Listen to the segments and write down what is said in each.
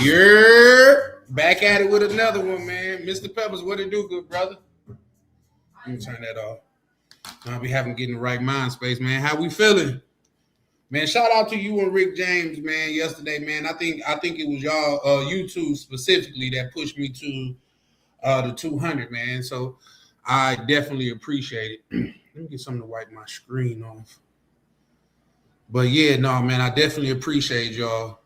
You're back at it with another one, man. Mr. Peppers, what it do, good brother? Let me turn that off. I'll be having to get in the right mind space, man. How we feeling? Man, shout out to you and Rick James, man, yesterday, man. I think it was y'all, you two specifically, that pushed me to the 200, man. So I definitely appreciate it. Let me get something to wipe my screen off. But yeah, no, man, I definitely appreciate y'all.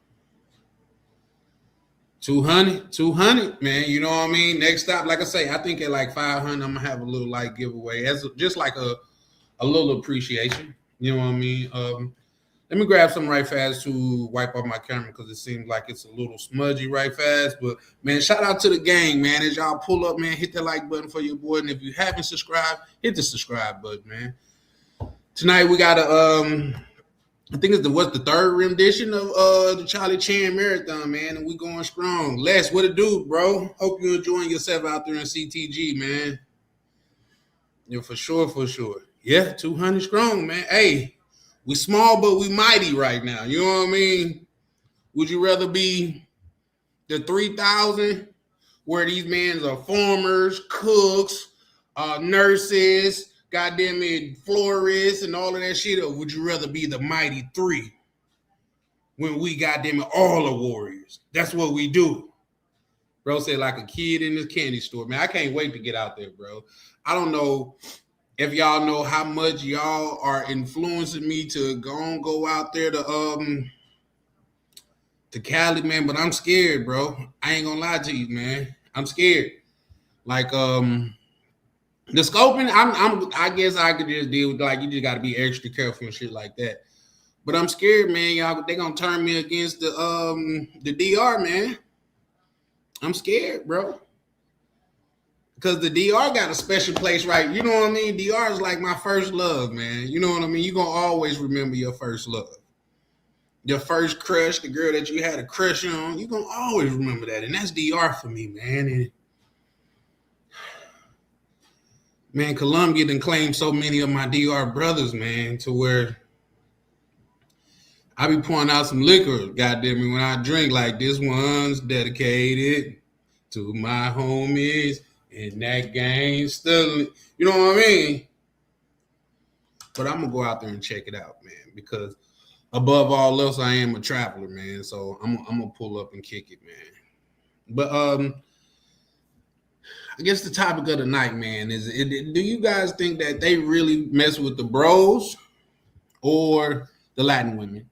200, man. You know what I mean? Next stop, like I say, I think at like 500, I'm gonna have a little like giveaway as just like a little appreciation. You know what I mean? Let me grab some right fast to wipe off my camera because it seems like it's a little smudgy right fast. But man, shout out to the gang, man. As y'all pull up, man, hit that like button for your boy. And if you haven't subscribed, hit the subscribe button, man. Tonight we got I think it's the third rendition of the Charlie Chan Marathon, man, and we going strong. Les, what it do, bro? Hope you're enjoying yourself out there in CTG, man. Yeah, for sure. Yeah, 200 strong, man. Hey, we small, but we mighty right now. You know what I mean? Would you rather be the 3,000 where these men are farmers, cooks, nurses, goddamn it, florists, and all of that shit, or would you rather be the mighty 3 when we goddamn it all the warriors? That's what we do. Bro said like a kid in his candy store. Man, I can't wait to get out there, bro. I don't know if y'all know how much y'all are influencing me to go out there to Cali, man, but I'm scared, bro. I ain't gonna lie to you, man. I'm scared. Like the scoping, I guess I could just deal with, like, you just gotta be extra careful and shit like that. But I'm scared, man. Y'all, they gonna turn me against the DR, man. I'm scared, bro. Because the DR got a special place, right? You know what I mean? DR is like my first love, man. You know what I mean? You're gonna always remember your first love. Your first crush, the girl that you had a crush on, you're gonna always remember that. And that's DR for me, man. And man, Columbia done claimed so many of my DR brothers, man, to where I be pouring out some liquor, goddamn me, when I drink, like, this one's dedicated to my homies and that gangster. You know what I mean? But I'm gonna go out there and check it out, man, because above all else, I am a traveler, man. So I'm gonna pull up and kick it, man. But I guess the topic of the night, man, is do you guys think that they really mess with the bros or the Latin women?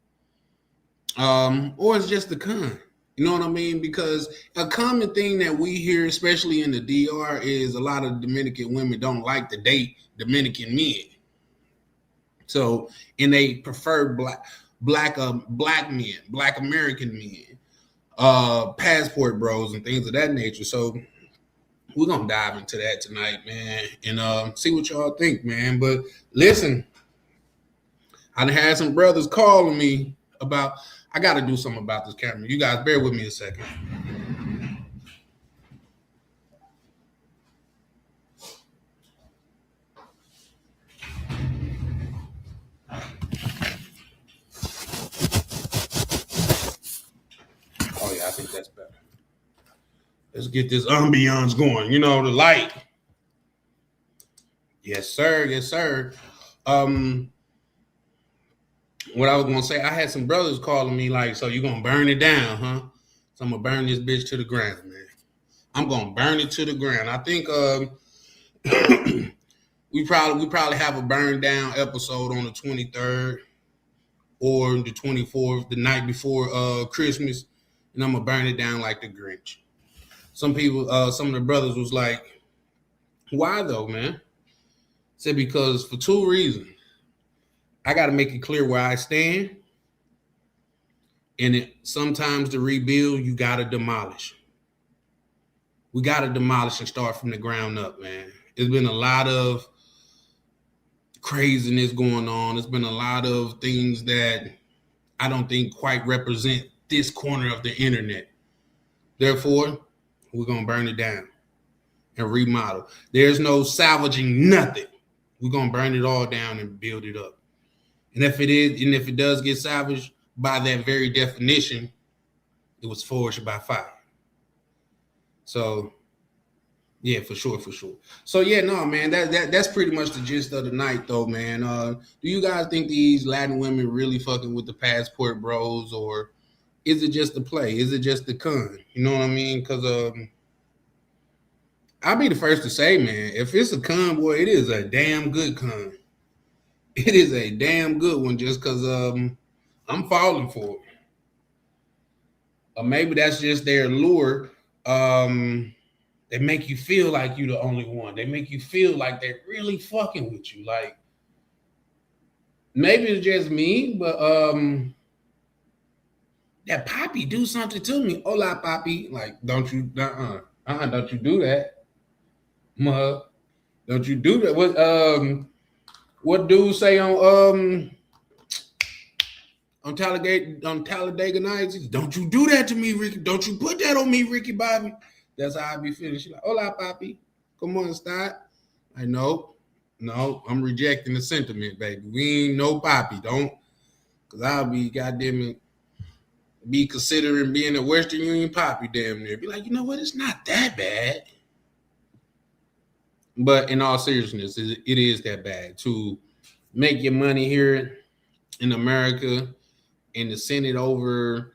Or it's just the con? You know what I mean? Because a common thing that we hear, especially in the DR, is a lot of Dominican women don't like to date Dominican men. So, and they prefer black men, black American men, passport bros and things of that nature. So we're gonna dive into that tonight, man, and see what y'all think, man. But listen, I done had some brothers calling me about, I gotta do something about this camera. You guys bear with me a second. Oh yeah, I think that's better. Let's get this ambiance going. You know, the light. Yes, sir. Yes, sir. What I was gonna say, I had some brothers calling me like, "So you gonna burn it down, huh?" So I'm gonna burn this bitch to the ground, man. I'm gonna burn it to the ground. I think we probably have a burn down episode on the 23rd or the 24th, the night before Christmas, and I'm gonna burn it down like the Grinch. Some people, some of the brothers was like, "Why though, man?" I said because for 2 reasons. I got to make it clear where I stand. And sometimes to rebuild, you got to demolish. We got to demolish and start from the ground up, man. There's been a lot of craziness going on. There's been a lot of things that I don't think quite represent this corner of the internet. Therefore, we're going to burn it down and remodel. There's no salvaging nothing. We're going to burn it all down and build it up. And if it does get salvaged, by that very definition, it was forged by fire. So yeah, for sure. So yeah, no, man, that's pretty much the gist of the night, though, man. Do you guys think these Latin women really fucking with the passport bros, or is it just the play? Is it just the con? You know what I mean? Because I'll be the first to say, man, if it's a con, boy, it is a damn good con. It is a damn good one, just because I'm falling for it. Or maybe that's just their lure. They make you feel like you're the only one. They make you feel like they're really fucking with you. Like, maybe it's just me, but that Poppy do something to me. Hola, Poppy. Like, don't you don't you do that. Mug. Don't you do that. What dude say on Talladega Nights? Don't you do that to me, Ricky. Don't you put that on me, Ricky Bobby. That's how I be feeling. She like, hola, Poppy. Come on, start. I know. No, I'm rejecting the sentiment, baby. We ain't no Poppy. Don't. Because I'll be, goddamn it, be considering being a Western Union Poppy damn near. Be like, you know what? It's not that bad. But in all seriousness, it is that bad to make your money here in America and to send it overseas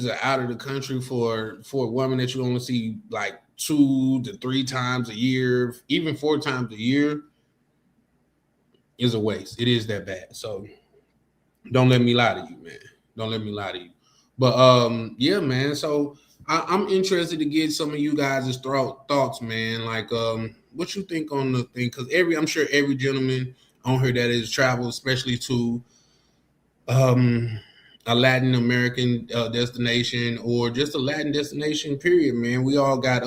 or out of the country for a woman that you only see like 2 to 3 times a year, even 4 times a year, is a waste. It is that bad. So don't let me lie to you, man. Don't let me lie to you. But yeah, man. So I'm interested to get some of you guys' thoughts, man. Like what you think on the thing? Because I'm sure every gentleman on here that has traveled, especially to a Latin American destination or just a Latin destination, period, man. We all got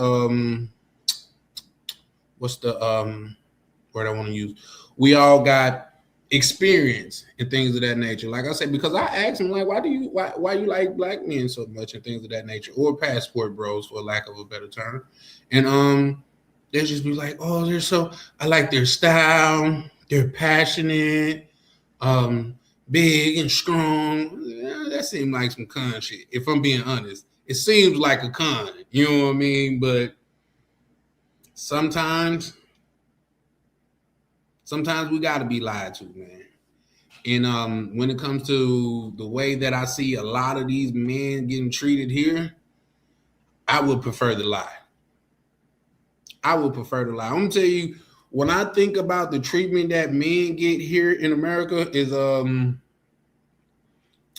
what's the word I want to use? We all got experience and things of that nature. Like I said, because I asked him, like, why you like black men so much and things of that nature, or passport bros, for lack of a better term. And they just be like, oh, I like their style, they're passionate, big and strong. Yeah, that seems like some con shit. If I'm being honest, it seems like a con. You know what I mean? But sometimes we got to be lied to, man. And when it comes to the way that I see a lot of these men getting treated here, I would prefer the lie. I'm gonna tell you, when I think about the treatment that men get here in America, is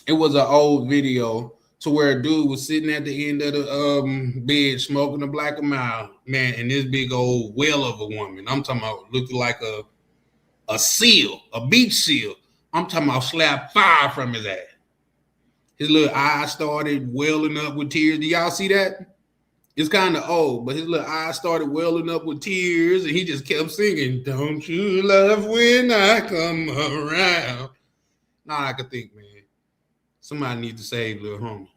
it was an old video to where a dude was sitting at the end of the bed smoking a black and mild, man, and this big old whale of a woman. I'm talking about looking like a seal, a beach seal. I'm talking about slap fire from his ass. His little eyes started welling up with tears. Do y'all see that? It's kind of old, but his little eyes started welling up with tears, and he just kept singing, "Don't you love when I come around?" Now I could think, man, somebody needs to save little homie.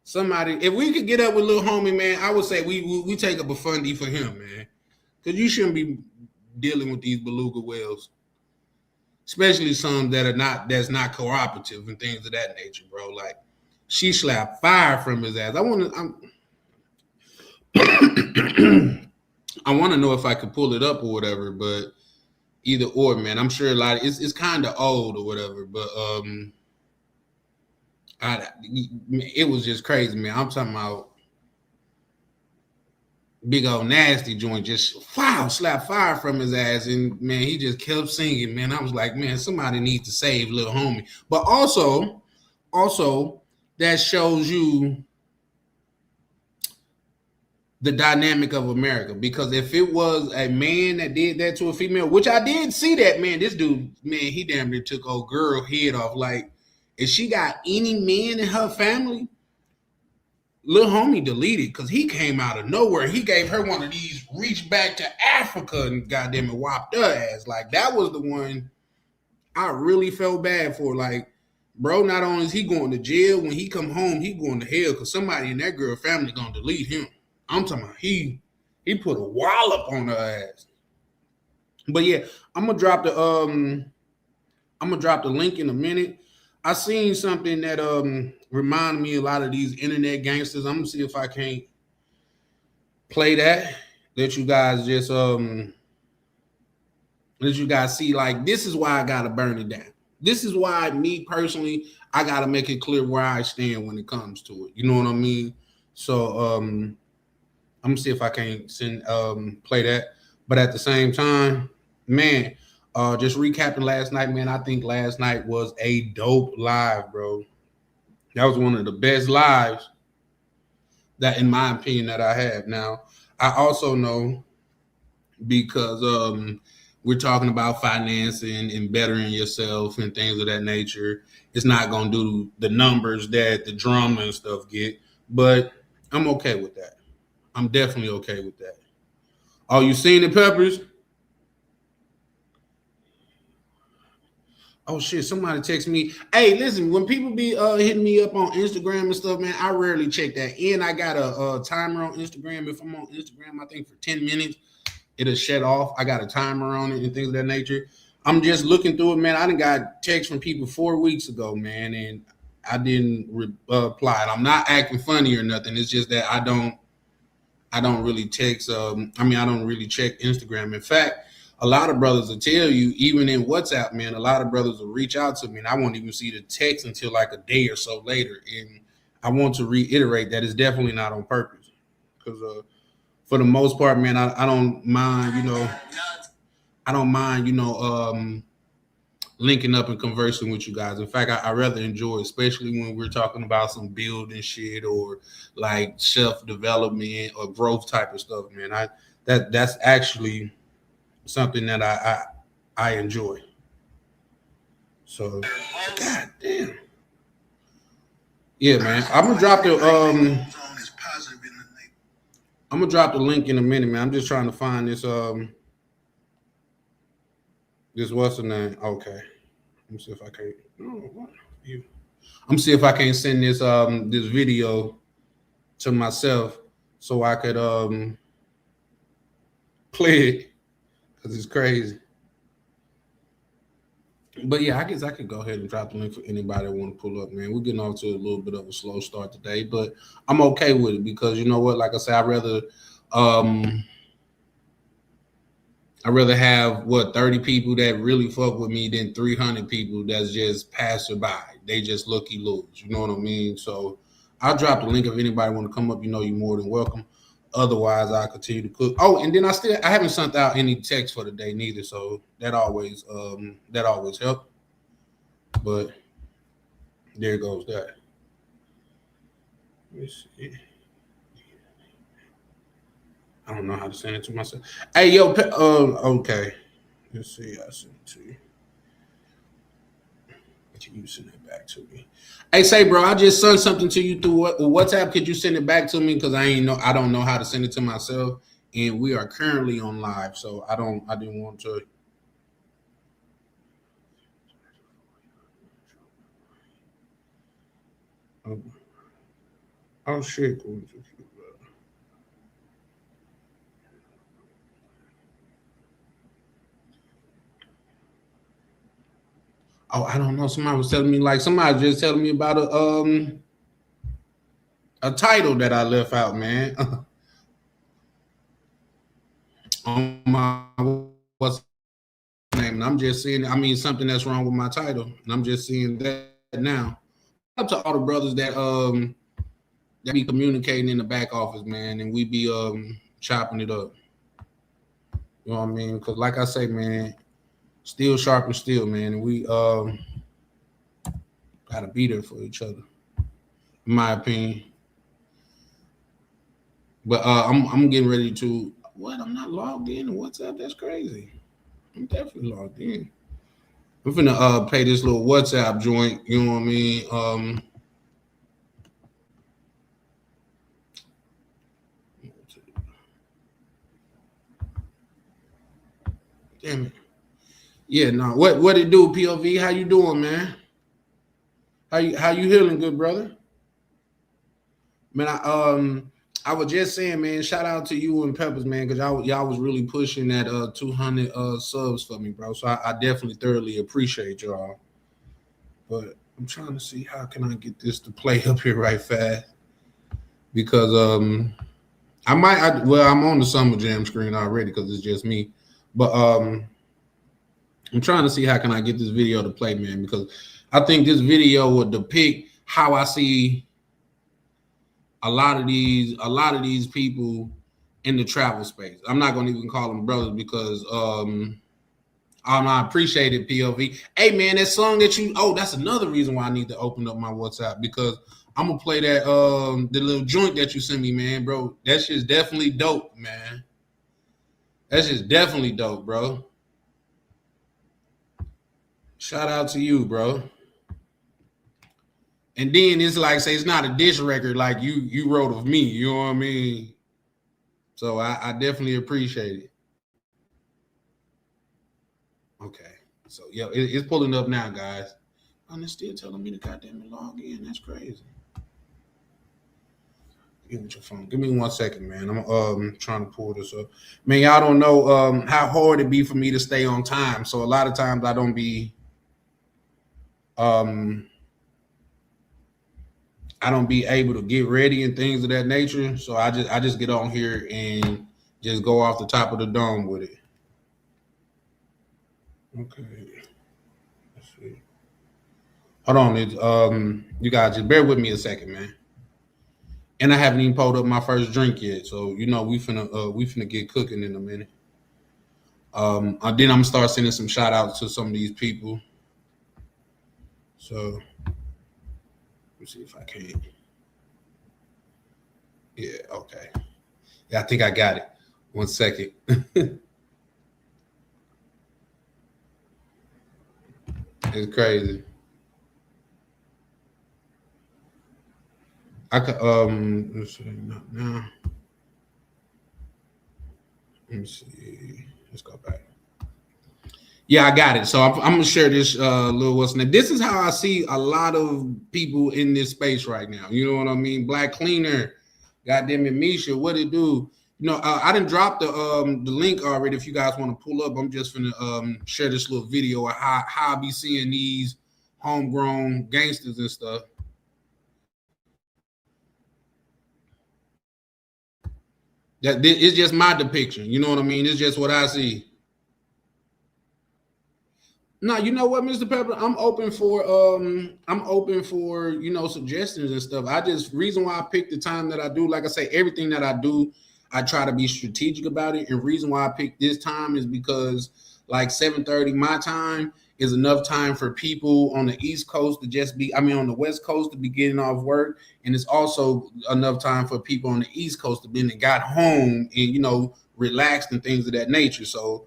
Somebody, if we could get up with little homie, man, I would say we take up a fundy for him, man, because you shouldn't be dealing with these beluga whales, especially some that's not cooperative and things of that nature, bro. Like, she slapped fire from his ass. I want to know if I could pull it up or whatever, but either or, man. I'm sure a lot of it's kind of old or whatever, but it was just crazy, man. I'm talking about big old nasty joint, just slap fire from his ass, and man, he just kept singing, man. I was like, man, somebody needs to save little homie. But also that shows you the dynamic of America, because if it was a man that did that to a female, which I did see that, man, this dude, man, he damn near took old girl head off. Like, if she got any men in her family, little homie deleted, because he came out of nowhere. He gave her one of these reach back to Africa and goddamn it whopped her ass. Like, that was the one I really felt bad for. Like, bro, not only is he going to jail, when he come home, he going to hell, because somebody in that girl family gonna delete him. I'm talking about he put a wallop on her ass. But yeah, I'm gonna drop the I'm gonna drop the link in a minute. I seen something that reminded me a lot of these internet gangsters. I'm gonna see if I can't play that. Let you guys just let you guys see, like, this is why I gotta burn it down. This is why me personally, I gotta make it clear where I stand when it comes to it. You know what I mean? So I'm gonna see if I can send play that. But at the same time, man, just recapping last night, man. I think last night was a dope live, bro. That was one of the best lives that, in my opinion, that I have. Now, I also know, because we're talking about financing and bettering yourself and things of that nature. It's not gonna do the numbers that the drama and stuff get, but I'm okay with that. I'm definitely okay with that. Oh, you seen the Peppers? Oh shit! Somebody text me. Hey, listen. When people be hitting me up on Instagram and stuff, man, I rarely check that. And I got a timer on Instagram. If I'm on Instagram, I think for 10 minutes, it'll shut off. I got a timer on it and things of that nature. I'm just looking through it, man. I done got texts from people 4 weeks ago, man, and I didn't reply. I'm not acting funny or nothing. It's just that I don't really text. I don't really check Instagram. In fact, a lot of brothers will tell you, even in WhatsApp, man, a lot of brothers will reach out to me, and I won't even see the text until like a day or so later. And I want to reiterate that it's definitely not on purpose, because for the most part, man, I don't mind, I don't mind, linking up and conversing with you guys. In fact, I rather enjoy, especially when we're talking about some building shit or like self development or growth type of stuff, man. That's actually something that I enjoy. So, god damn, yeah, man. I'm gonna drop the link in a minute, man. I'm just trying to find this what's the name? Okay. Let me see if I can. Oh, what? You. I'm see if I can send this video to myself so I could play it, because it's crazy. But yeah, I guess I could go ahead and drop the link for anybody that want to pull up, man. We're getting off to a little bit of a slow start today, but I'm okay with it, because you know what? Like I said, um I'd rather have 30 people that really fuck with me than 300 people that's just passerby. They just looky loos. You know what I mean? So I'll drop the link if anybody want to come up. You know, you're more than welcome. Otherwise, I'll continue to cook. Oh, and then I haven't sent out any text for the day neither. So that always helps. But there goes that. Let me see. I don't know how to send it to myself. Hey, yo, okay. Let's see. I sent it to you. Can you send it back to me? Hey, say, bro, I just sent something to you through WhatsApp. Could you send it back to me? Because I don't know how to send it to myself, and we are currently on live, so I didn't want to. Oh shit! Oh, I don't know. Somebody was telling me, like, somebody just telling me about a title that I left out, man. On my what's name, and I'm just seeing. I mean, something that's wrong with my title, and I'm just seeing that now. Up to all the brothers that be communicating in the back office, man, and we be chopping it up. You know what I mean? Because like I say, man, steel sharp and steel, man, and we gotta be there for each other, in my opinion. But I'm getting ready to what? I'm not logged in. What's up? That's crazy. I'm definitely logged in. I'm finna pay this little WhatsApp joint. You know what I mean? Damn it. Yeah, no. What it do, POV? How you doing, man? How you healing, good brother? Man, I was just saying, man, shout out to you and Peppers, man, because y'all was really pushing that 200 subs for me, bro. So I definitely thoroughly appreciate y'all. But I'm trying to see how can I get this to play up here right fast because well, I'm on the Summer Jam screen already because it's just me. But I'm trying to see how can I get this video to play, man, because I think this video would depict how I see a lot of these people in the travel space. I'm not gonna even call them brothers because I appreciate it, POV. Hey man, that song that that's another reason why I need to open up my WhatsApp because I'm gonna play that the little joint that you sent me, man, bro. That shit's definitely dope, man. That's just definitely dope, bro. Shout out to you, bro. And then it's like say it's not a diss record like you wrote of me, you know what I mean? So I definitely appreciate it. Okay. So yeah, it's pulling up now, guys. And it's still telling me to goddamn log in. That's crazy. Give me your phone. Give me 1 second, man. I'm trying to pull this up. Man, y'all don't know how hard it be for me to stay on time. So a lot of times I don't be able to get ready and things of that nature. So I just get on here and just go off the top of the dome with it. Okay. Let's see. Hold on. You guys just bear with me a second, man. And I haven't even pulled up my first drink yet. So we finna get cooking in a minute. Then I'm gonna start sending some shout outs to some of these people. So let's see if I can. Yeah, okay. Yeah, I think I got it. 1 second. It's crazy. I could let's see, not now. Let me see. Let's go back. Yeah, I got it. So I'm gonna share this little what's name. This is how I see a lot of people in this space right now. You know what I mean? Black Cleaner, goddamn it, Misha, what it do? You know, I didn't drop the link already. If you guys want to pull up, I'm just gonna share this little video of how I be seeing these homegrown gangsters and stuff. That it's just my depiction. You know what I mean? It's just what I see. No, you know what, Mr. Pepper? I'm open for suggestions and stuff. I just reason why I picked the time that I do, like I say, everything that I do, I try to be strategic about it. And reason why I picked this time is because like 7:30 my time is enough time for people on the East Coast to on the West Coast to be getting off work. And it's also enough time for people on the East Coast to be got home and relaxed and things of that nature. So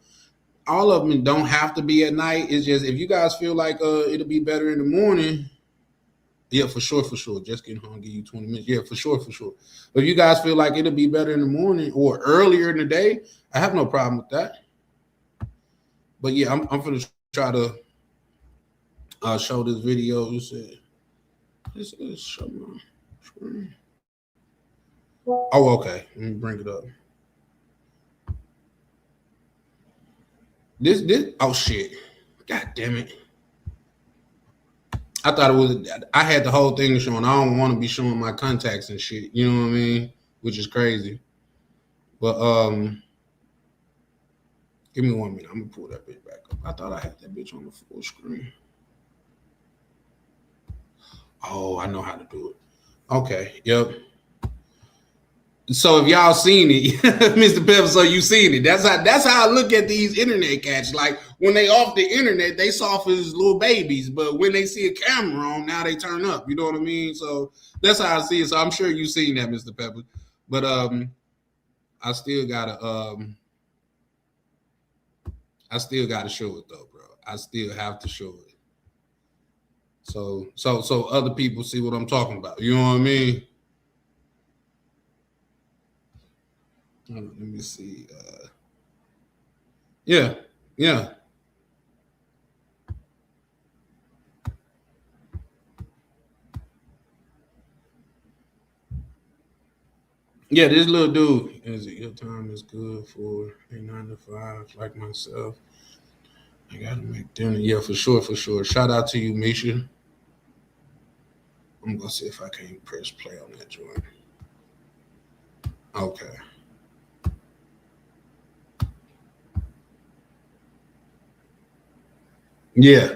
all of them don't have to be at night. It's just if you guys feel like it'll be better in the morning, yeah, for sure. Just getting home, give you 20 minutes. Yeah, for sure. But if you guys feel like it'll be better in the morning or earlier in the day, I have no problem with that. But yeah, I'm gonna try to show this video. This is show my screen. Oh, okay. Let me bring it up. This oh shit. God damn it. I thought it was. I had the whole thing showing. I don't want to be showing my contacts and shit. You know what I mean? Which is crazy. But give me 1 minute. I'm gonna pull that bitch back up. I thought I had that bitch on the full screen. Oh, I know how to do it. Okay. Yep. So if y'all seen it, Mr. Pepper, so you seen it. That's how I look at these internet cats. Like when they off the internet, they soft as little babies, but when they see a camera on, now they turn up. You know what I mean? So that's how I see it. So I'm sure you've seen that, Mr. Pepper. But I still gotta show it though, bro. I still have to show it. So other people see what I'm talking about. You know what I mean? Let me see. Yeah. Yeah, this little dude is it your time is good for a 9 to 5 like myself. I gotta make dinner. Yeah, for sure, for sure. Shout out to you, Misha. I'm gonna see if I can press play on that joint. Okay. Yeah.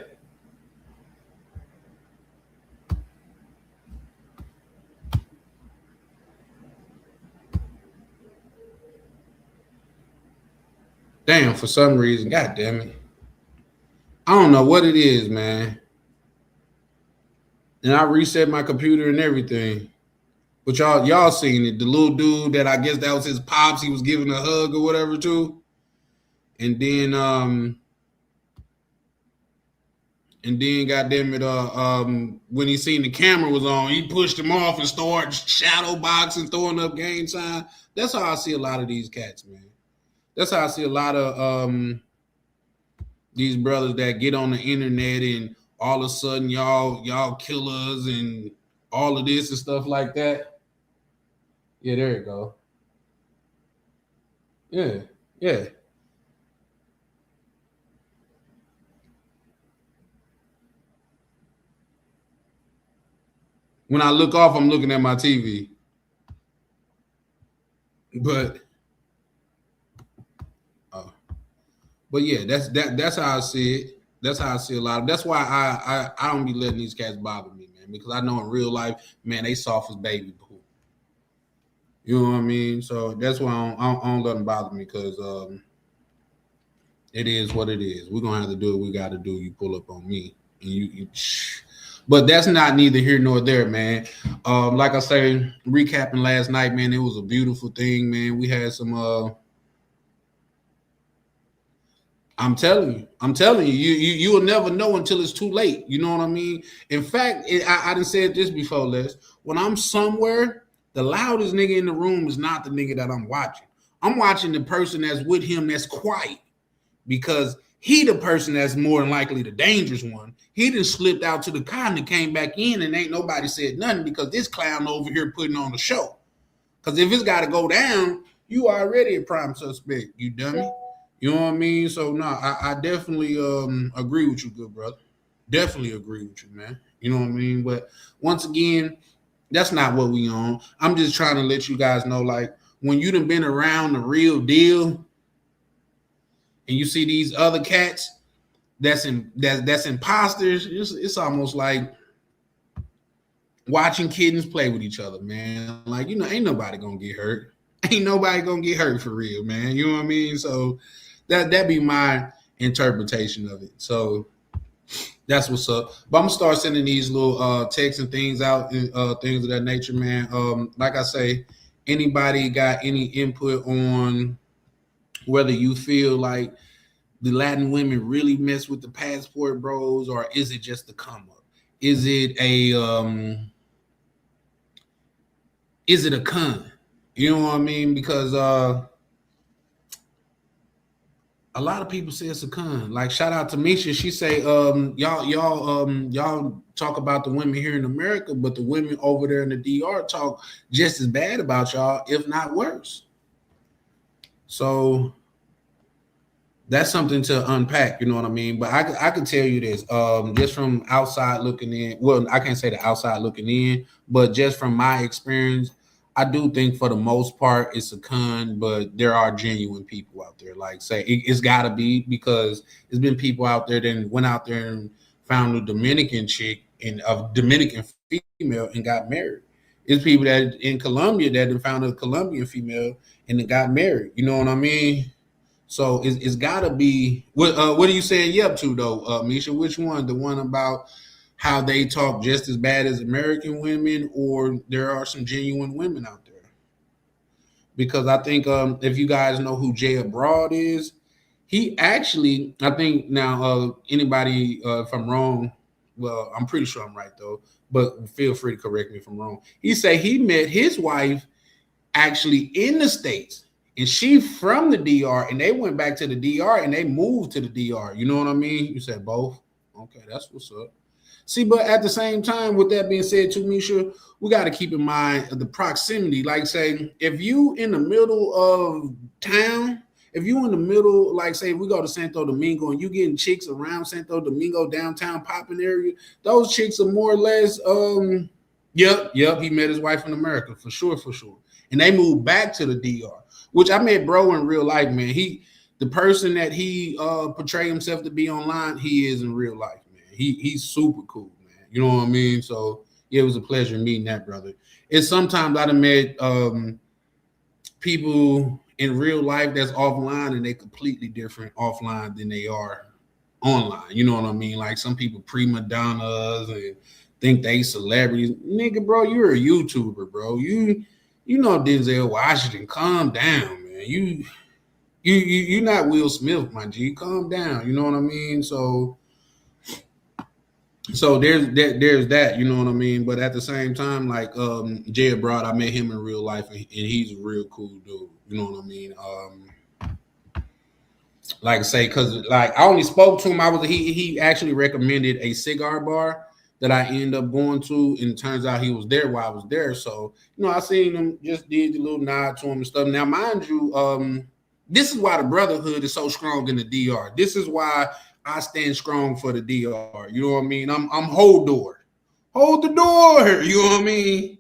Damn, for some reason, god damn it. I don't know what it is, man. And I reset my computer and everything. But y'all seen it. The little dude that I guess that was his pops, he was giving a hug or whatever too. And then goddamn it, when he seen the camera was on, he pushed him off and started shadow boxing, throwing up gang sign. That's how I see a lot of these cats, man. That's how I see a lot of these brothers that get on the internet and all of a sudden y'all killers and all of this and stuff like that. Yeah, there you go. Yeah, yeah. When I look off, I'm looking at my TV. But uh, but yeah, that's how I see it. That's how I see a lot of. That's why I don't be letting these cats bother me, man, because I know in real life, man, they soft as baby boo. You know what I mean? So that's why I don't let them bother me because it is what it is. We're gonna have to do what we got to do. You pull up on me, and but that's not neither here nor there, man. Like I say, recapping last night, man, it was a beautiful thing, man. We had some. I'm telling you, you will never know until it's too late. You know what I mean? In fact, I done said this before, Les. When I'm somewhere, the loudest nigga in the room is not the nigga that I'm watching. I'm watching the person that's with him that's quiet because he the person that's more than likely the dangerous one. He just slipped out to the car and came back in and ain't nobody said nothing because this clown over here putting on the show. Because if it's got to go down, you already a prime suspect, you dummy. You know what I mean? So no, I definitely agree with you, good brother. Definitely agree with you, man. You know what I mean? But once again, that's not what we on. I'm just trying to let you guys know, like, when you done been around the real deal and you see these other cats that's imposters, it's almost like watching kittens play with each other, man. Like, ain't nobody gonna get hurt. Ain't nobody gonna get hurt for real, man. You know what I mean? So that be my interpretation of it. So that's what's up. But I'm gonna start sending these little texts and things out, and things of that nature, man. Like I say, anybody got any input on whether you feel like the Latin women really mess with the passport bros, or is it just a come up? Is it a con? You know what I mean? Because a lot of people say it's a con. Like, shout out to Misha. She say, y'all talk about the women here in America, but the women over there in the DR talk just as bad about y'all, if not worse. So that's something to unpack. You know what I mean? But I can tell you this, just from outside looking in. Well, I can't say the outside looking in, but just from my experience, I do think for the most part it's a con, but there are genuine people out there. Like, say it's got to be, because there's been people out there that went out there and found a Dominican chick and a Dominican female and got married. It's people that in Colombia that found a Colombian female and then got married. You know what I mean? So it's got to be. What are you saying yep to though, Misha? Which one? The one about how they talk just as bad as American women, or there are some genuine women out there? Because I think if you guys know who Jay Abroad is, he actually, I think now, anybody, if I'm wrong, well, I'm pretty sure I'm right though, but feel free to correct me if I'm wrong. He said he met his wife actually in the States, and she from the DR, and they went back to the DR and they moved to the DR. You know what I mean? You said both. Okay, that's what's up. See, but at the same time, with that being said, too, Misha, we got to keep in mind the proximity. Like, say, if you in the middle of town, if you in the middle, like, say, we go to Santo Domingo and you getting chicks around Santo Domingo downtown popping area, those chicks are more or less, yep, he met his wife in America for sure, and they moved back to the DR, which I met bro in real life, man. The person that he portrayed himself to be online, he is in real life. He's super cool, man. You know what I mean? So yeah, it was a pleasure meeting that brother. It's sometimes I've met people in real life that's offline and they completely different offline than they are online. You know what I mean? Like some people prima donnas and think they celebrities. Nigga, bro, you're a YouTuber, bro. You know Denzel Washington. Calm down, man. You're not Will Smith, my G. Calm down. You know what I mean? So there's that, you know what I mean. But at the same time, like Jay Abroad, I met him in real life, and he's a real cool dude. You know what I mean. Like I say, because like I only spoke to him. He actually recommended a cigar bar that I ended up going to, and it turns out he was there while I was there. So I seen him, just did the little nod to him and stuff. Now, mind you, this is why the brotherhood is so strong in the DR. This is why I stand strong for the DR. You know what I mean? I'm hold door. Hold the door. You know what I mean?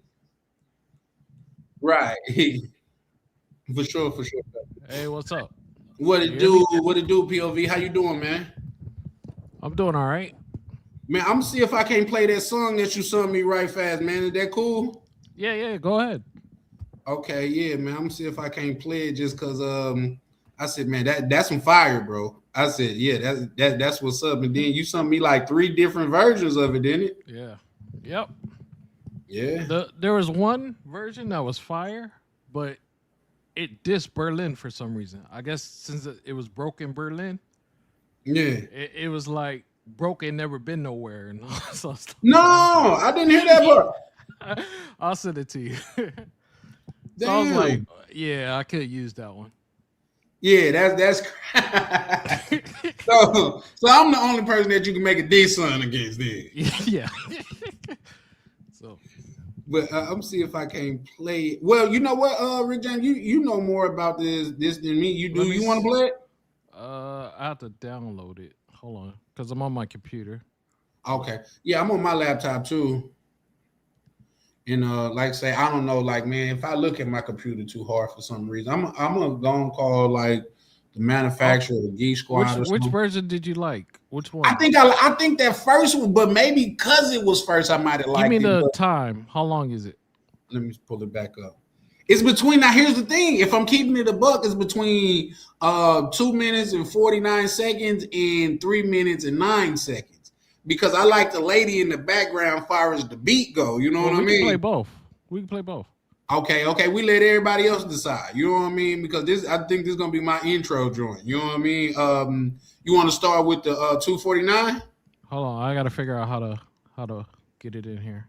Right. For sure. Hey, what's up? What Can it you hear me? do? What it do, POV? How you doing, man? I'm doing all right. Man, I'm gonna see if I can't play that song that you sung me right fast, man. Is that cool? Yeah, go ahead. Okay, yeah, man. I'm gonna see if I can't play it just cause I said, man, that's some fire, bro. I said, yeah, that's what's up. And then you sent me like 3 different versions of it, didn't it? Yeah. Yep. Yeah. There was one version that was fire, but it dissed Berlin for some reason. I guess since it was broken Berlin, Yeah. it was like broken, never been nowhere, and all stuff No, like that. I was like, I didn't hear that part. I'll send it to you. So I was like, Damn. yeah, I could use that one. Yeah, that's so I'm the only person that you can make a diss son against then. Yeah. So But I'm see if I can play it. Well, you know what, Rick James, you know more about this than me. You do. let me. You want to play it? I have to download it. Hold on, because I'm on my computer. Okay. Yeah, I'm on my laptop too. And like I say, I don't know, like man, if I look at my computer too hard for some reason, I'm gonna go and call like the Oh, manufacturer, the Geek which Squad or which something. version did you like? Which I one? think I think that first one, but maybe because it was first, I might have Give me liked it. the But time. How long is it? let me pull it back up. It's between now. Here's the thing: if I'm keeping it a buck, it's between 2 minutes and 49 seconds and 3 minutes and 9 seconds. Because I like the lady in the background, far as the beat go. You know Well, what I we can play mean? both. We can play both. Okay. We let everybody else decide. You know what I mean? Because I think this is gonna be my intro joint. You know what I mean? You want to start with the 249? Hold on, I gotta figure out how to get it in here.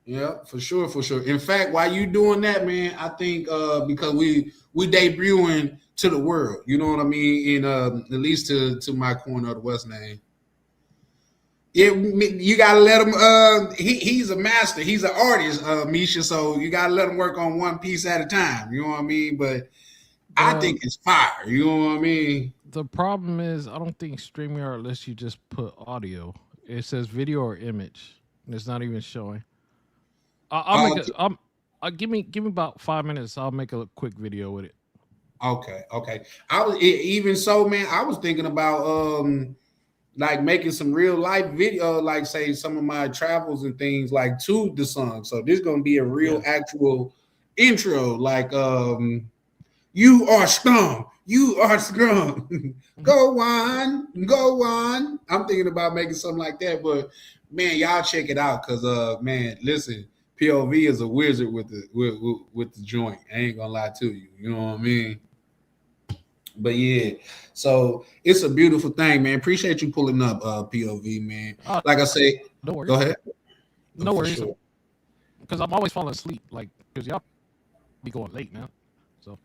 Yeah, for sure. In fact, while you doing that, man, I think because we debuting to the world, you know what I mean, in at least to my corner of the West name. Yeah, you gotta let him. He's a master. He's an artist, Misha. So you gotta let him work on one piece at a time. You know what I mean? But I the think it's fire. You know what I mean? The problem is, I don't think StreamYard lets you just put audio. It says video or image, and it's not even showing. I'll make Uh, it. Give me about 5 minutes. I'll make a quick video with it. okay. Even so, man. I was thinking about like making some real life video, like say some of my travels and things like to the song. So this is gonna be a real Yeah. actual intro, like you are strong, you are strong. Go on, go on. I'm thinking about making something like that, but man, y'all check it out because man, listen, POV is a wizard with with the joint. I ain't gonna lie to you. You know what I mean? But yeah, so it's a beautiful thing, man. Appreciate you pulling up, POV, man. Like I say, No go worries. ahead. Oh, No for worries. sure. Because I'm always falling asleep. Like, because y'all be going late now. So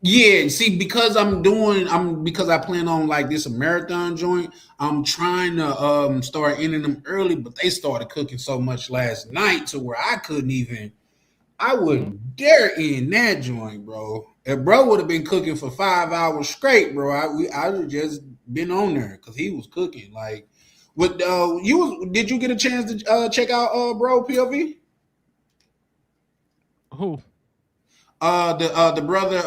Yeah, see, because because I plan on like this a marathon joint. I'm trying to start ending them early, but they started cooking so much last night to where I Mhm. wouldn't dare end that joint, bro. If bro would have been cooking for 5 hours straight, bro, I would have just been on there because he was cooking. Like, what did you get a chance to check out bro POV? Who? The brother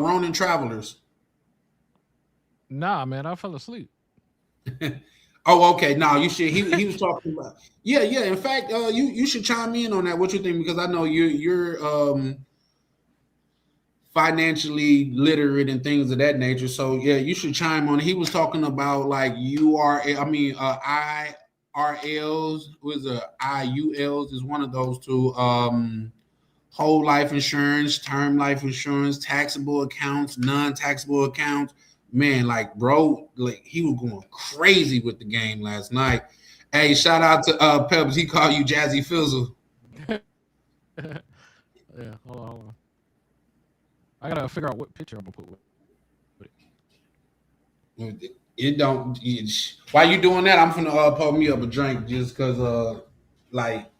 Ronin Travelers. Nah, man, I fell asleep. Oh, okay. No, you should. He was talking about. Yeah, yeah. In fact, you should chime in on that. What you think? Because I know you're financially literate and things of that nature. So yeah, you should chime on. He was talking about like IRLs was IULs is one of those two. Whole life insurance, term life insurance, taxable accounts, non-taxable accounts. Man, like bro, like he was going crazy with the game last night. Hey, shout out to Pebbles. He called you Jazzy Fizzle. Yeah, hold on. I gotta figure out what picture I'm gonna put with it. It don't. While you doing that, I'm finna pour me up a drink just cause like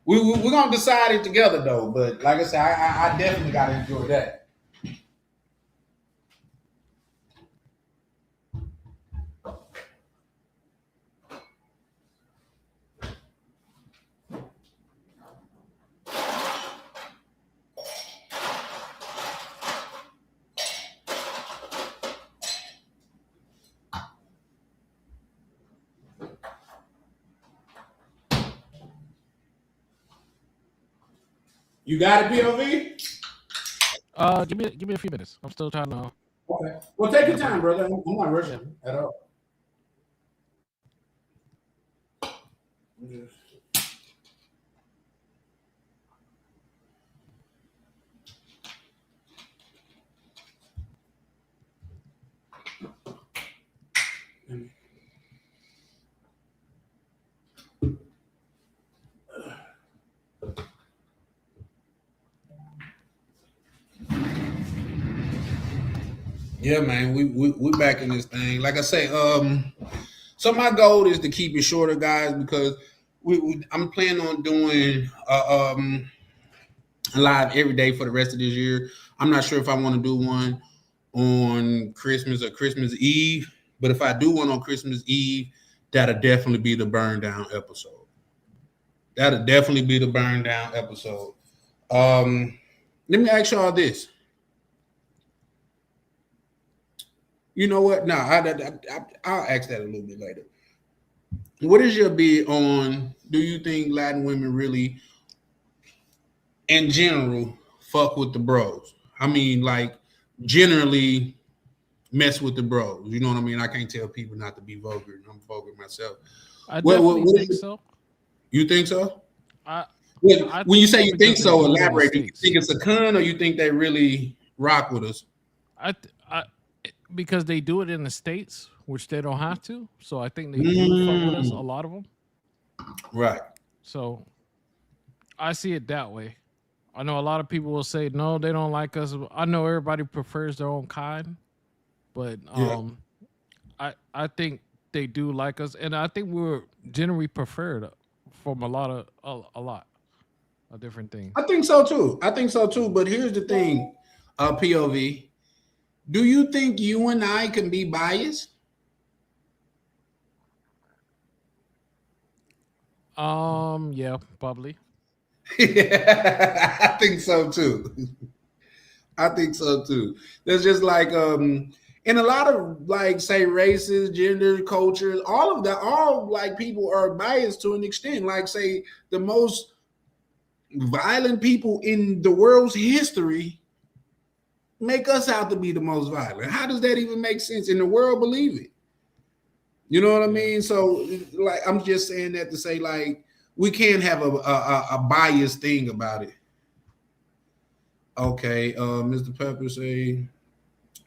we're gonna decide it together though. But like I said, I definitely gotta enjoy that. You got it, POV. Give me a few minutes. I'm still trying to Okay. Well, take your get time, ready. brother. I'm not Yeah. rushing at all. Yeah, man, we back in this thing. Like I say, so my goal is to keep it shorter, guys, because I'm planning on doing live every day for the rest of this year. I'm not sure if I want to do one on Christmas or Christmas Eve, but if I do one on Christmas Eve, that'll definitely be the burn down episode. That'll definitely be the burn down episode. Let me ask y'all this. You know what? No, I'll ask that a little bit later. What is your bid on? Do you think Latin women really, in general, fuck with the bros? I mean, like, generally mess with the bros. You know what I mean? I can't tell people not to be vulgar. I'm vulgar myself. I What definitely think so. you think so? I I When you think say so you think because they so, do it in the elaborate. Do you states. think it's a con or you think they really rock with us? I because they do it in the states, which they don't have to. So I think they do fuck with us. A Mm, lot of them. right. So I see it that way. I know a lot of people will say no, they don't like us. I know everybody prefers their own kind, but Yeah. I think they do like us, and I think we're generally preferred from a lot of different I things. think so too. I think so too. But here's the thing, POV. Do you think you and I can be biased? Yeah, probably. I think so too. I think so too. There's just like in a lot of like say races, gender, cultures, all of that, all like people are biased to an extent. Like say the most violent people in the world's history make us out to be the most violent. How does that even make sense? And the world believe it. You know what I Yeah. mean? So like I'm just saying that to say like we can't have a biased thing about it. Okay, Mr. Pepper say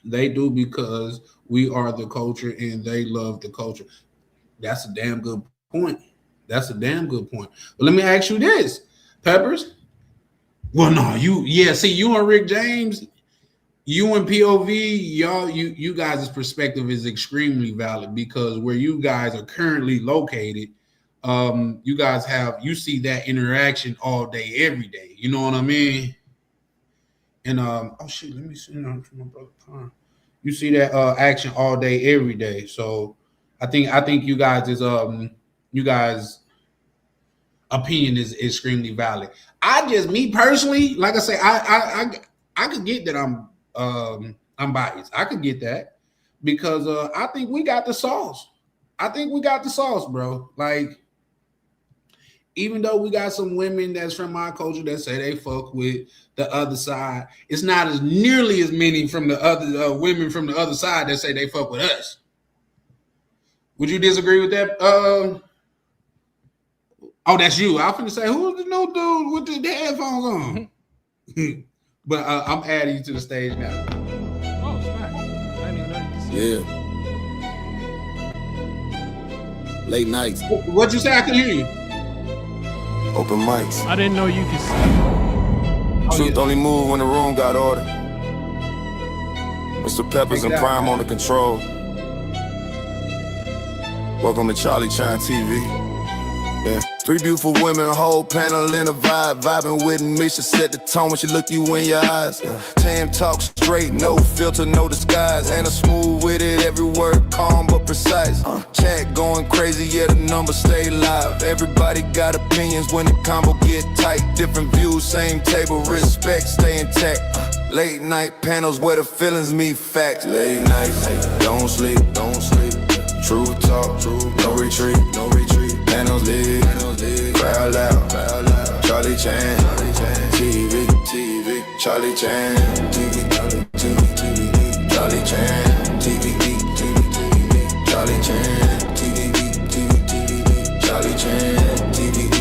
they do because we are the culture and they love the culture. That's a damn good point. That's a damn good point. But let me ask you this, Peppers. Well, no, you yeah. See, you and Rick James. you and POV, y'all, you guys' perspective is extremely valid because where you guys are currently located, you guys you see that interaction all day, every day. You know what I mean? And oh shit, let me see from my brother Con. You see that action all day, every day. So I think you guys is you guys opinion is extremely valid. Me personally, like I say, I could get that I'm biased. I could get that because I think we got the sauce. I think we got the sauce, bro. Like, even though we got some women that's from my culture that say they fuck with the other side, it's not as nearly as many from the other women from the other side that say they fuck with us. Would you disagree with that? Oh, that's you. I was finna say, who's the new dude with the headphones on? But I'm adding you to the stage now. Oh, smack. I didn't even know you could see. Yeah. Late nights. What'd you say? I can hear you. Open mics. I didn't know you could see. Truth only move when the room got order. Mr. Peppers and Prime on the control. Welcome to Charlie Chan TV. Yeah. 3 beautiful women, whole panel in a vibe. Vibing with me, should set the tone when she look you in your eyes. Tam talk straight, no filter, no disguise. And a smooth with it, every word calm but precise. Chat going crazy, yeah, the numbers stay live. Everybody got opinions when the combo get tight. Different views, same table, respect, stay intact. Late night panels where the feelings meet facts. Late nights, don't sleep, don't sleep. Truth talk, no retreat, no retreat. Panels lit, crowd loud, Charlie Chan, TV, Charlie Chan, TV, Charlie Chan, TV, Charlie Chan, TV, Charlie Chan, TV,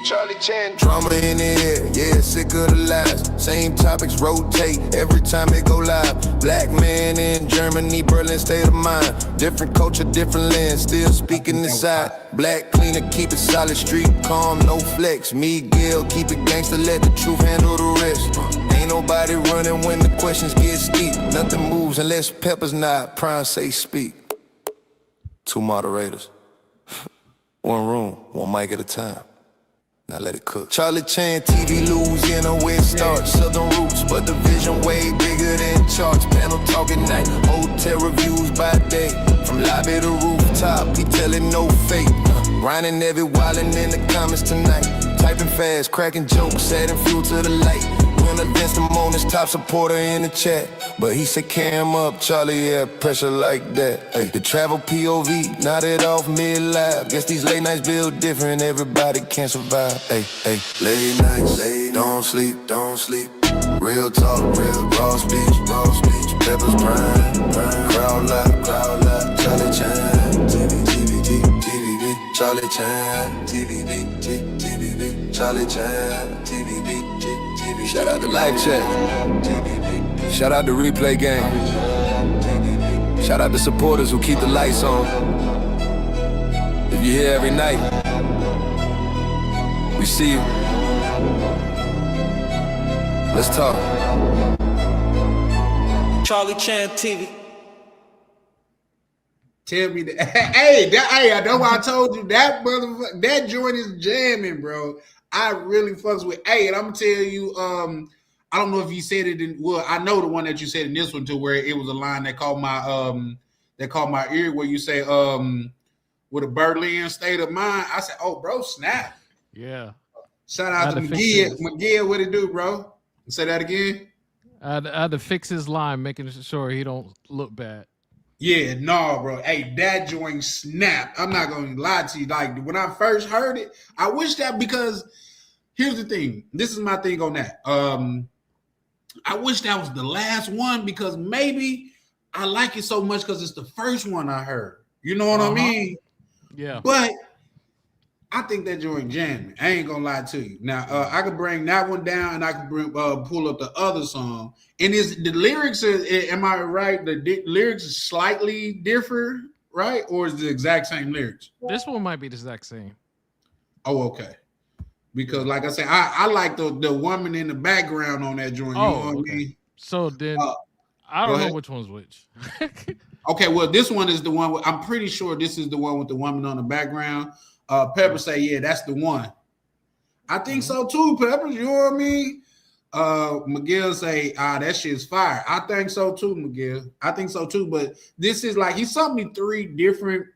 Charlie Chan. Drama in the air, yeah, sick of the lies. Same topics rotate every time they go live. Black man in Germany, Berlin, state of mind. Different culture, different lens, still speaking inside. Black cleaner, keep it solid, street calm, no flex. Miguel, keep it gangster, let the truth handle the rest. Ain't nobody running when the questions get steep. Nothing moves unless Peppers nod, Prime say speak. 2 moderators, 1 room, 1 mic at a time. Now let it cook. Charlie Chan, TV, Louisiana, where it starts. Southern roots, but the vision way bigger than charts. Panel talking night, hotel reviews by day. From lobby to rooftop, he telling no fake. Grinding every wildin' in the comments tonight. Typing fast, cracking jokes, adding fuel to the light. When against the moments, top supporter in the chat. But he said cam up, Charlie, yeah, pressure like that. Ay, the travel POV, nodded off mid-live. Guess these late nights build different, everybody can't survive. Ay, late nights, don't sleep, don't sleep. Real talk, real raw speech, Peppers Prime, crowd loud, Charlie Chan, TV, Charlie Chan, TV, Charlie Chan, TV. Shout out to Live Chat. Shout out to Replay Gang. Shout out to supporters who keep the lights on. If you're here every night, we see you. Let's talk. Charlie Chan TV. Tell me that. Hey, that's why I told you that motherfucker, that joint is jamming, bro. I really fucks with. Hey, and I'm gonna tell you, I don't know if you said it in. Well, I know the one that you said in this one too, where it was a line that caught my ear, where you say, with a Berlin state of mind. I said, oh, bro, snap. Yeah. Shout out to McGee. McGee, what it do, bro? Say that again. I had to fix his line, making sure he don't look bad. Yeah, no, bro. Hey, that joint snapped. I'm not gonna lie to you. Like, when I first heard it, I wish that, because here's the thing. This is my thing on that. I wish that was the last one, because maybe I like it so much because it's the first one I heard. You know what I mean? Yeah. But I think that joint jamming. I ain't gonna lie to you. Now, I could bring that one down, and I could pull up the other song. And is the lyrics? Am I right? The lyrics is slightly different, right? Or is it the exact same lyrics? This one might be the exact same. Oh, okay. Because, like I said, I like the woman in the background on that joint. You know what I mean? So then Uh, I go don't know ahead. which one's which. Okay, well, this one is the one. I'm pretty sure this is the one with the woman on the background. Pepper say, yeah, that's the one. I think so too, Pepper. You know what I mean? Miguel say, that shit's fire. I think so too, Miguel. I think so too. But this is like he sent me 3 different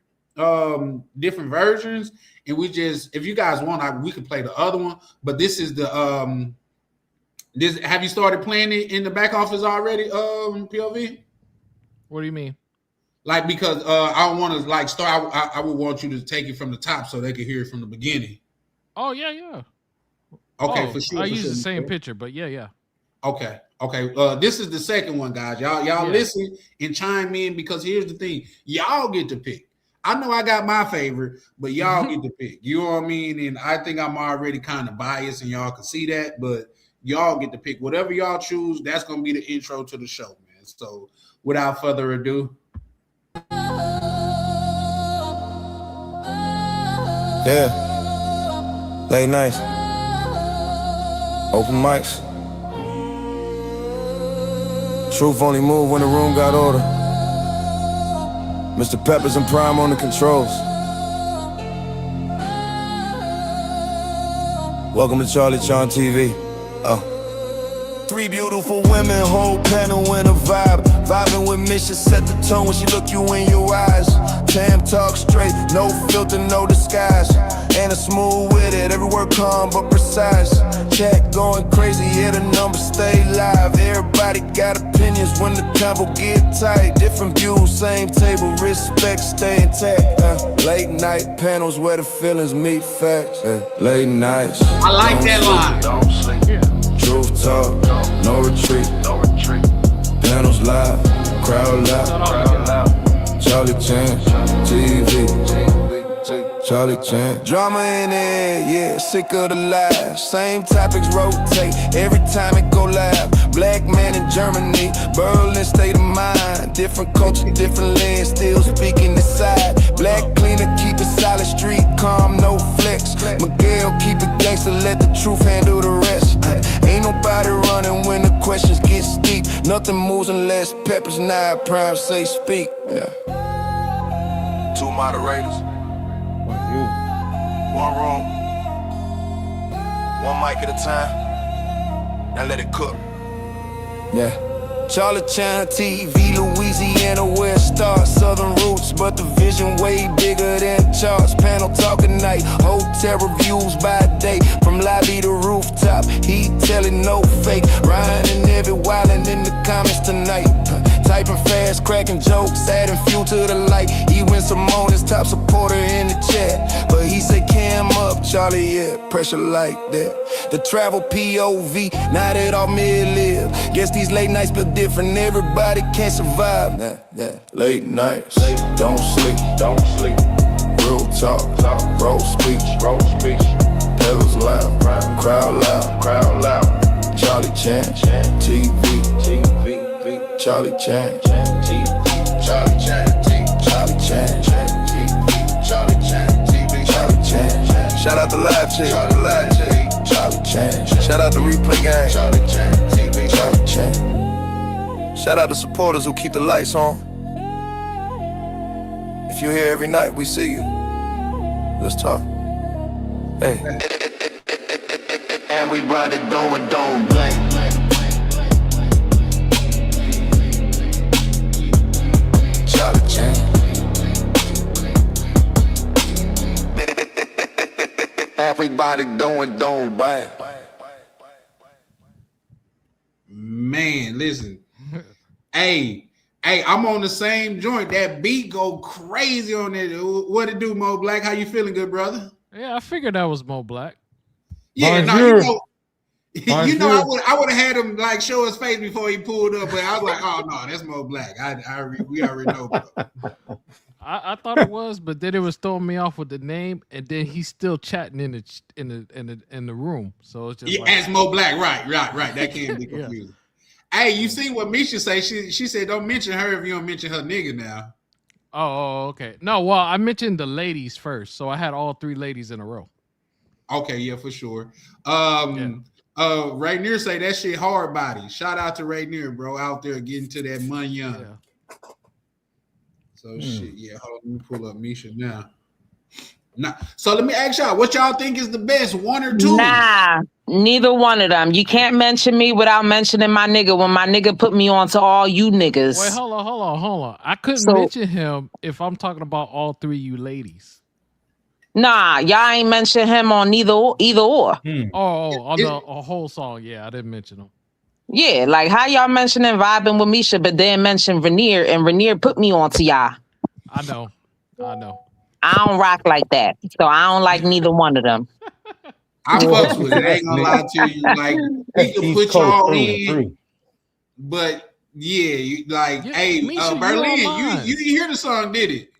versions, and we just, if you guys want, we could play the other one. But this is the this. Have you started playing it in the back office already? POV. What do you mean? Like, because I don't want to like start. I would want you to take it from the top so they can hear it from the beginning. Oh yeah. Okay, for sure. I for use sure. the same picture, but yeah. Okay. This is the second one, guys. Y'all listen and chime in, because here's the thing: y'all get to pick. I know I got my favorite, but y'all get to pick. You know what I mean? And I think I'm already kind of biased, and y'all can see that. But y'all get to pick whatever y'all choose. That's gonna be the intro to the show, man. So without further ado. Yeah. Late nights. Open mics. Truth only move when the room got order. Mr. Peppers and Prime on the controls. Welcome to Charlie Chan TV. 3 beautiful women, whole panel in a vibe. Vibing with mission, set the tone when she look you in your eyes. Tam talk straight, no filter, no disguise. And a smooth with it, every word calm but precise. Chat going crazy, yeah, the numbers stay live. Everybody got opinions when the convo get tight. Different views, same table, respect stay intact. Late night panels where the feelings meet facts. Late nights. I like that line. Don't sleep. Yeah. Truth talk, no retreat. Panels live, crowd loud. Charlie Chan, TV. Charlie Chan. Drama in there, yeah, sick of the lies. Same topics rotate, every time it go live. Black man in Germany, Berlin state of mind. Different culture, different lens, still speaking this side. Black cleaner, keep it solid, street calm, no flex. Miguel, keep it gangster, let the truth handle the rest. Ain't nobody running when the questions get steep. Nothing moves unless Peppers now Prime say speak. Yeah. 2 moderators. One room, 1 mic at a time. Now let it cook. Yeah. Charlie Chan TV, Louisiana, where it starts. Southern roots, but the vision way bigger than charts. Panel talk at night, hotel reviews by day. From lobby to rooftop, he telling no fake. Ryan and every wildin' in the comments tonight. Typing fast, cracking jokes, adding fuel to the light. He went Simone, his top supporter in the chat. But he said cam up, Charlie, yeah, pressure like that. The travel POV, now that all mid-live. Guess these late nights feel different, everybody can't survive. Late nights, don't sleep. Real talk, roll speech. Pedals loud, crowd loud. Charlie Chan, TV. Charlie Chan, Charlie Chan, shout out the live chick, Charlie Chan. Shout out the replay gang, Charlie Chan. Shout out the supporters who keep the lights on. If you're here every night, we see you. Let's talk. Hey. And we ride it don't blame. Charlie Chan. Everybody don't buy. Man, listen. hey, I'm on the same joint. That beat go crazy on it. What it do, Mo Black? How you feeling, good brother? Yeah, I figured that was Mo Black. Yeah, Bonjour. I would have had him like show his face before he pulled up, but I was like, oh no, that's Mo Black. We already know. I thought it was, but then it was throwing me off with the name, and then he's still chatting in the room. So it's just As Mo Black, right. That can be confusing. Hey, you see what Misha say? She said, don't mention her if you don't mention her nigga now. Oh, okay. No, well, I mentioned the ladies first, so I had all 3 ladies in a row. Okay, yeah, for sure. Rainier say that shit hard body. Shout out to Rainier, bro, out there getting to that money young. Yeah. So shit, yeah. Hold on, let me pull up Misha now. So let me ask y'all, what y'all think is the best, one or two? Nah, neither one of them. You can't mention me without mentioning my nigga when my nigga put me on to all you niggas. Wait, hold on. I couldn't mention him if I'm talking about all three you ladies. Nah, y'all ain't mention him on either or. Oh, on a whole song. Yeah, I didn't mention him. Yeah, like how y'all mentioning vibing with Misha, but then mention Rainier, and Rainier put me on to y'all. I know. I don't rock like that, so I don't like neither one of them. I fucks with it. I ain't gonna lie to you. Like, he can put y'all in, but yeah, you like, hey, Misha, Berlin, you didn't hear the song, did it?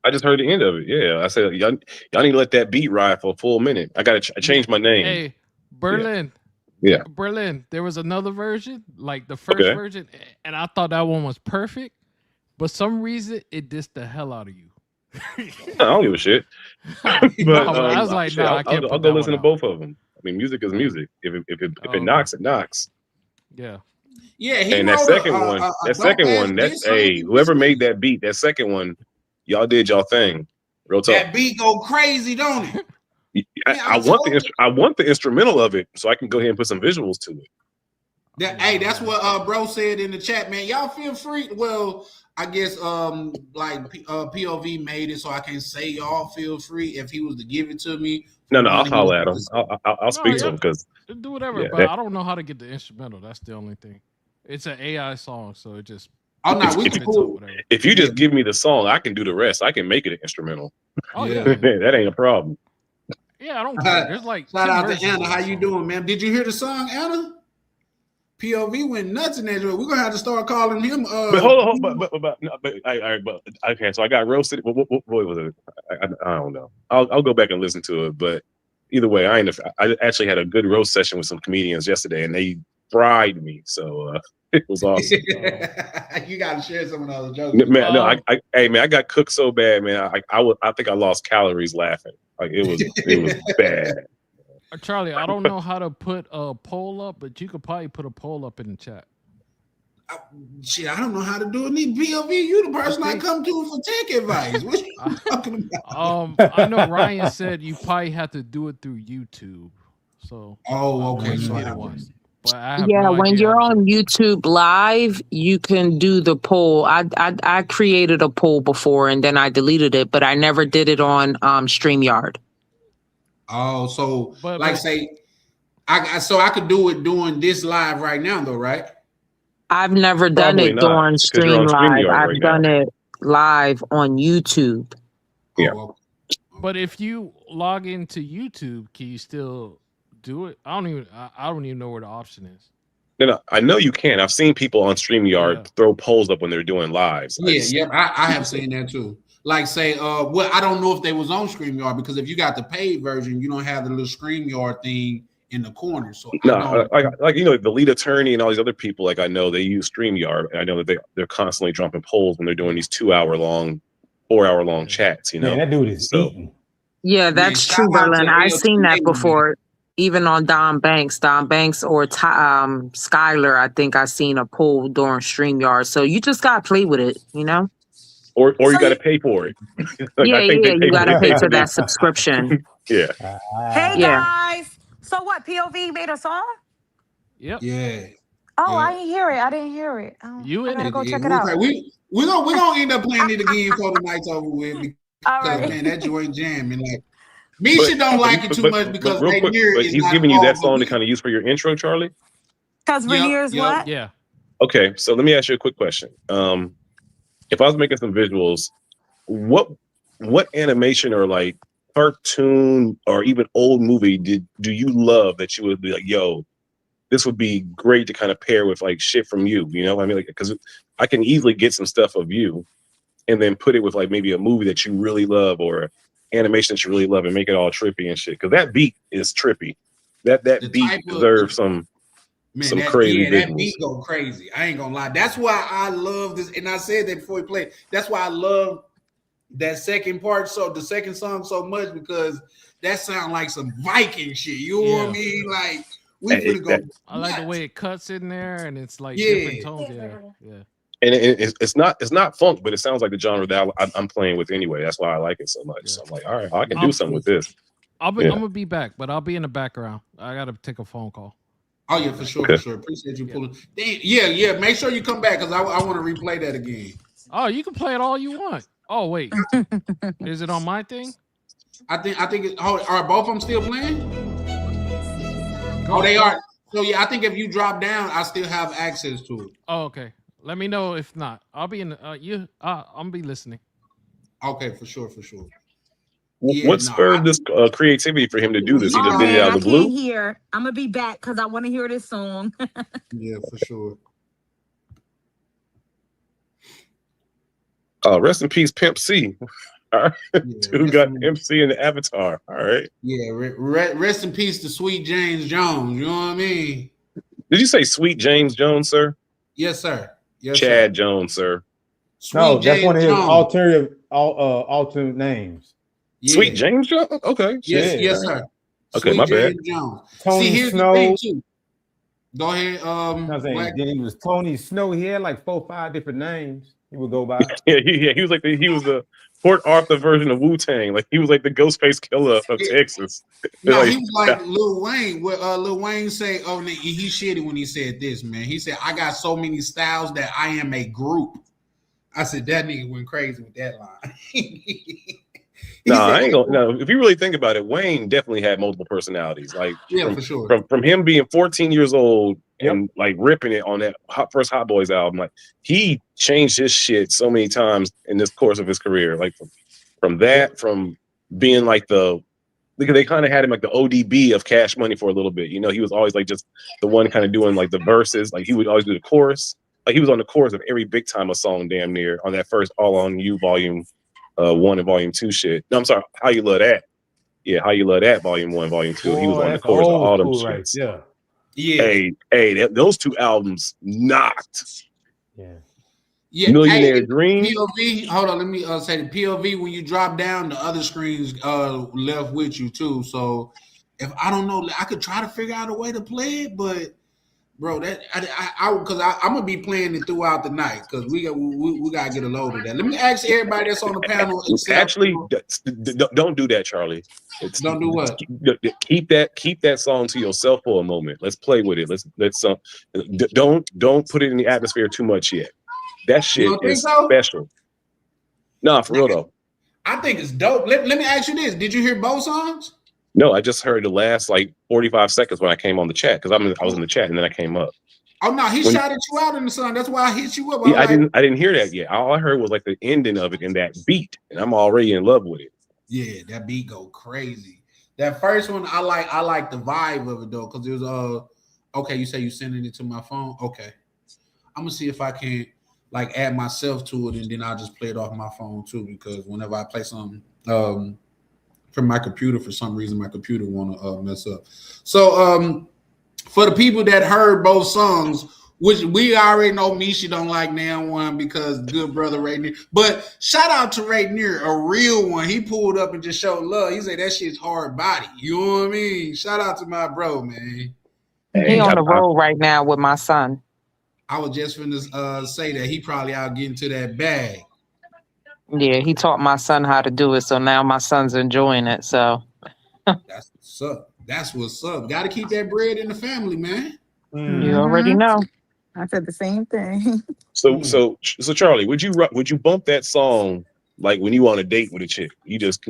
I just heard the end of it. Yeah, I said y'all need to let that beat ride for a full minute. I gotta change my name. Hey, Berlin. Yeah. Berlin. There was another version, like the first version, and I thought that one was perfect, but some reason it dissed the hell out of you. I don't give a shit. But I was like, no, I can't. I'll go listen to both of them. I mean, music is music. If it knocks, it knocks. Yeah. Yeah. And that second one, that's whoever made that beat. That second one, y'all did y'all thing. Real talk. That beat go crazy, don't it? I want the instrumental of it, so I can go ahead and put some visuals to it. Hey, that's what bro said in the chat, man. Y'all feel free. Well, I guess like POV made it, so I can say y'all feel free if he was to give it to me. No, I'll holler at him. I'll speak to him because do whatever. But I don't know how to get the instrumental. That's the only thing. It's an AI song, so it just. Oh no, we can pull. If you just give me the song, I can do the rest. I can make it an instrumental. Oh yeah, that ain't a problem. Yeah, I don't care. There's like shout out to Anna. How you doing, man? Did you hear the song, Anna? POV went nuts in that. We're gonna have to start calling him. But hold on, but okay. So I got roasted. What was it? I don't know. I'll go back and listen to it. But either way, I actually had a good roast session with some comedians yesterday, and they fried me. So it was awesome. You got to share some of those jokes, man. No, I got cooked so bad, man. I think I lost calories laughing. Like it was bad. Charlie, I don't know how to put a poll up, but you could probably put a poll up in the chat. Shit, I don't know how to do it. POV, you the person I come to for tech advice. What you talking about? I know Ryan said you probably have to do it through YouTube. So okay. So when you're on YouTube Live, you can do the poll. I created a poll before and then I deleted it, but I never did it on StreamYard. Oh, so I could do it doing this live right now, though, right? I've never done it during Stream Live. I've done it live on YouTube. Yeah. But if you log into YouTube, can you still do it? I don't even know where the option is. No, I know you can. I've seen people on StreamYard throw polls up when they're doing lives. I have seen that too. Like say, well, I don't know if they was on StreamYard because if you got the paid version, you don't have the little StreamYard thing in the corner. So like the lead attorney and all these other people, like I know they use StreamYard, and I know that they're constantly dropping polls when they're doing these 4-hour-long chats. You know, man, that dude is eating. Yeah, that's true, Berlin. I've seen that before. Even on Don Banks or Skylar, I think I've seen a poll during StreamYard. So you just gotta play with it, you know. Or you got to pay for it. You got to pay for that subscription. Yeah. Hey guys. So what? POV made a song? Yep. Yeah. Oh, I didn't hear it. I didn't hear it. You I gotta go check it out. out. We're gonna end up playing it again before the night's over with. Because, all right. Man, that joint jamming. Like Misha don't like it too much because he's giving you that song to kind of use for your intro, Charlie. Because Rainier's what? Yeah. Okay, so let me ask you a quick question. If I was making some visuals, what animation or like cartoon or even old movie do you love that you would be like, yo, this would be great to kind of pair with like shit from you, you know? I mean, like, because I can easily get some stuff of you and then put it with like maybe a movie that you really love or animation that you really love and make it all trippy and shit. Because that beat is trippy. That beat deserves some crazy visuals. That beat go crazy. I ain't gonna lie. That's why I love this, and I said that before we played. That's why I love that second part. So the second song so much because that sound like some Viking shit. You know what I mean? Like We finna go. I like the nuts. way it cuts in there, and it's like Yeah. different tones. Yeah. And it's not funk, but it sounds like the genre that I'm playing with anyway. That's why I like it so much. Yeah. So I'm like, all right, I can do something with this. I'm Yeah. gonna be back, but I'll be in the background. I gotta take a phone call. Oh yeah, for sure, Okay. for sure. Appreciate you pulling. Yeah. Make sure you come back because I want to replay that again. Oh, you can play it all you want. Oh wait, is it on my thing? I think are both of them still playing? Go. Oh, they are. So yeah, I think if you drop down, I still have access to it. Oh, okay. Let me know if not. I'll be in. I'm be listening. Okay, for sure. What spurred this creativity for him to do this? He just did it out I of the blue. can't hear. I'm gonna be back because I want to hear this song. Yeah, for sure. Rest in peace, Pimp C. All right. Yeah, Dude got Pimp C in the Avatar. All right. Yeah, rest in peace to Sweet James Jones. You know what I mean? Did you say Sweet James Jones, sir? Yes, sir. Yes, Chad sir. Jones, sir. Sweet No, that's James one of his Jones. alternate names. Yeah. Sweet James Jones? Okay. Yes, Yeah. yes, sir. Okay, Sweet my bad. James Jones. Tony See, here's Snow. the thing too. Go ahead. I'm saying, Black- then he was Tony Snow. He had like 4 or 5 different names he would go by. Yeah, he was like he was the Port Arthur version of Wu-Tang. Like he was like the Ghostface Killer of Texas. No, Like, he was like Lil Wayne. What Lil Wayne say? Oh, he shitty when he said this, man. He said, "I got so many styles that I am a group." I said that nigga went crazy with that line. He No, said, I ain't gonna. No, if you really think about it, Wayne definitely had multiple personalities. Like, Yeah, from, for sure. From him being 14 years old Yep. and like ripping it on that first Hot Boys album, like he changed his shit so many times in this course of his career. Like from being like because they kind of had him like the ODB of Cash Money for a little bit. You know, he was always like just the one kind of doing like the verses. Like he would always do the chorus. Like he was on the chorus of every Big Time song damn near on that first All On You volume 1 and volume 2 shit. No, I'm sorry, How You Love That. Yeah, How You Love That volume 1, volume 2. He was on the that's chorus of old all them school right shits. there. Yeah, Those 2 albums knocked. Yeah. yeah. Millionaire Hey, Dream. POV. Hold on, let me say the POV. When you drop down, the other screens left with you too. So if I don't know, I could try to figure out a way to play it, but bro, that because I'm gonna be playing it throughout the night because we gotta get a load of that. Let me ask everybody that's on the panel. Actually, don't do that, Charlie. Don't do what? Keep that song to yourself for a moment. Let's play with it. Let's don't put it in the atmosphere too much yet. That shit don't think is so? special. Nah, for real though. I think it's dope. Let me ask you this: did you hear both songs? No, I just heard the last like 45 seconds when I came on the chat because I was in the chat and then I came up. Oh no, he shouted you out in the song. That's why I hit you up. Yeah, I didn't hear that yet. All I heard was like the ending of it and that beat, and I'm already in love with it. Yeah, that beat go crazy. That first one, I like the vibe of it though, because it was okay. You say you sending it to my phone. Okay, I'm gonna see if I can like add myself to it, and then I'll just play it off my phone too. Because whenever I play something from my computer, for some reason my computer want to mess up. So for the people that heard both songs, which we already know Misha don't like now one because good brother Rainier. But shout out to Rainier, a real one. He pulled up and just showed love. He said that shit's hard body. You know what I mean? Shout out to my bro, man. He on the road right now with my son. I was just finna say that he probably out getting to that bag. Yeah, he taught my son how to do it, so now my son's enjoying it. So That's what's up. That's what's up. Got to keep that bread in the family, man. you already know. I said the same thing. So Charlie, would you bump that song like when you on a date with a chick? You just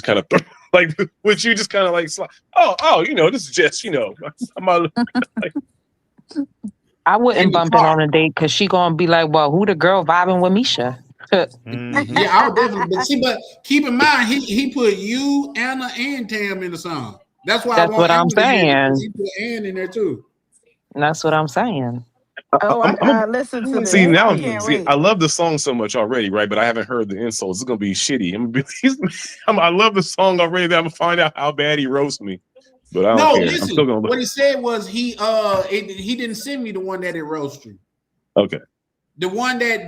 kind of like would you just kind of like this is just I'm like, I wouldn't bump it on a date because she gonna be like, "Well, who the girl vibing with Misha?" Yeah, I would definitely. But keep in mind, he put you, Anna, and Tam in the song. That's why. That's what I'm saying. He put Ann in there too. That's what I'm saying. Oh, I listened to this. see now. I can't wait. I love the song so much already, right? But I haven't heard the insults. It's gonna be shitty. I love the song already. That I'm gonna find out how bad he roasts me. But I don't care. Listen. I'm still gonna What he said was he didn't send me the one that it roasted you. Okay. The one that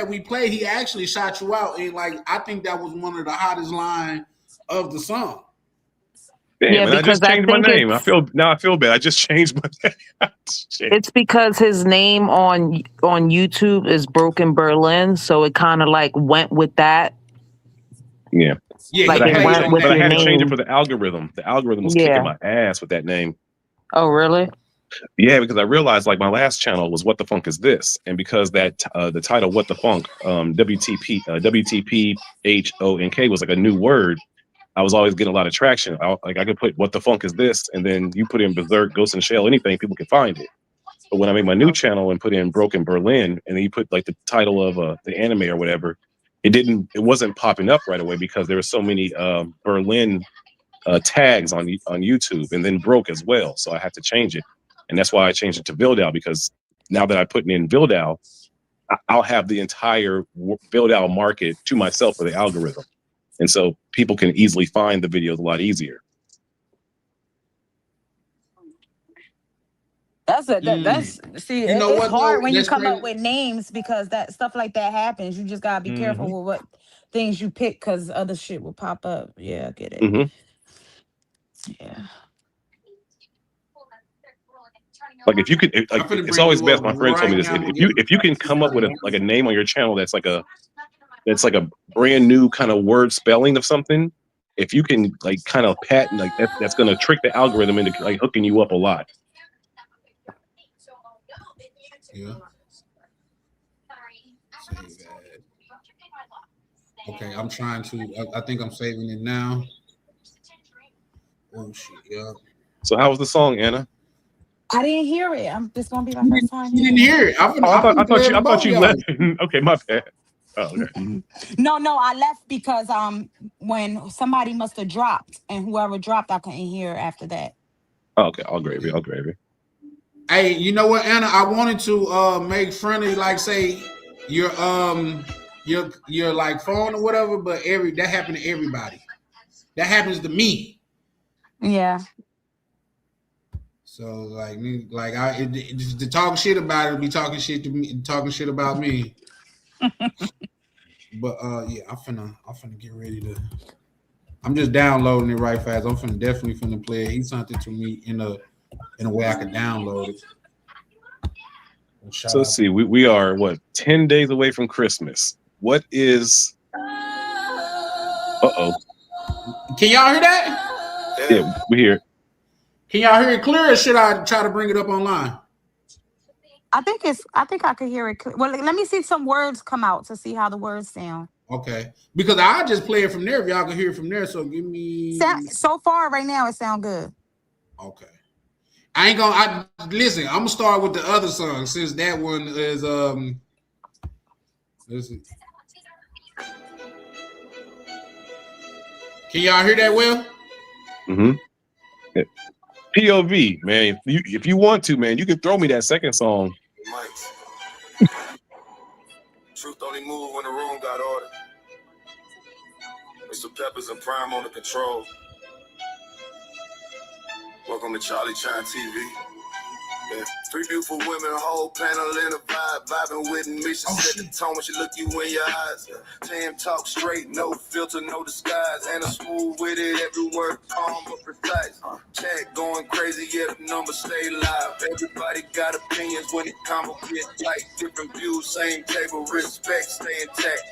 we played, he actually shot you out, and like I think that was one of the hottest line of the song. Damn, Yeah, and I because just I changed my think name. I feel bad. I just changed my name. Shit. it's because his name on YouTube is Broken Berlin, so it kind of like went with that. Yeah. Yeah, Like he it played went on with But I that. your had to change it name. for the algorithm. The algorithm was Yeah. kicking my ass with that name. Oh, really? Yeah, because I realized like my last channel was What the Funk Is This? And because that the title What the Funk, WTPHONK was like a new word, I was always getting a lot of traction. I could put What the Funk Is This? And then you put in Berserk, Ghost in the Shell, anything, people can find it. But when I made my new channel and put in Broken Berlin, and then you put like the title of the anime or whatever, it wasn't popping up right away because there were so many Berlin tags on YouTube, and then broke as well. So I had to change it. And that's why I changed it to Vildal, because now that I put in Vildal, I'll have the entire Vildal market to myself for the algorithm. And so people can easily find the videos a lot easier. That's see, You know it's what, hard though? when you That's come up crazy. with names because that stuff like that happens. You just gotta be careful with what things you pick because other shit will pop up. Yeah, I get it. Mm-hmm. Yeah. Like if you could, I'm finna it's bring always you best. up My friend told me right this. now. If you can come up with a name on your channel that's like a brand new kind of word spelling of something, if you can like kind of patent like that's gonna trick the algorithm into like hooking you up a lot. Yeah. Save that. Okay, I'm trying to. I think I'm saving it now. Oh shit! Yeah. So how was the song, Anna? I didn't hear it. I'm just gonna be my first time. You didn't hear it. I thought you left. Okay, my bad. Oh, okay. No, I left because when somebody must have dropped and whoever dropped, I couldn't hear after that. Oh, okay, all gravy. Hey, you know what, Anna? I wanted to make friendly, like say your like phone or whatever, but that happened to everybody. That happens to me. Yeah. So like to talk shit about it, be talking shit to me, talking shit about me. But yeah, I'm finna get ready to. I'm just downloading it right fast. I'm definitely finna play it. He sent it to me in a way I could download it. So let's see. We are what 10 days away from Christmas. What is? Can y'all hear that? Yeah, we hear it. Can y'all hear it clear, or should I try to bring it up online? I think I could hear it. Well, let me see some words come out to see how the words sound. Okay, because I just play it from there. If y'all can hear it from there, so give me. So far, right now, it sounds good. Okay, I ain't gonna. Listen. I'm gonna start with the other song since that one is Let's see. Can y'all hear that well? Mm-hmm. Yeah. POV, man. If you want to, man, you can throw me that second song. Truth only move when the room got order. Mr. Peppers and Prime on the control. Welcome to Charlie Chan TV. Yeah. 3 beautiful women, whole panel in a vibe, vibing with me. She set the tone when she look you in your eyes. Tam talk straight, no filter, no disguise, and a smooth with it. Every word calm but precise. Chat going crazy, yeah, the numbers stay live. Everybody got opinions when it combo get tight. Different views, same table, respect, stay intact.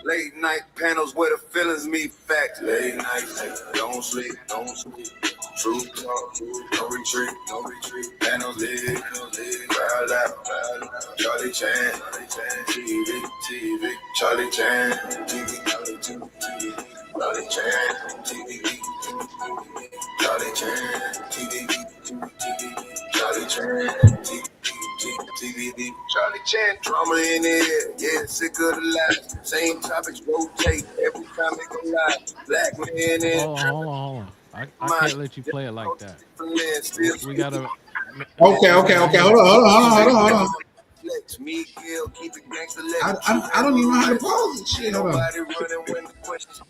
Late night panels where the feelings meet facts. Late night, don't sleep, don't sleep. Truth talk, no retreat, no retreat. Panels live, crowd out. Charlie Chan, TV, Charlie Chan, TV, Charlie Chan, TV, Charlie Chan, TV, Charlie Chan, TV, Charlie Chan, drama in the air, yeah, sick of the life. Same topics rotate every time they go live. Black man in. Hold on. I can't let you play it like that. We gotta. Okay. Hold on. I don't even know how to pause this shit. Hold on.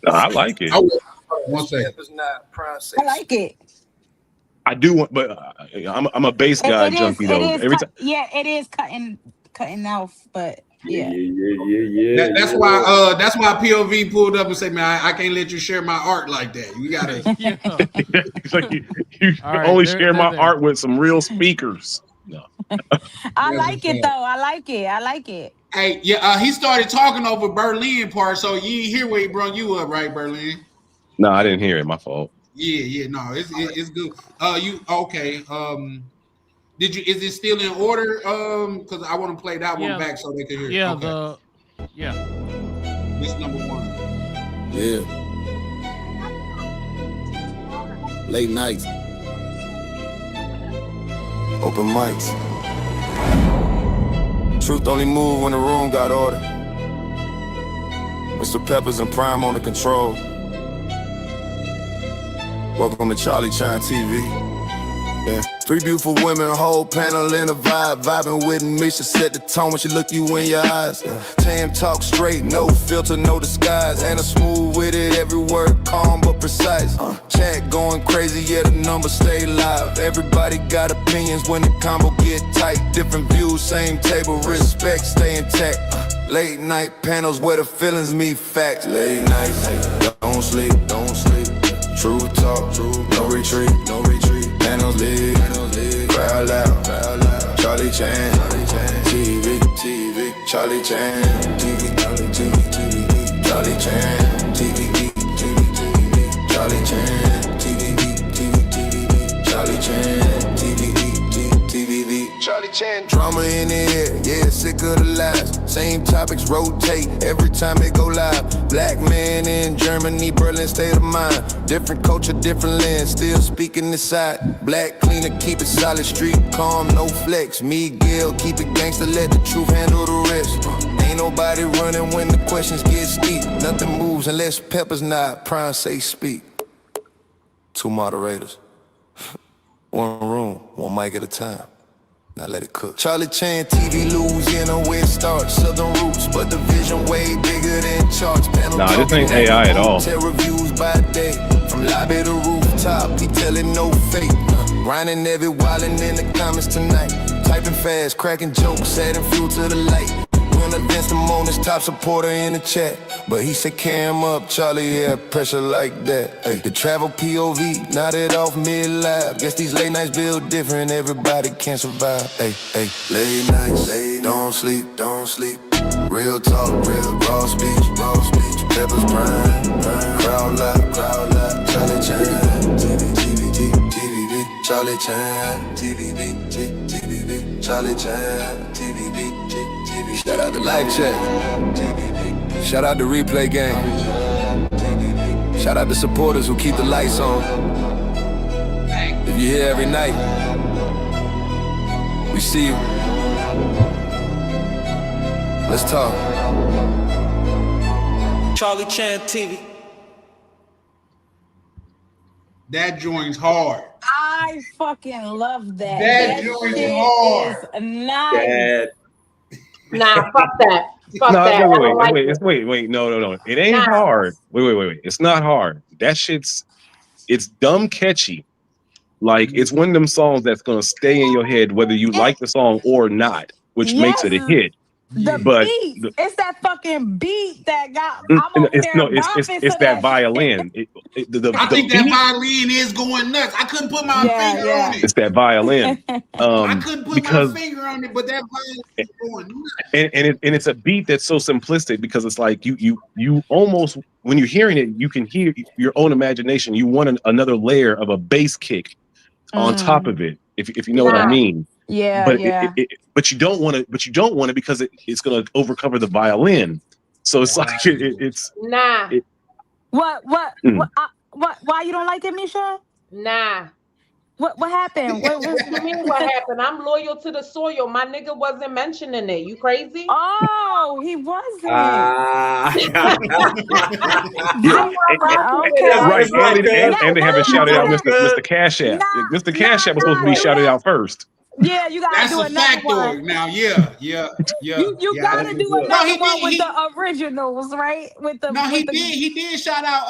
No, I like it. 1 second. I like it. I do want, but I'm a bass guy junkie though. Every time, yeah, it is cutting off, but Yeah. That's why POV pulled up and said, "Man, I can't let you share my art like that. You gotta." Yeah. It's like you All right, only they're share my there. art with some real speakers. No. I That's like what's it though. I like it. I like it. Hey, yeah, he started talking over Berlin part, so you didn't hear where he brought you up, right, Berlin? No, I didn't hear it. My fault. Yeah, no, it's good. You okay? Did you? Is it still in order? Because I want to play that one Yeah. back so they can hear. Yeah, Okay. This number one. Yeah. Late nights. Open mics. Truth only move when the room got order. Mr. Peppers and Prime on the control. Welcome to Charlie Shine TV. Yeah. 3 beautiful women, whole panel in a vibe. Vibing with me, she set the tone when she look you in your eyes. Yeah. Tam talk straight, no filter, no disguise. And a smooth with it, every word calm but precise. Chat going crazy, yeah, the numbers stay live. Everybody got opinions when the combo get tight. Different views, same table, respect, stay intact. Late night panels where the feelings meet facts. Late nights, don't sleep, don't sleep. True talk, no retreat, no retreat. Panels lit, crowd loud, Charlie Chan, TV, Charlie Chan, TV, Charlie Chan, TV, Charlie Chan, TV, Charlie Chan, TV, Charlie Chan. Drama in the air, yeah, sick of the lies. Same topics rotate every time they go live. Black man in Germany, Berlin, state of mind. Different culture, different lens, still speaking this side. Black cleaner, keep it solid, street calm, no flex. Miguel, keep it gangster, let the truth handle the rest. Ain't nobody running when the questions get steep. Nothing moves unless Peppers nod, Prime say speak. 2 moderators, 1 room, 1 mic at a time. Now let it cook. Charlie Chan, TV, Louisiana, where it starts. Southern roots, but the vision way bigger than charts. Panel Nah, this ain't AI at all. Tell reviews by day. From lobby to rooftop, he telling no fake. Grinding every wildin' in the comments tonight. Typing fast, cracking jokes, adding fuel to the light. When against the moments, top supporter in the chat. But he said cam up, Charlie, yeah, pressure like that. Ay, the travel POV, nodded off mid-lab. Guess these late nights build different, everybody can't survive. Ay, late nights, don't sleep, don't sleep. Real talk, real raw speech, Peppers Prime, crowd loud, Charlie Chan, TV, Charlie Chan, TV, Charlie Chan, TV. Shout out to Live Chat. Shout out to Replay Gang. Shout out to supporters who keep the lights on. If you're here every night, we see you. Let's talk. Charlie Chan TV. That joint's hard. I fucking love that. That joint's shit hard. is nice. Nah, fuck that. Fuck No, that. I don't like wait, it. wait, no. It ain't Nah. hard. Wait. It's not hard. That shit's it's dumb catchy. Like it's one of them songs that's gonna stay in your head whether you like the song or not, which makes it a hit. The But beat, it's that fucking beat that got. It's that violin. I think that violin is going nuts. I couldn't put my finger on it. It's that violin. I couldn't put my finger on it, but that violin is going nuts. And it's a beat that's so simplistic because it's like you almost when you're hearing it, you can hear your own imagination. You want another layer of a bass kick on top of it, if you know what I mean. Yeah, but yeah. But you don't want it because it's going to overcover the violin. So it's like it's Nah. What? Why you don't like it, Misha? Nah. What happened? What you mean what happened? I'm loyal to the soil. My nigga wasn't mentioning it. You crazy? Oh, he wasn't. Right. And they haven't shouted out Mr. Cash App. Mr. Cash App was supposed to be shouted out first. Yeah, you gotta That's do a another one. factoid. Now, yeah. You gotta do another one with the originals, right? He did shout out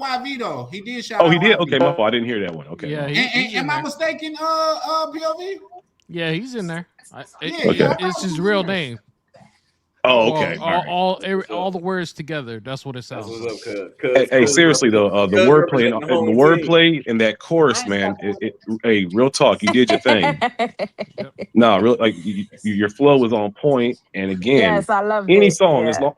YV though. He did shout out. Oh, he did? YV. Okay, my fault. I didn't hear that one. Okay. Yeah. Am I mistaken, POV? Yeah, he's in there. Yeah. It's his real name. Oh, okay. All the words together. That's what it sounds like. Hey, seriously though, the wordplay in that chorus, man. Hey, real talk, you did your thing. No, really, like your flow was on point. And again, Yes, I loved any it. song Yeah. as long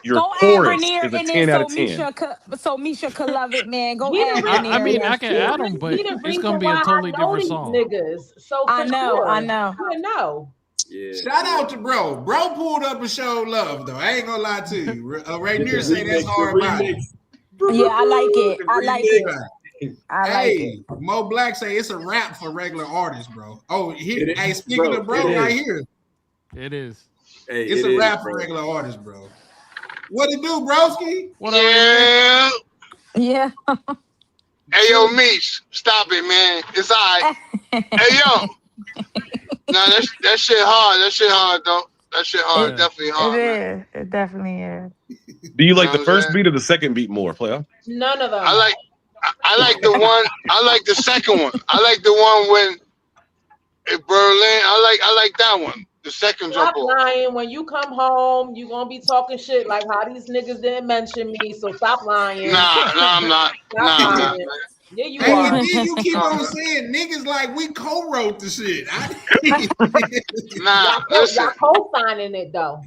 your Go add chorus Rainier is a in 10 there out so of 10. Misha could love it, man. Go He the add reason- Rainier. I mean, in there. I can add them, but He the it's reason gonna be why a totally I know different these song. niggas. So I for know, sure, I know. You know. Yeah. Shout out to bro. Bro pulled up and showed love though. I ain't gonna lie to you. Rainier say that's hard body. Yeah, I like it. I like it. I like Hey, it. Mo Black say it's a rap for regular artists, bro. Oh, here, It is, hey, speaking bro, of bro, it right is. here, It is. Hey, it's it a is, rap for bro. regular artists, bro. What it do, broski? What up, Rainier? Yeah. Hey yo, Meech, stop it, man. It's all right. Hey yo, nah, that shit hard. That shit hard though. That shit hard. Definitely hard. It Man. is. It definitely is. Do you like know the what I'm first saying? beat or the second beat more, player? None of them. I like the one. I like the second one. I like the one when Berlin. I like that one. The second Stop jump off. lying. When you come home, you gonna be talking shit like how these niggas didn't mention me. So stop lying. Nah, I'm not. Stop Nah, I'm not. lying. Yeah, you Hey, are. and then you keep on saying niggas like we co-wrote the shit. Nah, listen. Y'all co-signing it though.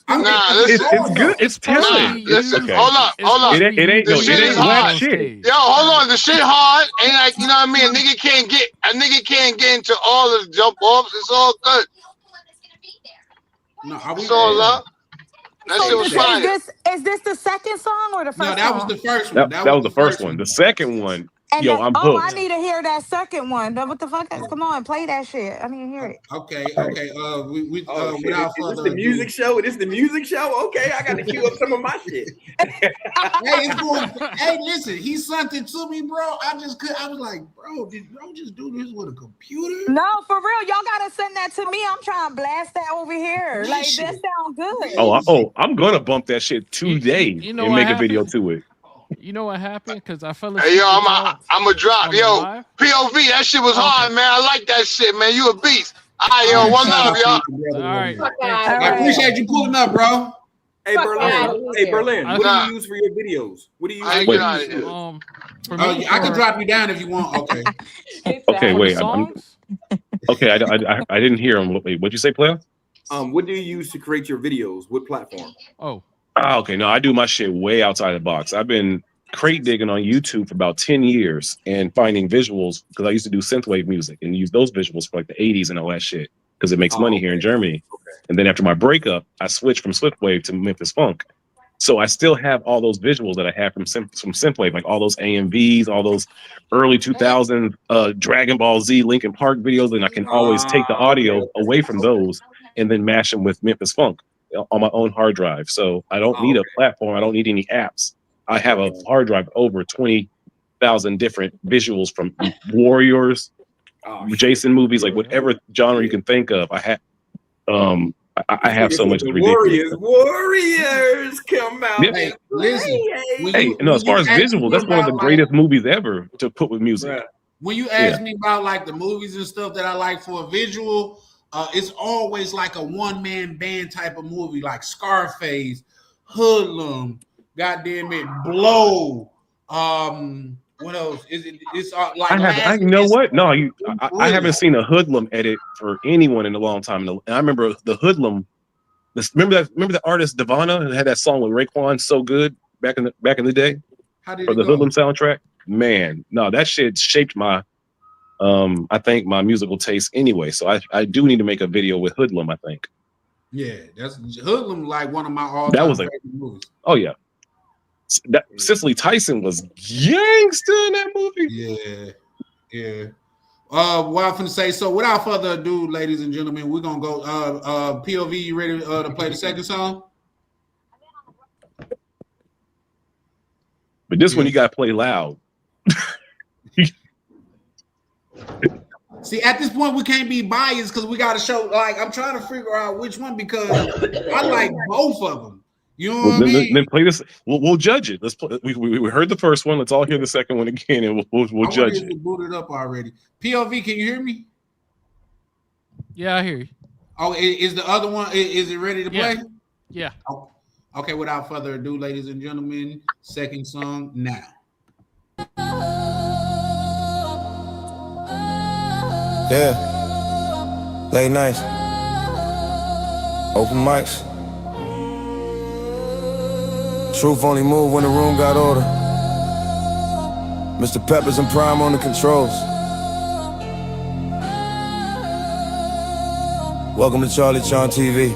Nah, listen. It's good. It's Nah, talented. listen. Okay. Hold up. It ain't The no, shit it is ain't whack hard. shit. Yo, hold on. The shit hard. Ain't like, you know what I mean? A nigga can't get into all of the jump offs. It's all good. No, are we It's all love. That shit was fire. Is this the second song or the first No, that was song? the first one. That was the first one. The second one, And yo, the- I'm I hooked. need to hear that second one. What the fuck? Come on, play that shit. I need to hear it. Okay. We Oh, shit. without Is this further the ado. music show? Is this the music show? Okay, I got to queue up some of my shit. Hey, it's going. Hey, listen, he sent it to me, bro. I was like, bro, did bro just do this with a computer? No, for real. Y'all gotta send that to me. I'm trying to blast that over here. Like that sound good. I'm gonna bump that shit today You know and what make a video happened? to it. You know what happened? Because I fell asleep. Hey, yo, I'm a drop. on Yo, the live. POV, that shit was hard, man. I like that shit, man. You a beast. All right, yo, All right, one shout love, out y'all. to you, All right. Fuck Thanks. outta I here. appreciate you pulling up, bro. Hey, Fuck Berlin. outta Hey, here. Berlin. What do Nah. you use for your videos? What do you I use? ain't Wait. get out of here. For Oh, me, I can for- drop you down if you want. Okay. He Okay, said- wait. songs. Okay, I didn't hear him. Wait, what'd you say, player? What do you use to create your videos? What platform? Oh, Okay. No, I do my shit way outside the box. I've been crate digging on YouTube for about 10 years and finding visuals because I used to do synthwave music and use those visuals for like the 80s and all that shit because it makes money here in Germany. Okay. And then after my breakup, I switched from synthwave to Memphis Funk. So I still have all those visuals that I have from synthwave, like all those AMVs, all those early 2000s Dragon Ball Z, Linkin Park videos, and I can always take the audio away from those and then mash them with Memphis Funk on my own hard drive. So I don't need a platform. I don't need any apps. I have a hard drive over 20,000 different visuals from Warriors, Jason movies, like whatever genre you can think of. I have so much ridiculous. Warriors come out. Yeah. Hey, listen. Hey, no, as far as visual, that's one of the greatest movies ever to put with music. When you ask me about like the movies and stuff that I like for a visual, it's always like a one-man band type of movie, like Scarface, Hoodlum, goddamn it, Blow. What else? It's like I you know what? No, I haven't seen a Hoodlum edit for anyone in a long time. And I remember the Hoodlum. Remember the artist Devana who had that song with Raekwon, So Good, back in the day. How did for the Hoodlum soundtrack? Man, no, that shit shaped my I think my musical taste anyway. So I do need to make a video with Hoodlum, I think. Yeah, that's Hoodlum, like one of my all-time That was favorite movies. Oh yeah. Cicely Tyson was gangster in that movie. Yeah. What I'm finna say. So without further ado, ladies and gentlemen, we're gonna go. POV, you ready to play the second song? But this one you gotta play loud. See, at this point, we can't be biased because we got to show. Like, I'm trying to figure out which one because I like both of them. You know what I mean? Then play this. We'll judge it. Let's play. We heard the first one. Let's all hear the second one again, and we'll judge it. We booted up already. POV, can you hear me? Yeah, I hear you. Oh, is the other one? Is it ready to play? Yeah. Okay, without further ado, ladies and gentlemen, second song now. Yeah. Late nights. Open mics. Truth only moved when the room got older. Mr. Peppers and Prime on the controls. Welcome to Charlie Chan TV.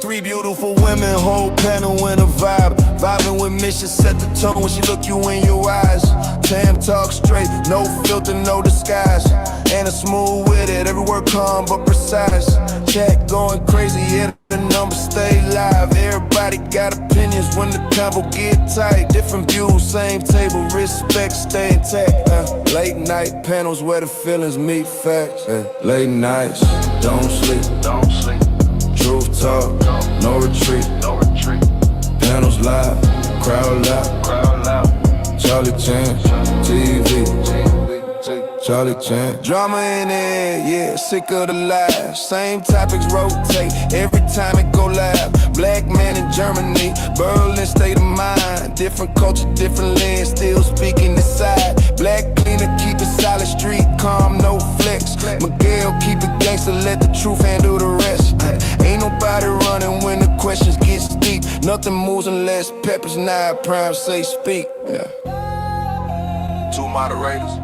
Three beautiful women, whole panel in a vibe. Vibing with mission, set the tone when she look you in your eyes. Tam talk straight, no filter, no disguise. And a smooth with it, every word calm but precise. Chat going crazy, yeah, the numbers stay live. Everybody got opinions when the combo get tight. Different views, same table, respect, stay intact. Late night panels where the feelings meet facts. Late nights, don't sleep, don't sleep. Truth talk, no retreat, no retreat. Panels live, crowd loud, Charlie Chan, TV, Charlie Chan. Drama in the air, yeah, sick of the lies. Same topics rotate, every time it go live. Black man in Germany, Berlin state of mind. Different culture, different lens, still speaking this side. Black cleaner, keep it solid, street calm, no flex. Miguel, keep it gangster, let the truth handle the rest. Ain't nobody running when the questions get steep. Nothing moves unless Peppers not Prime say speak. Yeah. Two moderators,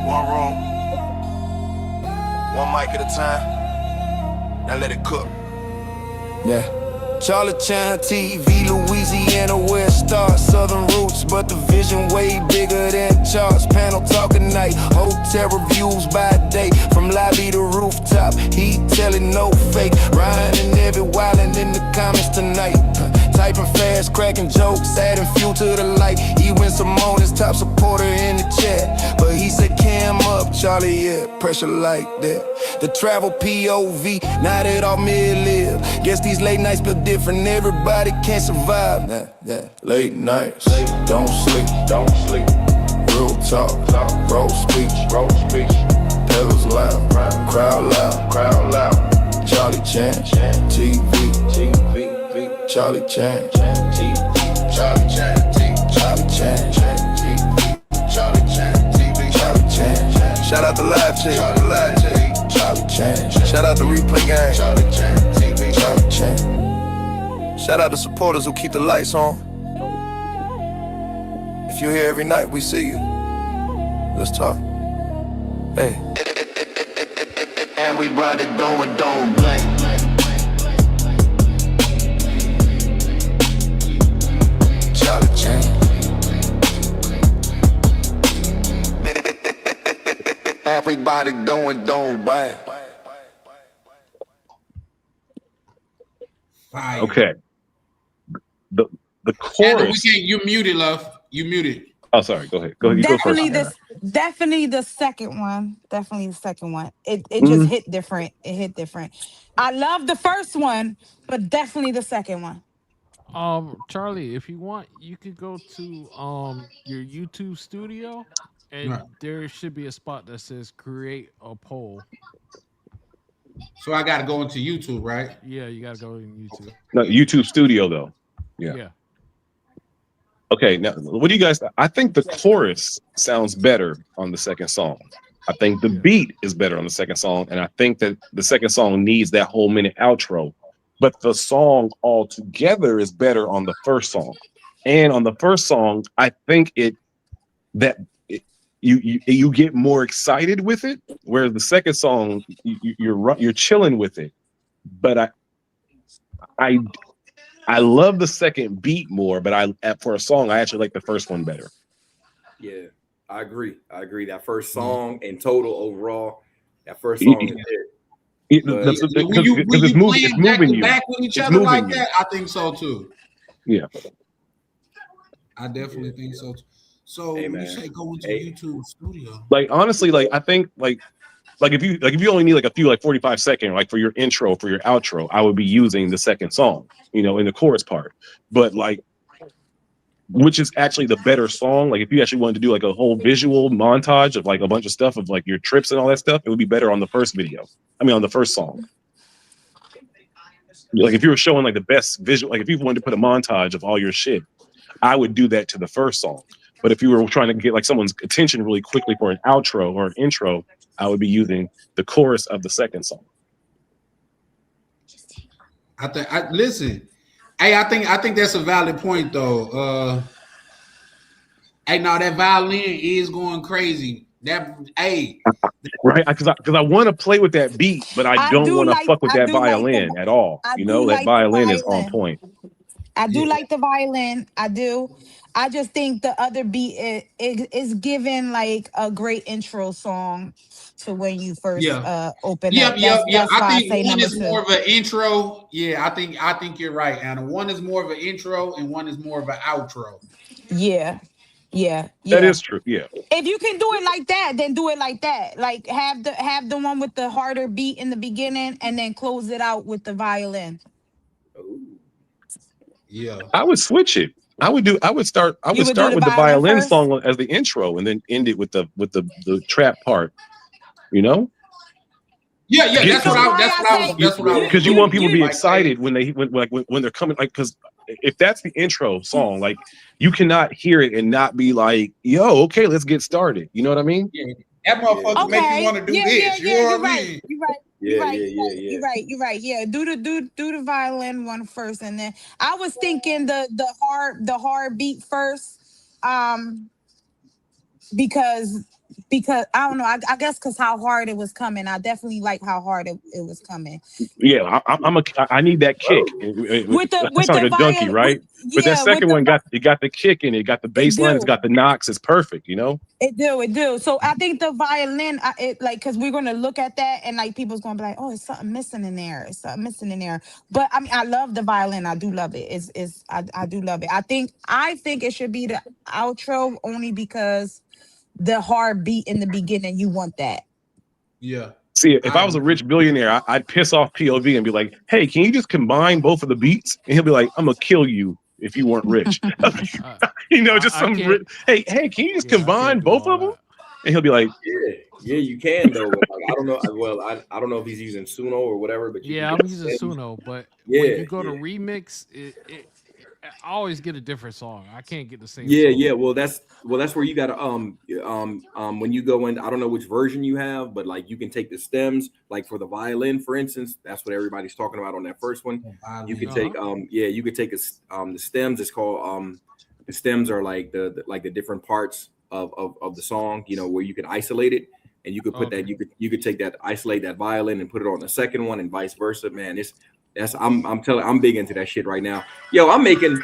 one room, one mic at a time. Now let it cook. Yeah. Charlie Chan TV, Louisiana, where it starts. Southern roots, but the vision way bigger than charts. Panel talking night, hotel reviews by day. From lobby to rooftop, he telling no fake. Ryan and every wildin' in the comments tonight. Typing fast, cracking jokes, adding fuel to the light. He went Simone, his top supporter in the chat. But he said cam up, Charlie, yeah, pressure like that. The travel POV, now that all mid-live. Guess these late nights feel different, everybody can't survive. Yeah. Late nights, don't sleep, don't sleep. Real talk, roll speech, Pedals loud, crowd loud, Charlie Chan, TV. Charlie Chan, Charlie Chan, Charlie Chan, Charlie Chan, TV, Charlie Chan. Shout out to Live Chick, Charlie Chan. Shout out to Replay Gang, Charlie Chan, TV, Charlie Chan. Shout out to supporters who keep the lights on. If you're here every night, we see you. Let's talk. Hey. And we brought it don't blank. Charlie Chan. Everybody don't buy. Fire. Okay. The Shannon, chorus. you muted, love. You muted. Oh, sorry. Go ahead. Go ahead. You go first. Definitely the second one. Definitely the second one. It just hit different. It hit different. I love the first one, but definitely the second one. Charlie, if you want, you could go to your YouTube studio, and there should be a spot that says create a poll. So I got to go into YouTube, right? Yeah, you got to go in YouTube. No, YouTube Studio though. Yeah. Okay, now what do you guys? I think the chorus sounds better on the second song. I think the beat is better on the second song, and I think that the second song needs that whole minute outro. But the song altogether is better on the first song. And on the first song, I think you get more excited with it, whereas the second song you're chilling with it. But I love the second beat more, but for a song I actually like the first one better. Yeah, I agree. That first song in total overall, that first song is it. When you playing back to back with each other like that, I think so too. Yeah, I definitely think so too. So when you say go into YouTube Studio, like honestly, like I think like if you only need like a few like 45 second like for your intro, for your outro, I would be using the second song, in the chorus part. But like, which is actually the better song. Like if you actually wanted to do like a whole visual montage of like a bunch of stuff of like your trips and all that stuff, it would be better on the first video. I mean on the first song. Like if you were showing like the best visual, like if you wanted to put a montage of all your shit, I would do that to the first song. But if you were trying to get like someone's attention really quickly for an outro or an intro, I would be using the chorus of the second song. Listen. Hey, I think that's a valid point though. Hey, now that violin is going crazy. Right? Because I want to play with that beat, but I don't want to fuck with that violin at all. You know, that violin is on point. I do like the violin. I do. I just think the other beat is given like a great intro song to when you first open up. That's why I think say one is number more two. of an intro. Yeah, I think you're right, Anna. One is more of an intro and one is more of an outro. Yeah. That is true. Yeah. If you can do it like that, then do it like that. Like have the one with the harder beat in the beginning and then close it out with the violin. Yeah. I would switch it. I would start with the violin song as the intro and then end it with the trap part. You know? Yeah, that's what I was. Because you want people to be excited when they're coming, like, because if that's the intro song, like you cannot hear it and not be like, yo, okay, let's get started. You know what I mean? Yeah. That motherfucker make you want to do this. You know what I mean? You're right. Yeah, do the violin one first, and then I was thinking the hard beat first, because I don't know. I guess because how hard it was coming. I definitely like how hard it was coming. Yeah, I need that kick. With like a junkie, right? But that second one got the kick in it. Got the bass line. It's got the knocks. It's perfect. You know. It do. So I think the violin, because we're gonna look at that and like people's gonna be like, oh, it's something missing in there. But I mean, I love the violin. I do love it. I do love it. I think it should be the outro only because the hard beat in the beginning, you want that. Yeah. See, if I was a rich billionaire, I'd piss off POV and be like, hey, can you just combine both of the beats? And he'll be like, I'm gonna kill you if you weren't rich. You know, just some rich, hey, can you just combine both of them? And he'll be like, yeah, you can though. Like, I don't know. Well, I don't know if he's using Suno or whatever, but I'm using Suno. But when you go to remix, I always get a different song. I can't get the same. Yeah. Well, that's where you gotta when you go in. I don't know which version you have, but like you can take the stems, like for the violin, for instance. That's what everybody's talking about on that first one. You can take you could take the stems. It's called the stems are like the different parts of the song. You know, where you can isolate it, and you could put that. You could take that, isolate that violin, and put it on the second one, and vice versa. Man, I'm big into that shit right now. Yo, I'm making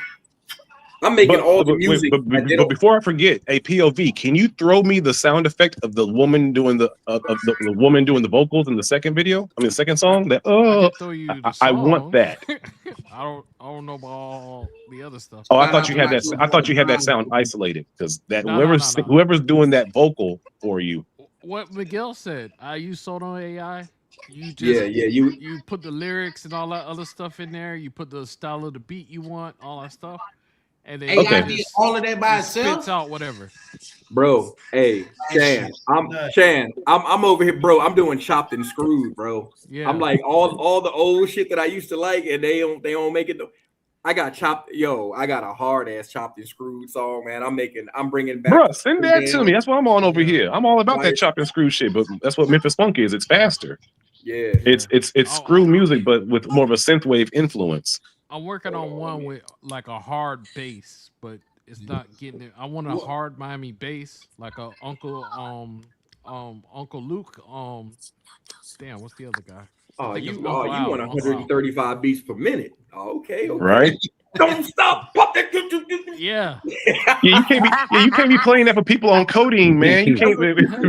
all the music. But before I forget, a POV, can you throw me the sound effect of the woman doing the woman doing the vocals in the second video? I mean, the second song. That I want that. I don't know about all the other stuff. Oh, I thought you had that. I thought you had that sound isolated because whoever's doing that vocal for you. What Miguel said, I use Sono AI. You just you put the lyrics and all that other stuff in there. You put the style of the beat you want, all that stuff, and then AI did all of that by itself. Spits out whatever. Bro, hey Shan, I'm over here, bro. I'm doing chopped and screwed, bro. Yeah, I'm like all the old shit that I used to like, and they don't make it. I got a hard ass chopped and screwed song, man. I'm bringing back. Bro, send that to me. That's what I'm on over here. I'm all about that chopped and screwed shit, but that's what Memphis Funk is. It's faster. Yeah, it's screw music, but with more of a synthwave influence. I'm working on one with like a hard bass, but it's not getting it. I want a hard Miami bass, like a Uncle Luke. Damn, what's the other guy? You want 135 beats per minute? Okay. Right. Don't stop. Pop that. Yeah. You can't be playing that for people on codeine, man. You can't.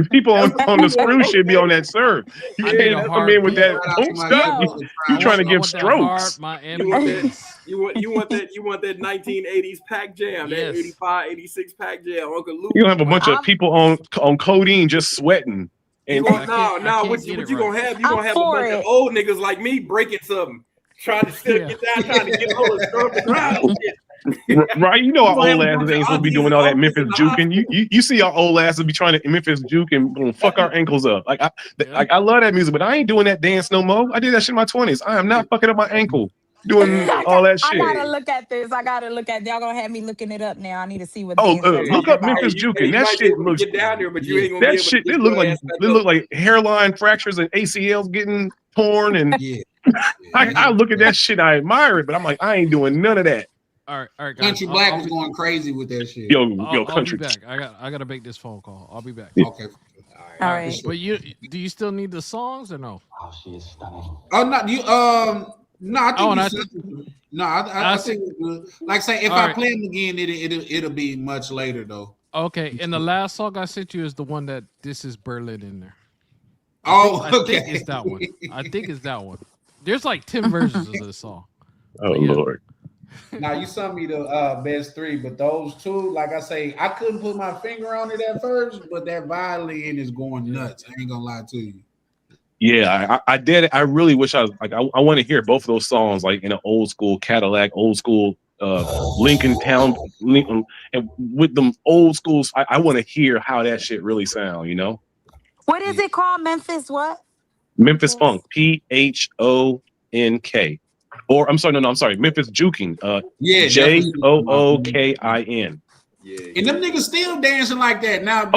People on the screw should be on that serve. You can't come in with that. Don't stop. You trying to give strokes. You want that 1980s Pac Jam, that 85, 86 Pac Jam, Uncle Luke. You have a bunch of people on codeine just sweating. And what you gonna have? You gonna have a bunch of old niggas like me breaking something, trying to still get down, trying to get hold of the ground. Right, you know our old asses ain't supposed to be doing all that Memphis juking. You see our old asses be trying to Memphis juke and gonna fuck our ankles up. Like I love that music, but I ain't doing that dance no more. I did that shit in my 20s. I am not fucking up my ankle doing all that I shit. gotta look at this. Y'all gonna have me looking it up now. I need to see what. Look up Memphis Juking. That shit looks. Get down there, but you ain't gonna be able to They look like hairline fractures and ACLs getting torn. And I look at that shit. I admire it, but I'm like, I ain't doing none of that. All right, guys. Country Black was going crazy with that shit. I'll Country. be back. I gotta make this phone call. I'll be back. Yeah. Okay. All right. But do you still need the songs or no? Oh, she is stunning. Oh no, you no, I think I think it's good. Like say if I play them again, it'll be much later though. Okay, and the last song I sent you is the one that This Is Berlin in there. I think it's that one. I think it's that one. There's like 10 versions of this song. Oh Lord. Now you sent me the best 3, but those 2, like I say, I couldn't put my finger on it at first, but that violin is going nuts. I ain't gonna lie to you. Yeah, I did. I really wish I was like I want to hear both of those songs like in an old school Cadillac, old school Lincoln, and with them old schools. I want to hear how that shit really sound. You know. What is it called? Memphis what? Memphis Funk. PHONK. Or I'm sorry, Memphis Juking. JOOKIN. Yeah. And them niggas still dancing like that now.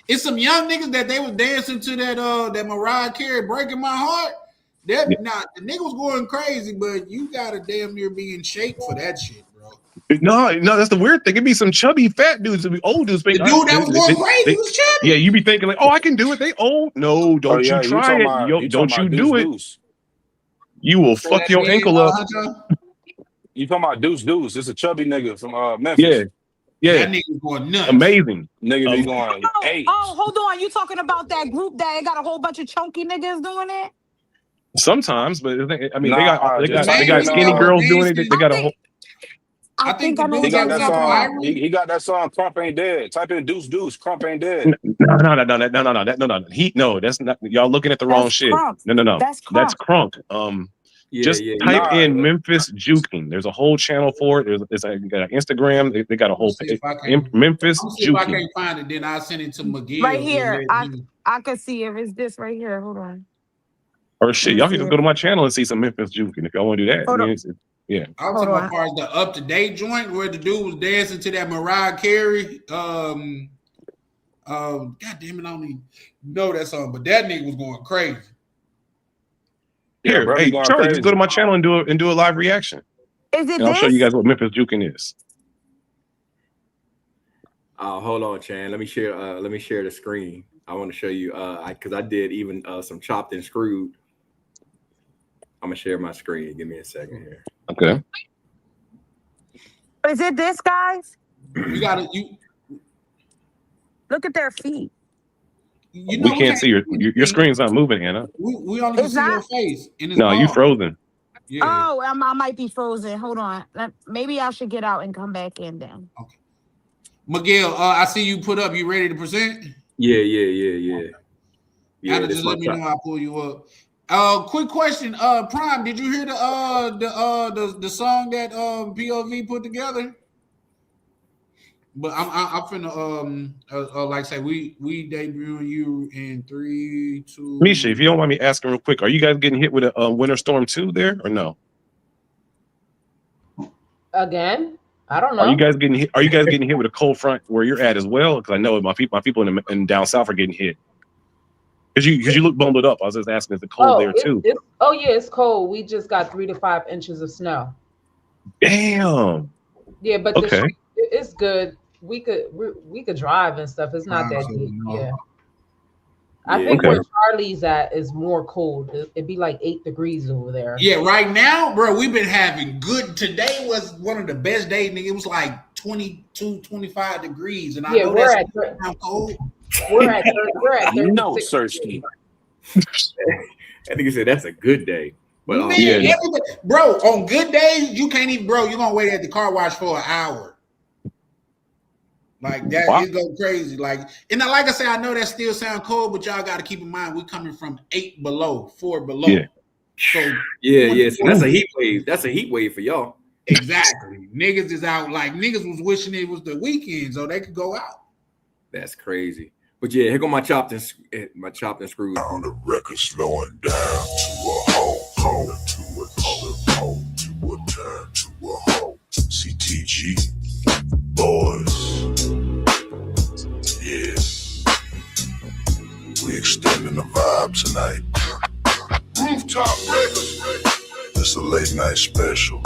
It's some young niggas that they was dancing to that Mariah Carey Breaking My Heart. Now the nigga was going crazy, but you gotta damn near be in shape for that shit, bro. No, that's the weird thing. It'd be some chubby fat dudes, it'd be old dudes. The dude that was going crazy was chubby. Yeah, you be thinking like, oh, I can do it. They old. No, don't you try it. Don't you do it. You will fuck your ankle up. You talking about Deuce? It's a chubby nigga from Memphis. Yeah. That nigga's going nuts. Amazing. Nigga be going eight. Oh, hold on. You talking about that group that got a whole bunch of chunky niggas doing it? Sometimes, but I mean, they got skinny girls doing it. They got a whole. I think I know he got that song. He got that song. Crump ain't dead. Type in Deuce. Crump ain't dead. No. That's not. Y'all looking at the wrong shit. No. That's Crunk. Just type in Memphis Juking. There's a whole channel for it. There's you got an Instagram. They got a whole page. Memphis Juking. If I can't find it, then I'll send it to McGill. Right here. I can see if it's this right here. Hold on. Or shit, y'all can just go to my channel and see some Memphis Juking if y'all want to do that. Yeah. I'm talking about part of the up-to-date joint where the dude was dancing to that Mariah Carey. God damn it, I don't even know that song, but that nigga was going crazy. Here, hey, Charlie, just go to my channel and do a live reaction. Is it? And I'll show you guys what Memphis Juking is. Hold on, Chan. Let me share the screen. I want to show you because I did even some chopped and screwed. I'm gonna share my screen. Give me a second here. Okay. Is it this, guys? You gotta look at their feet. We can't see your screen's not moving, Anna. We only can see your face. No, you frozen. Yeah. Oh, I might be frozen. Hold on. Maybe I should get out and come back in then. Okay. McGill, I see you put up. You ready to present? Yeah. Just let me know. I'll pull you up. Quick question. Prime, did you hear the song that POV put together? But I'm finna like say we debuting you in 3, 2. Misha, if you don't mind me asking real quick, are you guys getting hit with a Winter Storm 2 there or no? Again, I don't know. Are you guys getting hit with a cold front where you're at as well? Because I know my people in down south are getting hit. Because you look bundled up. I was just asking, is it cold there too? It's cold. We just got 3 to 5 inches of snow. Damn. Yeah, but it's good. We could drive and stuff. It's not that deep. Yeah. I think where Charlie's at is more cold. It'd be like 8 degrees over there. Yeah, right now, bro, we've been having good. Today was one of the best days, nigga. It was like 22, 25 degrees. And I know that's cold. We're at 30. No, Sersky. That nigga said that's a good day. But bro, on good days, you can't even, bro, you're gonna wait at the car wash for an hour. Like that, it go crazy. Like, and like I said, I know that still sound cold, but y'all got to keep in mind we coming from 8 below, 4 below. Yeah. So So that's a heat wave. That's a heat wave for y'all. Exactly. Niggas is out. Like niggas was wishing it was the weekend so they could go out. That's crazy. But yeah, here go my chopped and screwed. On the record, slowing down to a halt. will turn to a halt. CTG boys, yeah, we extending the vibe tonight. Rooftop Records, it's a late night special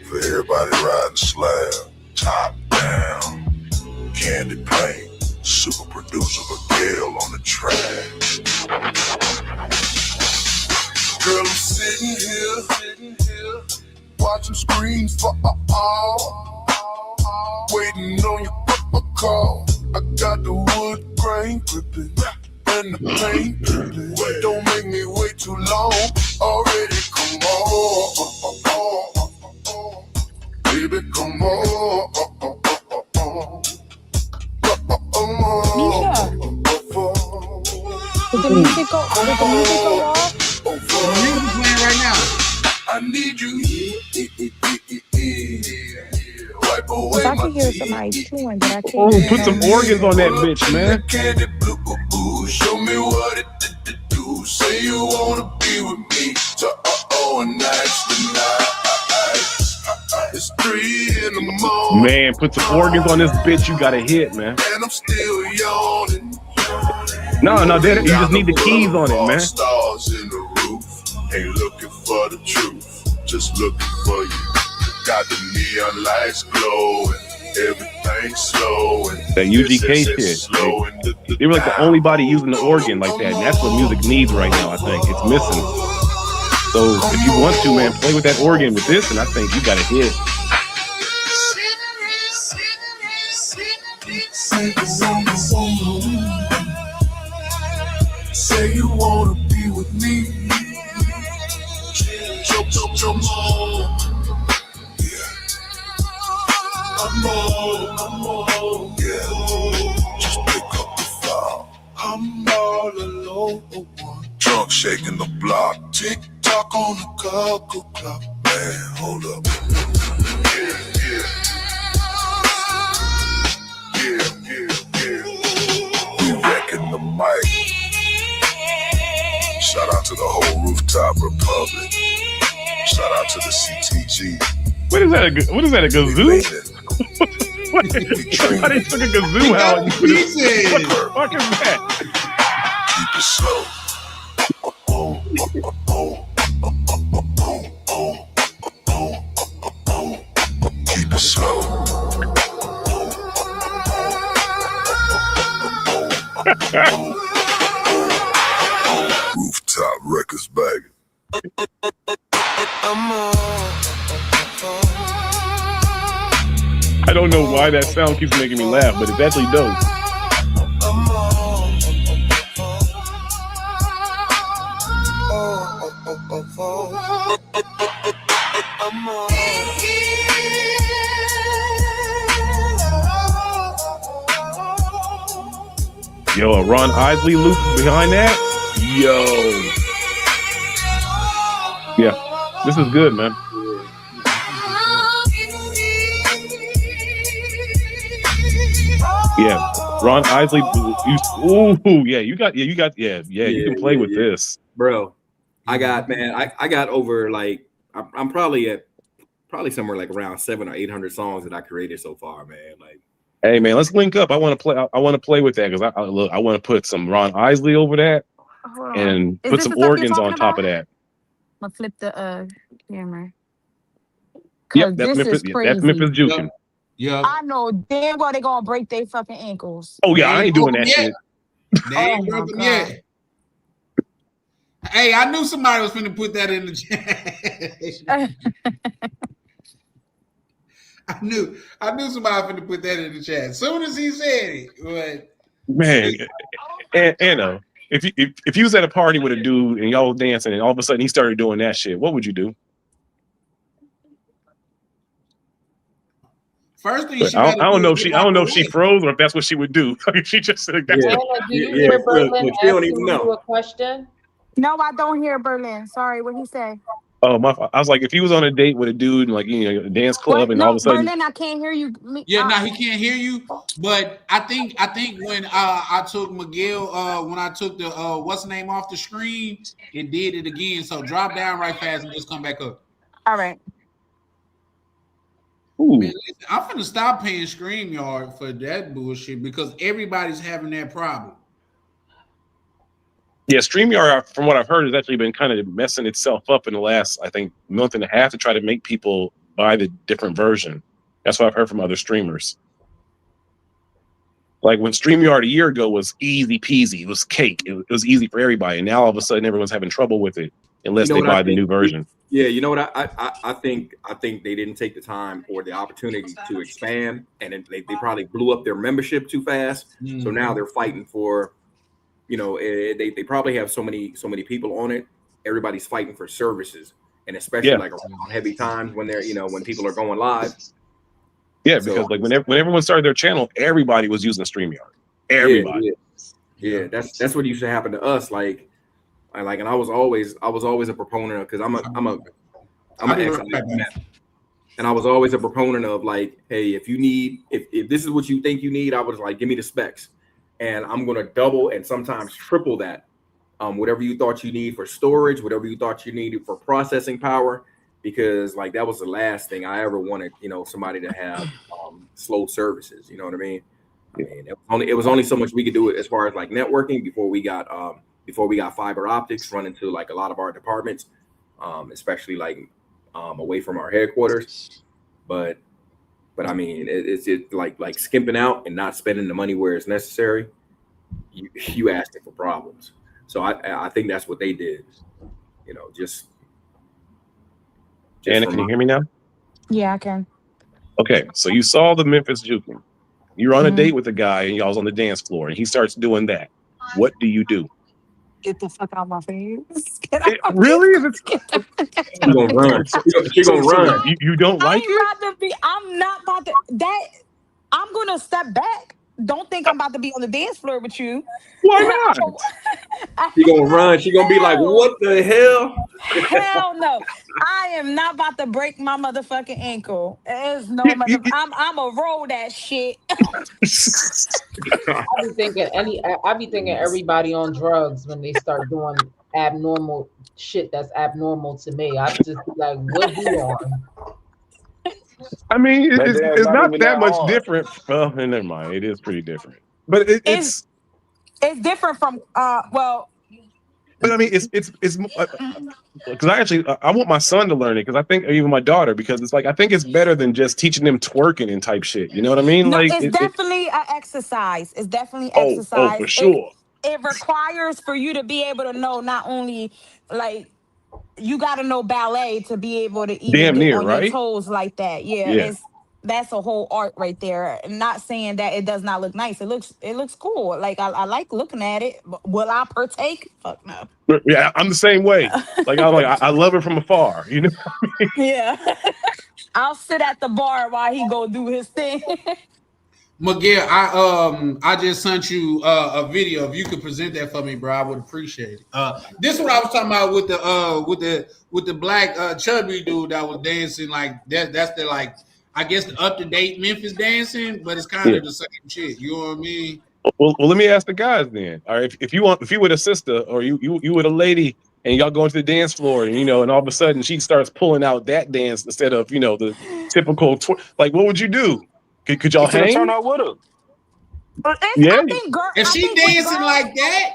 for everybody riding slab, top down, Candy Paint, super producer Miguel on the track. Girl, I'm sitting here, watching screens for waiting on your call. I got the wood grain gripping and the paint dripping. Don't make me wait too long. Already come on, baby, come on. Did the music go off? The music playing right now. I need you. If I could hear somebody chewing, but I can't. Oh, put some organs on that bitch, man. Show me what it do. Say you wanna be with me. So nights tonight. It's 3 in the morning. Man, put some organs on this bitch. You got a hit, man. And I'm still yawning. No, you just need the keys on it, man. Stars in the roof. Ain't looking for the truth. Just looking for you. Got the neon lights glowing. Everything slowing. That UGK shit. They were like the only body using the organ like that. And that's what music needs right now, I think. It's missing. So if you want to, man, play with that organ with this, and I think you got a hit. Say you wanna be with me. Jump on. I'm on. Yeah. Just pick up the phone. I'm all alone. Drunk shaking the block. Tick tock on the Google clock. Man, hold up. Yeah. We wrecking the mic. Shout out to the whole Rooftop Republic. Shout out to the CTG. What is that? What is that? A kazoo? Somebody took a kazoo out and put it. What the fuck is that? Keep it slow. Keep it slow. Rooftop Records bagging. I don't know why that sound keeps making me laugh, but it's actually dope. Yo, a Ron Isley loop behind that? Yo. Yeah, this is good, man. Yeah, Ron Isley. You can play with this, bro. I got over like I'm probably somewhere like around 700 or 800 songs that I created so far, man. Like, hey man, let's link up. I want to play with that because I want to put some Ron Isley over that and put some organs on top of that. I'm gonna flip the camera. Yep, that's Memphis juking. Yeah, I know damn well they gonna break their fucking ankles. Oh yeah, I ain't doing that shit. They ain't broken yet. Hey, I knew somebody was finna put that in the chat. I knew somebody finna put that in the chat. As soon as he said it, but man, and if you was at a party with a dude and y'all was dancing and all of a sudden he started doing that shit, what would you do? First thing I don't know if she froze or if that's what she would do. She just said that's do you hear Berlin asking you a question? No, I don't hear Berlin. Sorry, what he say? Oh my! I was like, if he was on a date with a dude, like a dance club, and all of a sudden, Berlin, I can't hear you. Yeah, he can't hear you. But I think when I took Miguel, when I took the what's the name off the screen, it did it again. So drop down right fast and just come back up. All right. Man, listen, I'm gonna stop paying StreamYard for that bullshit because everybody's having that problem. Yeah, StreamYard, from what I've heard, has actually been kind of messing itself up in the last, I think, month and a half to try to make people buy the different version. That's what I've heard from other streamers. Like when StreamYard a year ago was easy peasy, it was cake, it was easy for everybody. And now all of a sudden, everyone's having trouble with it unless they buy the new version. Yeah, you know what I think they didn't take the time or the opportunity to expand, and they probably blew up their membership too fast. So now they're fighting for, you know, they probably have so many people on it. Everybody's fighting for services, and especially like around heavy times when they're, you know, when people are going live. Yeah, because like when everyone started their channel, everybody was using StreamYard. Everybody. Yeah, that's what used to happen to us. And I was always a proponent of, because I'm an ex, and I was always a proponent of like, hey, if this is what you think you need, I was like, give me the specs, and I'm gonna double and sometimes triple that. Whatever you thought you need for storage, whatever you thought you needed for processing power, because like that was the last thing I ever wanted, you know, somebody to have slow services. You know what I mean? It was only so much we could do it as far as like networking before we got fiber optics running to like a lot of our departments, especially like away from our headquarters. But I mean, it's like skimping out and not spending the money where it's necessary. You asked it for problems. So I think that's what they did. You know, just Anna, can you hear me now? Yeah, I can. Okay, so you saw the Memphis juking. You're on a date with a guy and y'all's on the dance floor and he starts doing that. What do you do? Get the fuck out of my face. Really? She's gonna run. She's gonna run. You don't like it? I'm not about to I'm gonna step back. Don't think I'm about to be on the dance floor with you. Why not? She gonna run. She gonna be like, what the hell? Hell no. I am not about to break my motherfucking ankle. There's no I'm a roll that shit. I be thinking everybody on drugs when they start doing abnormal shit that's abnormal to me. I just be like, what he on? I mean, it's not that much different. Well, never mind. It is pretty different, but it's different from well. But I mean, it's because I want my son to learn it, because I think even my daughter, because it's like I think it's better than just teaching them twerking and type shit. You know what I mean? No, like it's definitely an exercise. It's definitely exercise. Oh, for sure. It requires for you to be able to know not only like. You got to know ballet to be able to even get on your toes like that. Yeah. That's a whole art right there. Not saying that it does not look nice. It looks cool. Like I like looking at it. But will I partake? Fuck no. Yeah, I'm the same way. Like I love it from afar. You know what I mean? Yeah. I'll sit at the bar while he go do his thing. Miguel, I just sent you a video. If you could present that for me, bro, I would appreciate it. This is what I was talking about with the black chubby dude that was dancing like that. That's the like, I guess the up to date Memphis dancing, but it's kind of the same shit. You know what I mean? Well, let me ask the guys then. All right, if you were a sister or you were a lady and y'all going to the dance floor and and all of a sudden she starts pulling out that dance instead of the typical like, what would you do? Could y'all hang? Turn out with her. Yeah. If she dancing like that,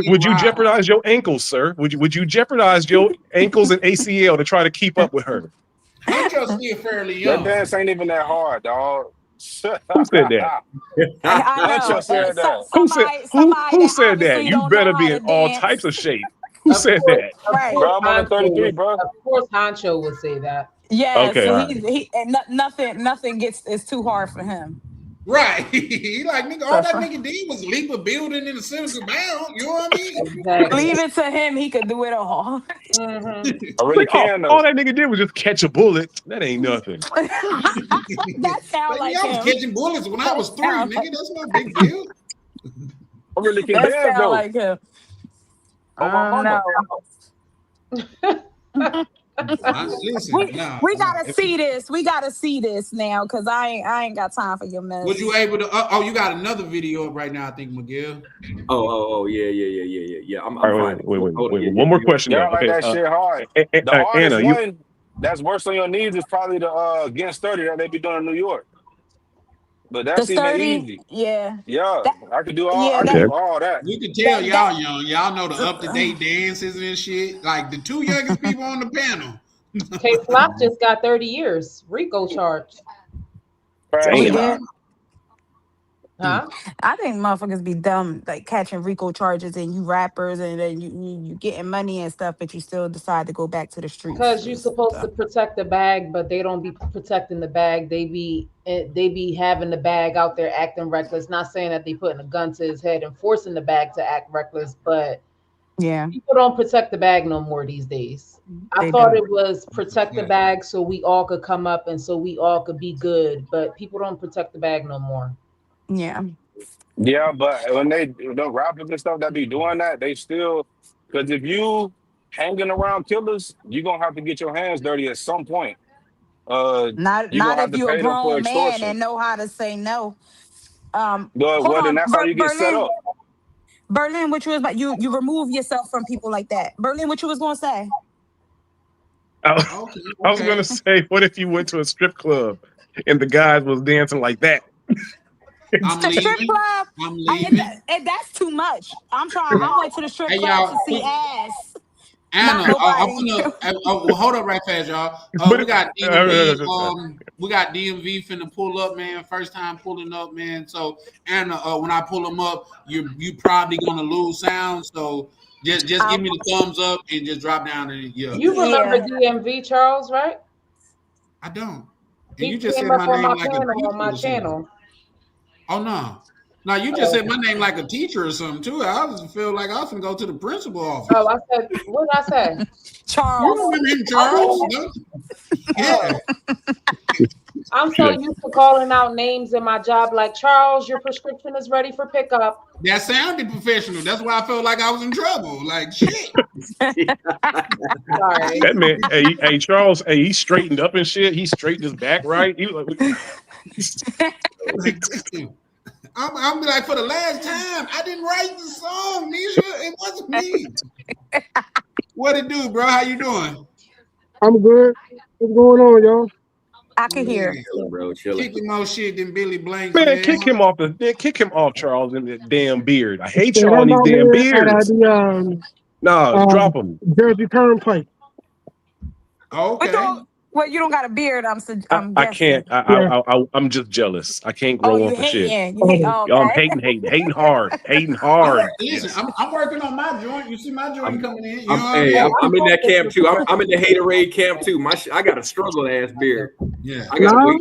would you jeopardize your ankles, sir? Would you jeopardize your ankles and ACL to try to keep up with her? I'm just still fairly young. That dance ain't even that hard, dog. Who said that? Who said that? Who said that? You better be in all types of shape. Who said that? Right. Bro, I'm on 33, bro. Of course, Honcho would say that. Yeah, okay, so right. nothing is too hard for him. Right. He like, nigga, all that nigga did was leap a building in the center bound. You know what I mean? Exactly. Leave it to him, he could do it all. I really can though. All that nigga did was just catch a bullet. That ain't nothing. That sounds like I him. was catching bullets when I was 3, nigga. That's not a big deal. I really can That dance sound though. like him. Listen, we gotta see this. We gotta see this now, cause I ain't got time for your mess. Was you able to? You got another video up right now, I think, Miguel. Yeah. I'm All right, wait. One more question. Yeah, like that shit hard. The hardest Anna, one, that's worse on your knees is probably the against 30 that they be doing in New York. But The that's even sturdy, easy. yeah. Yeah, That, I could do all. yeah, I that can do all that. You can tell y'all that young. Y'all know the up-to-date dances and shit. Like the two youngest people on the panel. K Flop just got 30 years RICO charge. we Damn. did. Huh? I think motherfuckers be dumb, like catching RICO charges and you rappers and then you getting money and stuff, but you still decide to go back to the streets. Because you're supposed to protect the bag, but they don't be protecting the bag. They be having the bag out there acting reckless. Not saying that they putting a gun to his head and forcing the bag to act reckless, but Yeah, people don't protect the bag no more these days. I they thought don't. it was protect the bag so we all could come up and so we all could be good, but people don't protect the bag no more. Yeah. Yeah, but when the rappers and stuff that be doing that, they still because if you hanging around killers, you're gonna have to get your hands dirty at some point. You're Not gonna have if to you're a pay them for grown man extortion. and know how to say no. Well, Hold then on, that's how you get set Berlin. up. Berlin, what you was about? You remove yourself from people like that. Berlin, what you was gonna say? I Okay. was gonna say, what if you went to a strip club and the guys was dancing like that? I'm The strip leaving. club, I'm leaving. that's too much. I went to the strip Hey, club y'all. to see ass. Anna, Not I'm nobody. gonna well, hold up right fast, y'all. But We got DMV. We got DMV finna pull up, man. First time pulling up, man. So Anna, when I pull them up, you probably gonna lose sound. So just give me the thumbs up and just drop down and yeah. You remember DMV Charles, right? I don't. And He you just said came up my on name my like a panel teacher on my or something. channel. Oh no. No, you just said my name like a teacher or something too. I just feel like I was gonna go to the principal office. Oh, I said, what did I say? Charles. You remember him, Charles? No? Yeah. I'm so used to calling out names in my job like, Charles, your prescription is ready for pickup. That sounded professional. That's why I felt like I was in trouble. Like shit. Sorry. That man, hey Charles, hey, he straightened up and shit. He straightened his back right. He was like, I'm like, for the last time, I didn't write the song, Nisha. It wasn't me. What it do, bro? How you doing? I'm good. What's going on, y'all? I can hear. Chilling, bro. Chilling. Kicking more shit than Billy Blanks, man, kick him off, Charles, and that damn beard. I hate Shit, y'all I'm and these out damn here at beards. the Drop him. Jersey Turnpike. Okay. Well, you don't got a beard. I'm I can't. I'm just jealous. I can't grow up for shit. I'm hating hard. Listen, I'm working on my joint. You see my joint coming in. I'm in that camp too. I'm in the haterade camp too. I got a struggle ass beard. Yeah, I got a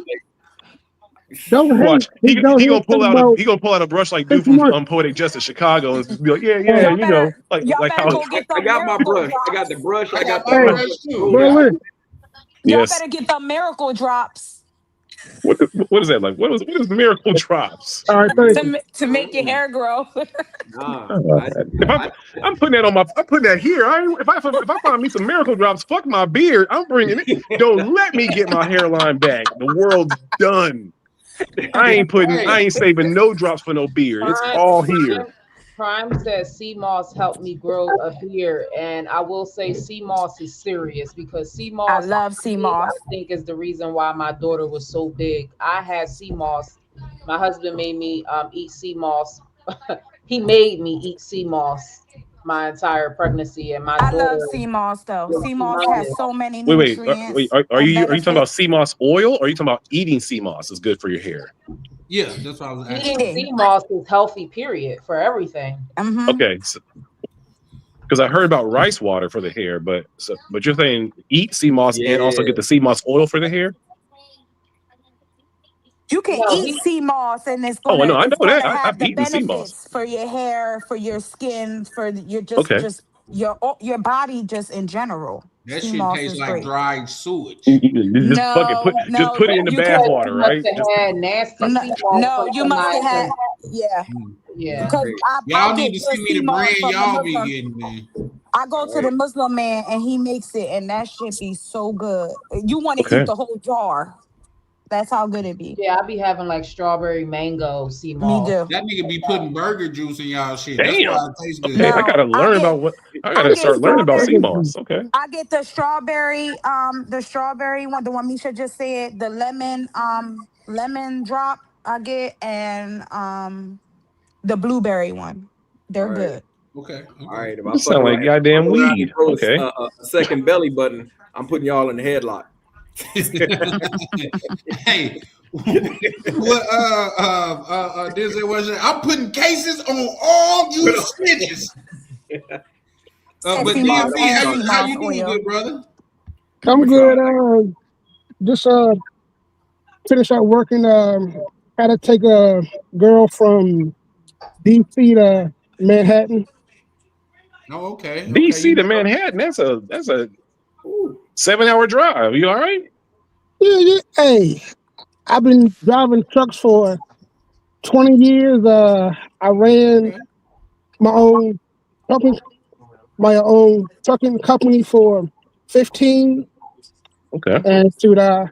Watch. He gonna pull out a brush like dude from Poetic Justice Chicago and be like, yeah, you know, like how I got my brush. I got the brush. I got the brush too. Berlin. Y'all Yes. better get the miracle drops What is that like? What is the miracle drops? All right, thank you. to make your hair grow. I'm putting that on my. I'm putting that here. If I find me some miracle drops, fuck my beard. I'm bringing it. Don't let me get my hairline back. The world's done. I ain't saving no drops for no beard. It's all here. Prime says sea moss helped me grow a beard, and I will say sea moss is serious because sea moss. I love sea moss. I think is the reason why my daughter was so big. I had sea moss. My husband made me eat sea moss. He made me eat sea moss my entire pregnancy, and I love sea moss though. Sea moss has so many nutrients. Wait. Are you talking about sea moss oil, or are you talking about eating sea moss is good for your hair? Yeah, that's what I was asking. Eating sea moss is healthy, period, for everything. Okay, because I heard about rice water for the hair, but you're saying eat sea moss and also get the sea moss oil for the hair? You can eat sea moss, and it's I know that. have I've the eaten sea moss benefits for your hair, for your skin, for your just your body, just in general. That sea shit moss tastes is like great. dried sewage. Just put it in the bath water, right? No, you must have had. Yeah. Because y'all need to send me the brand y'all be getting, man. I go to the Muslim man and he makes it, and that shit be so good. You want to eat the whole jar. That's how good it be. Yeah, I be having like strawberry mango sea moss. Me too. That nigga be putting burger juice in y'all shit. Damn. That's why it tastes good. Okay, I gotta learn about what. I gotta start learning about sea moss. Okay. I get the strawberry one, the one Misha just said, the lemon drop I get, and the blueberry one. They're good. Okay. All right. If You sound like goddamn weed. Okay. A second belly button. I'm putting y'all in the headlock. Hey, what? I'm putting cases on all you snitches. But DMV, how you doing, good brother? I'm good. Just finished out working. Had to take a girl from DC to Manhattan. Oh, okay. DC to Manhattan. That's a 7-hour drive. You all right? Yeah. Hey, I've been driving trucks for 20 years. I ran my own trucking company for 15. Okay. And I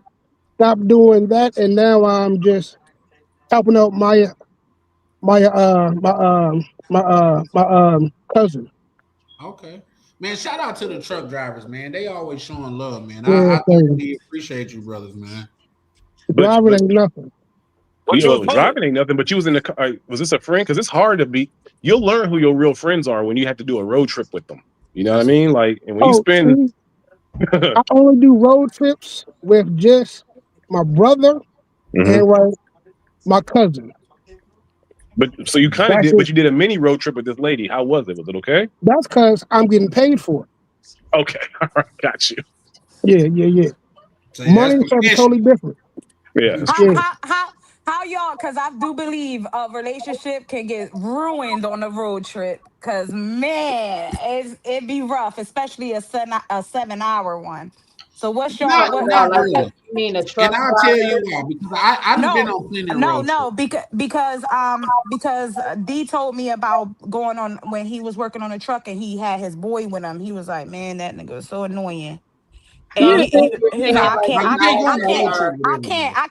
stopped doing that, and now I'm just helping out my cousin. Okay. Man, shout out to the truck drivers, man. They always showing love, man. Yeah, I really appreciate you, brothers, man. Driving ain't nothing. Driving ain't nothing, but you was in the car. Was this a friend? Because it's hard to be. You'll learn who your real friends are when you have to do a road trip with them. You know what I mean? Like, and when you spend. I only do road trips with just my brother and my cousin. But so you kind of did, but you did a mini road trip with this lady. How was it? Was it okay? That's because I'm getting paid for it. Okay, all right, got you. Yeah. So money is something totally different. Yeah. How y'all? Because I do believe a relationship can get ruined on a road trip. Because man, it be rough, especially a 7-hour one. So what's your You mean a truck? And I'll tell you why, because I've been on plenty of road trips. because D told me about going on when he was working on a truck and he had his boy with him. He was like, man, that nigga was so annoying. And I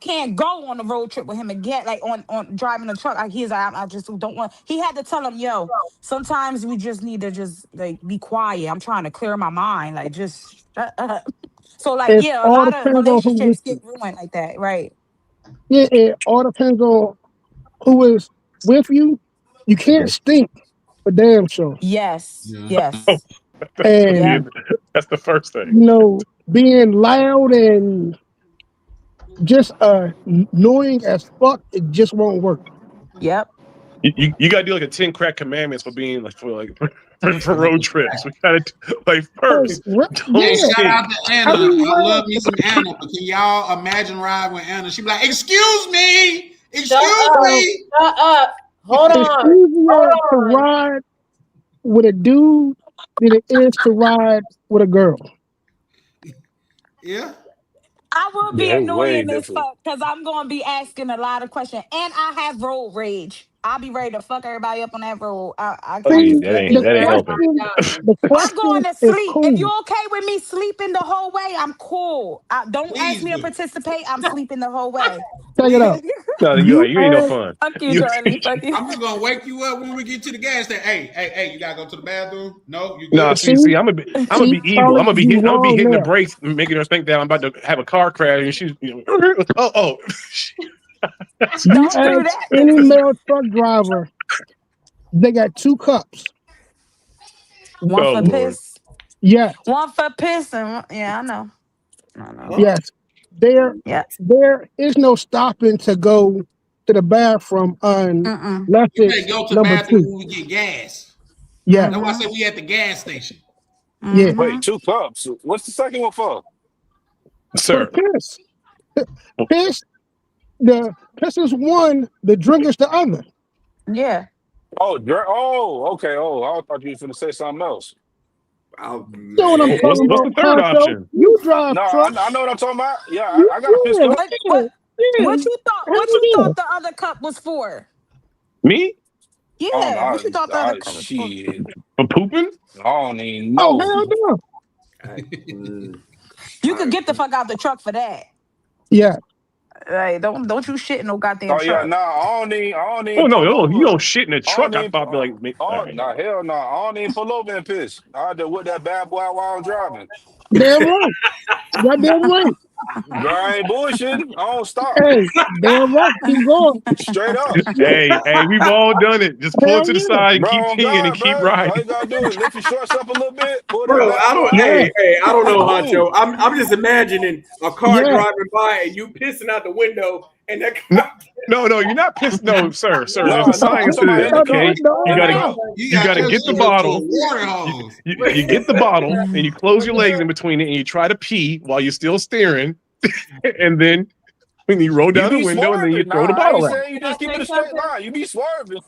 can't go on a road trip with him again, like on driving a truck. He's like, I just don't want. He had to tell him, yo, sometimes we just need to just like be quiet. I'm trying to clear my mind, like just shut up. So like, It yeah, a all lot of depends on who relationships with get ruined like that, right? Yeah, it all depends on who is with you. You can't stink, but damn sure. Yes. And that's the first thing. You know, being loud and just annoying as fuck, it just won't work. Yep. You gotta do like a 10 crack commandments for being like for road trips. We gotta like first. Hey, shout out to Anna. I love me some Anna, but can y'all imagine riding with Anna? She'd be like, "Excuse me, Shut up. Hold It's easier to ride with a dude than it is to ride with a girl. Yeah. I will be way annoying as different. fuck because I'm going to be asking a lot of questions. And I have road rage. I'll be ready to fuck everybody up on that road. I can't. That ain't helping. I'm going to sleep. If you're okay with me sleeping the whole way, I'm cool. Don't ask me to participate. I'm sleeping the whole way. Check it out. No, you ain't no fun. Fuck you, Charlie. Fuck you. I'm just gonna wake you up when we get to the gas station. Hey, you gotta go to the bathroom? No, you No, good? see, I'm gonna be evil. I'm gonna be hitting the brakes, making her think that I'm about to have a car crash, and she's, oh. You ask any male truck driver, they got 2 cups. One for piss. Yeah. One for piss and I know. Yes. There is no stopping to go to the bathroom unless You it's better go to the number bathroom 2. when we get gas. Yeah. That's why I said we at the gas station. Yeah. Wait, 2 cups. What's the second one for? Sir. Piss. Piss. The piss is one, the drink is the other. Yeah. Oh, okay. Oh, I thought you was going to say something else. You know what I'm talking What's about, the third Poncho? option? You drive No, trucks. I know what I'm talking about. Yeah, I got a piss cup. What you thought the other cup was for? Me? Yeah. What you thought the other cup was for? Shit. For pooping? I don't even know. Oh, hell no. You could get the fuck out the truck for that. Yeah. Like, don't you shit in no goddamn Oh yeah, truck. nah, I don't even Oh no, pull you over. don't shit in a truck. I thought like, Oh nah, hell no, I don't even pull over and piss. I had to whip that bad boy while I'm driving. Damn right. Goddamn right. Girl, I ain't bullshitting. I don't stop. Hey, damn right. Keep going. Straight up. hey, we've all done it. Just pull it to the side and Bro, keep on peeing and God, keep bro. All riding. you gotta do is lift your shorts up a little bit, pull that Bro, back I don't. up. Hey, I don't know, Boom. Honcho. I'm just imagining a car driving by and you pissing out the window, and that. No, you're not pissed. No, sir. No, There's a science to this. Okay, you gotta get the bottle. You get the bottle and you close your legs in between it and you try to pee while you're still steering, and then when you roll down the window and then you throw the bottle I out. ain't saying you just keep it a straight line. You be swerving.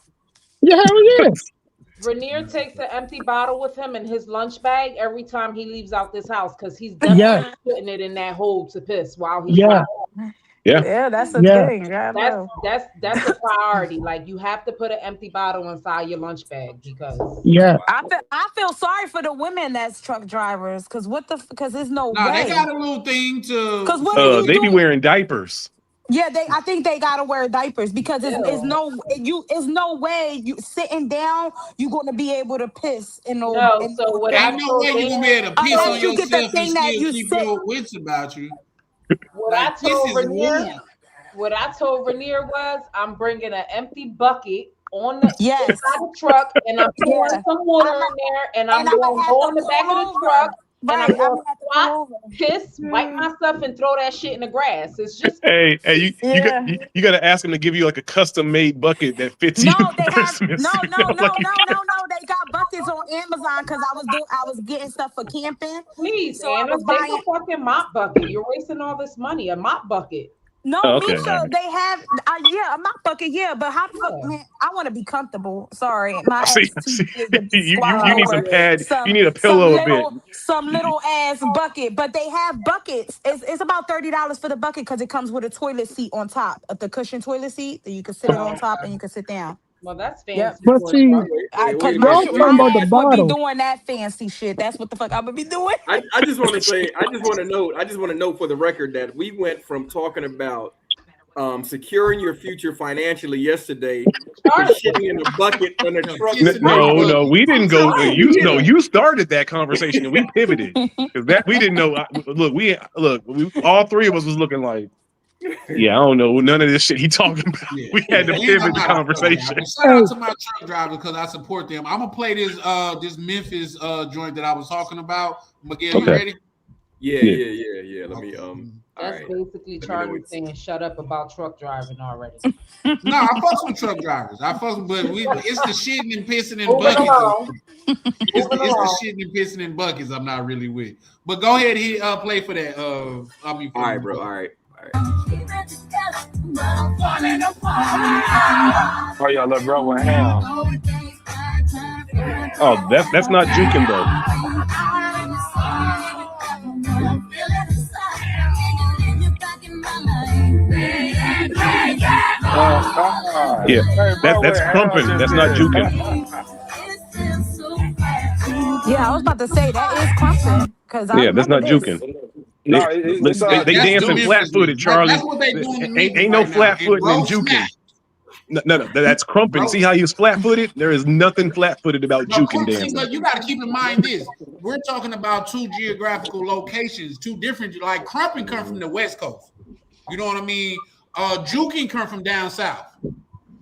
Yeah, hell yeah. Rainier takes an empty bottle with him in his lunch bag every time he leaves out this house because he's definitely putting it in that hole to piss while he's driving. Yeah, that's a thing. That's a priority. Like, you have to put an empty bottle inside your lunch bag because I feel sorry for the women that's truck drivers because there's no way. They got a little thing to. Because what are you they be doing? wearing diapers. Yeah, I think they gotta wear diapers because it's no way you sitting down you're gonna be able to piss in no. So what Ain't no way you're gonna be able to piss on yourself and still keep your wits about you. What I told Rainier was, I'm bringing an empty bucket on the inside the truck, and I'm pouring some water in there, and I'm going to go in the back of the truck, and I'm going to squat, piss, wipe myself, and throw that shit in the grass. It's just Hey, you got to ask them to give you like a custom made bucket that fits you. No, they got buckets on Amazon because I was getting stuff for camping. Please, so I was take buying a fucking mop bucket. You're wasting all this money. A mop bucket. No, Okay, Misha, all right. they have a mop bucket, but how the fuck, man? I want to be comfortable. Sorry, my ass See, too big to be you squatting need over some pad. You need a pillow a bit. Some little ass bucket, but they have buckets. It's about $30 for the bucket because it comes with a toilet seat on top, the cushion toilet seat that you can sit on top and you can sit down. Well, that's fancy. Yep. But see, Because y'all my talking about the ass would be bottle. doing that fancy shit. That's what the fuck I'm gonna be doing. I just want to say, I just want to note for the record that we went from talking about securing your future financially yesterday to shitting in a bucket on a truck. No, we didn't go. You started that conversation and we pivoted because that we didn't know. We all three of us was looking like, yeah, I don't know none of this shit he talking about. Yeah. We had to pivot the conversation. Shout out to my truck drivers because I support them. I'm gonna play this Memphis joint that I was talking about. Miguel, you ready? Yeah. Let me That's basically Charlie saying shut up about truck driving already. No, I fuck with truck drivers. But it's the shitting and pissing in buckets. It's the shitting and pissing in buckets I'm not really with. But go ahead, play for that. All right, bro. All right. Oh, y'all love bro with ham. Oh, that's not juking though. Yeah, that's crumping. That's not juking. Yeah, I was about to say that is crumping because that's not juking. They dancing flat-footed, Charlie. That's what they doing. Ain't no flat-footing and juking. No, that's crumping. See how he was flat-footed? There is nothing flat-footed about juking dancing. But you got to keep in mind this: we're talking about two geographical locations, two different. Like crumping come from the West Coast. You know what I mean? Juking come from down south.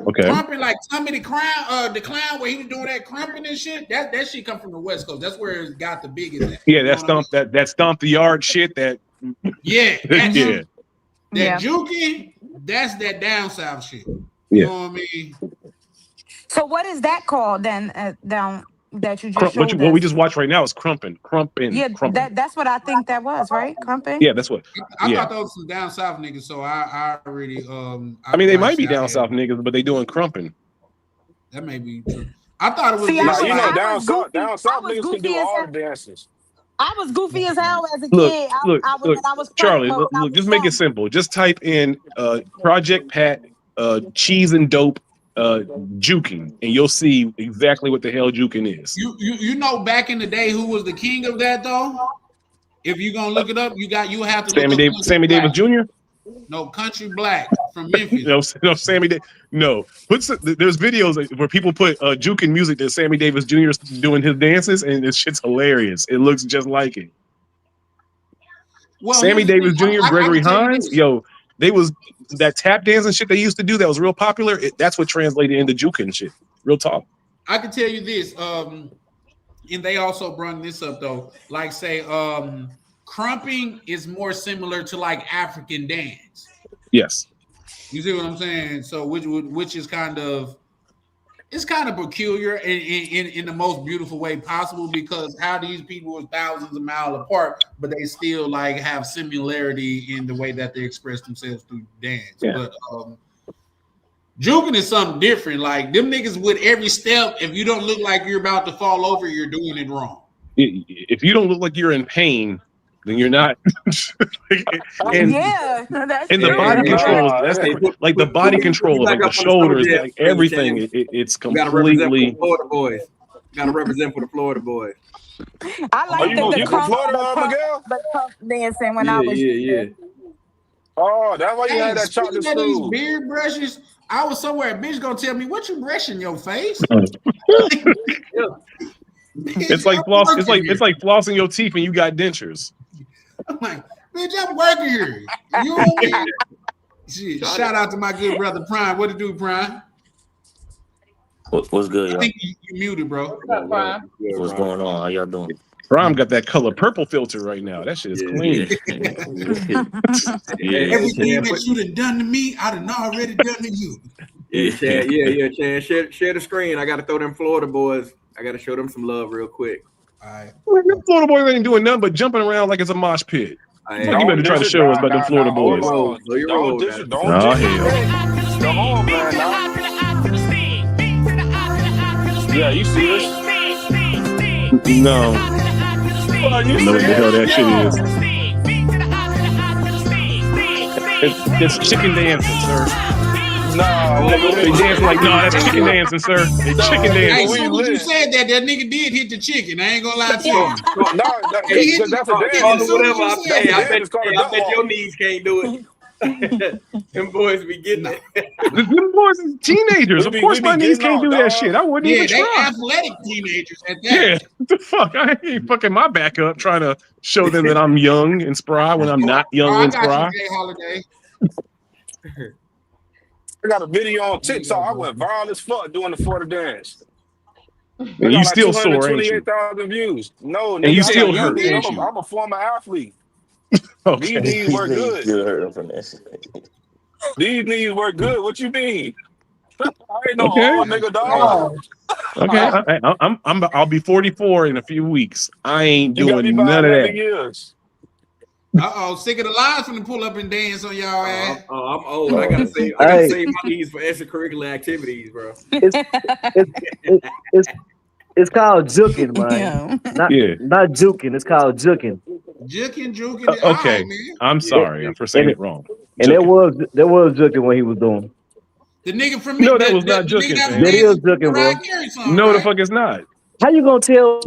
Okay. Crumping, like Tommy the clown, where he was doing that crumping and shit. That shit come from the West Coast. That's where it got the biggest. Yeah, that stomp the yard shit. That juking. That's that down south shit. Yeah. You know what I mean? So what is that called then? Down that you just showed what we just watched right now is crumping. Yeah, crumping. that's what I think that was, right? Crumping. Yeah, that's what. I thought those some down south niggas. So I already I mean, they might be down south niggas, but they doing crumping. That may be true. I thought it was. Down south niggas can do all the dances. I was goofy as hell as a kid. I was Charlie, look, just make it simple. Just type in Project Pat cheese and dope juking, and you'll see exactly what the hell juking is. You know back in the day who was the king of that though? If you're gonna look it up, you have to Sammy Davis Jr. No, Country Black from Memphis. No, Sammy. No, there's videos where people put juking music to Sammy Davis Jr. doing his dances, and this shit's hilarious. It looks just like it. Well, Sammy Davis Jr., Gregory Hines, they was that tap dancing shit they used to do that was real popular. That's what translated into juking shit. Real talk. I can tell you this, and they also brought this up though. Like say, crumping is more similar to like African dance. Yes. You see what I'm saying? So which is kind of peculiar in the most beautiful way possible, because how these people are thousands of miles apart, but they still like have similarity in the way that they express themselves through dance. Yeah. But juking is something different. Like them niggas with every step, if you don't look like you're about to fall over, you're doing it wrong. If you don't look like you're in pain, then you're not. And the body control, like the body control, like the shoulders, like everything. It's completely. Florida boys. Got to represent for the Florida boys. I like the crump dancing when I was. Yeah. Oh, that's why you had that chocolate these beard brushes. I was somewhere. A bitch gonna tell me what you brushing your face. It's like flossing your teeth and you got dentures. I'm like, bitch, I'm working here. You know what I mean? Shit, shout out to my good brother Prime. What to do, Prime? What's good, y'all? I think you muted, bro. What's up, Prime? What's going on? How y'all doing? Prime got that color purple filter right now. That shit is clean. Everything that you done done to me, I done already done to you. Chad. Share the screen. I got to throw them Florida boys. I got to show them some love real quick. All right. Them Florida boys ain't doing nothing but jumping around like it's a mosh pit. You better try to show us about them Florida boys. Hell. Yeah, you see this? No. I know what the hell that shit is. It's chicken dancing, sir. No, they dance like that's chicken dancing, sir. They chicken dancing. Hey, so when you said that nigga did hit the chicken. I ain't gonna lie to you. That's a dance. I bet your knees can't do it. Them boys be getting it. Them boys are teenagers. Of course my knees can't do that shit. I wouldn't even try. They athletic teenagers at that. Yeah, what the fuck? I ain't fucking my back up trying to show them that I'm young and spry when I'm not young and spry. I got a video on TikTok. I went viral as fuck doing the Florida dance. And you still sore, ain't you? 228,000 views. No, and you still hurt, ain't you? I'm a former athlete. Okay. These knees work good. These knees work good. What you mean? I ain't no hard nigga, dog. Okay, I'll be 44 in a few weeks. I ain't doing none of that. Years. Sick of the lies from the pull up and dance on y'all ass. I'm old. I gotta save my knees for extracurricular activities, bro. It's called juking, man. Not juking. It's called juking. Juking. Okay, I'm sorry for saying it wrong. And there was juking when he was doing. The nigga from no, that was not juking. That is juking, bro. No, the fuck it's not. How you gonna tell?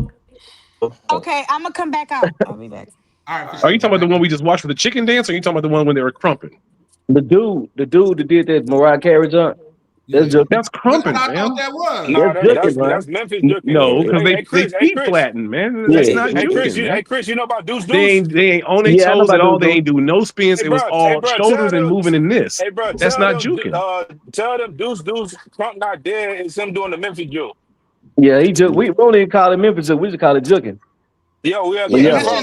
Okay, I'm gonna come back out. I'll be back. All right. Are you talking about the one we just watched for the chicken dance, or are you talking about the one when they were crumping? The dude that did that Mariah Carey jump. That's crumping, man. That was. That's Memphis juking. No, because they feet flatten, man. That's not juking. Hey, Chris, you know about Deuce? They ain't on their toes at all. They ain't do no spins. It was all shoulders and moving in this. Hey, bro, that's not juking. Tell them Deuce, Crump not dead. It's him doing the Memphis juke. Yeah, he just we don't even call it Memphis juke. We just call it juking. Yeah, we have that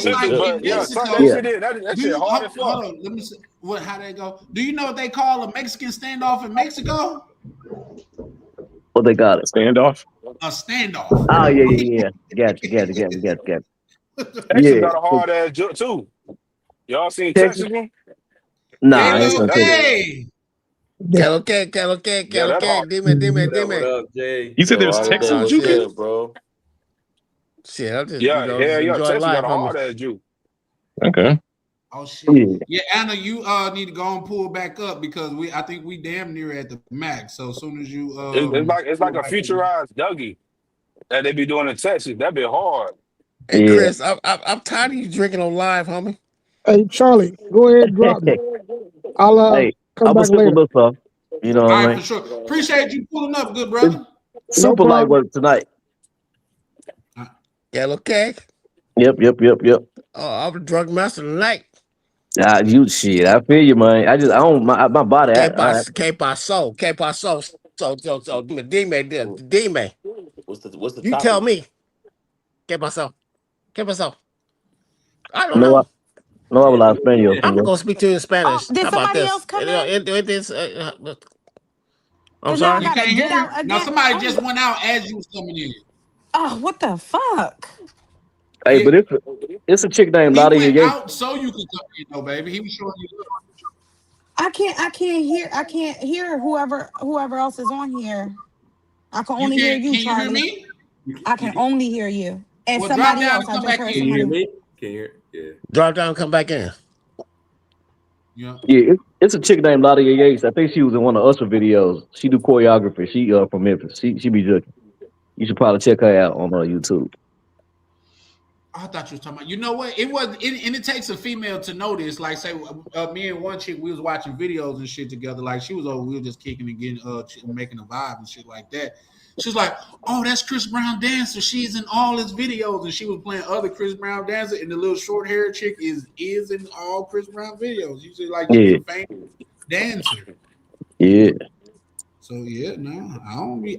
shit hard as fuck. Hold on, let me see how they go. Do you know what they call a Mexican standoff in Mexico? What they got it? Standoff? A standoff. Oh yeah. Got you. Texas got a hard ass juke too. Y'all seen Texas one? Nah, hey. Okay. Dime. You said there's Texas juke, bro. Shit, I'm just Texas got a hard ass juke. Okay. Oh shit. Yeah, Anna, you need to go and pull back up because I think we damn near at the max. So as soon as you it's like a futurized Dougie that they be doing in Texas. That'd be hard. Hey Chris, I'm tired of you drinking on live, homie. Hey Charlie, go ahead and drop me. I'll Hey, come I'm a back super later. looker. You know All what I right, mean? for sure. Appreciate you pulling up, good brother. Super light problem. work tonight. Yellow cake. Yep. Oh, I'm a drug master tonight. You shit. I feel you, man. I don't my body. Que pasó. So, dime. What's the You topic? tell me. Que pasó. I don't No, know. I will not Spanish. I'm gonna speak to you in Oh, Spanish. did How about somebody this? else come in? I'm Cause now I sorry. You gotta can't get hear? out Now again. somebody Oh, just went out as you was coming in. oh, what the fuck? Hey, Yeah, but it's a chick named he Nadia went Yates. out so you could come in, though, baby. He was showing you love. I can't hear whoever else is on here. I can You only hear can't? you, Can you hear Charlie. me? I can only hear you. And Well, drop somebody down else. and I come just back heard in. Can you hear somebody. me? Can you hear? Yeah. Drop down, come back in. Yeah. Yeah, it's a chick named Nadia Yates. I think she was in one of Usher videos. She do choreography. She from Memphis. She be joking. You should probably check her out on YouTube. I thought you were talking about. You know what? It was, and it takes a female to know this. Like, say, me and one chick, we was watching videos and shit together. Like, she was over, we were just kicking and getting, making a vibe and shit like that. She was like, "Oh, that's Chris Brown dancer. She's in all his videos," and she was playing other Chris Brown dancer. And the little short hair chick is in all Chris Brown videos. You see, like she's a famous dancer. Yeah. So yeah, no,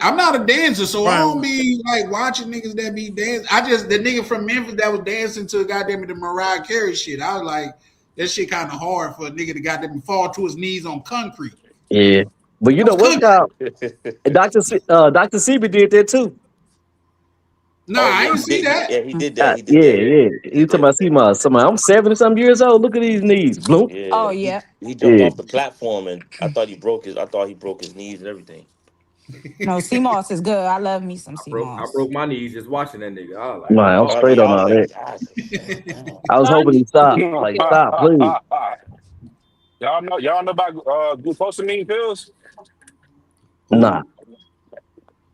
I'm not a dancer, so I don't be like watching niggas that be dancing. The nigga from Memphis that was dancing to goddamn the Mariah Carey shit. I was like, that shit kind of hard for a nigga to goddamn fall to his knees on concrete. Yeah. But you know what's called Dr. CB did that too. No, I ain't see that. Yeah, he did that. Yeah. You talking about CMOS? I'm 70-some years old. Look at these knees. Bloop. Yeah. Oh yeah. He jumped off the platform, and I thought he broke his knees and everything. No, CMOS is good. I love me some I CMOS. broke my knees just watching that nigga. I was like, Man, I'm straight on all that. I was hoping he'd stop. Like, stop, please. Y'all know about glucosamine pills? Nah.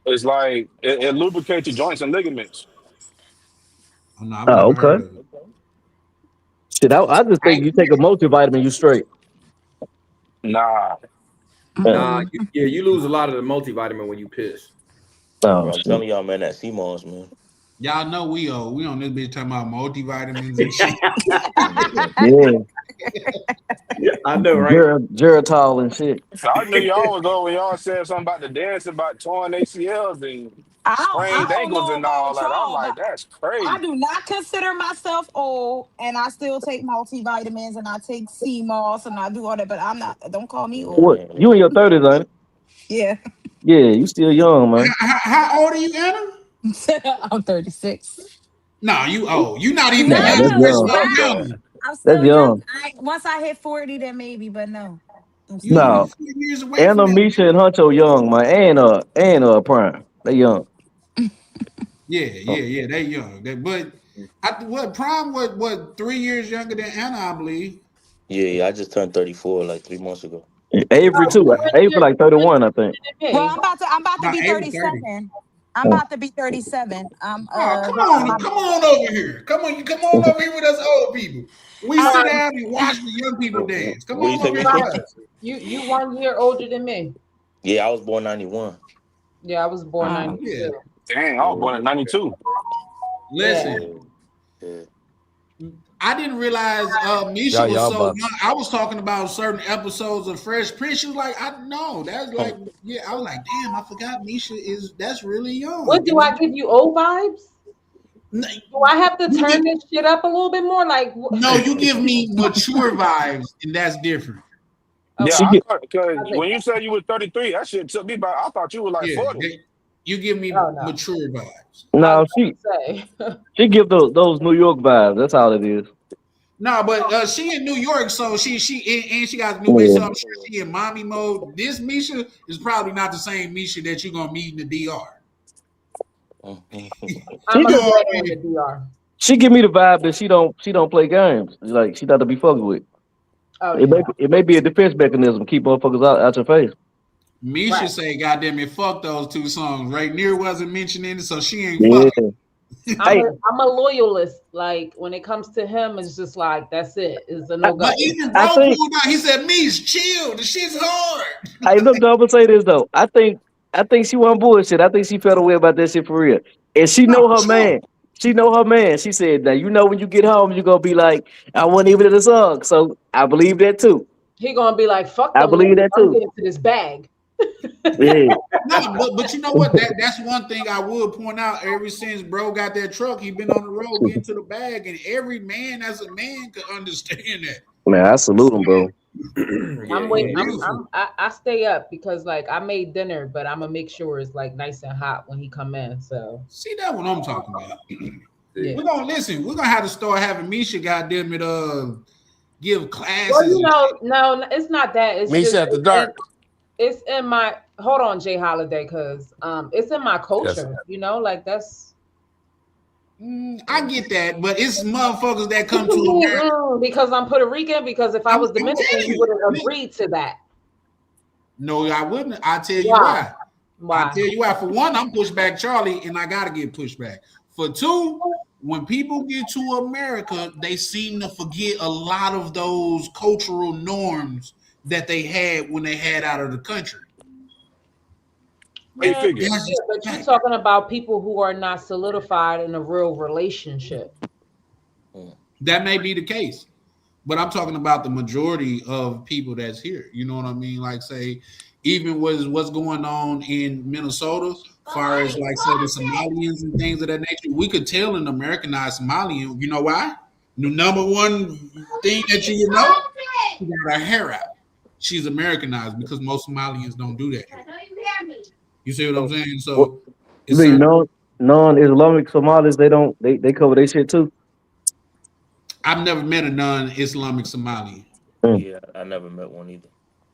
It's like it lubricates your joints and ligaments. Oh, okay. Shit, I just think you take a multivitamin, you straight. Nah. You lose a lot of the multivitamin when you piss. Oh, I'm telling y'all, man, that CMOS, man. Y'all know we on this bitch talking about multivitamins and shit. Yeah. I know, right? Geritol and shit. I knew y'all was over. Y'all said something about the dance about torn ACLs and sprained ankles and all that. I'm like, that's crazy. I do not consider myself old, and I still take multivitamins, and I take CMOS, and I do all that. But I'm not. Don't call me old. What? You in your 30s, ain't it? Yeah. Yeah, you still young, man. How old are you, Anna? I'm 36. No, you old. You not even. No, that's young. I'm still That's young. Once I hit 40, then maybe, but no. No. And Misha and Huncho young, man. And Prime. They young. Yeah. They young. But Prime was 3 years younger than Anna, I believe. Yeah. I just turned 34 like 3 months ago. Avery too. Avery like 31, I think. Well, I'm about to be April 37. I'm about to be 37. Come on over here. Come on over here with us old people. We sit down and watch the young people dance. Come on over here. You 1 year older than me. Yeah, I was born 91. Yeah, I was born 92. Yeah. Dang, I was born in 92. Listen. Yeah. I didn't realize Misha was so young. I was talking about certain episodes of Fresh Prince. She was like, I know. That's like, yeah. I was like, damn, I forgot Misha that's really young. What do I give you old vibes? Do I have to turn this shit up a little bit more? Like, no, you give me mature vibes, and that's different. Yeah, because when you said you were 33, that shit took me back. I thought you were like 40. You give me mature vibes. No, she give those New York vibes. That's all it is. No, but she in New York, so she got the new way. So I'm sure she in mommy mode. This Misha is probably not the same Misha that you're gonna meet in the DR. She give me the vibe that she don't play games. Like she not to be fucked with. Oh, it may be a defense mechanism. Keep motherfuckers out your face. Misha say, "Goddamn it, fuck those two songs." Right near wasn't mentioning it, so she ain't fucking. I'm a loyalist. Like when it comes to him, it's just like that's it. It's a no go. But even bro pulled out. He said, "Me's chill. The shit's hard." Hey, look, I'm gonna say this though. I think she wasn't bullshit. I think she felt away about that shit for real. And she know her man. She know her man. She said, "Now you know when you get home, you're gonna be like, I wasn't even in the song." So I believe that too. He gonna be like, "Fuck." I believe that too. Get into this bag. Yeah. No, but you know what? That's one thing I would point out. Ever since bro got that truck, he been on the road getting to the bag, and every man as a man could understand that. Man, I salute him, bro. I'm waiting. I stay up because like I made dinner, but I'm gonna make sure it's like nice and hot when he come in. So see, that's what I'm talking about. Yeah. We're gonna listen. We're gonna have to start having Misha, goddamn it, give classes. Well, no, it's not that. It's Misha just, at the dark. It's in my hold on, Jay Holiday, because it's in my culture. You know, like that's. I get that, but it's motherfuckers that come to America because I'm Puerto Rican. Because if I was Dominican, you wouldn't agree to that. No, I wouldn't. I'll tell you why. I'll tell you why. For one, I'm pushback Charlie, and I gotta get pushback. For two, when people get to America, they seem to forget a lot of those cultural norms that they had when they had out of the country. But you're talking about people who are not solidified in a real relationship. That may be the case, but I'm talking about the majority of people that's here. You know what I mean? Like, say, even what's going on in Minnesota, as far as like say the Somalians and things of that nature, we could tell an Americanized Somalian. You know why? The number one thing that you know, she got her hair out. She's Americanized because most Somalians don't do that. You see what I'm saying? So, non-Islamic Somalis, they cover their shit too. I've never met a non-Islamic Somali. Yeah, I never met one either.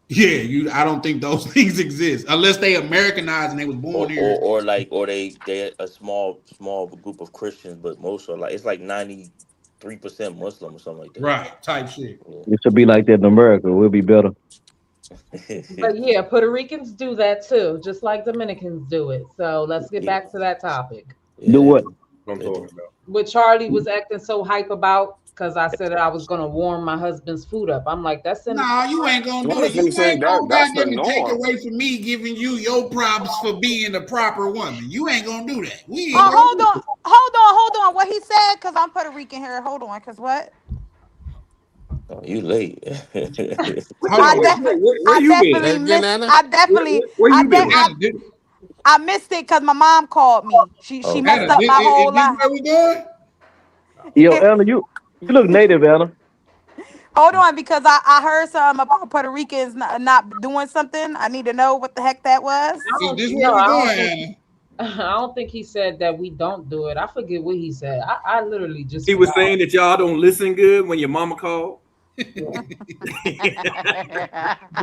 Yeah, I don't think those things exist unless they Americanized and they was born here, or they a small group of Christians, but most are like it's like 93% Muslim or something like that. Right, type shit. Yeah. It should be like that in America. We'll be better. But yeah, Puerto Ricans do that too, just like Dominicans do it. So let's get back to that topic. Do what? I'm talking about. What Charlie was acting so hype about because I said that I was gonna warm my husband's food up. I'm like, that's you ain't gonna do it. You ain't gonna take away from me giving you your props for being the proper woman. You ain't gonna do that. Hold on. What he said? Because I'm Puerto Rican here. Hold on. Because what? Oh, you late. I missed it because my mom called me. She messed up my whole life. Where we going? Yo, Anna, you look native, Anna. Hold on, because I heard something about Puerto Ricans not doing something. I need to know what the heck that was. I don't think he said that we don't do it. I forget what he said. I literally just. He was saying that y'all don't listen good when your mama called.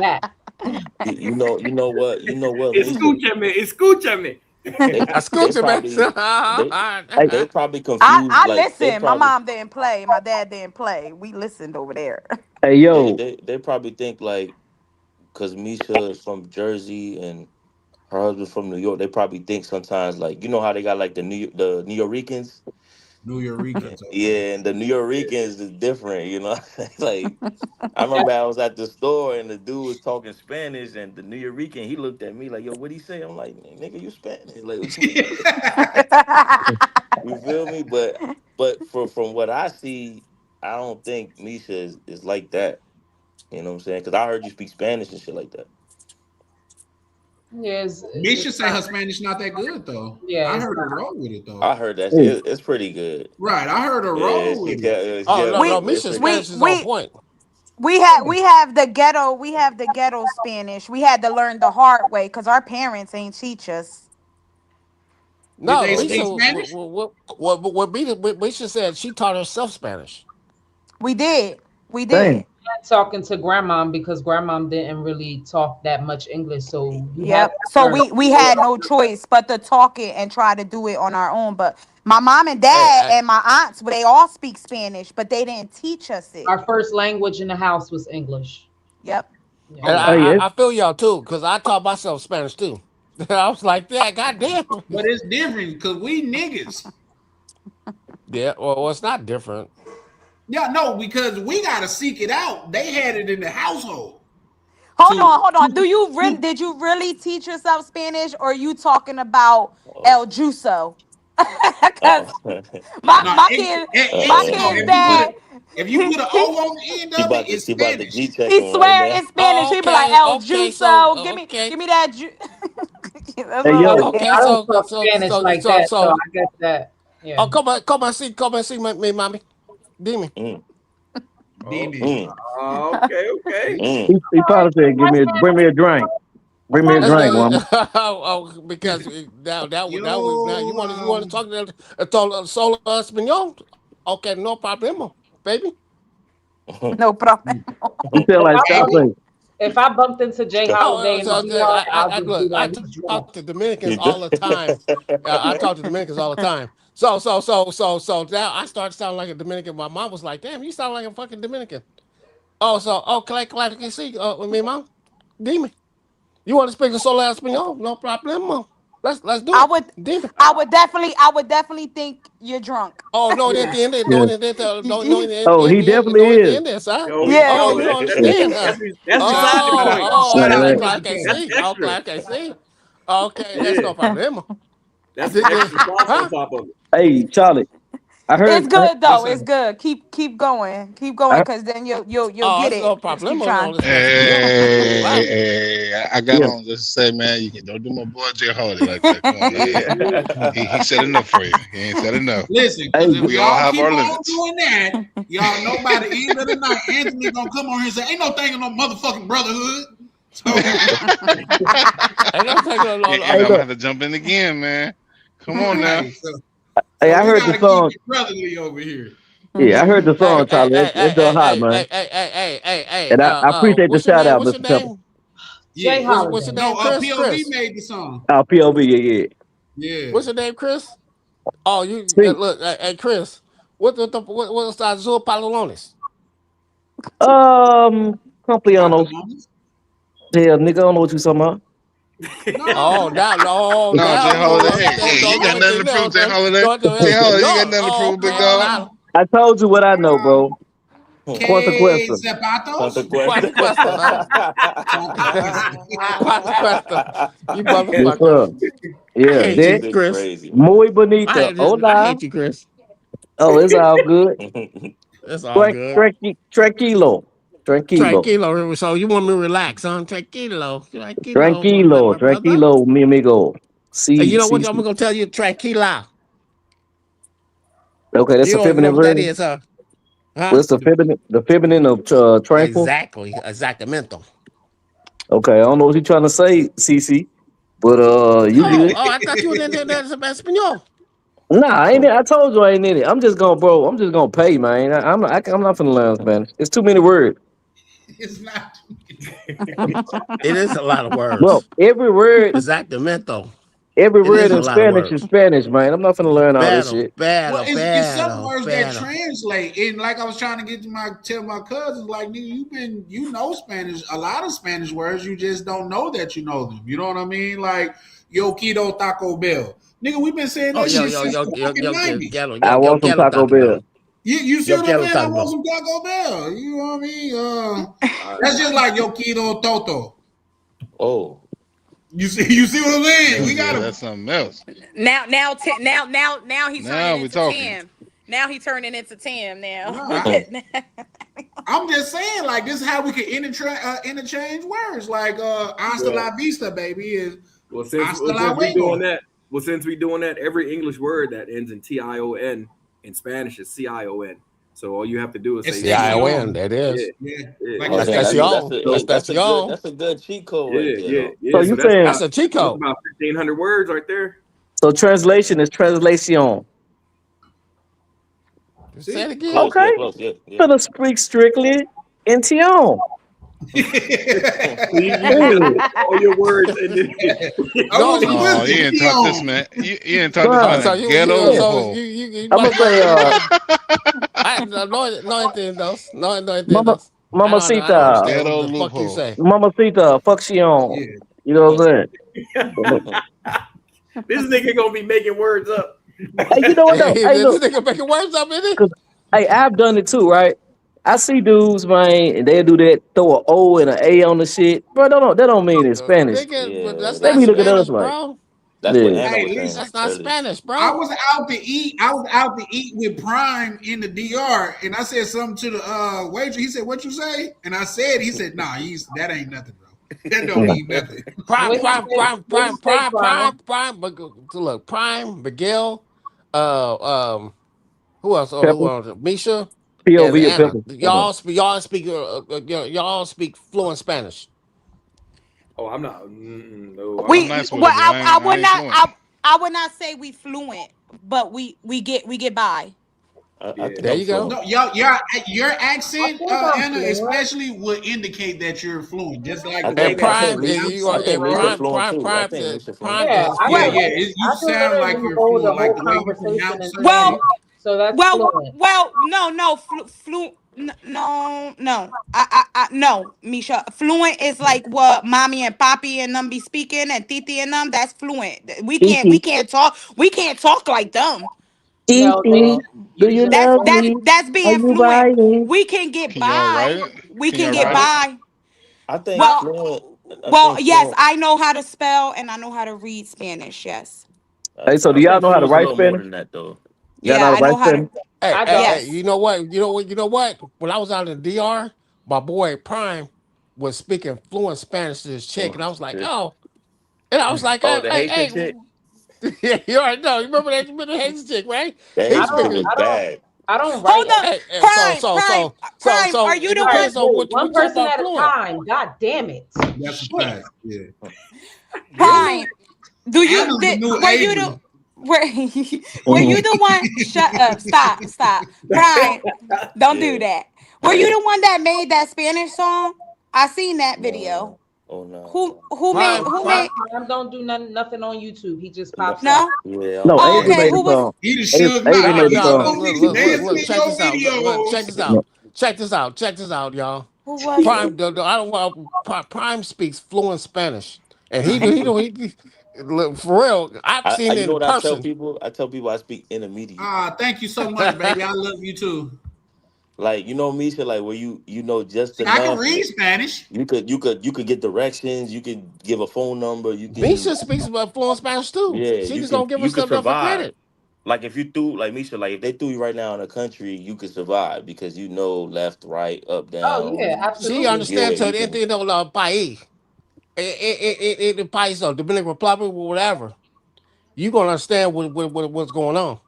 That. You know what? Escúchame. They probably confused. I listened. My mom didn't play. My dad didn't play. We listened over there. Hey, yo. They probably think like, because Misha is from Jersey and her husband's from New York, they probably think sometimes like, you know how they got like the New Yorkers? New Yorkers. Yeah, and the New Yorkers is different, you know. Like I remember I was at the store and the dude was talking Spanish and the New Yorker, he looked at me like, yo, what'd he say? I'm like, nigga, you Spanish. Like, you feel me? But from what I see, I don't think Misha is like that. You know what I'm saying? Because I heard you speak Spanish and shit like that. Yes. Misha say her Spanish not that good though. Yeah, I heard her roll with it though. I heard that shit. It's pretty good. Right, I heard her roll with it. No, Misha's Spanish is on point. We have the ghetto Spanish. We had to learn the hard way because our parents ain't teach us. No, Did they speak Spanish? What Misha said, she taught herself Spanish. We did. Dang. Talking to grandma because grandma didn't really talk that much English, so we had no choice but to talk it and try to do it on our own. But my mom and dad and my aunts, they all speak Spanish, but they didn't teach us it. Our first language in the house was English. Yep. And I feel y'all too, because I taught myself Spanish too. I was like, yeah, goddamn. But it's different because we niggas. Yeah, well, it's not different. Yeah, no, because we gotta seek it out. They had it in the household. Hold on. Did you really teach yourself Spanish, or are you talking about El Juso? Because my kid's dad. If you put an O on the end of it, it's Spanish. G check He him swear right it's Spanish. He be like El Juso. Give me that. That's Hey, all yo. I Okay, get. I don't talk Spanish like that, so I get that. Yeah. Oh, come and see me, mommy. Dime. Okay. He probably said, bring me a drink. Bring me a drink, mama. Because now you want to talk to solo español? Okay, no problema, baby. No problem. You feel like Scarface. If I bumped into Jay Holiday in the DR, I talk to Dominicans all the time. I talk to Dominicans all the time. So now I start sounding like a Dominican. My mom was like, "Damn, you sound like a fucking Dominican." Claro que sí, mi mom, dime. You want to speak a solo español? No problem. Let's do it. I would definitely think you're drunk. Oh no, no, Oh, he definitely is. Yeah. Oh, you understand? Okay, see. Okay, that's no problem. That's the extra sauce on top of it. Hey, Charlie. I heard It's good though. It's good. Keep going, because then you'll get it. No problem. Hey, I got on just to say, man, don't do my boy Jay Hardy like that. Come on, he said enough for you. He ain't said enough. Listen, Hey, we all have keep our on limits. doing that, y'all know by the end of the night, Anthony gonna come on here and say, "Ain't no thing in no motherfucking brotherhood." So, I'm gonna have to jump in again, man. Come on now. Hey, I heard the song. Brotherly over here. Yeah, I heard the song, Charlie. It's still hot, man. Hey. And I appreciate the shout out, Mr. Temple. Jay Holiday. What's your name, Chris? POV made the song. POV, yeah. What's your name, Chris? Oh, you look, hey, Chris. What's Azul Pantalones? Complianos. Yeah, nigga, I don't know what you talking about. No, Jay Holiday. Hey, you got nothing to prove, Jay Holiday. Jay Holiday, you got nothing to prove, big dog. I told you what I know, bro. Consequenza. You motherfucker. Yeah, I hate you, Chris. Muy bonito. I hate you, Chris. Oh, it's all good. It's all good. Tranquilo. So you want me to relax, huh? Tranquilo, mi amigo. You know what? I'm gonna tell you, tranquila. Okay, that's you a feminine what word. That is, huh? What's the feminine of tranquil? Exactly, exactamente. Okay, I don't know what you're trying to say, CC, but you good. I thought you were in there as Espanol. Nah, I ain't. I told you I ain't in it. I'm just gonna pay, man. I'm not finna learn Spanish. It's too many words. It's not. It is a lot of words. Well, every word. Exactamento. Every word in Spanish is Spanish, man. I'm not finna learn all this shit. It's some words that translate. And like I was trying to get to tell my cousins, like, nigga, you know Spanish, a lot of Spanish words, you just don't know that you know them. You know what I mean? Like, yo quiero Taco Bell. Nigga, we've been saying that shit since the fucking 90s. I want some Taco Bell. You see what I'm saying? I want some Taco Bell. You know what I mean? That's just like yo quiero Toto. Oh. You see what I'm saying? We got that's something else. Now he's turning into talking. Tim. Now he's turning into Tim. Now. I'm just saying, like, this is how we can interchange words. Like, hasta la vista, baby, is since we doing that, every English word that ends in TION in Spanish is CION. So all you have to do is say CION. That is. Yeah. Like that's y'all. That's a good cheat code right there. Yeah. So you saying that's a cheat code. About 1,500 words right there. So translation is translation. Say it again. Okay. Yeah. Gonna speak strictly in Tion. All your words. You didn't talk this man. You didn't talk this man. Ghetto. I'm gonna say, Mamacita. Mamacita. Fuck she on. You know what I'm saying? This nigga gonna be making words up. you know what though? Hey, Hey, look, this nigga making words up, isn't it? 'cause, hey, I've done it too, right? I see dudes, man, and they do that, throw an O and an A on the shit, bro. That don't mean in Spanish. Nigga, but that's They not be looking at us Spanish, like, bro. That's what yeah. Anna Hey, was saying listen, That's not earlier. Spanish, bro. I was out to eat. I was out to eat with Prime in the DR, and I said something to the waiter. He said, "What you say?" And I said, "He said, nah, that ain't nothing, bro. That don't mean nothing." Prime. Prime. But look, Prime, Miguel, who else? Pepper, Who else? Misha and POV or Anna. Pepper. Y'all speak fluent Spanish. Oh, I'm not. No, We I'm nice with well, it, but I would ain't not fluent. I would not say we fluent, but we get by. I think There I'm you go. fluent. No, your accent, think I'm Anna, fluent. especially would indicate that you're fluent, just like I the way And think I that think Prime, you and Misha you are I think and Misha Prime, fluent Prime, too. I Prime, think Misha fluent Prime too. Yeah, is I Yeah, can fluent. yeah. You I can sound like literally you're hold a fluent, like whole the way you conversation pronounce in certain Well, Spanish. things. So that's well, fluent. no, no. No, Misha. Fluent is like what mommy and papi and them be speaking, and titi and them. That's fluent. We Kiki, can't talk. We can't talk like them. No, Kiki, they do you using That's love fluent. that's me? that's Are being you fluent. riding? We can get Can y'all write by. it? We Can can y'all get write No. it? by. I think Well, fluent. I well, think yes, fluent. I know how to spell and I know how to read Spanish. Yes. Hey, so I do y'all think know how to fluent's a write little more Spanish? than that though. Y'all know Yeah, how I to write know how to. Spanish? Hey, I hey, don't. hey, Yes. you know what? When I was out in the DR, my boy Prime was speaking fluent Spanish to this chick, Oh, and I was like, shit. oh, and I was like, Oh, the Haitian hey, chick. yeah, you already know. You remember that? You remember the Haitian chick, right? The He I Haitian chick don't. speaking. was I don't. bad. I don't Hold write. up. Hey, Prime. Are you it the All right, one? depends on wait. what we One talk person about at a fluent. time. God damn it. That's a Shit. fact. Yeah. Prime. Anna's the new Were you the Avery. were you the one? Shut up. Stop. Prime. Don't do Yeah. that. Were you the one that made that Spanish song? I seen that video. No. Oh no. Who made Prime, who Prime. made Prime don't do nothing on YouTube. He just No. pops out. no? Yeah, I No, don't Oh, think Avery so. okay. made Who the was song. He the Suge Knight. Avery No, made the He no, song. told look, me look, to look, dance look. in Check your this out. Look, video. check this No. out. Check this out, y'all. who was it? Prime, I don't want Prime speaks fluent Spanish, and look, for real. I've seen You it know in what I tell person. people? I tell people I speak intermediate. Thank you so much, baby. I love you too. Like Misha, like where you know just See, I can enough. read Spanish. You could get directions. You could give a phone number. You can Misha speaks about fluent Spanish too. yeah. She just don't give You can herself enough survive. credit. Like if you threw like Misha, like if they threw you right now in a country, you could survive because you know left, right, up, Oh down. yeah, She absolutely. Yeah, understands to you the can. end of the país. The país, or Dominican Republic, or whatever. You gonna understand what's going on.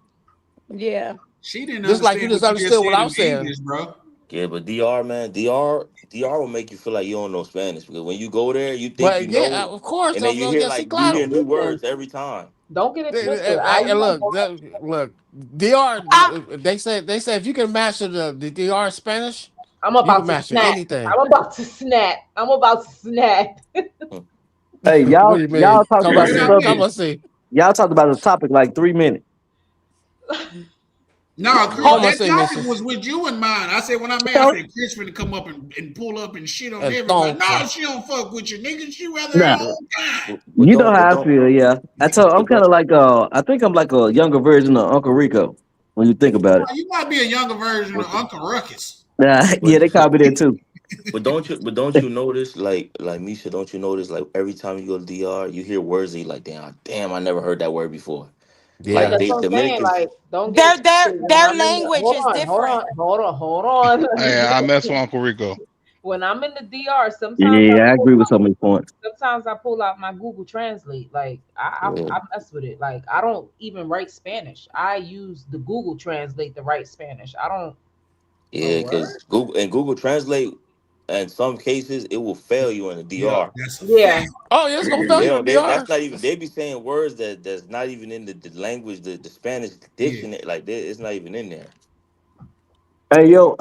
Yeah. She didn't Just like you understand just what you just understood what said I in was saying. English, bro. Yeah, but DR man, DR will make you feel like you don't know Spanish because when you go there, you think you But yeah, know, of course, and then you hear yeah, see, like you claro. hear new Listen, words every time. don't get it twisted. And look, DR. They say if you can master the DR Spanish, I'm you can about to master snap. anything. I'm about to snap. Hey, What do you mean? y'all talked Come on, about the see. subject. Come on, see. Y'all talked about the topic like 3 minutes. No, Chris, Come on, that see, topic Mrs. was with you in mind. I said when I made, I No, said Chris finna come up and pull up and shit on And everybody. don't. No, she don't fuck with you, nigga. She rather her nah. own time. But You know don't, but how I don't, feel, yeah. I'm but kind of don't. like I think I'm like a younger version of Uncle Rico when you think about it. You might be a younger version of But, Uncle Ruckus. Yeah, they call me that too. but don't you notice like Misha? Don't you notice like every time you go to DR, you hear words that you like, damn, I never heard that word before. But Like Yeah. that's they what I'm saying. Dominicans. Like, don't get it twisted. When Their I'm in the language is different. hold on. Let me Hey, get I it. mess with Uncle Rico. When I'm in the DR, Yeah, I agree with some of these points. sometimes I pull out my Google Translate. Like Yeah, I mess with it. Like I don't even write Spanish. I use the Google Translate to write Spanish. I don't. Oh, yeah, word? because Google Translate, in some cases, it will fail you in the Yeah, DR. that's a Yeah. fact. Oh, yeah, it's gonna fail you in DR. That's not even. They be saying words that's not even in the language, the Spanish Yeah. dictionary. Like it's not even in there. Hey, yo,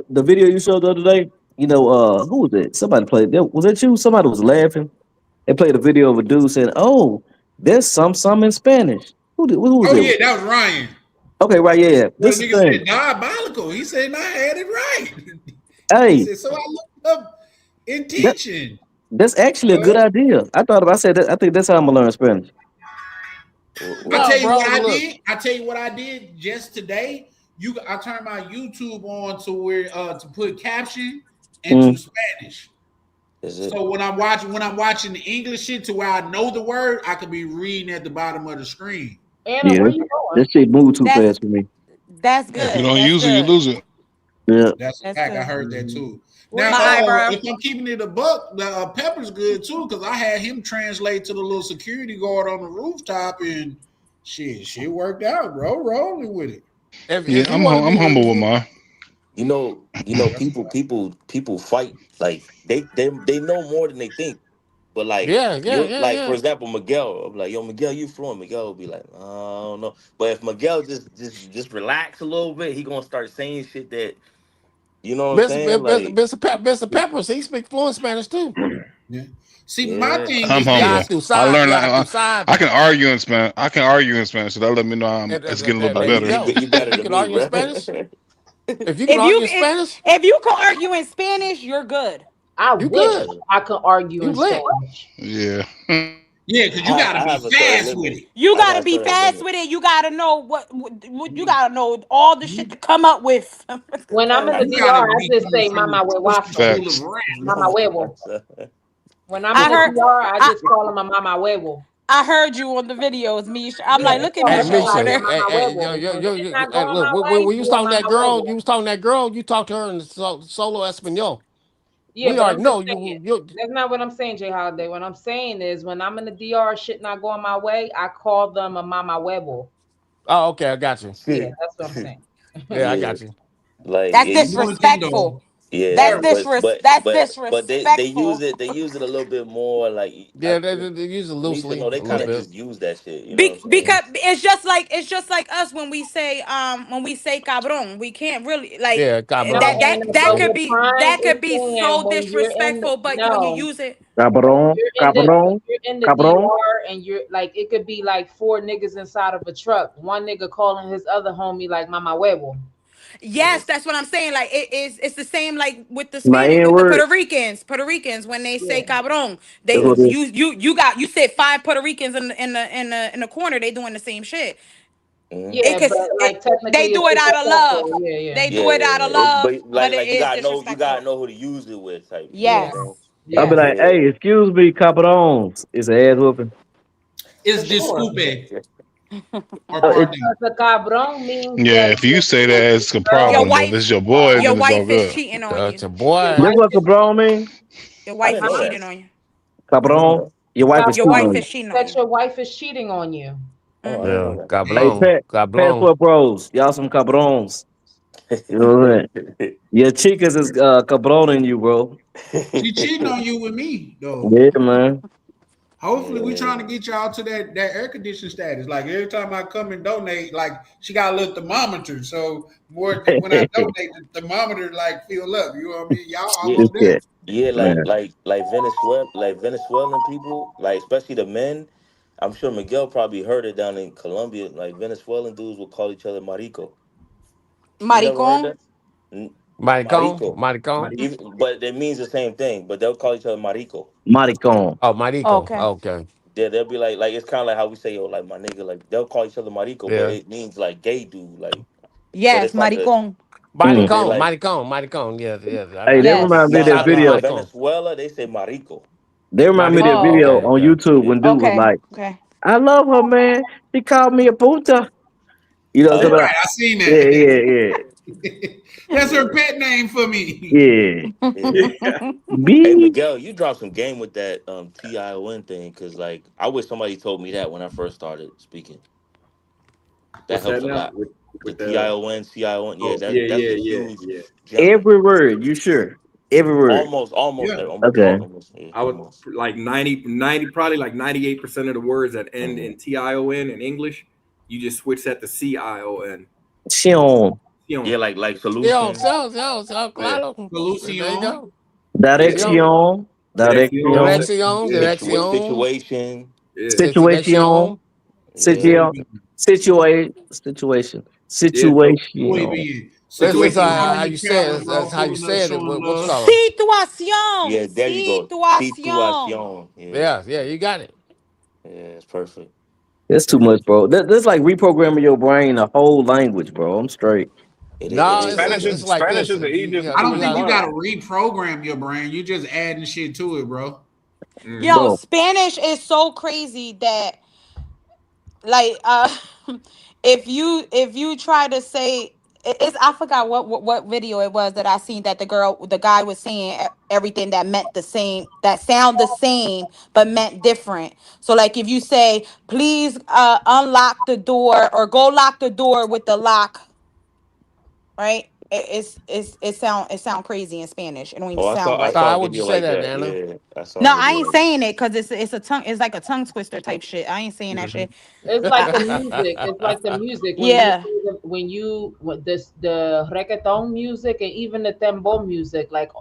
the video you showed the other day, who was it? Somebody played. Was that you? Somebody was laughing. They played a video of a dude saying, "Oh, there's some in Spanish." Who was Oh it? yeah, that was Ryan. Okay, right, yeah. Well, This the is nigga the thing. said diabolical. He said I had it right. He Hey, said so. I looked up that, intention. that's actually a good idea. I think that's how I'm gonna learn Spanish. I tell you what I did. I tell you what I did just today. I turned my YouTube on to where to put caption into Spanish. So when I'm watching the English shit to where I know the word, I could be reading at the bottom of the screen. Anna, where you going? That shit moved too fast for me. That's good. If you don't use it, you lose it. Yeah. That's a fact. I heard that too. Where's Now, my eyebrow? if I'm keeping it a buck, the Pepper's good too, because I had him translate to the little security guard on the rooftop, and shit worked out, bro. Rolling with it. Yeah, I'm humble with mine. You know, people fight like they know more than they think. But like, for example, Miguel, I'm like, yo, Miguel, you fluent? Miguel will be like, I don't know. But if Miguel just relax a little bit, he gonna start saying shit that, you know what I'm saying? Like, Mr. Peppers, he speaks fluent Spanish too. Yeah. See, my thing I'm is humble. I learned. I can argue in Spanish. So that let me know it's getting a little bit better. You can argue in Spanish. If you can argue in Spanish, if you can argue in Spanish, you're good. I wish I could argue in Spanish. Yeah. Yeah, because you gotta be fast with it. You gotta be fast with it. You gotta know what you gotta know all the shit to come up with. When I'm in the DR, I just say "Mama huevo." Mama huevo. When I'm in the DR, I just call him a mama huevo. I heard you on the videos, Misha. I'm like, look at Misha over there. Look, when you was talking to that girl, you talked to her in solo Espanol. Yeah, we already know you. That's not what I'm saying, Jay Holiday. What I'm saying is, when I'm in the DR, shit not going my way, I call them a mama huevo. Oh, okay, I got you. Yeah, that's what I'm saying. Yeah, I got you. Like, that's disrespectful. Yeah, that's disrespectful. But they use it a little bit more like they use it loosely. They kind of just use that shit. You know because it's just like us when we say cabron. We can't really like that could be so disrespectful. But when you use it, cabron, you're in the DR and you're like, it could be like 4 niggas inside of a truck. One nigga calling his other homie like mama huevo. Yes, that's what I'm saying. Like it's the same like with the Spanish, with the Puerto Ricans when they say cabron, they you said 5 Puerto Ricans in the corner, they doing the same shit. Yeah, they do it out of love. They do it out of love. But like you gotta know who to use it with. Type. Yes. I'll be like, hey, excuse me, cabron. It's an ass whooping. It's disculpe. The cabron means if you say that, it's a problem. This is your boy. Your wife is cheating on you. That's your boy. That's what cabron mean? Your wife is cheating on you. Cabron. Your wife is cheating on you. That your wife is cheating on you. Yeah, cabron. Hey, Passport Bros. Y'all some cabrons. You know what I'm saying? Your chicas is cabroning you, bro. She cheating on you with me, though. Yeah, man. Hopefully, we trying to get y'all to that air conditioning status. Like every time I come and donate, like she got a little thermometer. So when I donate, the thermometer like fill up. You know what I mean? Y'all almost there. Yeah, like Venezuelan people, like especially the men. I'm sure Miguel probably heard it down in Colombia. Like Venezuelan dudes will call each other marico. Maricon. Maricon. But it means the same thing. But they'll call each other marico. Maricon. Oh, marico. Okay. Yeah, they'll be like it's kind of like how we say, like my nigga. Like they'll call each other marico, but it means like gay dude. Like yes, maricon. Maricon. Yeah. Hey, they remind me of that video. Venezuela, they say marico. They remind me of that video on YouTube when dude was like, I love her, man. She called me a puta. You know what I'm I seen that. Yeah. That's her pet name for me. Yeah. Hey, Miguel, you dropped some game with that TION thing, because like I wish somebody told me that when I first started speaking. That helps a lot. With the TION, CION. Yeah, that's huge. Every word, you sure? Every word. Almost. Okay. I would like 90, probably like 98% of the words that end in TION in English, you just switch that to CION. Sion. Yeah, like solution. Solution. Direction. Situation. That's how you say it. That's how you say it. What's called? Situación. Yeah, there you go. Situación. Yeah, you got it. Yeah, it's perfect. It's too much, bro. That's like reprogramming your brain a whole language, bro. I'm straight. No, it's like Spanish this. is the easiest. I don't think you gotta reprogram your brain. You just adding shit to it, bro. Yo, Bro. Spanish is so crazy that like if you try to say it's I forgot what video it was that I seen that the guy was saying everything that meant the same, that sound the same but meant different. So like if you say please unlock the door or go lock the door with the lock, right? It sound crazy in Spanish. It don't even Oh, sound I right. saw a How would you video say like that, that. Nana? Yeah, I saw No, a I video ain't like saying it because it's a tongue. It's like a tongue twister type shit. I ain't saying that shit. It's like the music. It's like the music Yeah. when you the reggaeton music and even the tembo music. Like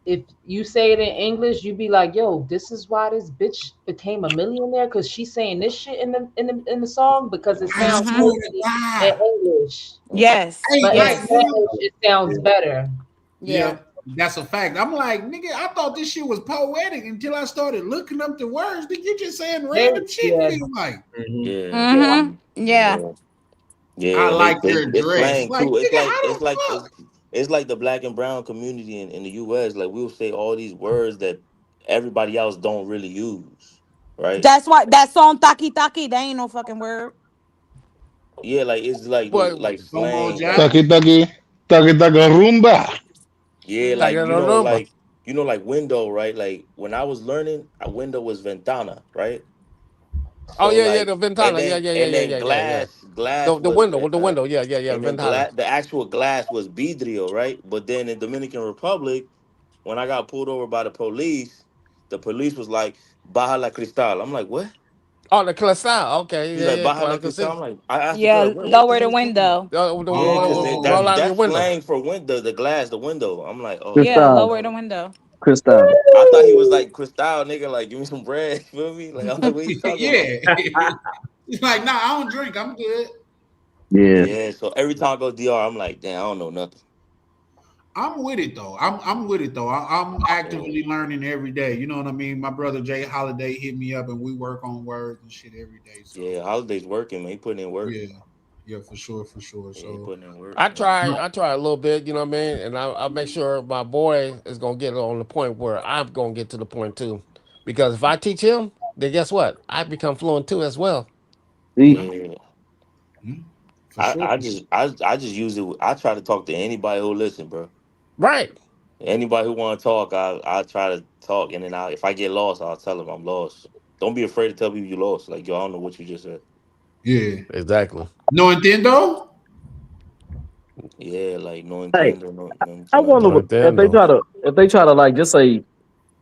if you say it in English, you be like, "Yo, this is why this bitch became a millionaire because she's saying this shit in the song because it sounds crazy in English." Yes. Hey, But in like, Spanish, it sounds better. Yeah, that's a fact. I'm like, nigga, I thought this shit was poetic until I started looking up the words. Nigga, you just saying random shit. Yeah. Nigga, like, Yeah. Yeah. Yeah, I and like they your it's dress. slang Like, too. It's nigga, like how the fuck? it's like the black and brown community in the US. Like we'll say all these words that everybody else don't really use, right? That's why that song Taki Taki, that ain't no fucking word. Yeah, like it's But like Come on, slang, Jack. like Taki taki rumba. yeah, like like window, right? Like when I was learning, a window was ventana, right? oh So yeah, like the ventana, and then yeah. glass The was window, yeah, and then ventana. the actual glass was vidrio, right? But then in Dominican Republic, when I got pulled over by the police was like baja la cristal. I'm like, what? Oh, the cristal. Okay, He's like yeah. baja la Claro cristal. sí. I'm like, I asked the Yeah, girl, what the lower hell the is talking about? window. Yeah, because Roll out your that's window. slang for window, the glass, the window. I'm like, oh Yeah, shit. Cristal. lower the window. Cristal. I thought he was like cristal, nigga. Like, give me some bread. You feel me? Like, I'm like, what are you talking about? Yeah. He's like, nah, I don't drink. I'm good. Yeah. Yeah. So every time I go DR, I'm like, damn, I don't know nothing. I'm with it though. I'm with it though. I'm actively learning every day. You know what I mean? My brother Jay Holiday hit me up and we work on words and shit every day. So Yeah, Holiday's working, man. He putting in work. yeah, for sure. Yeah, he So putting in work. I try a little bit, you know what I mean, and I make sure my boy is gonna get on the point where I'm gonna get to the point too, because if I teach him, then guess what? I become fluent too as well. Yeah. for sure. I just use it. I try to talk to anybody who listen, bro. Right. Anybody who want to talk, I try to talk, and then if I get lost, I'll tell them I'm lost. Don't be afraid to tell people you lost. Like, yo, I don't know what you just said. Yeah. Exactly. No entiendo? Yeah, like no Hey, entiendo, no I wonder No if they try to like just say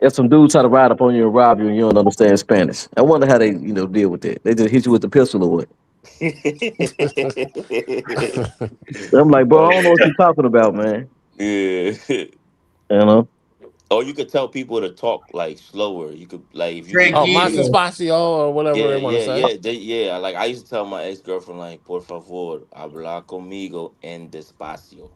if some dude try to ride up on you and rob you and you don't understand Spanish. I wonder how they deal with that. They just hit you with the pistol or what? I'm like, bro, I don't know what you're talking about, man. Yeah. You know. Or you could tell people to talk like slower. You could like if you más espacio or whatever they want to say. Yeah. Like I used to tell my ex-girlfriend, like, por favor, habla conmigo en despacio.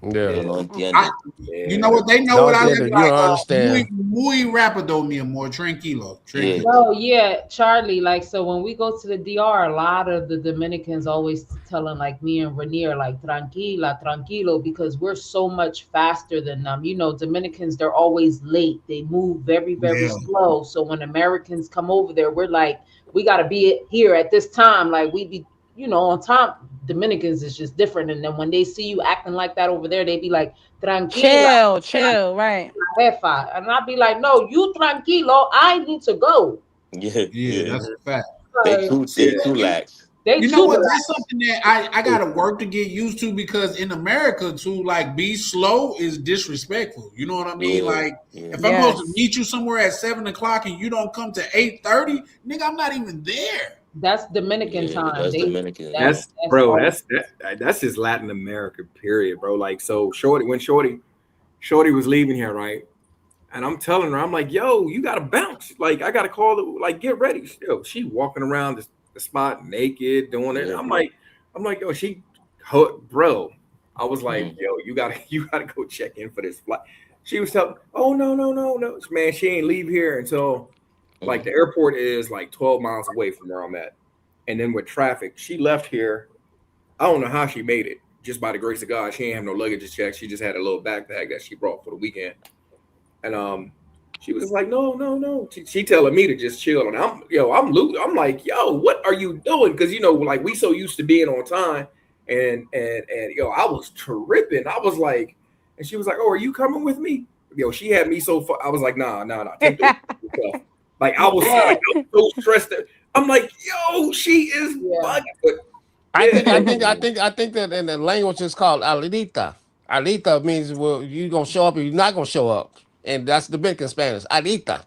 Yeah. Yo no entiendo. You know what? They know No what I entiendo. look You like. don't understand. Muy rápido, mi amor. Tranquilo. No, yeah, Charlie. Like, so when we go to the DR, a lot of the Dominicans always telling like me and Rainier, like, tranquila, tranquilo, because we're so much faster than them. You know, Dominicans, they're always late. They move very, very slow. So when Americans come over there, we're like, we got to be here at this time. Like, we be, on time. Dominicans is just different. And then when they see you acting like that over there, they be like, tranquila. Chill, right. Jefa. And I'd be like, no, you tranquilo. I need to go. Yeah, that's a fact. They too lax. You know what? That's something that I gotta work to get used to, because in America to like be slow is disrespectful. You know what I mean? Yeah, like if I'm supposed to meet you somewhere at 7:00 and you don't come to 8:30, nigga, I'm not even there. That's Dominican time. That's Dominican. That's just Latin America, period, bro. Like, so Shorty was leaving here, right? And I'm telling her, I'm like, yo, you gotta bounce. Like, I gotta call it, like, get ready. Still, she walking around the spot naked, doing it. I'm like, yo, bro. I was like, yo, you gotta go check in for this flight. She was telling, oh no, man, she ain't leave here until like the airport is like 12 miles away from where I'm at. and then with traffic, she left here. I don't know how she made it. Just by the grace of God, she ain't have no luggage to check. She just had a little backpack that she brought for the weekend, and she was like, no. She telling me to just chill, and I'm like, yo, what are you doing? Because like we so used to being on time, and I was tripping. I was like, and she was like, oh, are you coming with me? She had me so far. I was like, nah. Take the like I was like, I'm so stressed. I'm like, yo, she is bugging. But I think that in the language it's called alita. Alita means you gonna show up or you're not gonna show up, and that's the Dominican Spanish. Alita.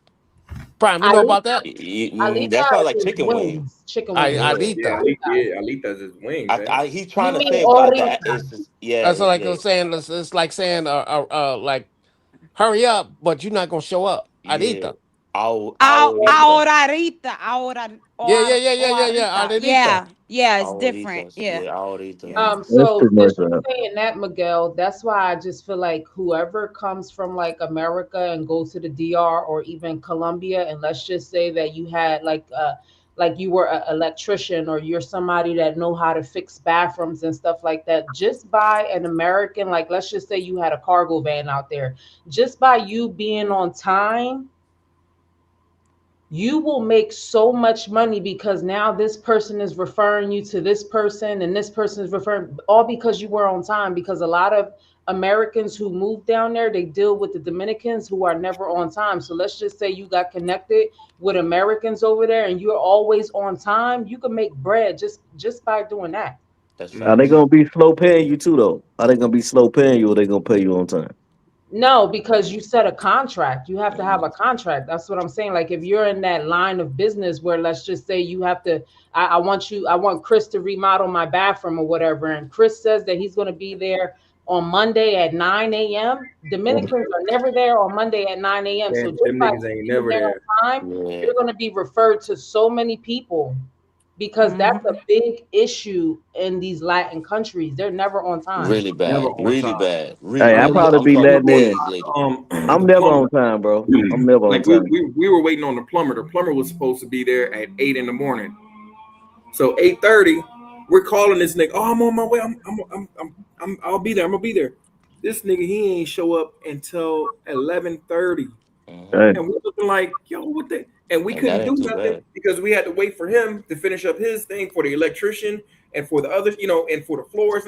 Prime, you know about that? That sounds like chicken wings. Chicken wings. Alita. Alita's his wings. He's trying to say about that. That's like saying. It's like saying like hurry up, but you're not gonna show up. Alita. Ahorita. Yeah, it's different. So since you're saying that, Miguel, that's why I just feel like whoever comes from like America and goes to the DR or even Colombia, and let's just say that you had like you were an electrician or you're somebody that know how to fix bathrooms and stuff like that, just by an American, like let's just say you had a cargo van out there, just by you being on time, you will make so much money because now this person is referring you to this person and this person is referring, all because you were on time. Because a lot of Americans who move down there, they deal with the Dominicans who are never on time. So let's just say you got connected with Americans over there and you're always on time. You can make bread just by doing that. Are they gonna be slow paying you too though? Are they gonna be slow paying you or they gonna pay you on time? No, because you set a contract. You have to have a contract. That's what I'm saying. Like if you're in that line of business where let's just say you have to, I want Chris to remodel my bathroom or whatever. And Chris says that he's going to be there on Monday at 9 a.m. Dominicans are never there on Monday at 9 a.m. So just by ain't never there. Time, you're going to be referred to so many people. Because that's a big issue in these Latin countries. They're never on time. Really bad. Hey, I probably be letting in. I'm never on time, bro. I'm never on time. We were waiting on the plumber. The plumber was supposed to be there at 8 in the morning. So 8:30, we're calling this nigga. Oh, I'm on my way. I'll be there. I'm gonna be there. This nigga, he ain't show up until 11:30. And we're looking like, yo, what the? And we couldn't do nothing because we had to wait for him to finish up his thing for the electrician and for the others, and for the floors.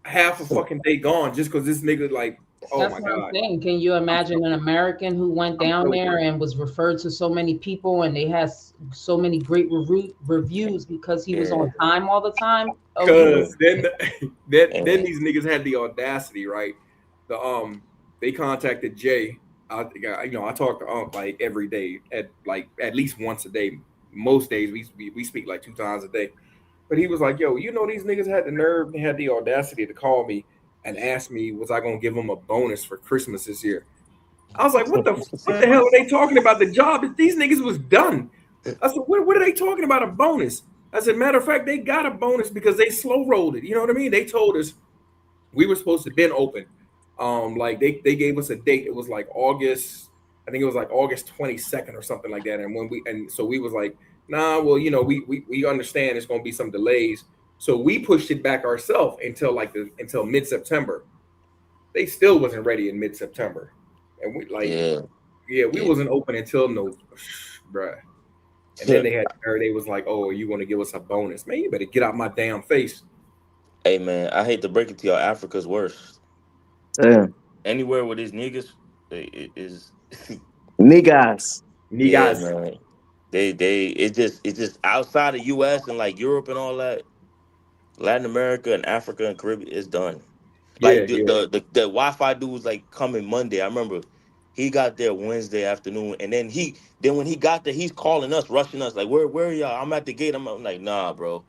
Half a fucking day gone just because this nigga That's my what I'm God. saying. Can you imagine an American who went down there and was referred to so many people and they had so many great reviews because he was on time all the time? Because then these niggas had the audacity, right? They contacted Jay. I talk to like every day at least once a day. Most days we speak like 2 times a day. But he was like, yo, these niggas had the nerve, they had the audacity to call me and ask me, was I gonna give them a bonus for Christmas this year? I was like, what the hell are they talking about? The job, these niggas was done. I said, what are they talking about a bonus? I said, matter of fact, they got a bonus because they slow rolled it. You know what I mean? They told us we were supposed to been open. They gave us a date. It was like August, I think it was like August 22nd or something like that. And so we was like, nah, well, we understand there's gonna be some delays. So we pushed it back ourselves until mid-September. They still wasn't ready in mid-September. And we wasn't open until bruh. And then they was like, oh, are you gonna give us a bonus? Man, you better get out my damn face. Hey man, I hate to break it to y'all, Africa's worse. Yeah. Anywhere with these niggas, is niggas. Yeah, man. It's just outside of US and like Europe and all that, Latin America and Africa and Caribbean is done. Like the Wi-Fi dude was like coming Monday. I remember he got there Wednesday afternoon, and then when he got there, he's calling us, rushing us, like where are y'all? I'm at the gate. I'm like, nah, bro.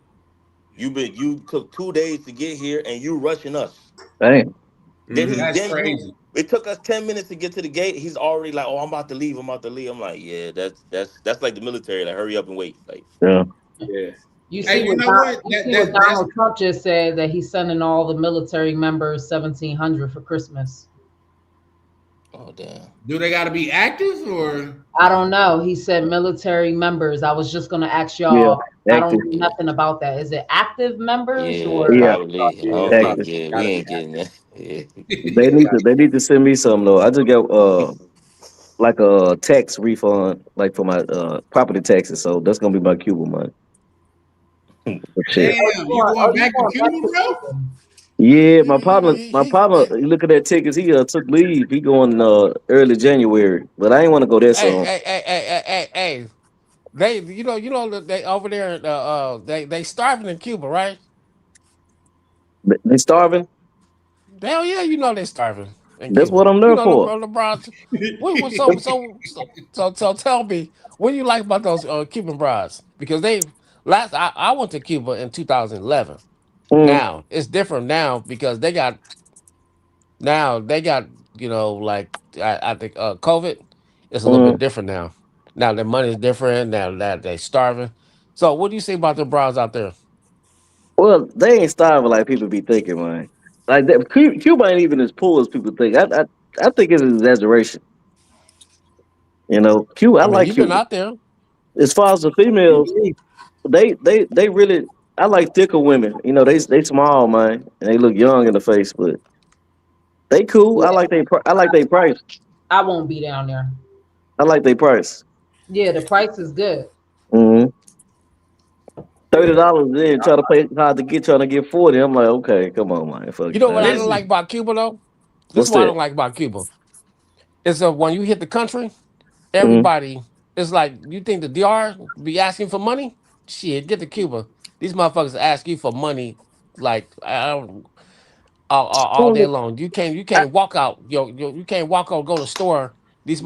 You took 2 days to get here and you rushing us. Dang. That's crazy. It took us 10 minutes to get to the gate. He's already like, oh, I'm about to leave. I'm like, yeah, that's like the military. Like, hurry up and wait. Like, yeah. You see what Donald Trump just said, that he's sending all the military members $1,700 for Christmas. Oh damn. Do they got to be active or? I don't know. He said military members. I was just gonna ask Yeah, y'all. I don't active. know nothing about that. Is it active members Yeah, or? Yeah, probably. I don't think. active. Yeah, we ain't getting that. Yeah. They need to send me some though. I just got like a tax refund like for my property taxes, so that's gonna be my Cuba money. Shit. Damn, you going back to Cuba, bro? Yeah, my partner, he looking at tickets. He took leave. He going early January, but I ain't want to go there soon. Hey. They, you know that they over there. They starving in Cuba, right? They starving. Hell yeah, you know they starving in That's Cuba. what I'm there You know for. LeBron. So tell me, what do you like about those Cuban brides? Because I went to Cuba in 2011. Now it's different now because they got like I think COVID is a little bit different now. Now their money is different. Now that they starving. So what do you say about the brides out there? Well, they ain't starving like people be thinking, man. Like that, Cuba ain't even as poor as people think. I think it's an exaggeration. You know, Cuba. I I mean, like you've been Cuba. out there. As far as the females, they really. I like thicker women. You know, they small, man, and they look young in the face, but they cool. Yeah, I like they price. I won't be down there. I like they price. Yeah, the price is good. $30 in, try to pay hard to get, trying to get 40. I'm like, okay, come on, man. Fuck You know what I that. don't like about Cuba though? This What's is what I that? don't like about Cuba. Is that when you hit the country, everybody is like, you think the DR be asking for money? Shit, get to Cuba. These motherfuckers ask you for money like I don't all day long. You can't walk out. You can't walk out. Go to the store. These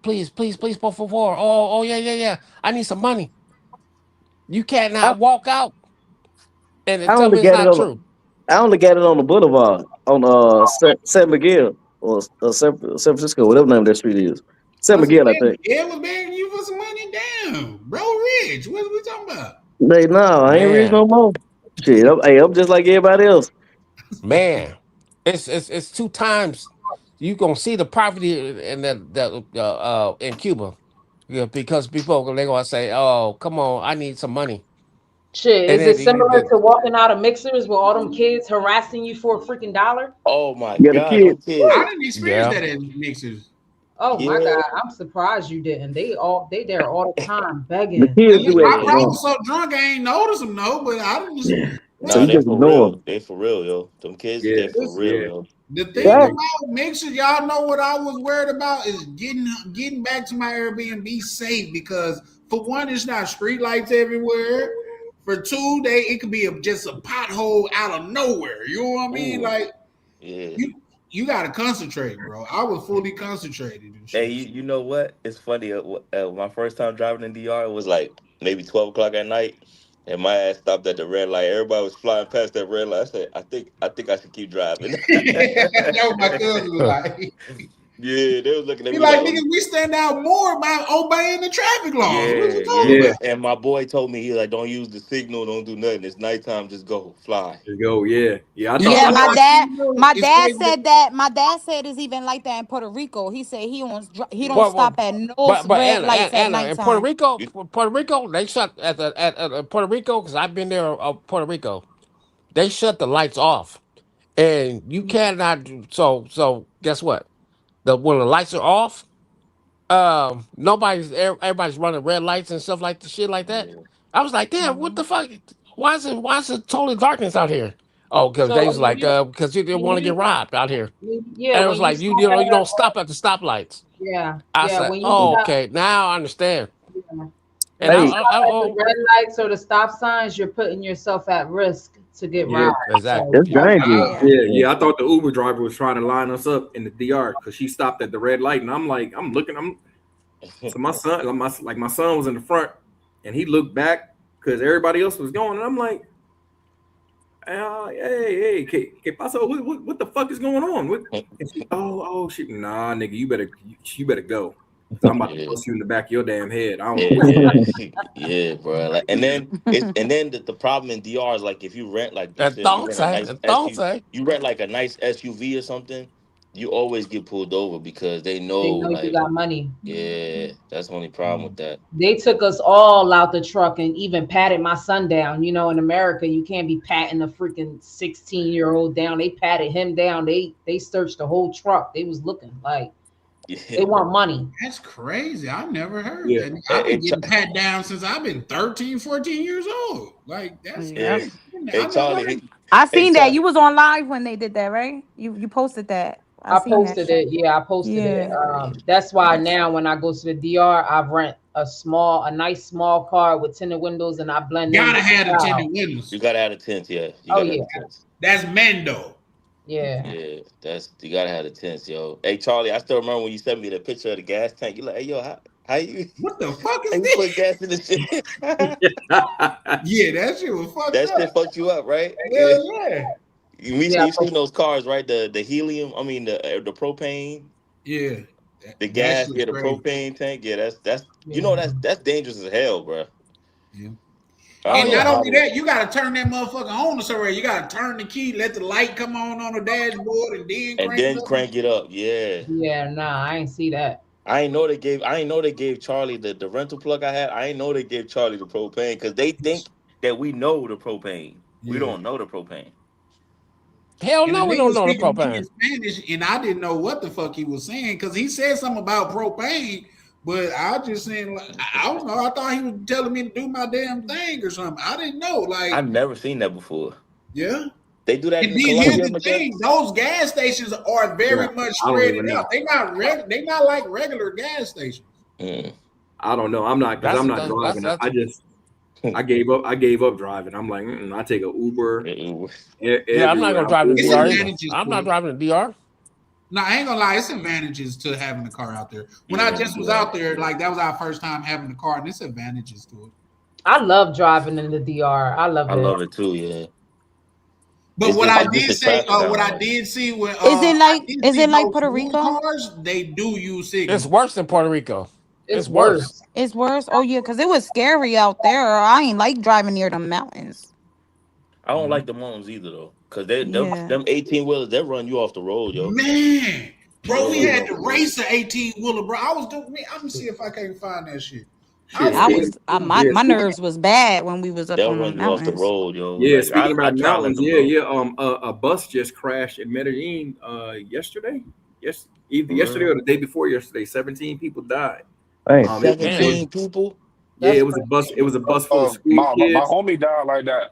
please, por favor. Oh yeah. I need some money. You cannot walk out and I tell only me it's got it not on. true. I only got it on the boulevard on San Miguel or San Francisco, whatever the name of that street is. San Miguel, I think. It was begging you for some money. Damn, bro, rich. What are we talking about? I ain't rich no more. Shit, I'm just like everybody else. Man, it's 2 times you gonna see the poverty in that in Cuba, because people they gonna say, "Oh, come on, I need some money." Shit, And is it then similar to walking out of mixers with all them kids harassing you for a freaking dollar? Oh my Yeah, the God, kids. them kids. I didn't experience that in mixers. Oh my Yeah. God, I'm surprised you didn't. They there all the time begging. The kids do I it. probably was so drunk I ain't notice them, no, but I didn't. Yeah. Nah, So you they just for ignore real. They for real, yo. Them kids, Yeah. they for real, yo. The thing about mixers, y'all know what I was worried about is getting back to my Airbnb safe, because for one, it's not street lights everywhere. For two, it could be just a pothole out of nowhere. You know what I mean? Ooh. Like, Yeah. you got to concentrate, bro. I was fully concentrated. And shit. Hey, you know what? It's funny. My first time driving in DR, it was like maybe 12 o'clock at night, and my ass stopped at the red light. Everybody was flying past that red light. I said, I think I should keep driving. That was my cousin was like. Yeah, they was looking at Be me like, like, niggas, we stand out more by obeying the traffic laws. What you talking yeah. about? And my boy told me, he like, don't use the signal, don't do nothing. It's nighttime, just go fly. Just go, yeah. Yeah, I my dad said that. My dad said it's even like that in Puerto Rico. He said he don't stop at no but red lights at Anna, in Puerto nighttime. Rico, they shut at Puerto Rico, because I've been there. Puerto Rico, they shut the lights off, and you cannot do so. Guess what? When the lights are off, everybody's running red lights and stuff like the shit like that. I was like, damn, what the fuck? Why is it totally darkness out here? Oh, because So they was like, because you didn't want to get robbed out here. And it was like, you don't stop at the stoplights. Yeah, I yeah. said, When you oh, stop, okay, now I understand. yeah. And When you stop at the red lights or the stop signs, you're putting yourself at risk to get robbed. exactly. That's dangerous. Yeah. I thought the Uber driver was trying to line us up in the DR because she stopped at the red light, and I'm like, so my son, my son was in the front, and he looked back because everybody else was going, and I'm like, hey, ¿qué pasó? What the fuck is going on? Oh shit, nah, nigga, you better go. I'm about to bust you in the back of your damn head. I don't know. Yeah, bro. Like, and then the problem in DR is like if you rent like you rent like a nice SUV or something, you always get pulled over because they They know know you like got money. yeah, that's the only problem with that. They took us all out the truck and even patted my son down. You know, in America, you can't be patting a freaking 16-year-old down. They patted him down. They searched the whole truck. They was looking like they want money. That's crazy. I never heard Yeah. that. I've been getting pat down since I've been 13, 14 years old. Like that's Hey, I Charlie. I seen that. You was on live when they did that, right? You posted that. I seen that posted shit. it. Yeah, I posted it. Yeah. That's why now when I go to the DR, I rent a nice small car with tinted windows, and I blend in. gotta with the have the crowd. tinted windows. You gotta have the tents, yeah. You Oh gotta yeah, have the tents. That's Mendo. yeah. Yeah, you gotta have the tents, yo. Hey Charlie, I still remember when you sent me the picture of the gas tank. You like, hey yo, how you What the fuck how is you put this? gas in the shit? Yeah, that shit was fucked That up. shit fucked you up, right? Hell yeah. You've seen those cars, right? The helium, I mean the propane. Yeah. The That gas, shit yeah, the crazy. propane tank. Yeah, that's you know that's dangerous as hell, bro. Yeah. I And don't not know only that, you gotta turn that motherfucker on somewhere. You gotta turn the key, let the light come on the dashboard, and then crank it up. Yeah. Yeah, nah, I ain't see that. I ain't know they gave Charlie the rental plug I had. I ain't know they gave Charlie the propane because they think that we know the propane. We don't know the propane. Hell And no, the we don't nigga know the speaking to me propane. in Spanish, and I didn't know what the fuck he was saying because he said something about propane, but I just saying like I don't know. I thought he was telling me to do my damn thing or something. I didn't know. Like I've never seen that before. yeah. They do that And in then Colombia. here's the thing: those gas stations are very much I don't spread even out. They not like regular gas stations. I don't know. I'm not because I'm not driving. I gave up driving. I'm like, I take an Uber. Yeah, I'm not gonna drive in the DR either. I'm not driving the DR. No, I ain't gonna lie. It's advantages to having a car out there. When I just was out there, like that was our first time having a car, and it's advantages to it. I love driving in the DR. I love it. I love it too. Yeah. But It's what just- I it's did just say, traffic down what I there. did see when Is it like Puerto those new Rico? cars, they do use signals. It's worse than Puerto Rico. It's worse. It's worse. Oh yeah, because it was scary out there. I ain't like driving near the mountains. I don't like the mountains either though, cause Yeah. them 18-wheelers they run you off the road, yo. Man, bro, we had to race an 18-wheeler, bro. I'm gonna see if I can find that shit. My nerves was bad when we was up They'll on the run you off the mountains. road, yo. Yeah, Like, speaking I about try to let mountains, them yeah, go. a bus just crashed in Medellin yesterday. Yes, either yesterday or the day before yesterday. 17 people died. Hey, 17 people. Yeah, it was a bus. It was a bus full of school My kids. homie died like that.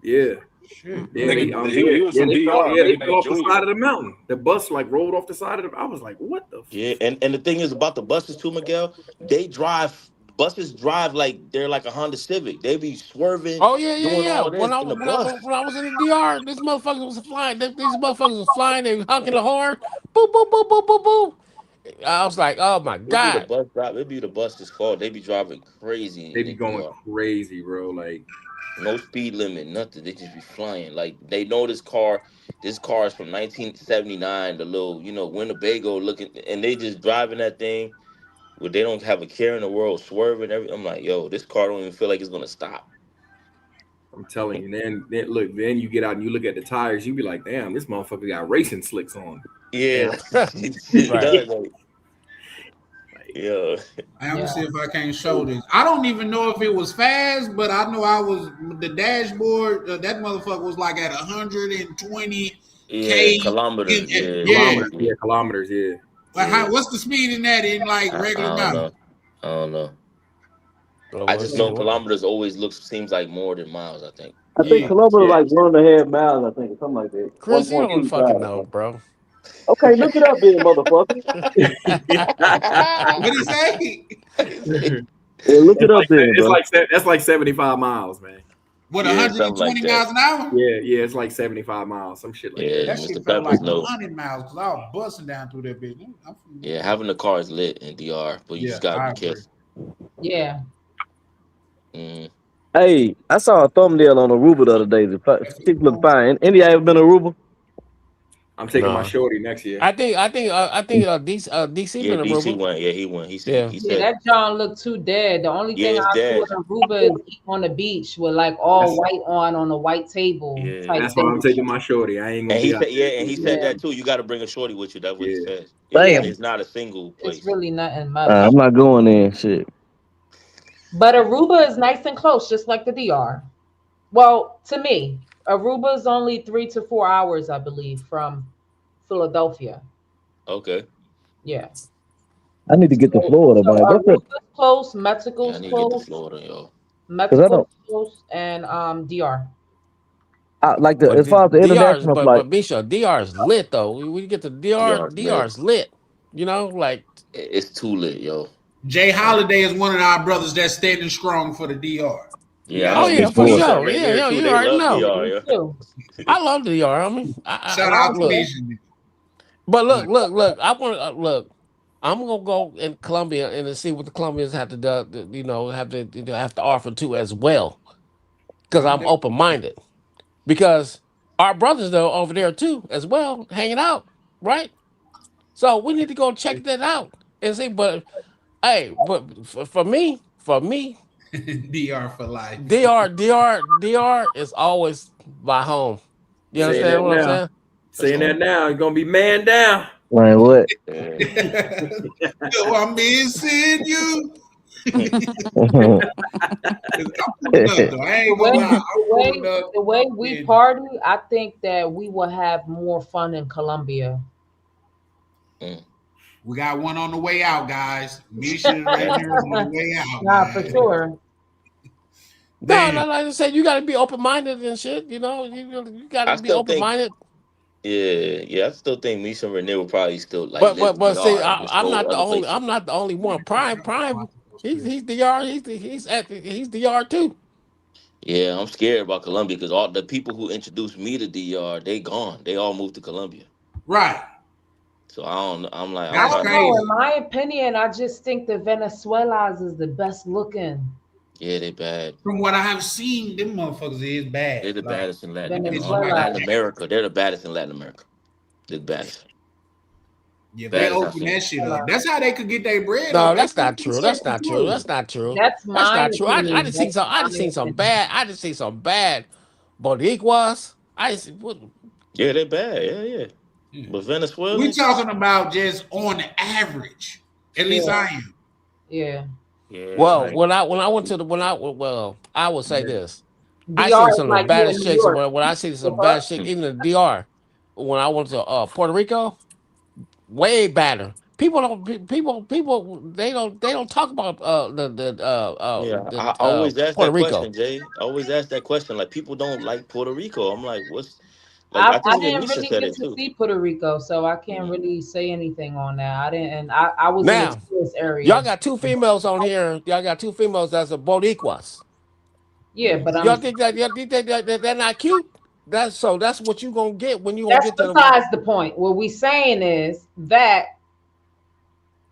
Yeah. Shit. Yeah, Nigga, he was from they DR, fell nigga, off the junior. side of the mountain. The bus like rolled off the side of the. I was like, what the? Yeah, and the thing is about the buses too, Miguel. Buses drive like they're like a Honda Civic. They be swerving. Oh yeah. doing all this When I in the bus. was in the DR, this motherfucker was flying. These motherfuckers was flying. They was honking the horn. Boop boop boop boop boop boop. I was like, oh my god. It'd be the bus's fault. They be driving crazy. They be going crazy, bro. Like no speed limit, nothing. They just be flying. Like they know this car is from 1979, the little, Winnebago looking, and they just driving that thing where they don't have a care in the world, swerving everything. I'm like, yo, this car don't even feel like it's gonna stop. I'm telling you, then you get out and you look at the tires, you be like, damn, this motherfucker got racing slicks on. Yeah. Right. Yeah. I'm gonna see if I can show this. I don't even know if it was fast, but I know the dashboard. That motherfucker was like at 120 k kilometers. Kilometers. Yeah. Like what's the speed in that in like regular miles? I don't know. I just know kilometers always seems like more than miles. I think. I think kilometers like 1.5 miles. I think something like that. Chris, you don't fucking know, bro. Okay, look it up, then, motherfucker. What he say? Yeah, look it up, then. That's like 75 miles, man. What, 120 miles an hour? Yeah, it's like 75 miles, some shit like that. That shit felt like 100 miles because I was busting down through that bitch. Yeah, having the car is lit in DR, but you just gotta be careful. Yeah. Hey, I saw a thumbnail on Aruba the other day. The chick looked fine. Any of y'all ever been to Aruba? I'm taking my shorty next year. I think DC Yeah, been DC Aruba. went. Yeah, he went. He Yeah. said that John looked too dead. The only thing it's I do dead. in Aruba is eat on the beach with like all white on a white table. Yeah, type That's why I'm thing. taking my shorty. I ain't gonna And be he out said, there. and he said that too. You got to bring a shorty with you. That's what he said. Damn. It's not a single place. It's really nothing much. I'm not going there. Shit. But Aruba is nice and close, just like the DR. Well, to me, Aruba is only 3 to 4 hours, I believe, from Philadelphia. Okay. Yeah. I need to get to Florida, man. Aruba's close, Mexico's I need to get to close. Florida, yo. Mexico's close, and DR. Like as far as the international flight. But Misha, DR is lit though. We get to DR is lit. You know, like it's too lit, yo. Jay Holiday is one of our brothers that's standing strong for the DR. Yeah. Oh yeah, for sure. Right Yeah, too. you They already love know. DR, I love the DR. I mean, shout out to Misha. But look. I want to look. I'm gonna go in Colombia and see what the Colombians have to do. You know, have to offer too as well, because I'm open minded. Because our brothers though over there too as well, hanging out, right? So we need to go check that out and see. But hey, but for me, DR for life. DR is always my home. You understand what I'm saying? Saying that now, you're gonna be man down. Man, what? I'm missing you. The way we party, I think that we will have more fun in Colombia. We got one on the way out, guys. Misha and Rainier on the way out. Nah, for sure. No, like I said, you got to be open minded and shit. You know, you got to be open minded. Yeah. I still think Misha and Renee will probably still like. But see, I'm not the only. I'm not the only one. Prime. He's DR. He's DR too. Yeah, I'm scared about Colombia because all the people who introduced me to DR, they gone. They all moved to Colombia. Right. So I don't. I'm like, I don't know. In my opinion, I just think the Venezuela's is the best looking. Yeah, they bad. From what I have seen, them motherfuckers is bad. They're the baddest in Latin America. They're the baddest in Latin America. They're the baddest. Yeah, they open that shit up. That's how they could get their bread. No, that's not true. That's not true. That's not true. That's not true. I opinion. just seen some bad. I just seen some bad Boricuas. Yeah, they're bad. Yeah. But Venezuela. We talking about just on the average. At least I am. Yeah. Yeah. Well, when I went to I would say this. I see some of the baddest chicks. When I see some bad shit, even the DR. When I went to Puerto Rico, way better. People don't talk about I always ask Puerto that Rico. question, Jay. I always ask that question. Like, people don't like Puerto Rico. I'm like, what's I didn't really get to see Puerto Rico, so I can't really say anything on that. I didn't. I was in the tourist area. Y'all got two females on here. Y'all got two females that's a Boricuas. Yeah, but y'all think that they're not cute? That's what you gonna get when you. That's besides the point. What we saying is that.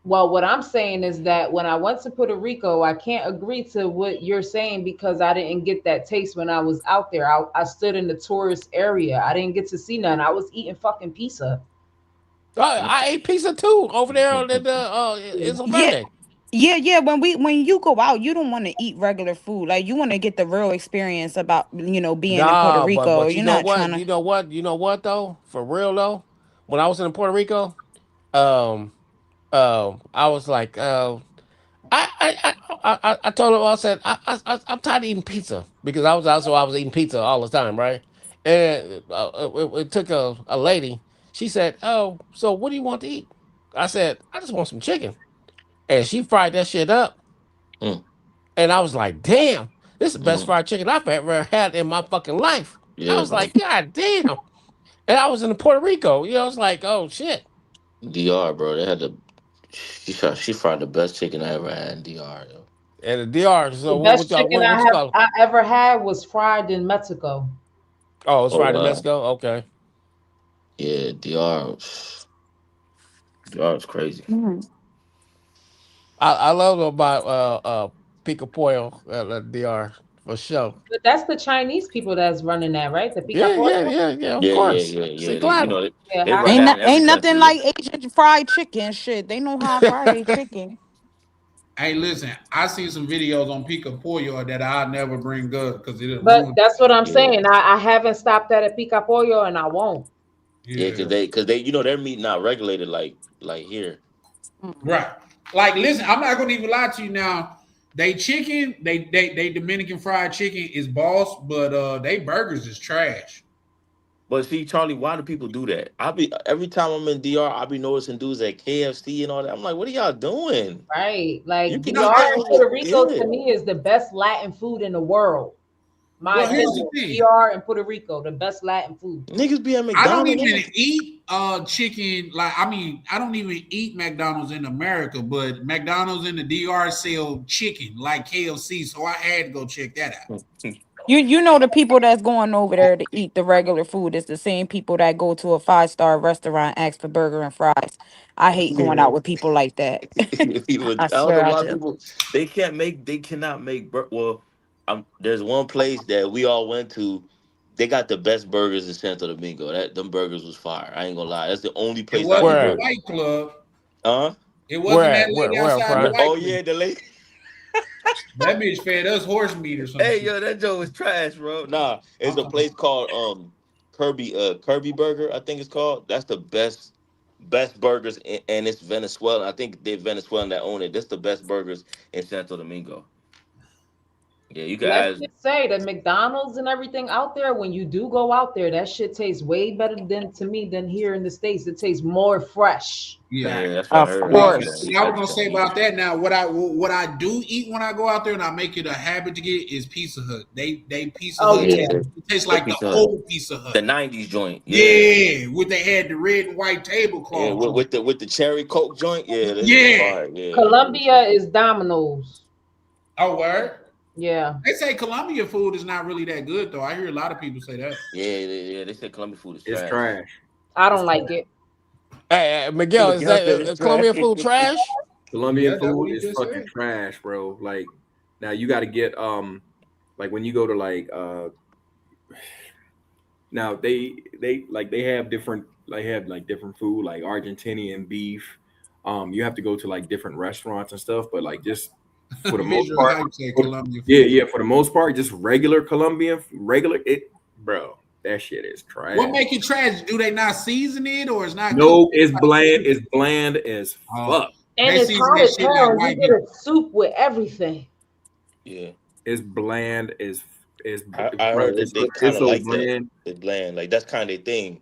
Well, what I'm saying is that when I went to Puerto Rico, I can't agree to what you're saying because I didn't get that taste when I was out there. I stood in the tourist area. I didn't get to see none. I was eating fucking pizza. I ate pizza too over there in the Yeah. When you go out, you don't want to eat regular food. Like you want to get the real experience about being in Puerto Rico. But You're not trying to. You know what though? For real though, when I was in Puerto Rico, I was like, I told him, I said, I'm tired of eating pizza because I was eating pizza all the time, right? And it took a lady. She said, "Oh, so what do you want to eat?" I said, "I just want some chicken," and she fried that shit up. And I was like, "Damn, this is the best fried chicken I've ever had in my fucking life." Yeah, I was like, "God damn!" And I was in Puerto Rico. I was like, "Oh shit." DR, bro, they had she fried the best chicken I ever had in DR. Yo. And the DR, so the best chicken I ever had was fried in Mexico. Oh, it's fried in Mexico? Okay. Yeah, DR is crazy. I love about Pico Pollo at DR. For sure. But that's the Chinese people that's running that, right? The pica pollo. Of course. Ain't nothing like Asian fried chicken. Shit, they know how to fry their chicken. Hey, listen, I see some videos on Pica Pollo that I'll never bring up because it. But that's what I'm saying. I haven't stopped at a pica pollo, and I won't. Yeah, because they their meat not regulated like here. Right. Like, listen, I'm not gonna even lie to you now. They chicken, they Dominican fried chicken is boss, but they burgers is trash. But see, Charlie, why do people do that? Every time I'm in DR, I be noticing dudes at KFC and all that. I'm like, what are y'all doing? Right. Like DR and Puerto Rico to me is the best Latin food in the world. Here's the thing. DR and Puerto Rico, the best Latin food. Niggas be at McDonald's. I don't even eat chicken. I don't even eat McDonald's in America, but McDonald's in the DR sell chicken like KFC, so I had to go check that out. You know the people that's going over there to eat the regular food is the same people that go to a 5-star restaurant, ask for burger and fries. I hate going out with people like that. I swear I do. People, they cannot make there's one place that we all went to. They got the best burgers in Santo Domingo. Them burgers was fire. I ain't gonna lie. That's the only place. It wasn't the White Club. It wasn't that lady outside the White Club. Yeah, the lady. That bitch fed us horse meat or something. Hey, yo, that joke was trash, bro. Nah, it's a place called Kirby Burger, I think it's called. That's the best burgers, and it's Venezuelan. I think they're Venezuelan that own it. That's the best burgers in Santo Domingo. Yeah, you guys. Let's just say that McDonald's and everything out there, when you do go out there, that shit tastes way better than here in the States. It tastes more fresh. Yeah, that's what I heard. Of course. I was gonna say about that now. What I do eat when I go out there and I make it a habit to get is Pizza Hut. They Pizza Hut. Yeah. It tastes like the old Pizza Hut. The 90s joint. Yeah, with they had the red and white tablecloth. Yeah, with the cherry Coke joint. Yeah. Yeah. Colombia is Domino's. Oh, word? Yeah. They say Colombia food is not really that good though. I hear a lot of people say that. Yeah. They say Colombian food is trash. It's trash. I don't like it. Hey, Miguel, is Colombian food trash? Colombian food is fucking trash, bro. Like, now you got to get like when you go to like now they have different different food like Argentinian beef. You have to go to like different restaurants and stuff, but like just for the most part, for the most part, just regular Colombian, bro. That shit is trash. What make it trash? Do they not season it or it's not? No, it's bland. It's bland as fuck. And it's hard as hell. You get a soup with everything. Yeah, it's bland as. I heard they kind of so like bland. It's bland. Like that's kind of their thing.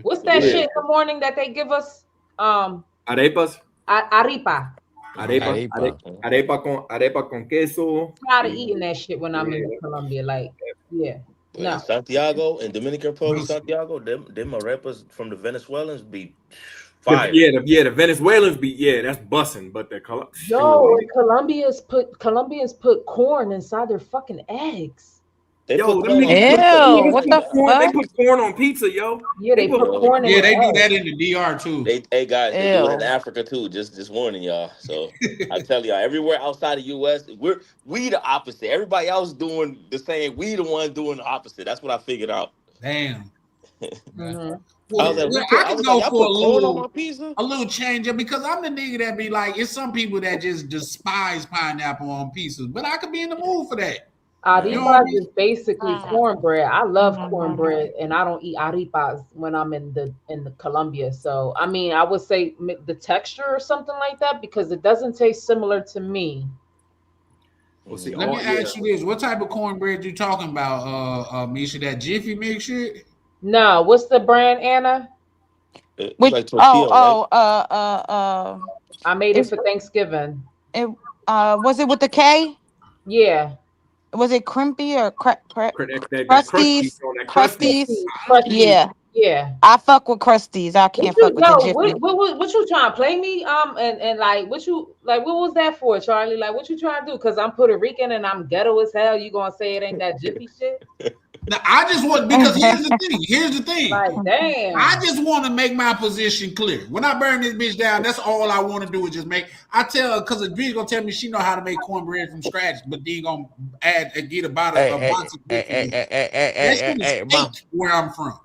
What's that shit in the morning that they give us? Arepas. Arepa. Arepa con queso. I'm tired of eating that shit when I'm in Colombia. Like, yeah. No. Santiago and Dominican Republic, Santiago, them arepas from the Venezuelans be fire. The Venezuelans be that's busting, but the Colombians put corn inside their fucking eggs. What the fuck? They put corn on pizza, yo. Yeah, they put corn in. Yeah, they do that in the DR too. Hey guys, they do it in Africa too. Just warning y'all. So I tell y'all, everywhere outside of US, we the opposite. Everybody else doing the same. We the ones doing the opposite. That's what I figured out. Damn. Mm-hmm. Well, I can go for a little change because I'm the nigga that be like, it's some people that just despise pineapple on pizzas, but I could be in the mood for that. Arepas is basically cornbread. I love cornbread, and I don't eat arepas when I'm in the Colombia. So I mean, I would say the texture or something like that because it doesn't taste similar to me. Well, see, let me ask you this: what type of cornbread you talking about, Misha? That Jiffy Mix shit? No, what's the brand, Anna? Like I made it for Thanksgiving. Was it with the K? Yeah. Was it crimpy or Crusties? Yeah. I fuck with Crusties. I can't fuck with the Jiffy. What you trying to play me? And like what was that for, Charlie? Like what you trying to do? Because I'm Puerto Rican and I'm ghetto as hell. You gonna say it ain't that Jiffy shit? Now, I just want, because here's the thing. Like, damn. I just want to make my position clear. When I burn this bitch down, that's all I want to do is just make. I tell her, because the bitch gonna tell me she know how to make cornbread from scratch, but then gonna add and get about a box of Jiffy Mix. That shit is cake where I'm from.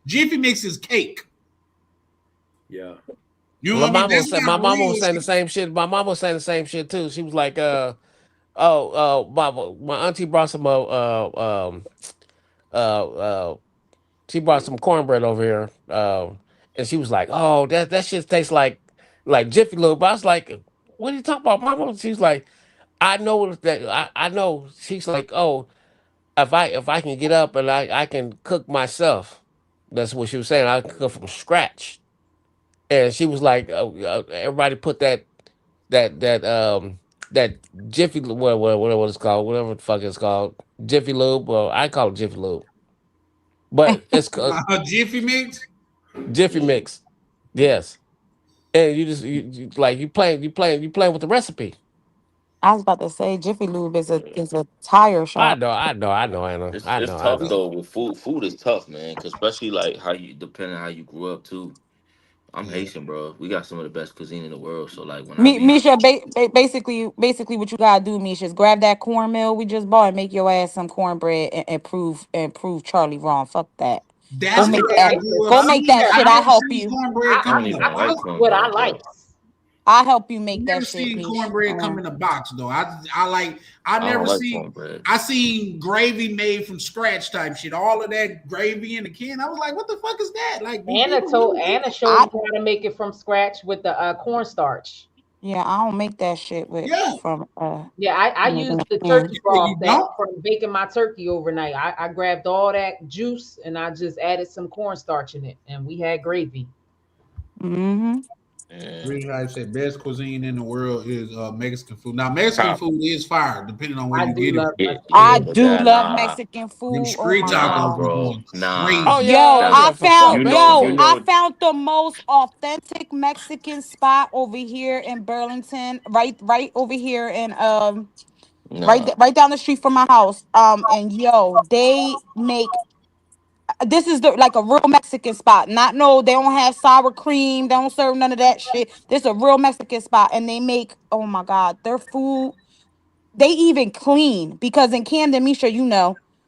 Jiffy Mix is cake. Yeah. You know what I mean? My mama was saying the same shit. My mama was saying the same shit too. She was like, my auntie brought some she brought some cornbread over here. And she was like, oh, that shit tastes like Jiffy Lube. I was like, what are you talking about, mama? She's like, I know that I know. She's like, oh, if I can get up and I can cook myself. That's what she was saying. I can cook from scratch. And she was like, everybody put that Jiffy, whatever it's called, whatever the fuck it's called, Jiffy Lube. Well, I call it Jiffy Lube, but it's Jiffy Mix. Jiffy Mix, yes. And you playing with the recipe. I was about to say Jiffy Lube is a tire shop. I know. It's tough though. With food is tough, man. Cause especially like depending on how you grew up too. I'm Haitian, bro. We got some of the best cuisine in the world. So like when Misha, basically what you gotta do, Misha, is grab that cornmeal we just bought and make your ass some cornbread and prove Charlie wrong. Fuck that. That's go make that shit. I help you. That's what I like. I help you make that shit. Never seen cornbread come in a box though. I seen gravy made from scratch type shit. All of that gravy in the can. I was like, what the fuck is that? Like Anna showed you how to make it from scratch with the cornstarch. Yeah, I don't make that shit with from. I use the turkey broth from baking my turkey overnight. I grabbed all that juice and I just added some cornstarch in it, and we had gravy. Mm-hmm. Really, I say best cuisine in the world is Mexican food. Now, Mexican food is fire, depending on where you get it. I do love Mexican food. Them street tacos, bro. I found the most authentic Mexican spot over here in Burlington, right over here in right down the street from my house. And they make. This is like a real Mexican spot. They don't have sour cream. They don't serve none of that shit. This is a real Mexican spot. And they make, oh my God, their food. They even clean. Because in Camden, Misha,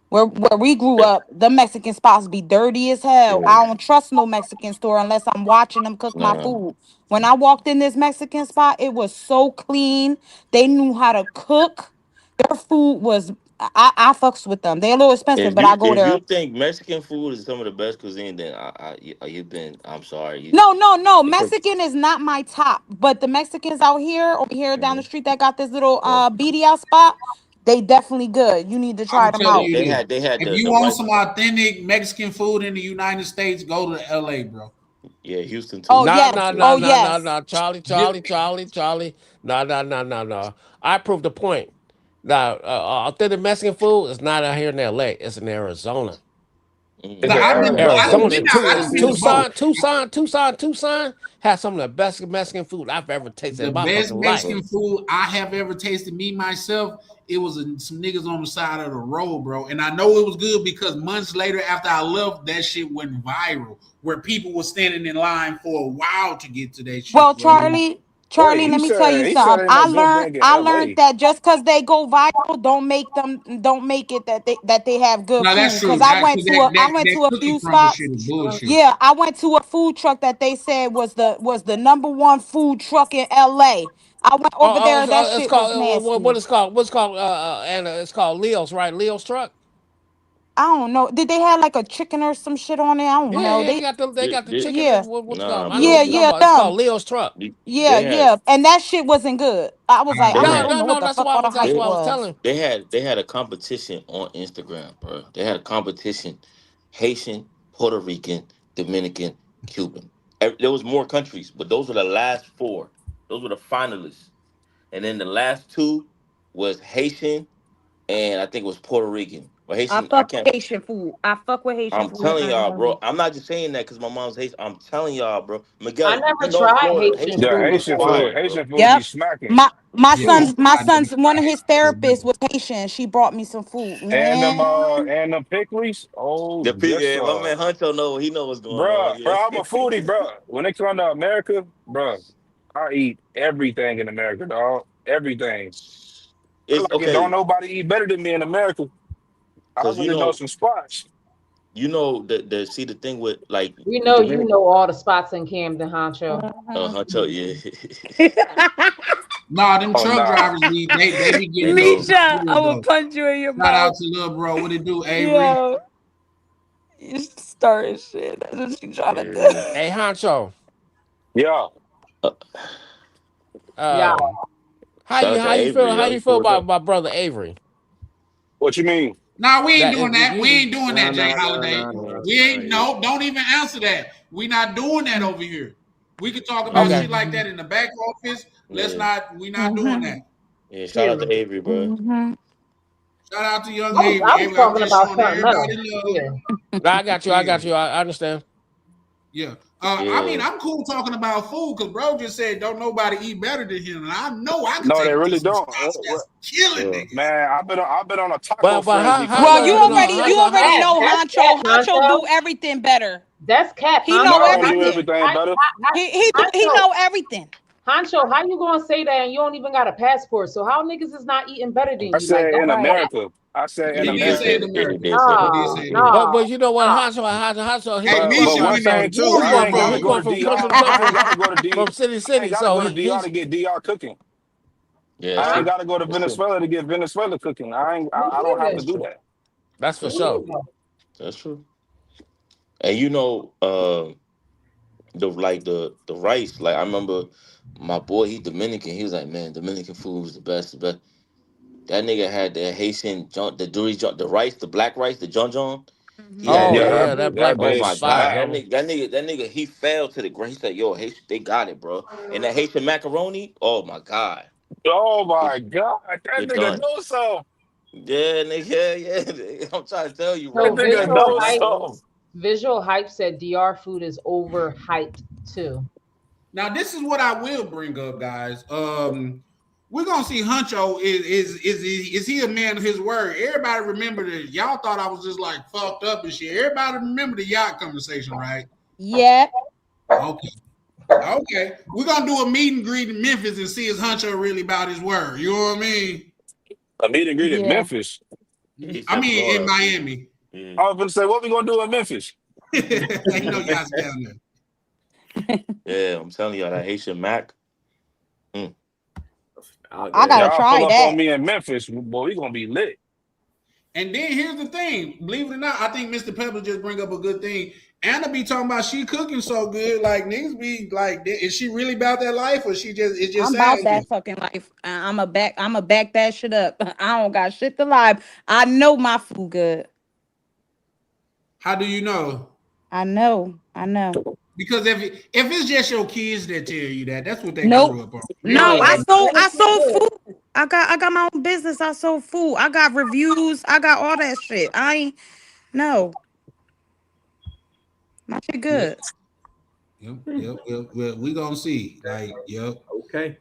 where we grew up, the Mexican spots be dirty as hell. I don't trust no Mexican store unless I'm watching them cook my food. When I walked in this Mexican spot, it was so clean. They knew how to cook. Their food was... I fucks with them. They're a little expensive, but I go there. If you think Mexican food is some of the best cuisine, then I'm sorry. No. Mexican is not my top, but the Mexicans over here down the street that got this little BDL spot, they definitely good. You need to try them out. If you want some authentic Mexican food in the United States, go to LA, bro. Yeah, Houston too. Oh, yes. No, Charlie. No. I proved the point. Now, authentic Mexican food is not out here in LA. It's in Arizona. Tucson has some of the best Mexican food I've ever tasted. The best Mexican food I have ever tasted, me myself, it was some niggas on the side of the road, bro. And I know it was good because months later after I left, that shit went viral, where people were standing in line for a while to get to that shit. Well, Charlie, let me tell you something. I learned that just because they go viral, don't make it that they have good food. That's true. Because I went to a few spots. Yeah, I went to a food truck that they said was the number one food truck in LA. I went over there. That shit was nasty. What's called? Anna, it's called Leo's, right? Leo's truck. I don't know. Did they have like a chicken or some shit on there? I don't know. They got the chicken. Yeah. It's called Leo's truck. Yeah. And that shit wasn't good. I was like, that's why I was telling. They had a competition on Instagram, bro. They had a competition: Haitian, Puerto Rican, Dominican, Cuban. There was more countries, but those were the last 4. Those were the finalists, and then the last 2 was Haitian, and I think it was Puerto Rican. But I Haitian, I fuck with can't. Haitian food. I fuck with Haitian I'm food. telling y'all, bro. I'm not just saying that because my mom's Haitian. I'm telling y'all, bro. I Miguel, never you know tried Florida. Haitian Yeah, food Haitian food is before. fire, bro. Haitian food be Yep. smacking. My Yeah, son's my I never son's one of his tried it. therapists was Haitian. She brought me some food. Man. And them pickles. Oh, The yes, yeah, my man Huncho know. He know what's going on. bro. Yeah. I'm a foodie, bro. When it comes to America, bro, I eat everything in America, dog. Everything. I It's like it. Don't okay nobody eat better than me in America. I because really know some spots. the see the thing with like We know you Dominican know all the spots in Camden, Honcho. Huncho, yeah. Nah, them Oh truck nah. drivers they be You getting know, those Nisha, I good will though. punch you in your Shout out mouth. to little bro. What it do, Avery? Yo, you starting shit. That's what she trying to do. yeah. Hey, Honcho. Yeah. Yeah. Shout out to How you feel? Avery. How Yo, you he feel pulled about up. my brother Avery? What you mean? Nah, we ain't That doing that. We ain't doing Nah, that, Jay nah, nah, Holiday. nah, nah. We ain't no. Don't even answer that. We not doing that over here. We can talk about Okay. shit like that in the back office. Let's Yeah. not. We not doing that. Yeah, shout out to Avery, bro. Shout out to young I Avery. was Avery, I'm talking just about showing something else. everybody love. Yeah. I got you. I got you. I understand. Yeah. I Yeah. mean, I'm cool talking about food because bro just said don't nobody eat better than him, and I know I can No, take they you to really some don't. spots that's killing Yeah. niggas. Man, I've been on a taco But frenzy how Well, coming no you out of no these. already how know That's Honcho. cap, Honcho do Honcho. everything better. That's cap, He No, know I Honcho. don't do everything. everything better. He Honcho, know everything. Honcho, how you gonna say that and you don't even got a passport? So how niggas is not eating better than I you? Like, said don't in do that. America. I said Yeah, in He he did did say say in America. that. Yeah, he America. did say He that. did Nah, He say in did. America. but nah, you know what, nah. Honcho, he Hey, But Misha, one you know, thing too, war he I your going ain't from gotta he go boy. to going from DR. country to I ain't country, gotta go to D. from city to I ain't city. gotta So go to DR to he's get DR cooking. Yeah, that's I ain't true. gotta go to That's true. Venezuela to get Venezuela cooking. Me I don't have to neither. do that. that's for Me sure. neither. That's true. And the rice. Like I remember my boy, he Dominican. He was like, man, Dominican food is the best. The best. That nigga had the Haitian the rice, the black rice, the John John. He had Oh Yeah, that. yeah, that that that black Oh rice bitch is my fire. god, slap. that nigga, he fell to the ground. He said, "Yo, Haitian, they got it, bro." And that Haitian macaroni. Oh my god, Oh you're, my god, you're that nigga done. knows so. Yeah, nigga, yeah. I'm trying to tell you, That So bro. nigga knows so. Visual hype said DR food is overhyped too. Now, this is what I will bring up, guys. We're gonna see Huncho is he a man of his word? Everybody remember that y'all thought I was just like fucked up and shit. Everybody remember the yacht conversation, right? Yeah. Okay. Okay. We're gonna do a meet and greet in Memphis and see is Huncho really about his word. You know what I mean? A meet and greet in Yeah. Memphis. He I said mean in Florida. Miami. Yeah. I was gonna say, what we gonna do in Memphis? You know y'all's down there. Yeah, I'm telling y'all that Haitian Mac. I gotta Y'all try pull up that. on me in Memphis, boy, we gonna be lit. And then here's the thing, believe it or not, I think Mr. Pepper just bring up a good thing. Anna be talking about she cooking so good, like niggas be like, is she really about that life, or she just it just I'm about sounds that good? fucking life. I'ma back that shit up. I don't got shit to lie. I know my food good. How do you know? I know. Because if it's just your kids that tell you that, that's what they Nope. grew up on. You No, don't Yeah, know. I sold food. I got my own business. I sold food. I got reviews. I got all that shit. I ain't no. My shit good. Yep. Well, we gonna see. Like, yep. Okay.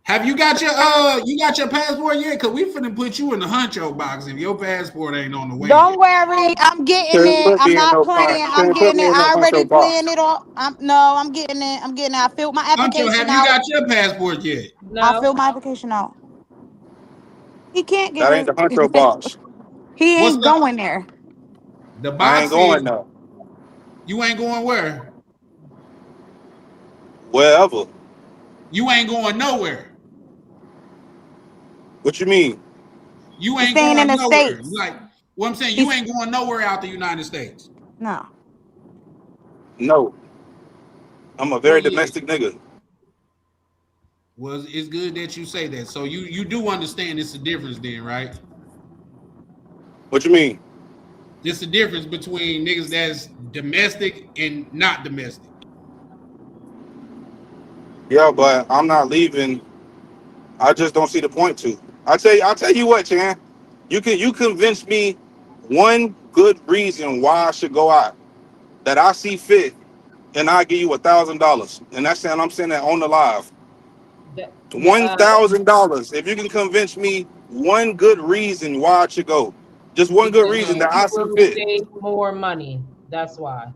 Have you got your passport yet? Cause we finna put you in the Huncho box if your passport ain't on the way Don't yet. worry, I'm getting Couldn't it. put I'm me in not no playing. I'm couldn't put getting me it. in no I already Huncho box. planned it all. I'm getting it. I filled my Huncho, application have you out. got your passport yet? I no. filled my application out. He can't get That ain't his. the Huncho box. He What's ain't up? going there. The I box ain't says going now. you ain't going where? Wherever. You ain't going nowhere. What you mean? You He's ain't staying in going the nowhere. States. Like what I'm saying, you He's ain't going nowhere out the United States. no. No. I'm a Well, very yeah. domestic nigga. Well, it's good that you say that. So you do understand it's a difference then, right? What you mean? It's a difference between niggas that's domestic and not domestic. Yeah, but I'm not leaving. I just don't see the point to. I'll tell you what, Chan. You convince me one good reason why I should go out that I see fit, and I give you $1,000. And that's saying I'm saying that on the live. $1,000. If you can convince me one good reason why I should go, just one good reason that I see will fit. save more money. That's why.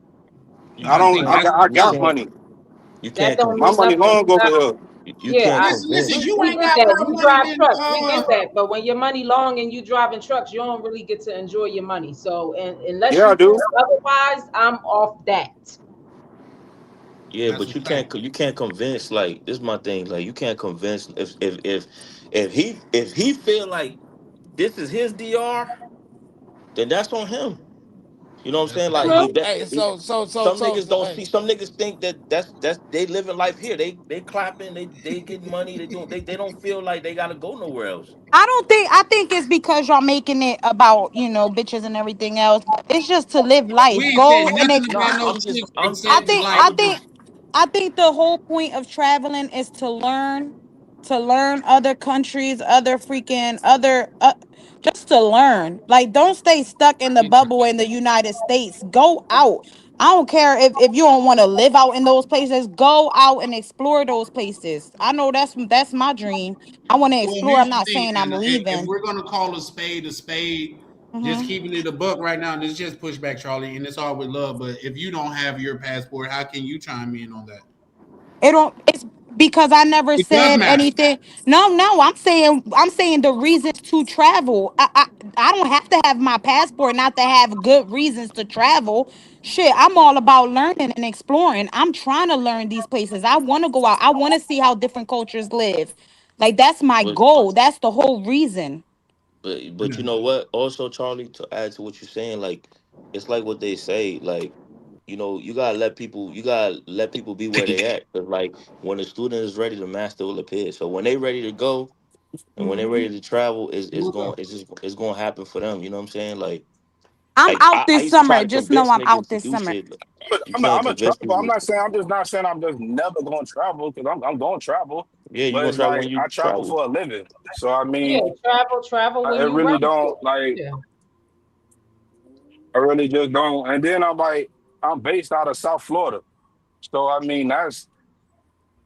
I got money. You can't. My money long over here. You can't convince. convince. We get that. You drive trucks. We get that. But when your money long and you driving trucks, you don't really get to enjoy your money. So, and unless you do otherwise, I'm off that. Yeah, but you can't convince. Like, this is my thing. Like, you can't convince if he feel like this is his DR, then that's on him. You know what I'm saying? Like, some niggas don't see. Some niggas think that's they living life here. They clapping. They getting money. They don't feel like they gotta go nowhere else. I think it's because y'all making it about, bitches and everything else. It's just to live life. Go and I think the whole point of traveling is to learn other countries, just to learn. Like, don't stay stuck in the bubble in the United States. Go out. I don't care if you don't want to live out in those places. Go out and explore those places. I know that's my dream. I want to explore. I'm not saying I'm leaving. If we're gonna call a spade, just keeping it a buck right now, this just push back, Charlie, and it's all with love. But if you don't have your passport, how can you chime in on that? It's because I never said anything. No, I'm saying the reasons to travel. I don't have to have my passport not to have good reasons to travel. Shit, I'm all about learning and exploring. I'm trying to learn these places. I want to go out. I want to see how different cultures live. Like, that's my goal. That's the whole reason. But you know what? Also, Charlie, to add to what you're saying, like, it's like what they say, like, you gotta let people be where they at. But like, when a student is ready, the master will appear. So when they ready to go and when they're ready to travel, it's gonna happen for them. You know what I'm saying? Like, I'm out this summer. Just know I'm out this summer. I'm gonna travel. I'm not saying. I'm just not saying I'm just never going to travel, because I'm going to travel. Yeah, you're gonna travel like, when you I travel for a living. So I mean, travel. When I you really want don't like. I really just don't. And then I'm based out of South Florida, so I mean I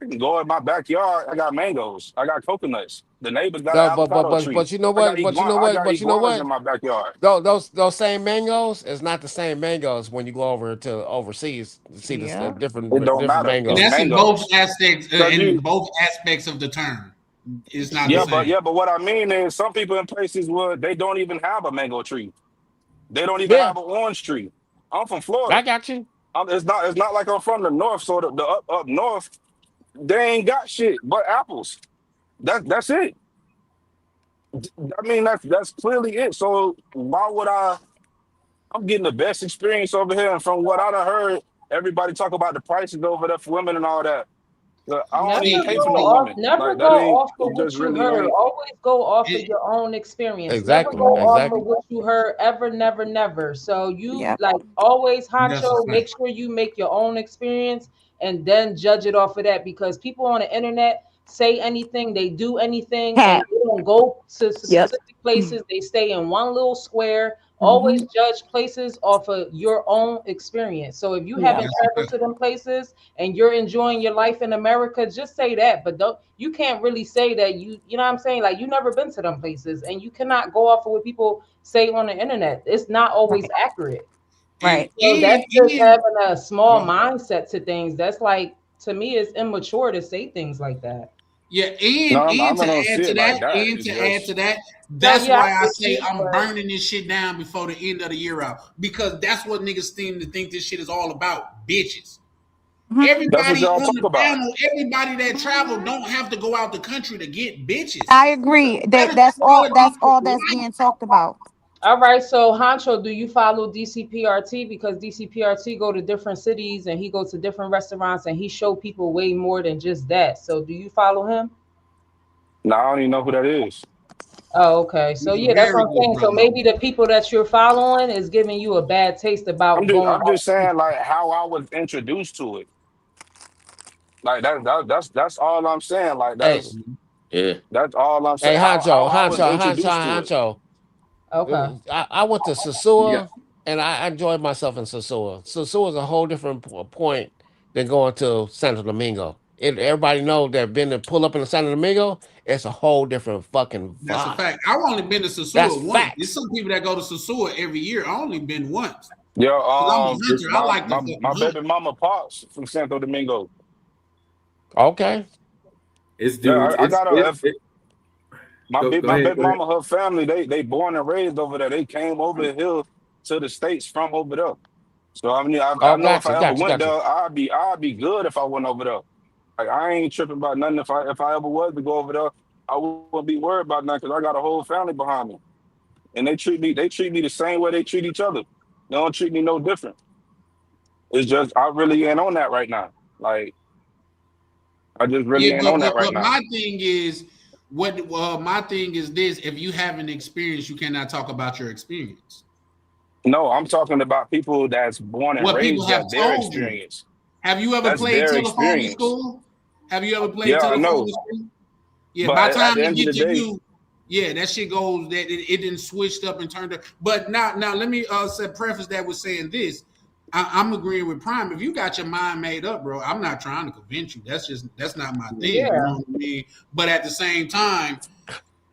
can go in my backyard. I got mangoes. I got coconuts. The neighbors got an avocado tree. But you know what? I got iguanas in my backyard. Those same mangoes is not the same mangoes when you go over to overseas to see the different mangoes. And that's in both aspects of the term. It's not the same. But what I mean is, some people in places where they don't even have a mango tree. They don't even have an orange tree. I'm from Florida. I got you. It's not like I'm from the north. So the up north, they ain't got shit but apples. That's it. I mean, that's clearly it. So why would I'm getting the best experience over here, and from what I done heard, everybody talk about the prices over there for women and all that. I don't even pay for no women. Never go off of what you heard. Always go off of your own experience. Exactly. Never go off of what you heard ever, never. So you always, Honcho, make sure you make your own experience and then judge it off of that, because people on the internet say anything, they do anything, and they don't go to specific places. They stay in one little square. Always judge places off of your own experience. So if you haven't traveled to them places and you're enjoying your life in America, just say that. But you can't really say that you know what I'm saying? Like, you never been to them places, and you cannot go off of what people say on the internet. It's not always accurate. Right. So that's just having a small mindset to things. That's like, to me, it's immature to say things like that. Yeah, and to add to that, that's why I say I'm burning this shit down before the end of the year out, because that's what niggas seem to think this shit is all about, bitches. Everybody on the panel, everybody that travel don't have to go out the country to get bitches. I agree. That's all that's being talked about. All right, so Honcho, do you follow DCPRT? Because DCPRT go to different cities and he goes to different restaurants and he show people way more than just that. So do you follow him? No, I don't even know who that is. Oh, okay. So yeah, that's what I'm saying. So maybe the people that you're following is giving you a bad taste about. I'm just saying, like, how I was introduced to it. Like that's all I'm saying. Like that's all I'm saying. Hey, Honcho. Okay. I went to Sosua, and I enjoyed myself in Sosua. Sosua is a whole different point than going to Santo Domingo. Everybody knows that been to pull up in Santo Domingo, it's a whole different fucking vibe. That's a fact. I've only been to Sosua once. There's some people that go to Sosua every year. I only been once. Yeah, I'm a hunter. I like my baby mama pops from Santo Domingo. Okay. It's dude. I got a my baby mama, her family, they born and raised over there. They came over here to the States from over there. So I mean, I know if I ever went there, I'd be good if I went over there. Like I ain't tripping about nothing. If I ever was to go over there, I wouldn't be worried about nothing because I got a whole family behind me, and they treat me the same way they treat each other. They don't treat me no different. It's just I really ain't on that right now. Like I just really ain't on that right now. My thing is my thing is this: if you haven't experienced, you cannot talk about your experience. No, I'm talking about people that's born and raised at their experience. Have you ever played telephone in school? Have you ever played telephone in school? Yeah, by the time you get to you, yeah, that shit goes that it didn't switched up and turned up. But now let me preface that with saying this. I'm agreeing with Prime. If you got your mind made up, bro, I'm not trying to convince you. That's not my thing. Yeah. You know what I mean? But at the same time,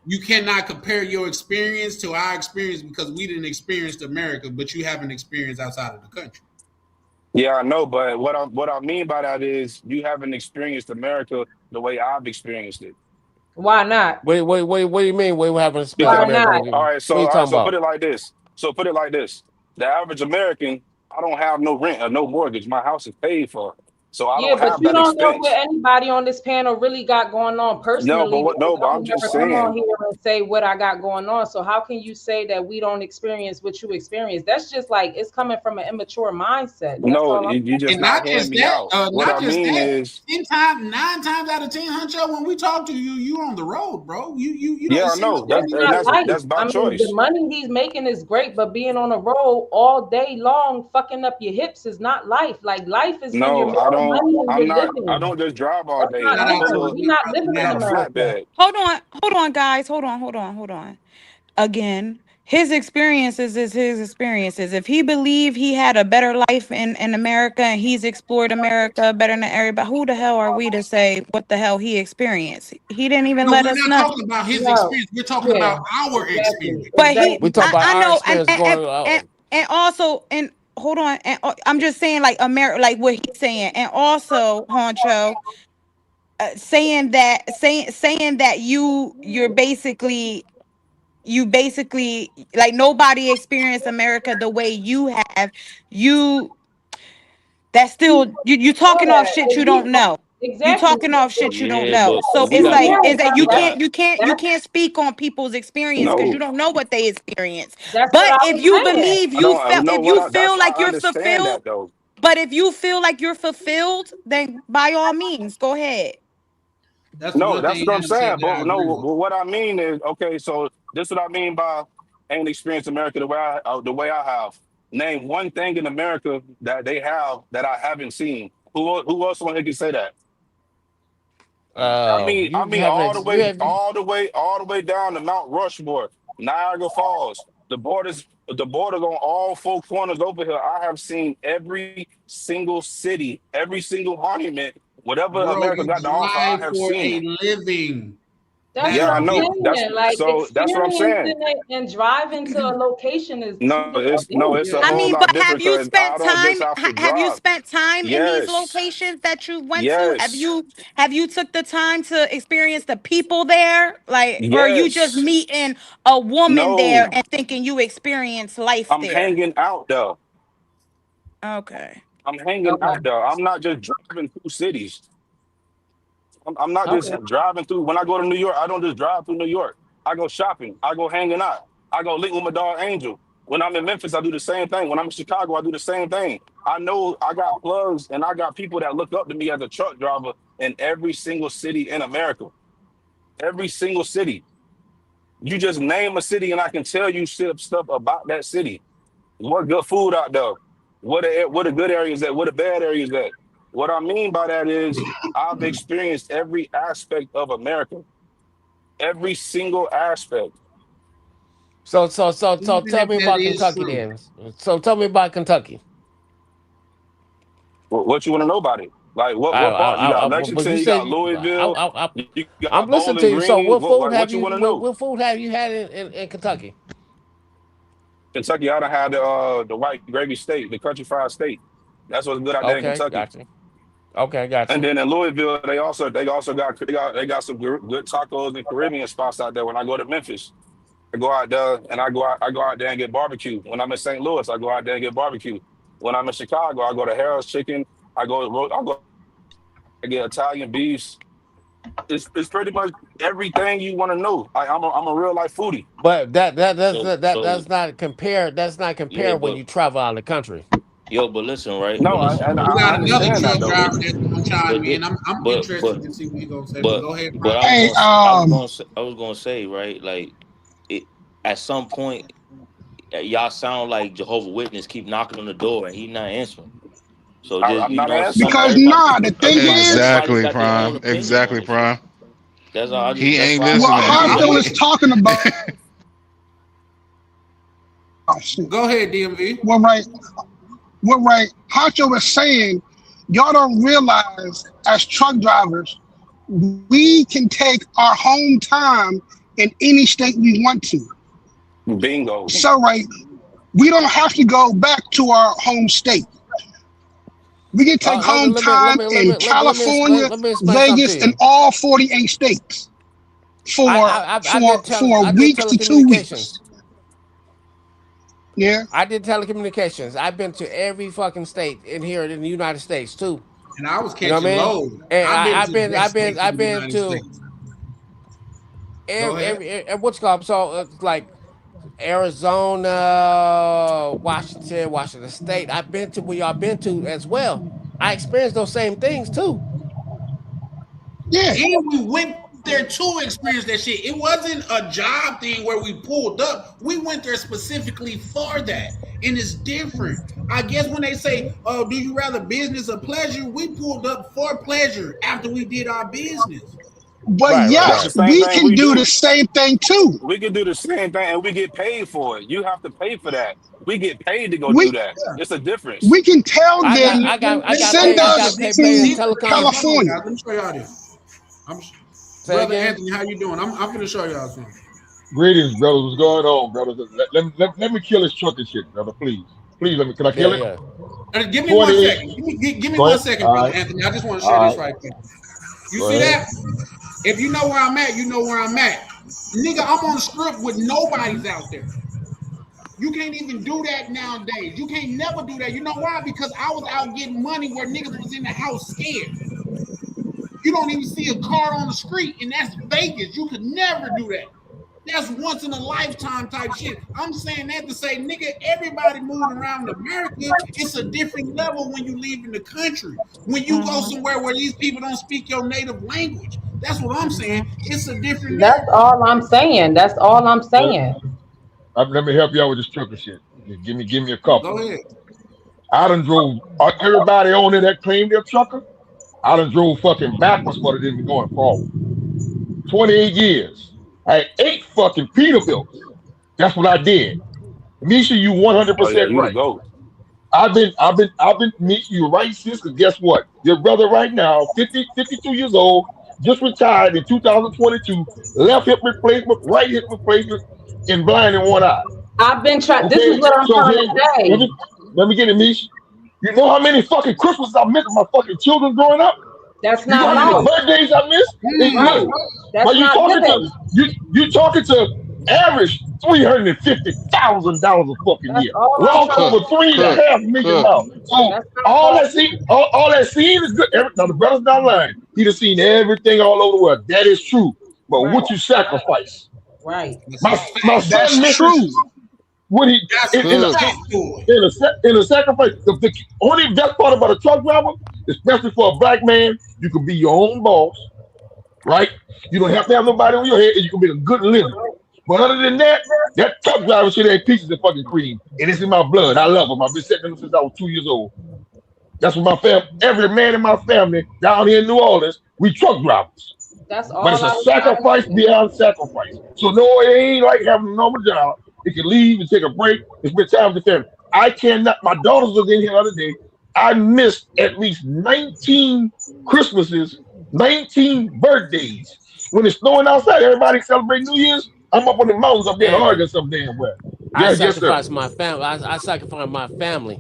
you cannot compare your experience to our experience because we didn't experience America, but you haven't experienced outside of the country. Yeah, I know, but what I mean by that is you haven't experienced America the way I've experienced it. Why not? Wait, what do you mean? We haven't experienced America? All right, so put it like this. The average American, I don't have no rent or no mortgage. My house is paid for. So I don't have that expense. But you don't know what anybody on this panel really got going on personally. But I'm just saying. Come on here and say what I got going on. So how can you say that we don't experience what you experience? That's just like it's coming from an immature mindset. No, you just not hearing me out. What I mean is, 9 times out of 10, Huncho, when we talk to you, you on the road, bro. You yeah, I know. That's by choice. The money he's making is great, but being on the road all day long, fucking up your hips is not life. Like life is when you're I don't just drive all day. You're not living in America. Hold on, guys. Hold on. Again, his experiences is his experiences. If he believed he had a better life in America and he's explored America better than everybody, who the hell are we to say what the hell he experienced? He didn't even let us know. We're not talking about his experience. We're talking about our experience. But we talk about our experience and also hold on, and I'm just saying, like America, like what he's saying, and also Honcho, saying that you're basically like nobody experienced America the way you have. That's still you talking off shit you don't know. Exactly. You talking off shit you don't know. So it's like is that you can't speak on people's experience because you don't know what they experience. But if you believe you feel like you're fulfilled, but if you feel like you're fulfilled, then by all means go ahead. That's what I'm saying. But what I mean is, okay, so this is what I mean by ain't experienced America the way I have. Name one thing in America that they have that I haven't seen. Who else on here can say that? I mean, all the way down to Mount Rushmore, Niagara Falls, the borders on all four corners over here. I have seen every single city, every single monument, whatever America got to offer. I have seen living. That's what I know. That's what I'm saying. And driving to a location is it's a whole lot but different. have you spent time? Have you spent time in Yes. these locations that you went Yes. to? Have you took the time to experience the people there? Like, or are you just Yes. meeting a woman No. there and thinking you experienced life I'm there? hanging out there. Okay. I'm hanging out there. I'm not just driving through cities. I'm not just driving through. When I go to New York, I don't just drive through New York. I go shopping. I go hanging out. I go link with my dog Angel. When I'm in Memphis, I do the same thing. When I'm in Chicago, I do the same thing. I know I got plugs and I got people that look up to me as a truck driver in every single city in America. Every single city. You just name a city and I can tell you stuff about that city. What good food out there? What the good areas at? What the bad areas at? What I mean by that is I've experienced every aspect of America. Every single aspect. So tell me about Kentucky then. So tell me about Kentucky. What you want to know about it? Like what part? You got Lexington, you got Louisville, you got I'm listening Bowling to you. Green. So what food What you want to know? What food have you had in Kentucky? Kentucky, I done had the white gravy steak, the country fried steak. That's what's good out there in Kentucky. Gotcha. Okay, gotcha. And then in Louisville, they also got some good tacos and Caribbean spots out there. When I go to Memphis, I go out there and I go out there and get barbecue. When I'm in St. Louis, I go out there and get barbecue. When I'm in Chicago, I go to Harold's Chicken. I get Italian beefs. It's pretty much everything you want to know. I'm a real life foodie. But that's not compared. That's not compared when you travel out of the country. Yo, but listen, right? No, we got another truck driver that's gonna chime in. I'm interested to see what he's gonna say. But go ahead. But I was gonna say, right? Like, at some point, y'all sound like Jehovah's Witness keep knocking on the door and he's not answering. So I'm not answering. Because the thing is exactly, Prime. That's all. He ain't listening. What Hondo is talking about. Go ahead, DMV. Well, right. Hacho is saying, y'all don't realize as truck drivers, we can take our home time in any state we want to. Bingo. So, we don't have to go back to our home state. We can take home time in California, Vegas, and all 48 states for weeks to 2 weeks. Yeah, I did telecommunications. I've been to every fucking state in here in the United States too. And I was catching load. And I've been to every what's called like Arizona, Washington State. I've been to where y'all been to as well. I experienced those same things too. Yeah, and we went there to experience that shit. It wasn't a job thing where we pulled up. We went there specifically for that, and it's different. I guess when they say, "Oh, do you rather business or pleasure?" We pulled up for pleasure after we did our business. But yes, we can do the same thing too. We can do the same thing, and we get paid for it. You have to pay for that. We get paid to go do that. It's a difference. We can tell them send us to California. Let me show y'all this. Brother Anthony, how you doing? I'm gonna show y'all something. Greetings, brothers. What's going on, brothers? Let me kill this truck and shit, brother. Please, let me. Can I kill it? Give me 1 second. Give me 1 second, brother Anthony. I just want to share this right quick. You see that? If you know where I'm at, you know where I'm at. Nigga, I'm on the script with nobody's out there. You can't even do that nowadays. You can't never do that. You know why? Because I was out getting money where niggas was in the house scared. You don't even see a car on the street, and that's Vegas. You could never do that. That's once in a lifetime type shit. I'm saying that to say, nigga, everybody moving around America, it's a different level when you leave in the country. When you go somewhere where these people don't speak your native language. That's what I'm saying. It's a different level. That's all I'm saying. Let me help you out with this truck and shit. Give me a couple. Go ahead. I done drove everybody on there that claimed their trucker. I done drove fucking backwards for it than going forward. 28 years. I had 8 fucking Peterbilts. That's what I did. Misha, you 100% right. I've been, Misha, you right, sis, because guess what? Your brother right now, 52 years old, just retired in 2022, left hip replacement, right hip replacement, and blind in one eye. I've been trying. Okay? This is what I'm trying to say. Let me get it, Misha. You know how many fucking Christmases I missed with my fucking children growing up? That's not how many birthdays I missed? But you talking to average $350,000 a fucking year. Lost over $3.5 million. So all that scene is good. Now the brother's not lying. He done seen everything all over the world. That is true. But what you sacrifice? Right. My son misses when he in a sacrifice. The only best part about a truck driver, especially for a black man, you can be your own boss, right? You don't have to have nobody on your head, and you can make a good living. But other than that, that truck driver shit ain't pieces of fucking cream, and it's in my blood. I love them. I've been setting them since I was 2 years old. That's what my family. Every man in my family down here in New Orleans, we truck drivers. That's all. But it's a sacrifice beyond sacrifice. So no, it ain't like having a normal job. They can leave and take a break and spend time with the family. I cannot. My daughters was in here the other day. I missed at least 19 Christmases, 19 birthdays. When it's snowing outside, everybody celebrate New Year's. I'm up on the mountains up there in Oregon some damn well. I sacrifice my family. I sacrifice my family.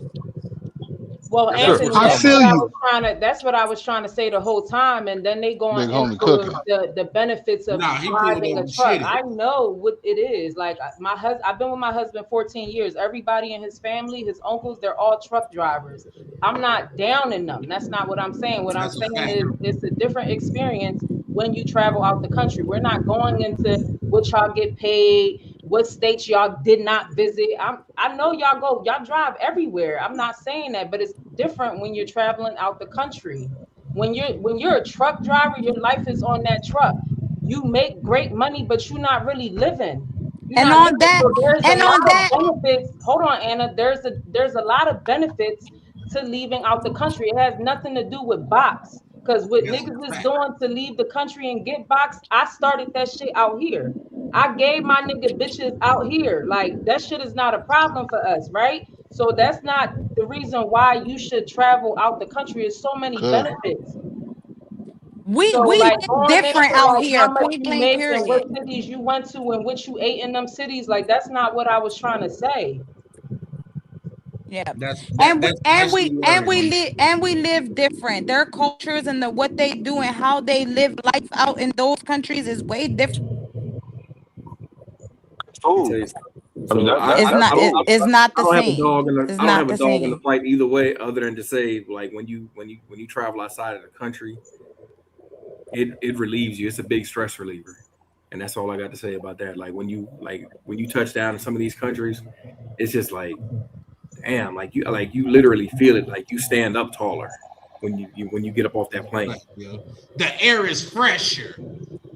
Well, That's Anthony, what that's I'm what, I saying. was trying to. That's what I was trying to say the whole time, and then they going Big homie into cooking. the benefits of Nah, he driving pulled a over truck. shitty. I know what it is. Like my husband, I've been with my husband 14 years. Everybody in his family, his uncles, they're all truck drivers. I'm not downing them. That's not what I'm saying. What That's a I'm saying fact. is it's a different experience when you travel out the country. We're not going into what y'all get paid, what states y'all did not visit. I know y'all drive everywhere. I'm not saying that, but it's different when you're traveling out the country. When you're a truck driver, your life is on that truck. You make great money, but you're not really living. You're And not on living. that, So there's and a on that, lot of benefits. Hold on, Anna. There's a lot of benefits to leaving out the country. It has nothing to do with box. Because what niggas is doing to leave the country and get boxed, I started that shit out here. I gave my nigga bitches out here. Like, that shit is not a problem for us, right? So that's not the reason why you should travel out the country. There's so many Good. benefits. we So, we like, live going different into, out like, here. how much Point you blank. make and what Period. cities you went to and what you ate in them cities, like, that's not what I was trying to say. Yeah. That's And that's nicely worded. we live different. Their cultures and what they do and how they live life out in those countries is way different. Cool. So That's cool. It's not I the don't have a same. dog in the It's I don't not have a the dog in the same. fight either way, other than to say, like, when you travel outside of the country, it relieves you. It's a big stress reliever. And that's all I got to say about that. Like when you touch down in some of these countries, it's just like, damn, like you literally feel it, like you stand up taller when you get up off that plane. The air is fresher.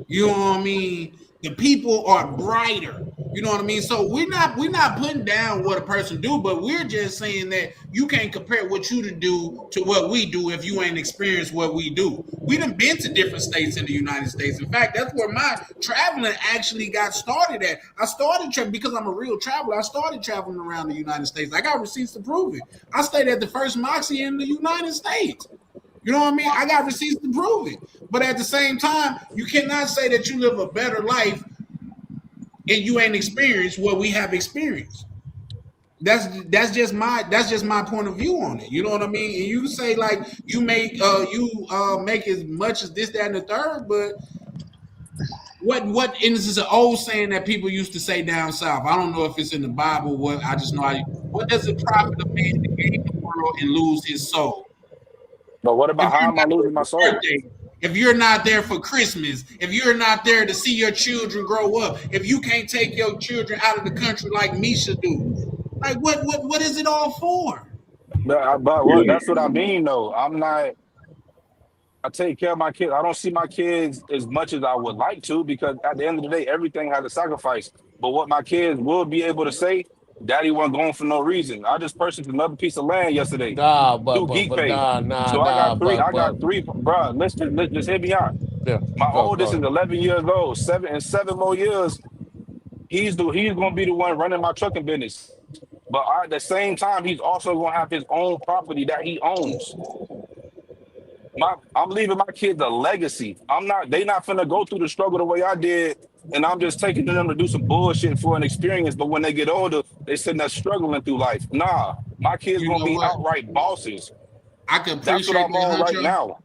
You know what I mean? The people are brighter. You know what I mean? So we're not putting down what a person do, but we're just saying that you can't compare what you do to what we do if you ain't experienced what we do. We done been to different states in the United States. In fact, that's where my traveling actually got started at. I started traveling because I'm a real traveler. I started traveling around the United States. I got receipts to prove it. I stayed at the first Moxie in the United States. You know what I mean? I got receipts to prove it. But at the same time, you cannot say that you live a better life and you ain't experienced what we have experienced. That's just my point of view on it. You know what I mean? And you can say like you make as much as this, that, and the third, but what and this is an old saying that people used to say down south. I don't know if it's in the Bible. I just know what does it profit a man to gain the world and lose his soul? But what about how am I losing my soul? If you're not there for Christmas, if you're not there to see your children grow up, if you can't take your children out of the country like Misha do, like what is it all for? But that's what I mean though. I take care of my kids. I don't see my kids as much as I would like to, because at the end of the day, everything has a sacrifice. But what my kids will be able to say, Daddy wasn't going for no reason. I just purchased another piece of land yesterday. Through Geek Pay. I got three, bro. Let's just hear me out. Yeah. My oldest is 11 years old. 7 more years, he's gonna be the one running my trucking business. But at the same time, he's also gonna have his own property that he owns. I'm leaving my kids a legacy. They not finna go through the struggle the way I did, and I'm just taking them to do some bullshit for an experience. But when they get older, they sitting there struggling through life. Nah, my kids gonna be outright bosses. I can That's what I'm on right now.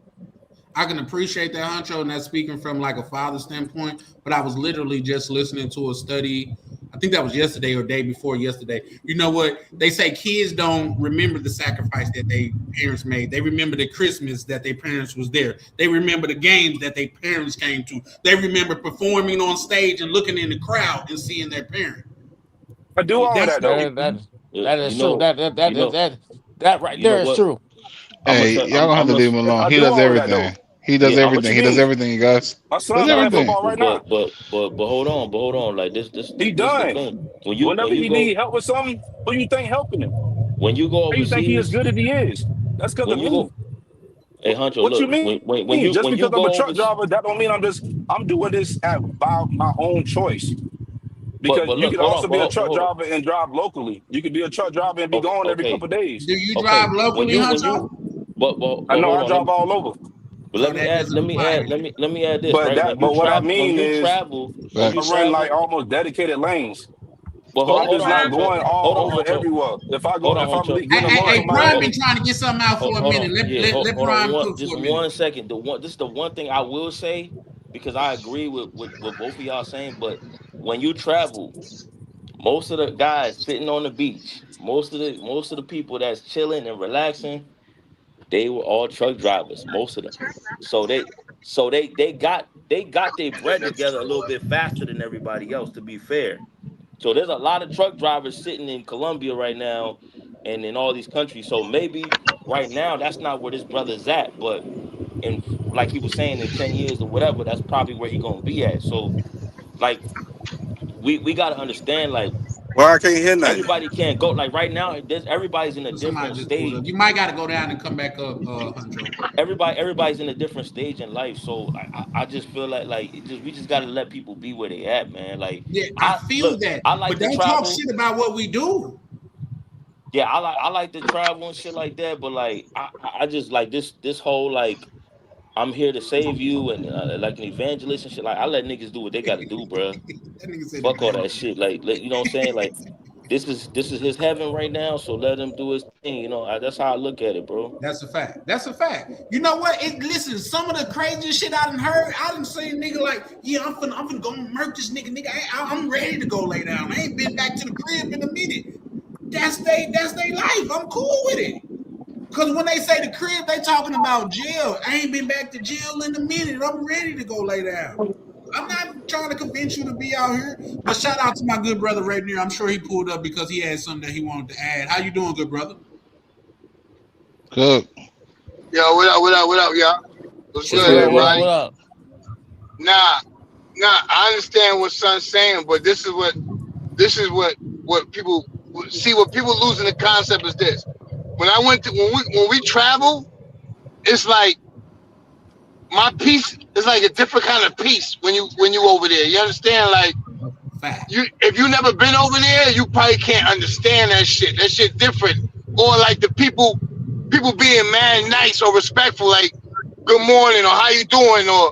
I can appreciate that, Huncho, and that's speaking from like a father standpoint. But I was literally just listening to a study. I think that was yesterday or day before yesterday. You know what? They say kids don't remember the sacrifice that their parents made. They remember the Christmas that their parents was there. They remember the games that their parents came to. They remember performing on stage and looking in the crowd and seeing their parent. I do all that though. That is true. That right there is true. Hey, y'all gonna have to leave him alone. He does everything. He does everything. He does everything, guys. My son does everything. Right now. But hold on. Like this. He done. Whenever he need help with something, who you think helping him? When you go overseas, you think he as good as he is? That's because of me. Hey, Huncho, what look, you mean? When you because I'm a truck driver, that don't mean I'm doing this about my own choice. Because you look, could hold also on, be a but truck hold on. driver and drive locally. You could be a truck driver and be Okay, gone every okay, couple of days. Do you okay. drive When locally, you Huncho? but I know hold I on. drive all over. But So let me that add doesn't apply. let me add this, But right? that but what I mean is When you I run like travel, almost dedicated lanes. well, So I'm hold just on, not Huncho. going all Hold on, over Huncho. everywhere. If Hold on, I'm Huncho. getting a run Hey, from my Prime area, been trying to get something out for a Hold minute. on. Yeah, Let hold on Prime cook just for a minute. 1 second. This is the one thing I will say, because I agree with what both of y'all saying. But when you travel, most of the guys sitting on the beach, most of the people that's chilling and relaxing, they were all truck drivers, most of them. So they got their bread together a little bit faster than everybody else, to be fair. So there's a lot of truck drivers sitting in Colombia right now and in all these countries. So maybe right now that's not where this brother's at, but in, like he was saying, in 10 years or whatever, that's probably where he's gonna be at. So like we gotta understand, like, well, I can't hear nothing. everybody can't go. Like right now, everybody's in a Somebody different just pulled up. stage. You might got to go down and come back up, Huncho. Everybody's in a different stage in life. So I just feel like we just gotta let people be where they at, man. Like Yeah, I feel that, I like but to don't talk travel. shit about what we do. Yeah, I like to travel and shit like that. But like I just like this whole like I'm here to save you and like an evangelist and shit. Like I let niggas do what they gotta do, bro. That nigga said Fuck all that evangelist. shit. Like you know what I'm saying? Like this is his heaven right now. So let him do his thing. You know, that's how I look at it, bro. That's a fact. That's a fact. You know what? Listen, some of the craziest shit I done heard, I done seen nigga like, yeah, I'm finna go murk this nigga. I'm ready to go lay down. I ain't been back to the crib in a minute. That's they life. I'm cool with it. Cause when they say the crib, they talking about jail. I ain't been back to jail in a minute. I'm ready to go lay down. I'm not trying to convince you to be out here. But shout out to my good brother right there. I'm sure he pulled up because he had something that he wanted to add. How you doing, good brother? Good. Yo, what up, y'all? What's good, everybody? What up? Nah, I understand what Son's saying, but this is what people see. What people losing the concept is this. When we travel, it's like my peace is like a different kind of peace when you over there. You understand? Like if you never been over there, you probably can't understand that shit. That shit different. Or like the people being mad nice or respectful, like good morning or how you doing, or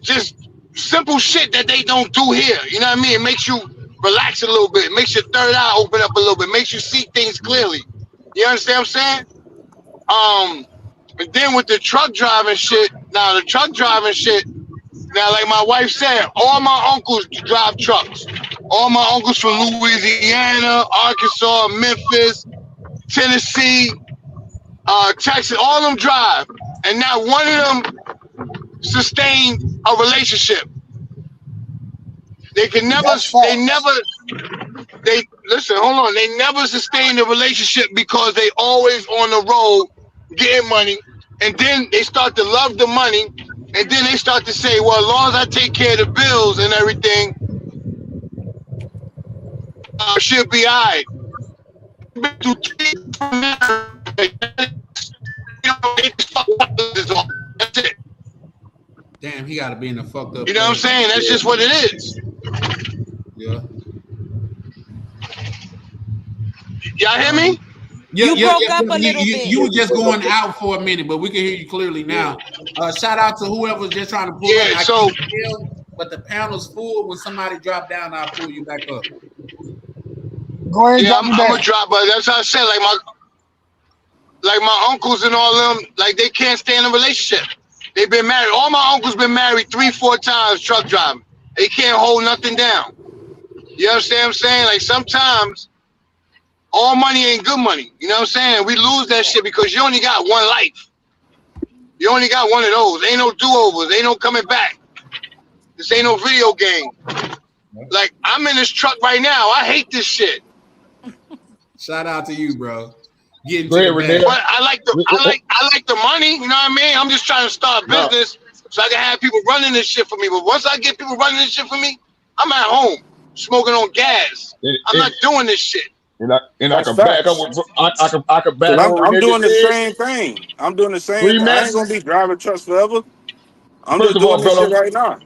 just simple shit that they don't do here. You know what I mean? It makes you relax a little bit. It makes your third eye open up a little bit. It makes you see things clearly. You understand what I'm saying? And then with the truck driving shit, now like my wife said, all my uncles drive trucks. All my uncles from Louisiana, Arkansas, Memphis, Tennessee, Texas, all of them drive. And not one of them sustained a relationship. They never sustain a relationship because they always on the road getting money, and then they start to love the money, and then they start to say, well, as long as I take care of the bills and everything, she'll be all right. That's it. Damn, he got to be in a fucked up. You know what I'm saying? That's just what it is. Yeah. Y'all hear me? You broke up a little bit. You were just going out for a minute, but we can hear you clearly now. Shout out to whoever's just trying to pull up. But the panel's full. When somebody drop down, I'll pull you back up. Go ahead. Yeah, I'm gonna drop, but that's how I said. Like my uncles and all them, like they can't stay in a relationship. They've been married. All my uncles been married 3-4 times truck driving. They can't hold nothing down. You understand what I'm saying? Like sometimes all money ain't good money. You know what I'm saying? We lose that shit because you only got one life. You only got one of those. Ain't no do-overs. Ain't no coming back. This ain't no video game. Like I'm in this truck right now. I hate this shit. Shout out to you, bro. Getting Great, to the bag. But I like the money. You know what I mean? I'm just trying to start business so I can have people running this shit for me. But once I get people running this shit for me, I'm at home smoking on gas. I'm not doing this shit. And I can back up with I can back up. I'm doing the same thing. I'm doing the same thing. I ain't gonna be driving trucks forever. I'm just doing this shit right now.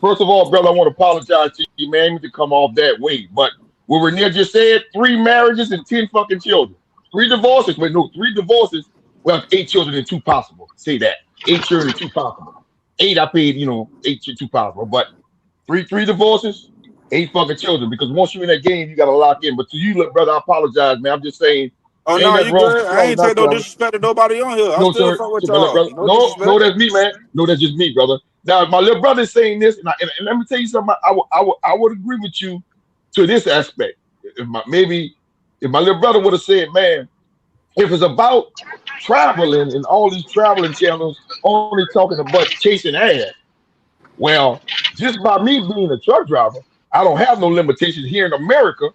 First of all, brother, I want to apologize to you, man. I need to come off that way. But what Renier just said, 3 marriages and 10 fucking children. 3 divorces. Wait, no, 3 divorces. Well, 8 children and 2 possible. Say that. 8 children and 2 possible. 8 I paid, 8 2 possible. But 3 divorces, 8 fucking children. Because once you're in that game, you got to lock in. But to you, look, brother, I apologize, man. I'm just saying. Oh no, you good? I ain't take no disrespect to nobody on here. No, sir. No, that's me, man. No, that's just me, brother. Now, my little brother is saying this, and let me tell you something. I would agree with you to this aspect. If my little brother would have said, man, if it's about traveling and all these traveling channels only talking about chasing ass, well, just by me being a truck driver, I don't have no limitations here in America.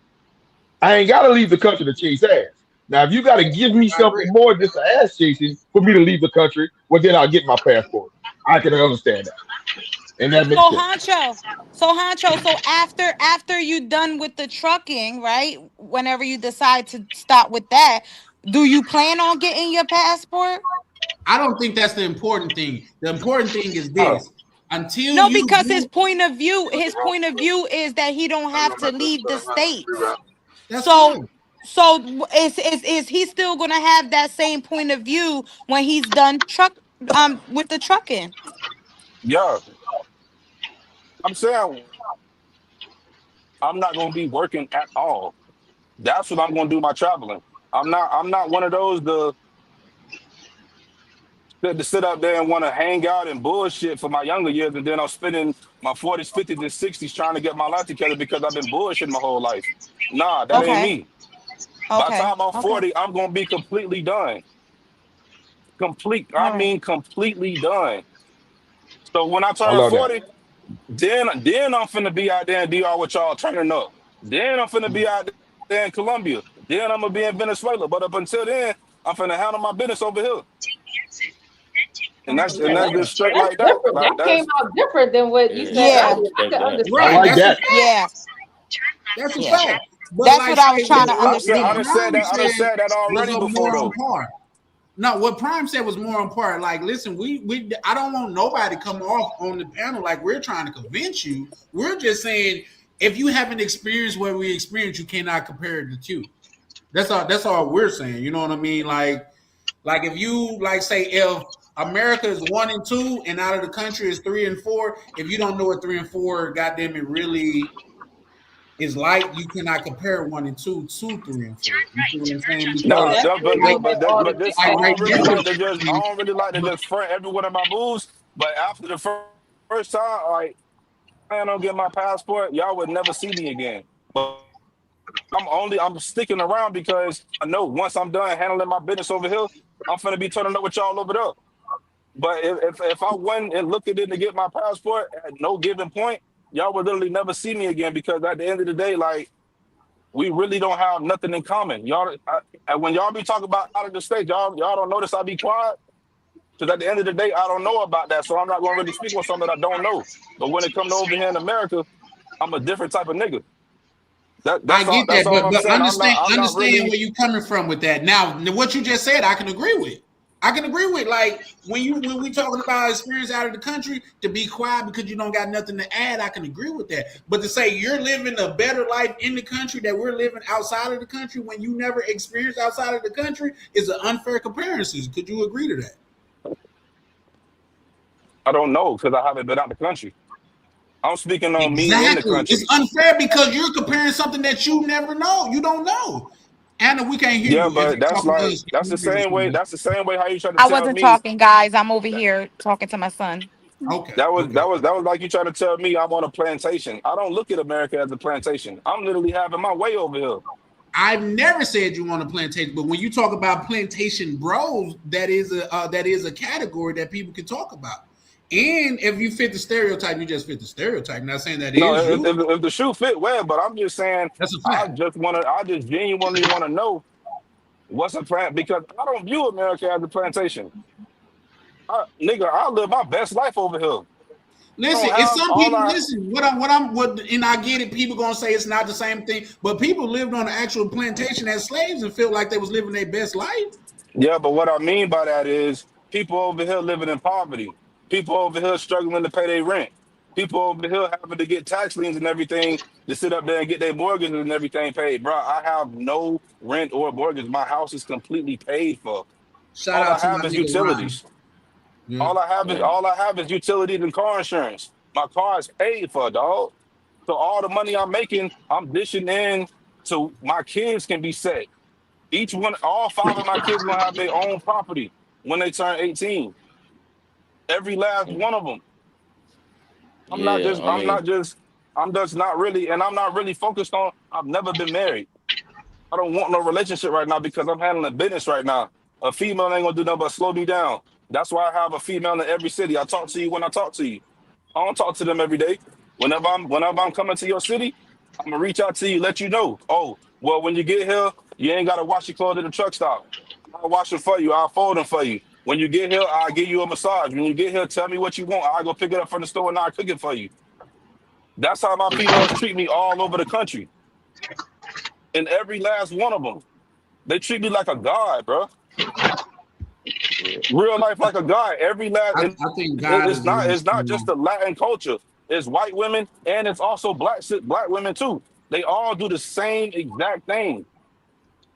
I ain't got to leave the country to chase ass. Now, if you got to give me something more than just ass chasing for me to leave the country, well, then I'll get my passport. I can understand that. And that makes sense. Honcho, so after you done with the trucking, right? Whenever you decide to stop with that, do you plan on getting your passport? I don't think that's the important thing. The important thing is this. Because his point of view is that he don't have to leave the state. So is he still gonna have that same point of view when he's done with the trucking? Yeah, I'm saying I'm not gonna be working at all. That's what I'm gonna do my traveling. I'm not one of those to sit up there and want to hang out and bullshit for my younger years, and then I'm spending my 40s, 50s, and 60s trying to get my life together because I've been bullshitting my whole life. Nah, that ain't me. By the time I'm 40, I'm gonna be completely done. I mean completely done. So when I turn 40, then I'm finna be out there in DR with y'all turning up. Then I'm finna be out there in Colombia. Then I'm gonna be in Venezuela. But up until then, I'm finna handle my business over here. And that's just straight like that. That came out different than what you said. Yeah. I can understand. I like that. Yeah. That's a fact. But that's what I was trying to understand. I done said that already before, though. No, what Prime said was more on par. Like, listen, I don't want nobody to come off on the panel like we're trying to convince you. We're just saying if you haven't experienced what we experienced, you cannot compare the two. That's all we're saying. You know what I mean? Like if you say if America is 1 and 2 and out of the country is 3 and 4, if you don't know what 3 and 4, goddamn it, really is like, you cannot compare 1 and 2 to 3 and 4. You see what I'm saying? I don't really like to just front every one of my moves. But after the first time, I plan on getting my passport, y'all would never see me again. But I'm sticking around because I know once I'm done handling my business over here, I'm finna be turning up with y'all over there. But if I went and looked at it to get my passport at no given point, y'all would literally never see me again, because at the end of the day, like, we really don't have nothing in common. When y'all be talking about out of the state, y'all don't notice I be quiet, because at the end of the day, I don't know about that, so I'm not gonna really speak on something that I don't know. But when it comes to over here in America, I'm a different type of nigga. I get that, but understand where you coming from with that. Now, what you just said, I can agree with. Like when we talking about experience out of the country, to be quiet because you don't got nothing to add, I can agree with that. But to say you're living a better life in the country that we're living outside of the country when you never experienced outside of the country is an unfair comparison. Could you agree to that? I don't know, because I haven't been out the country. I'm speaking on me in the country. It's unfair because you're comparing something that you never know. You don't know. Anna, we can't hear you. Yeah, but that's the same way. That's the same way how you try to I tell me. wasn't talking, guys. I'm over here talking to my son. Okay. That was like you trying to tell me I'm on a plantation. I don't look at America as a plantation. I'm literally having my way over here. I've never said you want a plantation, but when you talk about plantation bros, that is a category that people can talk about. And if you fit the stereotype, you just fit the stereotype. Not saying that if the shoe fit well, but I'm just saying that's a fact. I just genuinely want to know what's a plant, because I don't view America as a plantation. I live my best life over here. Listen, it's some people. Listen, and I get it. People gonna say it's not the same thing, but people lived on an actual plantation as slaves and felt like they was living their best life. Yeah, but what I mean by that is people over here living in poverty. People over here struggling to pay their rent. People over here having to get tax liens and everything to sit up there and get their mortgages and everything paid. Bro, I have no rent or mortgage. My house is completely paid for. Shout All out I to my have is nigga utilities. Yeah. All I have is utilities and car insurance. My car is paid for, dog. So all the money I'm making, I'm dishing in so my kids can be set. All 5 of my kids gonna have their own property when they turn 18. Every last one of them. I'm just not really focused on. I've never been married. I don't want no relationship right now because I'm handling business right now. A female ain't gonna do nothing but slow me down. That's why I have a female in every city. I talk to you when I talk to you. I don't talk to them every day. Whenever I'm coming to your city, I'm gonna reach out to you, let you know. Oh, well, when you get here, you ain't gotta wash your clothes at the truck stop. I'll wash them for you. I'll fold them for you. When you get here, I'll give you a massage. When you get here, tell me what you want. I'll go pick it up from the store and I'll cook it for you. That's how my females treat me all over the country. And every last one of them. They treat me like a god, bro. Real life like a god. Every last. I think God it's not just the Latin culture. It's white women and it's also black women too. They all do the same exact thing.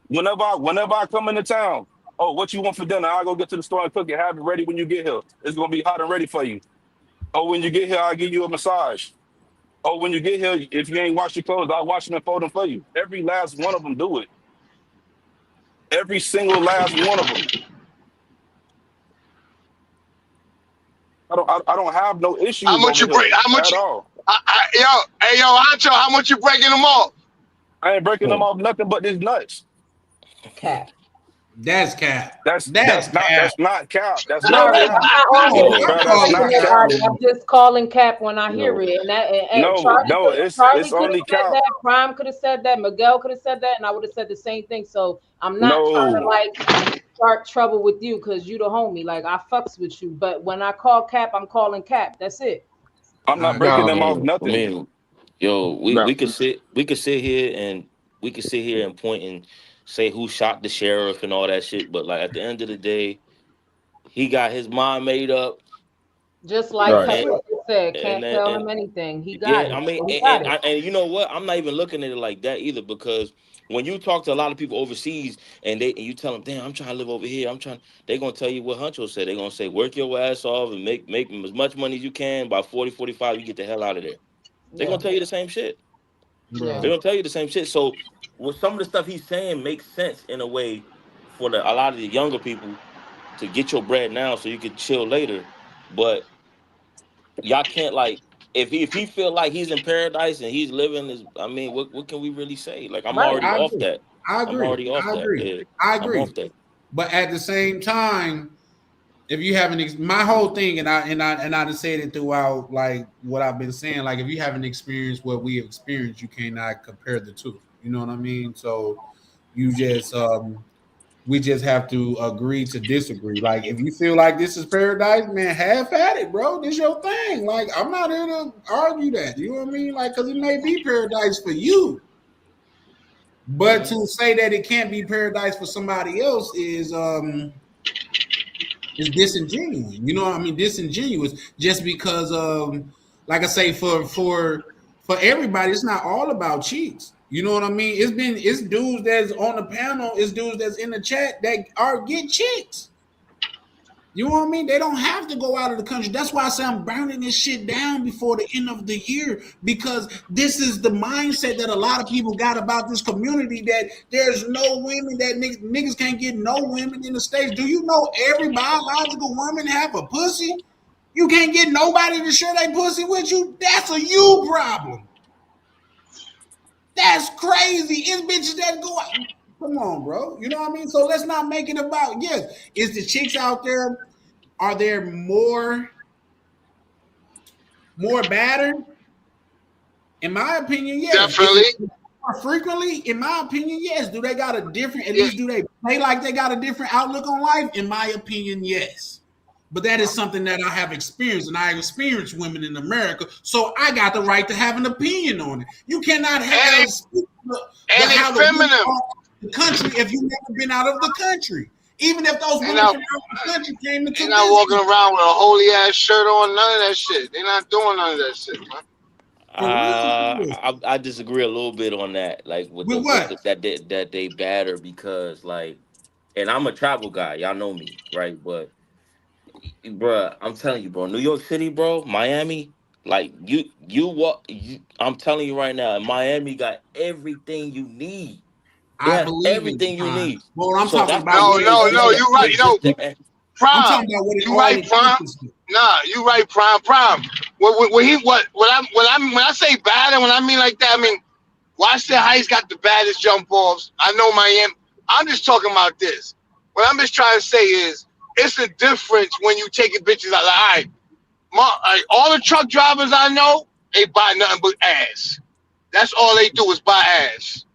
Whenever I come into town, oh, what you want for dinner? I'll go get to the store and cook it. Have it ready when you get here. It's gonna be hot and ready for you. Oh, when you get here, I'll give you a massage. Oh, when you get here, if you ain't washed your clothes, I'll wash them and fold them for you. Every last one of them do it. Every single last one of them. I don't have no issues. How much you break? How much? Ancho, how much you breaking them off? I ain't breaking them off nothing but these nuts. Cap. That's cap. That's not cap. That's No, not cap. I'm just calling cap when I hear it. It's only cap. Prime could have said that. Miguel could have said that, and I would have said the same thing. So I'm not trying to start trouble with you because you the homie. Like I fucks with you, but when I call cap, I'm calling cap. That's it. I'm not breaking them off nothing. We could sit here and point and say who shot the sheriff and all that shit, but like at the end of the day, he got his mind made up. Just like Pepper said, can't tell him anything. He got it. I mean, and you know what? I'm not even looking at it like that either, because when you talk to a lot of people overseas and you tell them, damn, I'm trying to live over here, they're gonna tell you what Huncho said. They're gonna say, work your ass off and make as much money as you can. By 40, 45, you get the hell out of there. They're gonna tell you the same shit. Yeah. They're gonna tell you the same shit. So with some of the stuff he's saying makes sense in a way for a lot of the younger people to get your bread now so you can chill later. But y'all can't, like, if he feel like he's in paradise and he's living his, I mean, what can we really say? Like, I'm already off that. I agree. I'm already off that. Yeah, I agree. I'm off that. But at the same time, if you have my whole thing, and I said it throughout, like what I've been saying, like if you haven't experienced what we have experienced, you cannot compare the two. You know what I mean? So you just we just have to agree to disagree. Like if you feel like this is paradise, man, have at it, bro. This your thing. Like I'm not here to argue that. You know what I mean? Like because it may be paradise for you, but to say that it can't be paradise for somebody else is disingenuous. You know what I mean? Disingenuous just because like I say, for everybody, it's not all about cheats. You know what I mean? It's dudes that's on the panel, it's dudes that's in the chat that get chicks. You know what I mean? They don't have to go out of the country. That's why I say I'm burning this shit down before the end of the year, because this is the mindset that a lot of people got about this community, that there's no women, that niggas can't get no women in the States. Do you know every biological woman have a pussy? You can't get nobody to share their pussy with you? That's a you problem. That's crazy. It's bitches that go out. Come on, bro. You know what I mean? So let's not make it about, yes, is the chicks out there, are there more battered? In my opinion, yes. Definitely. More frequently, in my opinion, yes. Do they got a different, at least do they play like they got a different outlook on life? In my opinion, yes. But that is something that I have experienced, and I have experienced women in America, so I got the right to have an opinion on it. You cannot have the country if you've never been out of the country. Even if those women from the country came to, they're not walking around with a holy ass shirt on. None of that shit. They're not doing none of that shit, man. I disagree a little bit on that. Like with that they batter because like, and I'm a travel guy. Y'all know me, right? But, bruh, I'm telling you, bro, New York City, bro, Miami, like I'm telling you right now, Miami got everything you need. They have everything you need. Well, what I'm talking about. No, you're right. Prime. I'm talking about what you right, Prime. Nah, you right, Prime. When I say bad, and when I mean like that, I mean Washington Heights got the baddest jump offs. I know Miami. I'm just talking about this. What I'm just trying to say is it's a difference when you taking bitches out. Like, all right, all the truck drivers I know, they buy nothing but ass. That's all they do is buy ass.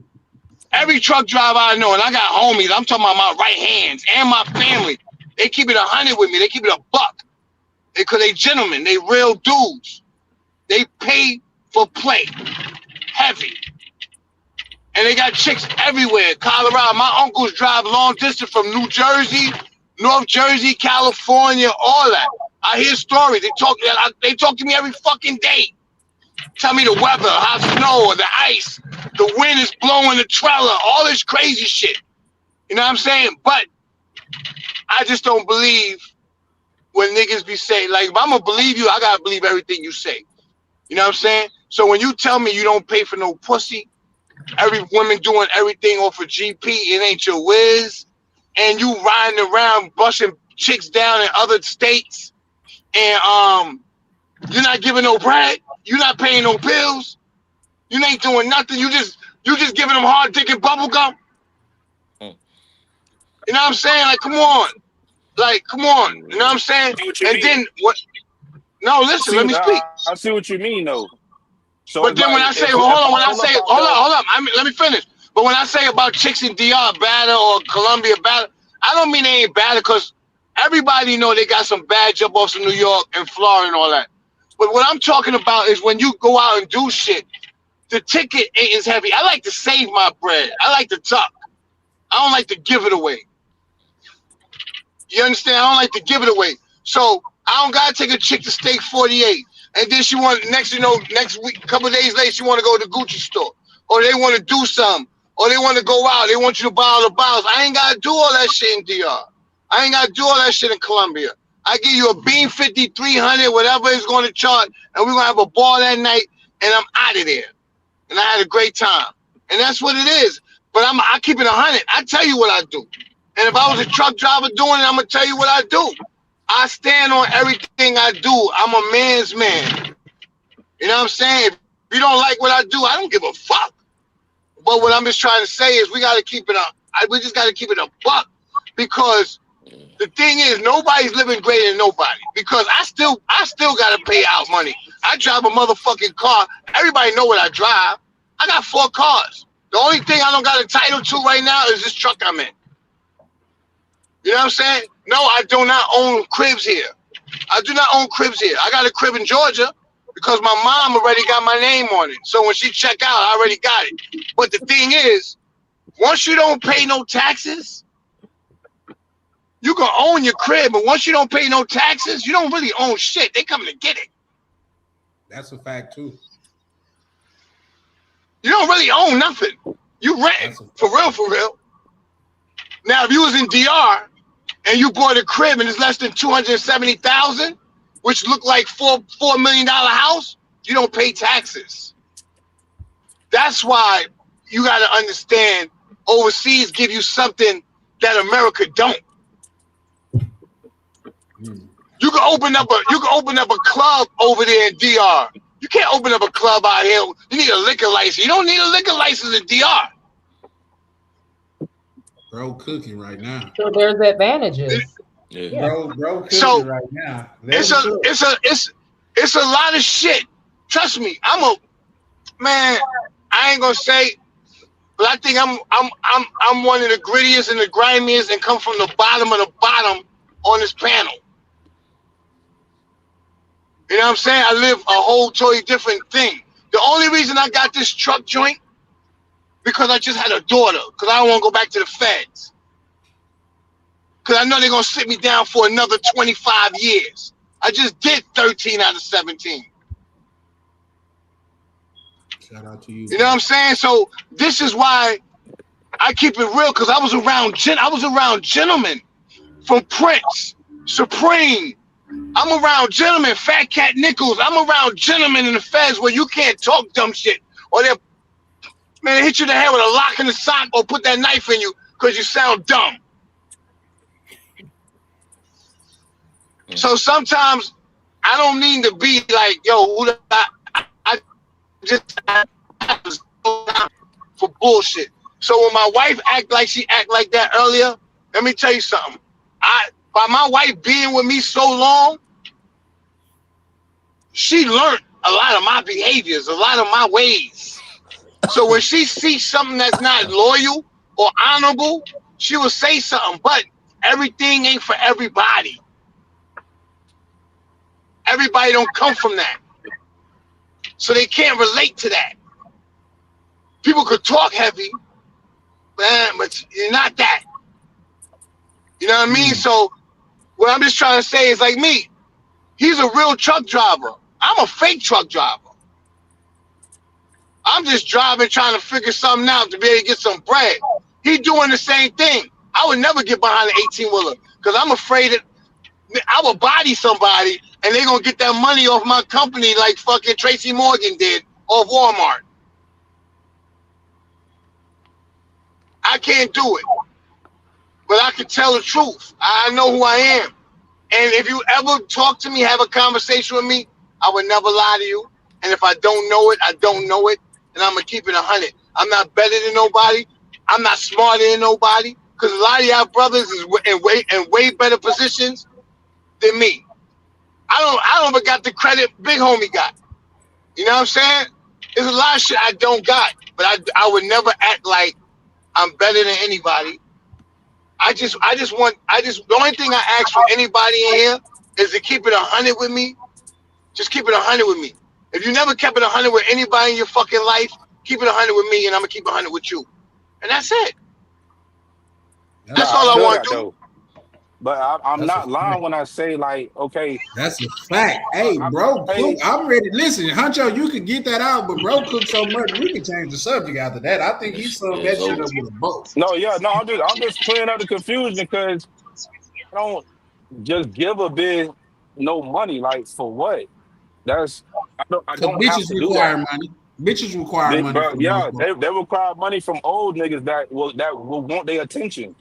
Every truck driver I know, and I got homies, I'm talking about my right hands and my family. They keep it 100 with me. They keep it a buck. Because they gentlemen. They real dudes. They pay for play. Heavy. And they got chicks everywhere. Colorado. My uncles drive long distance from New Jersey, North Jersey, California, all that. I hear stories. They talk to me every fucking day. Tell me the weather, how snow, the ice, the wind is blowing the trailer, all this crazy shit. You know what I'm saying? But I just don't believe when niggas be saying, like, if I'm gonna believe you, I gotta believe everything you say. You know what I'm saying? So when you tell me you don't pay for no pussy, every woman doing everything off of GP, it ain't your whiz, and you riding around busting chicks down in other states, and you're not giving no bread, you're not paying no bills, you ain't doing nothing, you just giving them hard dick and bubble gum. You know what I'm saying? Like, come on. Like, come on. You know what I'm saying? And then what? No, listen, let me speak. I see what you mean, though. So but then when I say, hold on, let me finish. But when I say about chicks in DR batter or Columbia batter, I don't mean they ain't batter because everybody know they got some bad jump offs in New York and Florida and all that. But what I'm talking about is when you go out and do shit, the ticket ain't as heavy. I like to save my bread. I like to tuck. I don't like to give it away. You understand? I don't like to give it away. So I don't gotta take a chick to Steak 48. And then she want next week, a couple of days later, she want to go to the Gucci store. Or they want to do something. Or they want to go out. They want you to buy all the bottles. I ain't gotta do all that shit in DR. I ain't gotta do all that shit in Colombia. I give you a Beam 5300, whatever it's going to charge, and we're gonna have a ball that night, and I'm out of there. And I had a great time. And that's what it is. But I keep it 100. I tell you what I do. And if I was a truck driver doing it, I'm going to tell you what I do. I stand on everything I do. I'm a man's man. You know what I'm saying? If you don't like what I do, I don't give a fuck. But what I'm just trying to say is we got to keep it up. We just got to keep it a buck. Because the thing is, nobody's living greater than nobody. Because I still got to pay out money. I drive a motherfucking car. Everybody know what I drive. I got 4 cars. The only thing I don't got a title to right now is this truck I'm in. You know what I'm saying? No, I do not own cribs here. I do not own cribs here. I got a crib in Georgia because my mom already got my name on it. So when she check out, I already got it. But the thing is, once you don't pay no taxes, you can own your crib. But once you don't pay no taxes, you don't really own shit. They coming to get it. That's a fact, too. You don't really own nothing. You rent, for real. Now, if you was in DR, and you bought a crib and it's less than $270,000, which look like $4 million house, you don't pay taxes. That's why you got to understand overseas give you something that America don't. You can open up a club over there in DR. You can't open up a club out here. You need a liquor license. You don't need a liquor license in DR. Bro cooking right now. So there's advantages. Yeah. Bro cooking right now. It's a lot of shit. Trust me, I ain't gonna say, but I think I'm one of the grittiest and the grimiest and come from the bottom of the bottom on this panel. You know what I'm saying? I live a whole totally different thing. The only reason I got this truck joint because I just had a daughter, because I don't want to go back to the feds. because I know they're gonna sit me down for another 25 years. I just did 13 out of 17. Shout out to you. You know what I'm saying? So this is why I keep it real, because I was around gentlemen from Prince, Supreme. I'm around gentlemen, Fat Cat Nichols. I'm around gentlemen in the feds where you can't talk dumb shit, or they hit you in the head with a lock in the sock or put that knife in you because you sound dumb. So sometimes I don't mean to be like, yo, I just for bullshit. So when my wife act like she act like that earlier, let me tell you something. By my wife being with me so long, she learned a lot of my behaviors, a lot of my ways. So when she sees something that's not loyal or honorable, she will say something. But everything ain't for everybody. Everybody don't come from that. So they can't relate to that. People could talk heavy, man, but you're not that. You know what I mean? So what I'm just trying to say is, like me, he's a real truck driver. I'm a fake truck driver. I'm just driving, trying to figure something out to be able to get some bread. He doing the same thing. I would never get behind an 18-wheeler because I'm afraid that I will body somebody and they're going to get that money off my company like fucking Tracy Morgan did off Walmart. I can't do it. But I can tell the truth. I know who I am. And if you ever talk to me, have a conversation with me, I would never lie to you. And if I don't know it, I don't know it. And I'm going to keep it 100. I'm not better than nobody. I'm not smarter than nobody. Because a lot of y'all brothers is in way better positions than me. I don't even got the credit Big Homie got. You know what I'm saying? There's a lot of shit I don't got. But I would never act like I'm better than anybody. The only thing I ask for anybody in here is to keep it 100 with me. Just keep it 100 with me. If you never kept it 100 with anybody in your fucking life, keep it 100 with me, and I'm gonna keep it 100 with you. And that's it. That's all I want to do. But I'm not lying when I say, like, okay. That's a fact. Hey, bro, cook, I'm ready. Listen, Huncho, you can get that out, but bro cook so much, we can change the subject after that. I think he summed that shit up with a boat. I'm just clearing up the confusion because I don't just give a bit no money. Like, for what? I don't have bitches to do require that. money. Bitches require money. Bro, they require money from old niggas that will want their attention.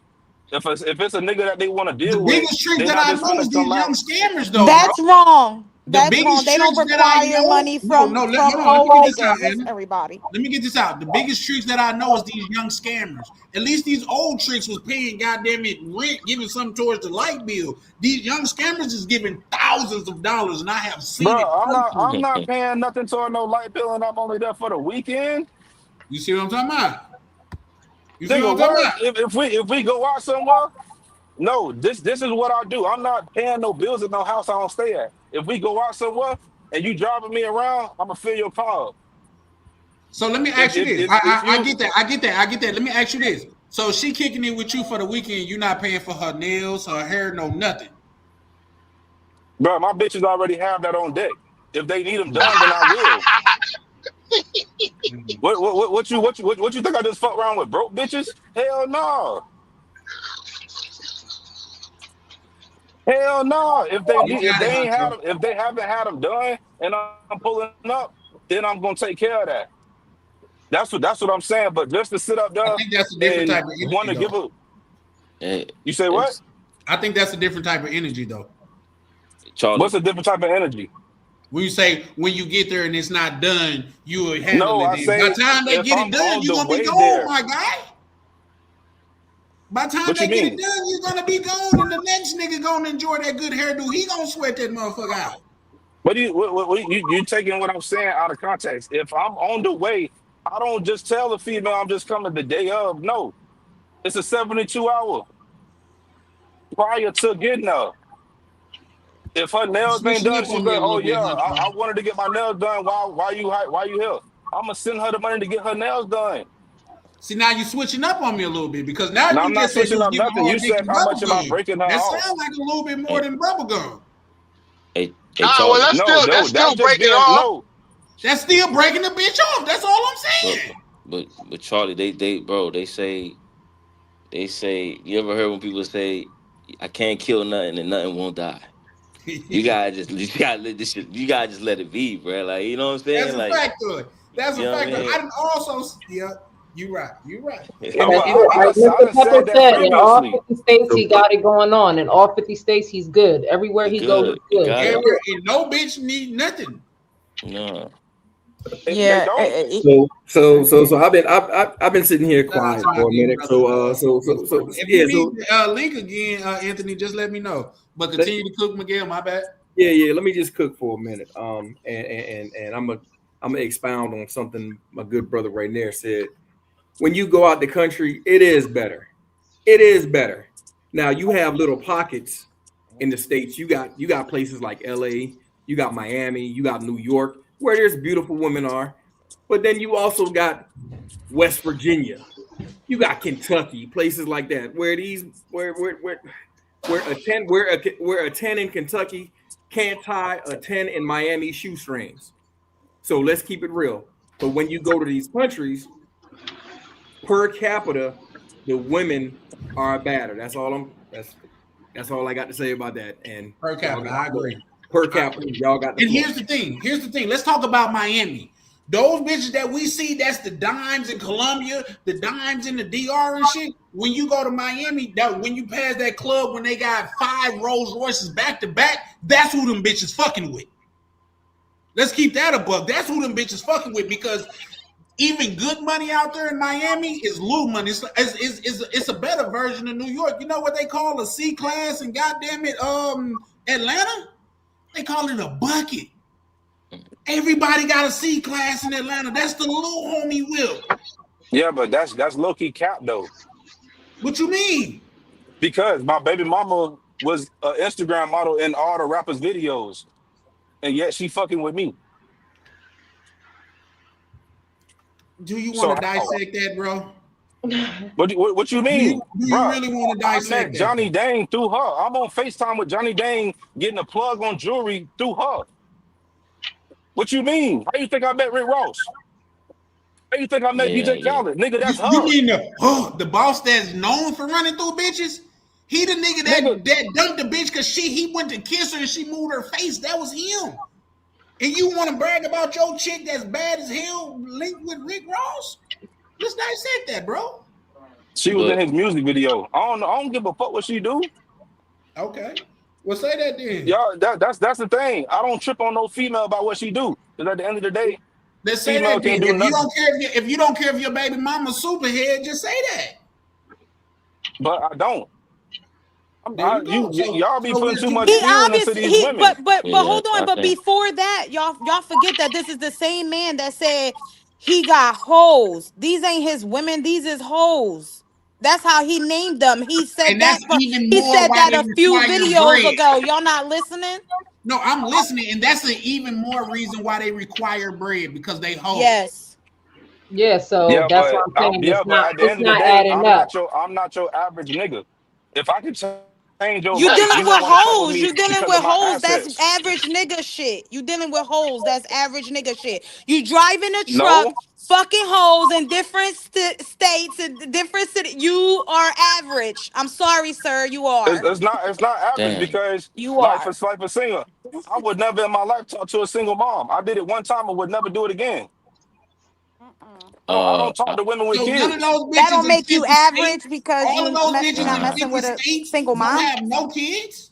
If it's a nigga that they want to deal with, the biggest trick that I know is these young scammers, though. That's bro. wrong. That's biggest wrong. They don't tricks that I require know- money No, from no, let- from hold on, let old me get this out, niggas. That's Anna. everybody. Let me get this out. The biggest tricks that I know is these young scammers. At least these old tricks was paying goddamn it rent, giving something towards the light bill. These young scammers is giving thousands of dollars, and I have seen Bro, it. I'm not paying nothing toward no light bill, and I'm only there for the weekend. You see what I'm talking about? You see Nigga, what I'm talking what? about? If we go out somewhere, no, this is what I do. I'm not paying no bills at no house I don't stay at. If we go out somewhere and you driving me around, I'm gonna fill your car up. So let me ask you this. I get that. Let me ask you this. So she kicking it with you for the weekend. You're not paying for her nails, her hair, no nothing. Bro, my bitches already have that on deck. If they need them done, then I will. What you think I just fuck around with broke bitches? Hell no. Hell no. If they haven't had them done and I'm pulling up, then I'm gonna take care of that. That's what I'm saying. But just to sit up there, I think that's a different type of energy. Want to give a? You say what? I think that's a different type of energy, though. Charlie. What's a different type of energy? When you say when you get there and it's not done, you will handle it. I say by the time they get it done, you're gonna be gone, my guy. By the time they get it done, you're gonna be gone, and the next nigga gonna enjoy that good hairdo. He gonna sweat that motherfucker out. But you taking what I'm saying out of context. If I'm on the way, I don't just tell the female I'm just coming the day of. No, it's a 72 hour prior to getting her. If her nails ain't done, she's like, "Oh yeah, I wanted to get my nails done. Why you here?" I'm gonna send her the money to get her nails done. See, now you switching up on me a little bit because now No, you I'm not just said switching up giving nothing. more You dick said than how much am I bubblegum. breaking her That off? sounds like a little bit more than bubblegum. Hey, well, that's still breaking off. No, that's still breaking the bitch off. That's all I'm saying. But Charlie, they say, you ever heard when people say, I can't kill nothing and nothing won't die? You gotta just let it be, bro. Like, you know what I'm saying? That's a like, fact to it. That's a fact to it. I also, you're right. Mr. Pepper said in all 50 states he got it going on. In all 50 states he's good. Everywhere he goes, he's good. Everywhere, and no bitch need nothing. No. Yeah. So I've been sitting here quiet for a minute. So if you need link again, Anthony, just let me know. But continue to cook, Miguel. My bad. Yeah. Let me just cook for a minute. And I'm gonna expound on something my good brother right there said. When you go out the country, it is better. It is better. Now you have little pockets in the States. You got places like LA, you got Miami, you got New York, where there's beautiful women are. But then you also got West Virginia. You got Kentucky, places like that, where a 10 in Kentucky can't tie a 10 in Miami shoestrings. So let's keep it real. But when you go to these countries, per capita, the women are better. That's all I got to say about that. And per capita, I agree. Per capita, y'all got. And here's the thing. Let's talk about Miami. Those bitches that we see, that's the dimes in Colombia, the dimes in the DR and shit. When you go to Miami, when you pass that club, when they got 5 Rolls Royces back to back, that's who them bitches fucking with. Let's keep that a buck. That's who them bitches fucking with, because even good money out there in Miami is little money. It's a better version of New York. You know what they call a C class in goddamn it, Atlanta? They call it a bucket. Everybody got a C class in Atlanta. That's the little homie Will. Yeah, but that's low key cap though. What you mean? Because my baby mama was an Instagram model in all the rappers' videos, and yet she fucking with me. Do you want to dissect that, bro? What you mean? Do you really want to dissect I met Johnny Dang through her. I'm on FaceTime with Johnny Dang getting a plug on jewelry through her. What you mean? How you think I met Rick Ross? How you think I met DJ Khaled? Nigga, that's her. You mean the boss that's known for running through bitches? He the nigga that dumped the bitch because he went to kiss her and she moved her face. That was him. And you want to brag about your chick that's bad as hell linked with Rick Ross? Let's dissect that, bro. She was in his music video. I don't give a fuck what she do. Okay. Well, say that then. Y'all, that's the thing. I don't trip on no female about what she do. Because at the end of the day, let's say that then. If you don't care if your baby mama's superhead, just say that. But I don't. Y'all be putting too much feeling into these women. But hold on. But before that, y'all forget that this is the same man that said he got hoes. These ain't his women. These is hoes. That's how he named them. He said that. He said that a few videos ago. Y'all not listening? No, I'm listening, and that's an even more reason why they require bread, because they hoes. Yes. Yeah. So that's what I'm saying. Yeah, but at the end of the day, I'm not your average nigga. If I could change your you life, dealing with hoes. You dealing with hoes. Assets. That's average nigga shit. You dealing with hoes. That's average nigga shit. You driving a truck, fucking hoes in different states and different cities. You are average. I'm sorry, sir. You are. It's not average because you are. Life is single. I would never in my life talk to a single mom. I did it one time and would never do it again. I don't talk to women with kids. That don't make you average because you're not messing with a single mom. Have no kids.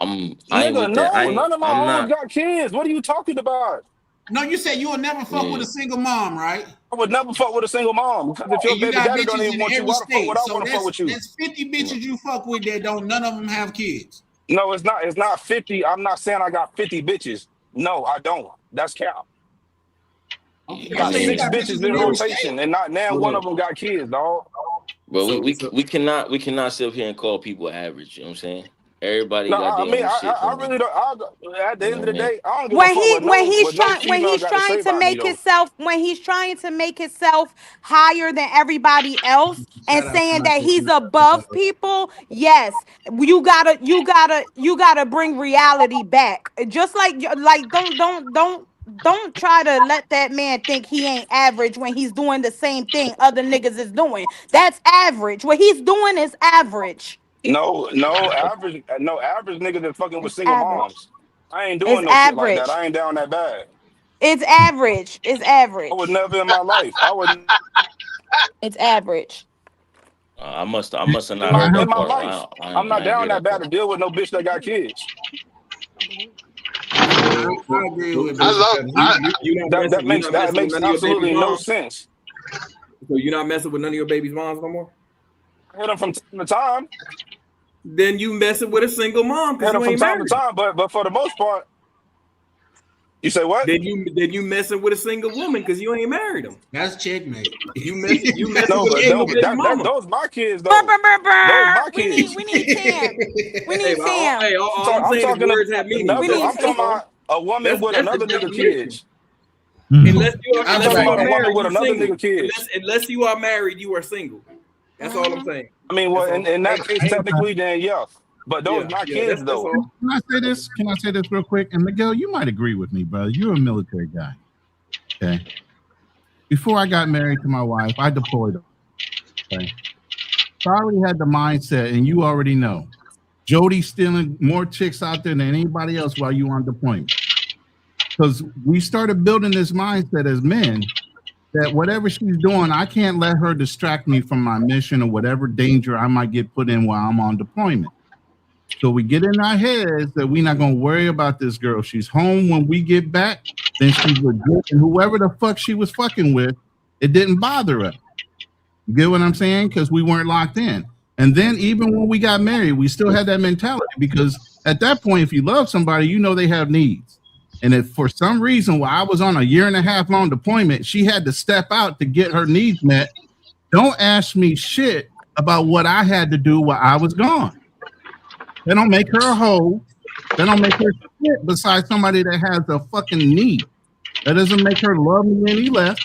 Nigga, none of my hoes got kids. What are you talking about? No, you said you will never fuck with a single mom, right? I would never fuck with a single mom because if your baby daddy don't even want you, why the fuck would I want to fuck with you? That's 50 bitches you fuck with that none of them have kids. No, it's not 50. I'm not saying I got 50 bitches. No, I don't. That's cap. I got 6 bitches in rotation, and not now one of them got kids, dog. But we cannot sit up here and call people average. You know what I'm saying? Everybody No, got I their mean, own shit I for me. really don't. At the You end know of the what I mean? day, I don't give a fuck when no he's female got to say trying about me though. to make himself higher than everybody else and Shout out to saying my that he's sister. above people, yes, you gotta bring reality back. Just like don't try to let that man think he ain't average when he's doing the same thing other niggas is doing. That's average. What he's doing is average. No average nigga that's fucking with It's single average. moms. I ain't It's doing no shit like that. average. I ain't down that bad. It's average. It's I would average. never in my life. I would It's average. I must have not in heard that my part. life. I'm not I ain't down hear that that bad to part. deal with no bitch that got kids. I agree with I Bishop. love. I, That You're not that messing with makes none of your baby absolutely no moms. sense. So you're not messing with none of your baby's moms no more. I hit them from time to time. Then you messing with a single mom I because hit them you from ain't time to married. time, but for the most part, you say what? Then you messing with a single woman because you ain't married them. That's checkmate. You messing No, with a but single baby mama. those my kids Brr, though. brr, brr, Those brr. my kids. We need Tam. We need Tam. All I'm I'm saying is talking words have about meanings. another. We need I'm talking about a woman with That's the another nigga definition. kids. Unless I'm you talking about are a woman married, with you another single. nigga kids. Unless you are married, you are single. That's all I'm saying. I mean, well, in that case, Hey, technically, then yeah. But those my That's kids though. all. can I say this? Can I say this real quick? And Miguel, you might agree with me, brother. You're a military guy. Okay. Before I got married to my wife, I deployed. Okay. So I already had the mindset, and you already know. Jody's stealing more chicks out there than anybody else while you on deployment. Because we started building this mindset as men that whatever she's doing, I can't let her distract me from my mission or whatever danger I might get put in while I'm on deployment. So we get in our heads that we're not going to worry about this girl. She's home when we get back, then she's legit. And whoever the fuck she was fucking with, it didn't bother us. You get what I'm saying? Because we weren't locked in. And then even when we got married, we still had that mentality because at that point, if you love somebody, you know they have needs. And if for some reason, while I was on a 1.5 year long deployment, she had to step out to get her needs met, don't ask me shit about what I had to do while I was gone. They don't make her a hoe. They don't make her shit besides somebody that has a fucking need. That doesn't make her love me any less.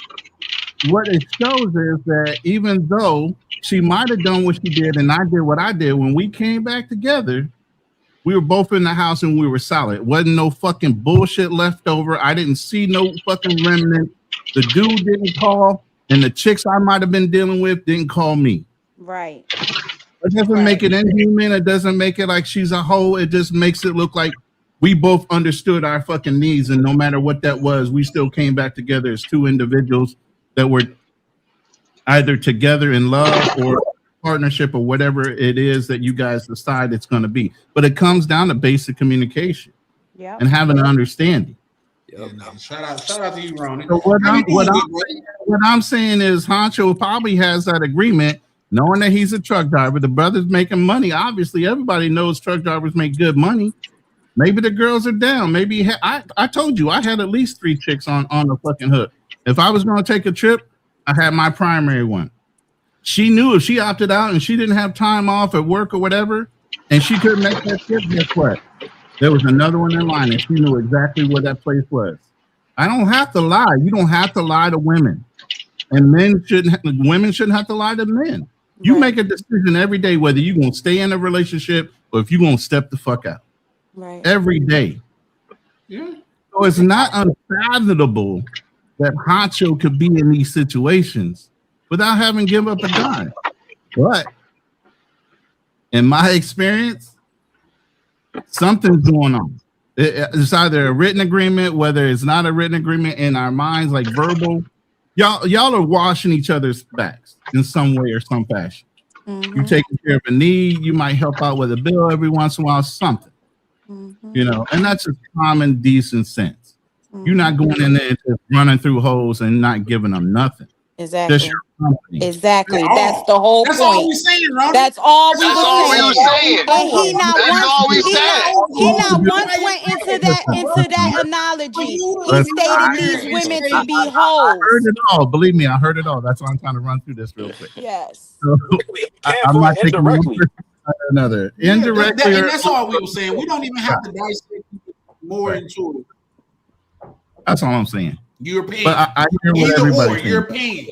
What it shows is that even though she might have done what she did and I did what I did, when we came back together, we were both in the house and we were solid. Wasn't no fucking bullshit left over. I didn't see no fucking remnant. The dude didn't call, and the chicks I might have been dealing with didn't call me. Right. It doesn't make it inhuman. It doesn't make it like she's a hoe. It just makes it look like we both understood our fucking needs, and no matter what that was, we still came back together as two individuals that were either together in love or partnership or whatever it is that you guys decide it's going to be. But it comes down to basic communication and having an understanding. Shout out to you, Ronnie. So what I'm saying is Honcho probably has that agreement, knowing that he's a truck driver. The brother's making money. Obviously, everybody knows truck drivers make good money. Maybe the girls are down. Maybe I told you I had at least 3 chicks on the fucking hook. If I was going to take a trip, I had my primary one. She knew if she opted out and she didn't have time off at work or whatever, and she couldn't make that trip, guess what? There was another one in line, and she knew exactly where that place was. I don't have to lie. You don't have to lie to women, and women shouldn't have to lie to men. You make a decision every day whether you're gonna stay in a relationship or if you're gonna step the fuck out. Right. Every day. Yeah. So it's not unfathomable that Honcho could be in these situations without having to give up a dime. But in my experience, something's going on. It's either a written agreement, whether it's not a written agreement in our minds, like verbal. Y'all are washing each other's backs in some way or some fashion. You taking care of a need, you might help out with a bill every once in a while, something. You know, and that's just common decent sense. You're not going in there just running through holes and not giving them nothing. Exactly. That's your company. Exactly. That's the whole That's point. all we saying, Ronnie. That's all we That's all we were was saying. saying. And he not That's once all we said. he not once went into that analogy. He stated these women to be I hoes. heard it all. Believe me, I heard it all. That's why I'm trying to run through this real quick. Yes. So, I'm not taking one person another. Yeah, Indirectly, and that's all we were saying. We don't even have to dissect more into it. That's all I'm saying. You're paying. But I hear what Either everybody's or, saying. you're paying.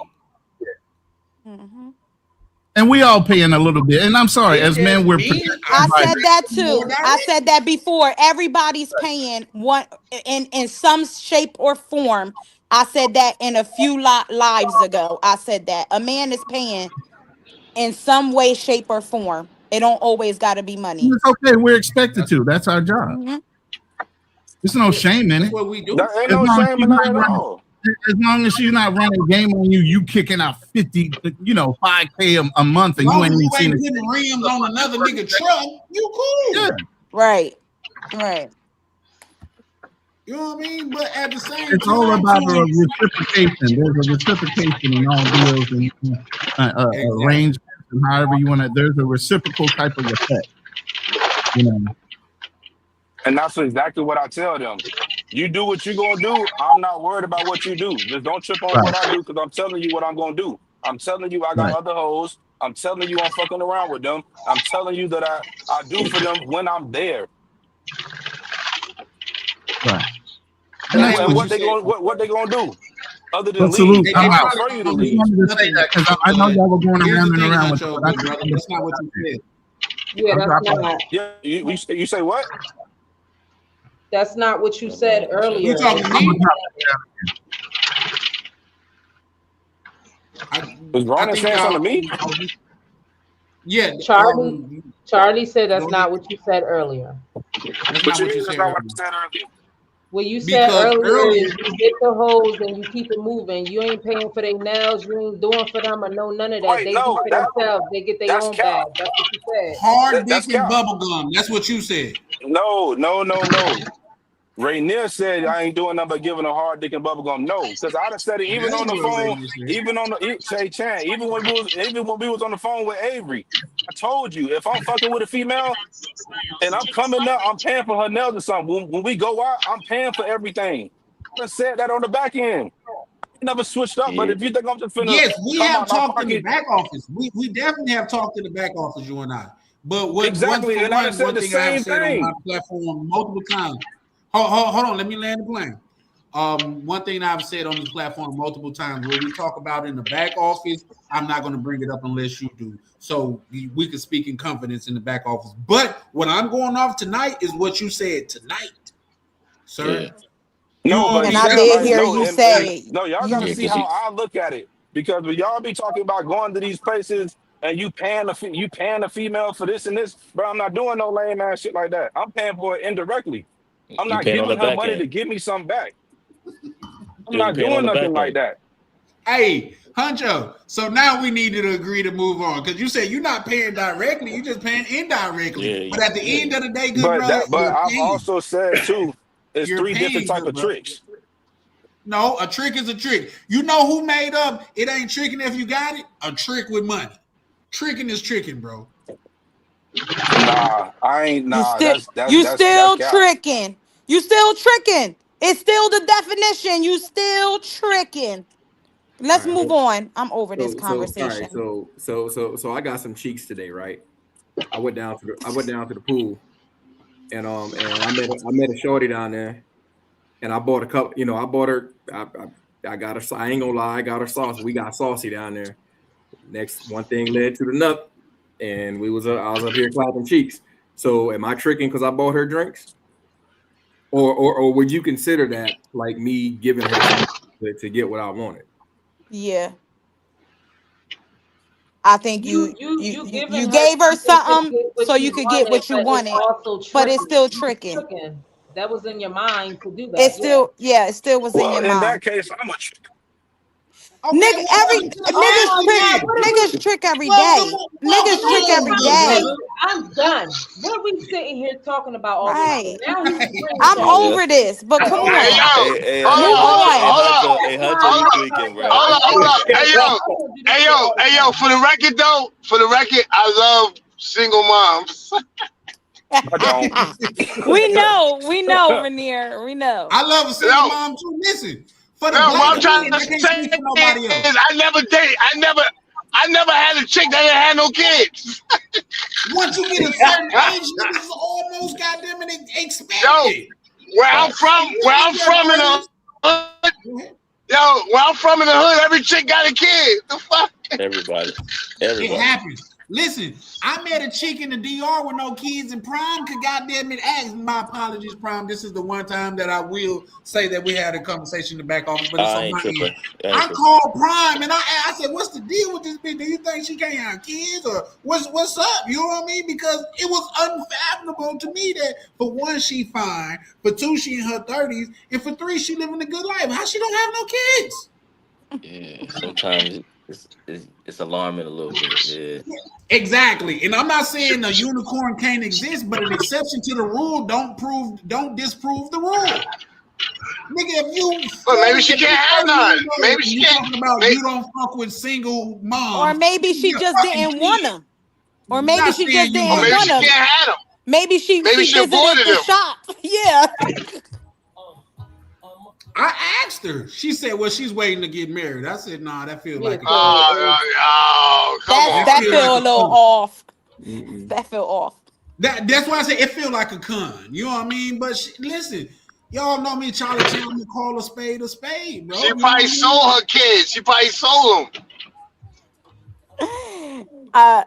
And we all paying a little bit. And I'm sorry, as men, we're. I said that too. I said that before. Everybody's paying one in some shape or form. I said that in a few lives ago. I said that a man is paying in some way, shape, or form. It don't always got to be money. It's okay. We're expected to. That's our job. There's no shame in it. What we do. There ain't no shame in that at all. As long as she's not running a game on you, you kicking out 50, $5K a month, and you ain't even seen it. Putting rims on another nigga truck, you cool. Yeah. Right. You know what I mean? But at the same It's time, all about a reciprocation. There's a reciprocation in all deals and arrangements and however you want to. There's a reciprocal type of effect. And that's exactly what I tell them. You do what you're going to do. I'm not worried about what you do. Just don't trip on what I do because I'm telling you what I'm going to do. I'm telling you I got other hoes. I'm telling you I'm fucking around with them. I'm telling you that I do for them when I'm there. Right. And what they going to do? Other than Absolutely. leave. I'm I out. prefer you to I just leave. wanted to say that because I know y'all were going around and around with it. That's not what you said. Yeah, that's not. Yeah, you say what? That's not what you said earlier. You talking to me? Was Ron saying something to me? Yeah, Charlie said that's not what you said earlier. That's not what you said earlier. What you said earlier is you get the hoes and you keep it moving. You ain't paying for their nails. You ain't doing for them or none of that. Wait, they no, do for themselves. They get their own bag. That's what you said. Hard dick and bubble gum. That's what you said. No. Rainier said I ain't doing nothing but giving a hard dick and bubble gum. No, because I done said it even on the phone, even on the Shay Chan, even when we was on the phone with Avery. I told you if I'm fucking with a female and I'm coming up, I'm paying for her nails or something. When we go out, I'm paying for everything. I done said that on the back end. I never switched up, but if you think I'm just finna, yes, we have talked in the back office. We definitely have talked in the back office, you and I. But what exactly, and I said the same thing on my platform multiple times. Hold on, let me land the plane. One thing I've said on this platform multiple times, when we talk about in the back office, I'm not going to bring it up unless you do. So we can speak in confidence in the back office. But what I'm going off tonight is what you said tonight, sir. Yeah. No, but and I did hear you say. No, y'all gotta see how I look at it because when y'all be talking about going to these places and you paying a female for this and this, bro, I'm not doing no lame ass shit like that. I'm paying for it indirectly. I'm not giving her money to give me something back. I'm not doing nothing like that. Hey, Huncho, so now we need to agree to move on because you said you're not paying directly, you're just paying indirectly. Yeah, but at the end of the day, good but I've also said too, it's three different types of tricks. No, a trick is a trick. You know who made up? It ain't tricking if you got it. A trick with money. Tricking is tricking, bro. Nah, I ain't. Nah, you still tricking. You still tricking. It's still the definition. You still tricking. Let's move on. I'm over this conversation. So I got some cheeks today, right? I went down to the pool, and I met a shorty down there, and I bought a couple. You know, I bought her. I got her. I ain't gonna lie, I got her sauce. We got saucy down there. Next, one thing led to the nut, and I was up here clapping cheeks. So, am I tricking because I bought her drinks, or would you consider that like me giving her to get what I wanted? Yeah. I think you gave her something so you could get what you wanted, but it's still tricking. That was in your mind to do that. It still was in your mind. In that case, I'm a trick. Niggas trick every day. Niggas trick every day. I'm done. What are we sitting here talking about all this? Now I'm over this, but come on. Hey, Hunter, you tweaking, bro. Hold up. Hey, yo. For the record, I love single moms. We know, Rainier. We know. I love a single mom too. Listen. What I'm trying to say is I I never had a chick that didn't have no kids. Once you get a certain age, niggas is almost goddamn it expected. Where I'm from in the hood, where I'm from in the hood, every chick got a kid. The fuck? Everybody. It happens. Listen, I met a chick in the DR with no kids, and Prime could goddamn it ask. My apologies, Prime. This is the one time that I will say that we had a conversation in the back office, but it's on my end. I called Prime and I said, "What's the deal with this bitch? Do you think she can't have kids, or what's up?" You know what I mean? Because it was unfathomable to me that for one, she fine, for two, she in her 30s, and for three, she living a good life. How she don't have no kids? Yeah, sometimes it's alarming a little bit. Yeah. Exactly, and I'm not saying a unicorn can't exist, but an exception to the rule don't disprove the rule. Nigga, if you well, maybe she can't have none. Maybe she can't. You don't fuck with single moms, or maybe she just didn't want them, or maybe she just didn't want them. Maybe she can't have them. Maybe she visited the shop. Yeah. I asked her. She said, "Well, she's waiting to get married." I said, "Nah, that feels like." Come on. That feel a little off. That feel off. That's why I say it feel like a con. You know what I mean? But listen, y'all know me, Charlie Chan, call a spade, bro. She probably sold her kids. She probably sold them.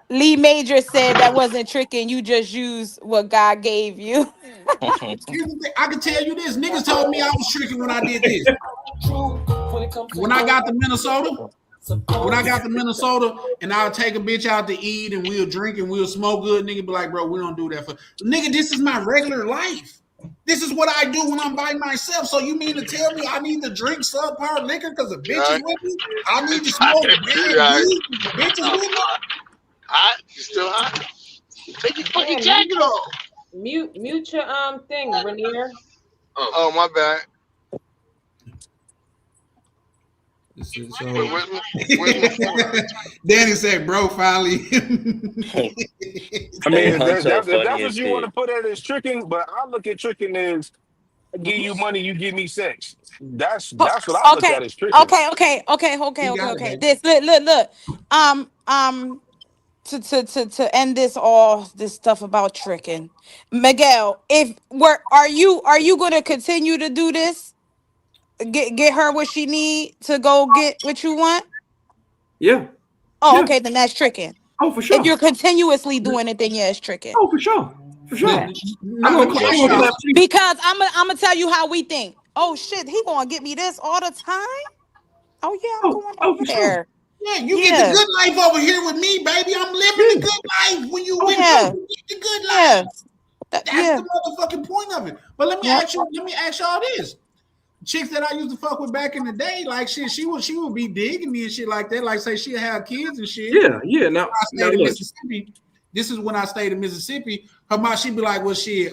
Lee Major said that wasn't tricking. You just used what God gave you. I can tell you this. Niggas told me I was tricking when I did this. When I got to Minnesota, and I'll take a bitch out to eat and we'll drink and we'll smoke good, nigga be like, bro, we don't do that for nigga. This is my regular life. This is what I do when I'm by myself. So you mean to tell me I need to drink subpar liquor because a bitch is with me? I need to smoke bitches with me? Hot? You still hot? Take your fucking jacket off. Mute your thing, Rainier. Oh, my bad. Danny said, "Bro, finally." I mean, that's what you want to put at as tricking, but I look at tricking as I give you money, you give me sex. That's what I look at as tricking. Okay. This look. To end this stuff about tricking, Miguel, are you going to continue to do this? Get her what she need to go get what you want? Yeah. Oh, yeah. Okay, then that's tricking. Oh, for sure. If you're continuously doing it, then yeah, it's tricking. Oh, for sure. For sure. Yeah. Because I'm gonna tell you how we think. Oh shit, he gonna get me this all the time? Oh yeah, I'm going over there. Sure. Yeah, you get the good life over here with me, baby. I'm living the good life. When you win, you get the good life. That's the motherfucking point of it. But let me ask y'all this. Chicks that I used to fuck with back in the day, like shit, she would be digging me and shit like that. Like say she'd have kids and shit. Yeah. Now in Mississippi. This is when I stayed in Mississippi. Her mom, she'd be like, "Well, shit,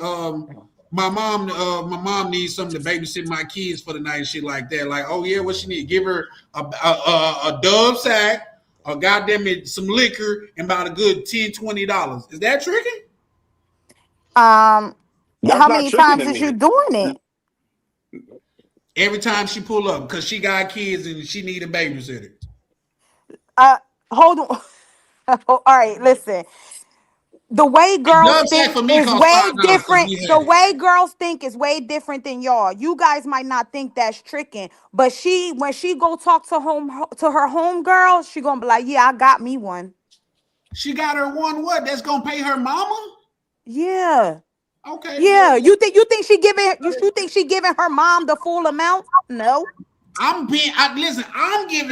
my mom needs something to babysit my kids for the night and shit like that." Like, oh yeah, what she need? Give her a Dove sack, or goddamn it, some liquor, and about a good $10-$20. Is that tricking? How many times is you doing it? Every time she pull up because she got kids and she need a babysitter. Hold on. All right, listen. The way girls think is way different. The way girls think is way different than y'all. You guys might not think that's tricking, but when she go talk to her home girl, she gonna be like, "Yeah, I got me one." She got her one. What? That's gonna pay her mama? Yeah. Okay. Yeah. You think she giving her mom the full amount? No. I'm giving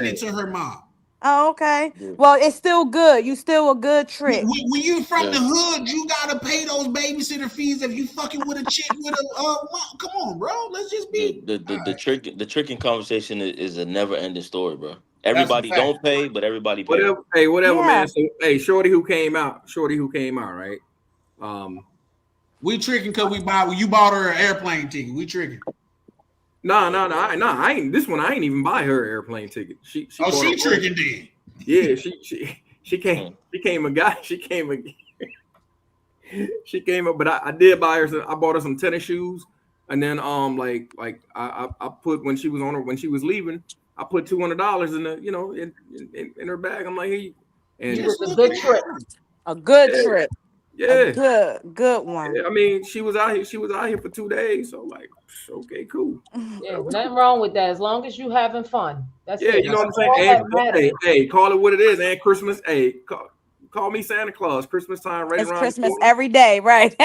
it to her mom. Oh, okay. Well, it's still good. You still a good trick. When you from the hood, you gotta pay those babysitter fees if you fucking with a chick with a come on, bro. Let's just be the tricking conversation is a never ending story, bro. Everybody don't pay, but everybody pay. Whatever, man. So Shorty who came out, right? We tricking because you bought her an airplane ticket. We tricking. No. I ain't. This one I ain't even buy her airplane ticket. She tricking then. Yeah, she came. She came up, but I did buy her. I bought her some tennis shoes, and then I put when she was leaving, I put $200 in the in her bag. I'm like, hey, And it was a good trip. A good trip. Yeah. A good one. Yeah, I mean, she was out here for 2 days. So like, okay, cool. Yeah, nothing wrong with that. As long as you having fun. That's Yeah, it. you know what I'm All saying? that Hey, call it what it is. And Christmas, hey, call me Santa Claus. Christmas time, right It's around Christmas the corner. every day, right?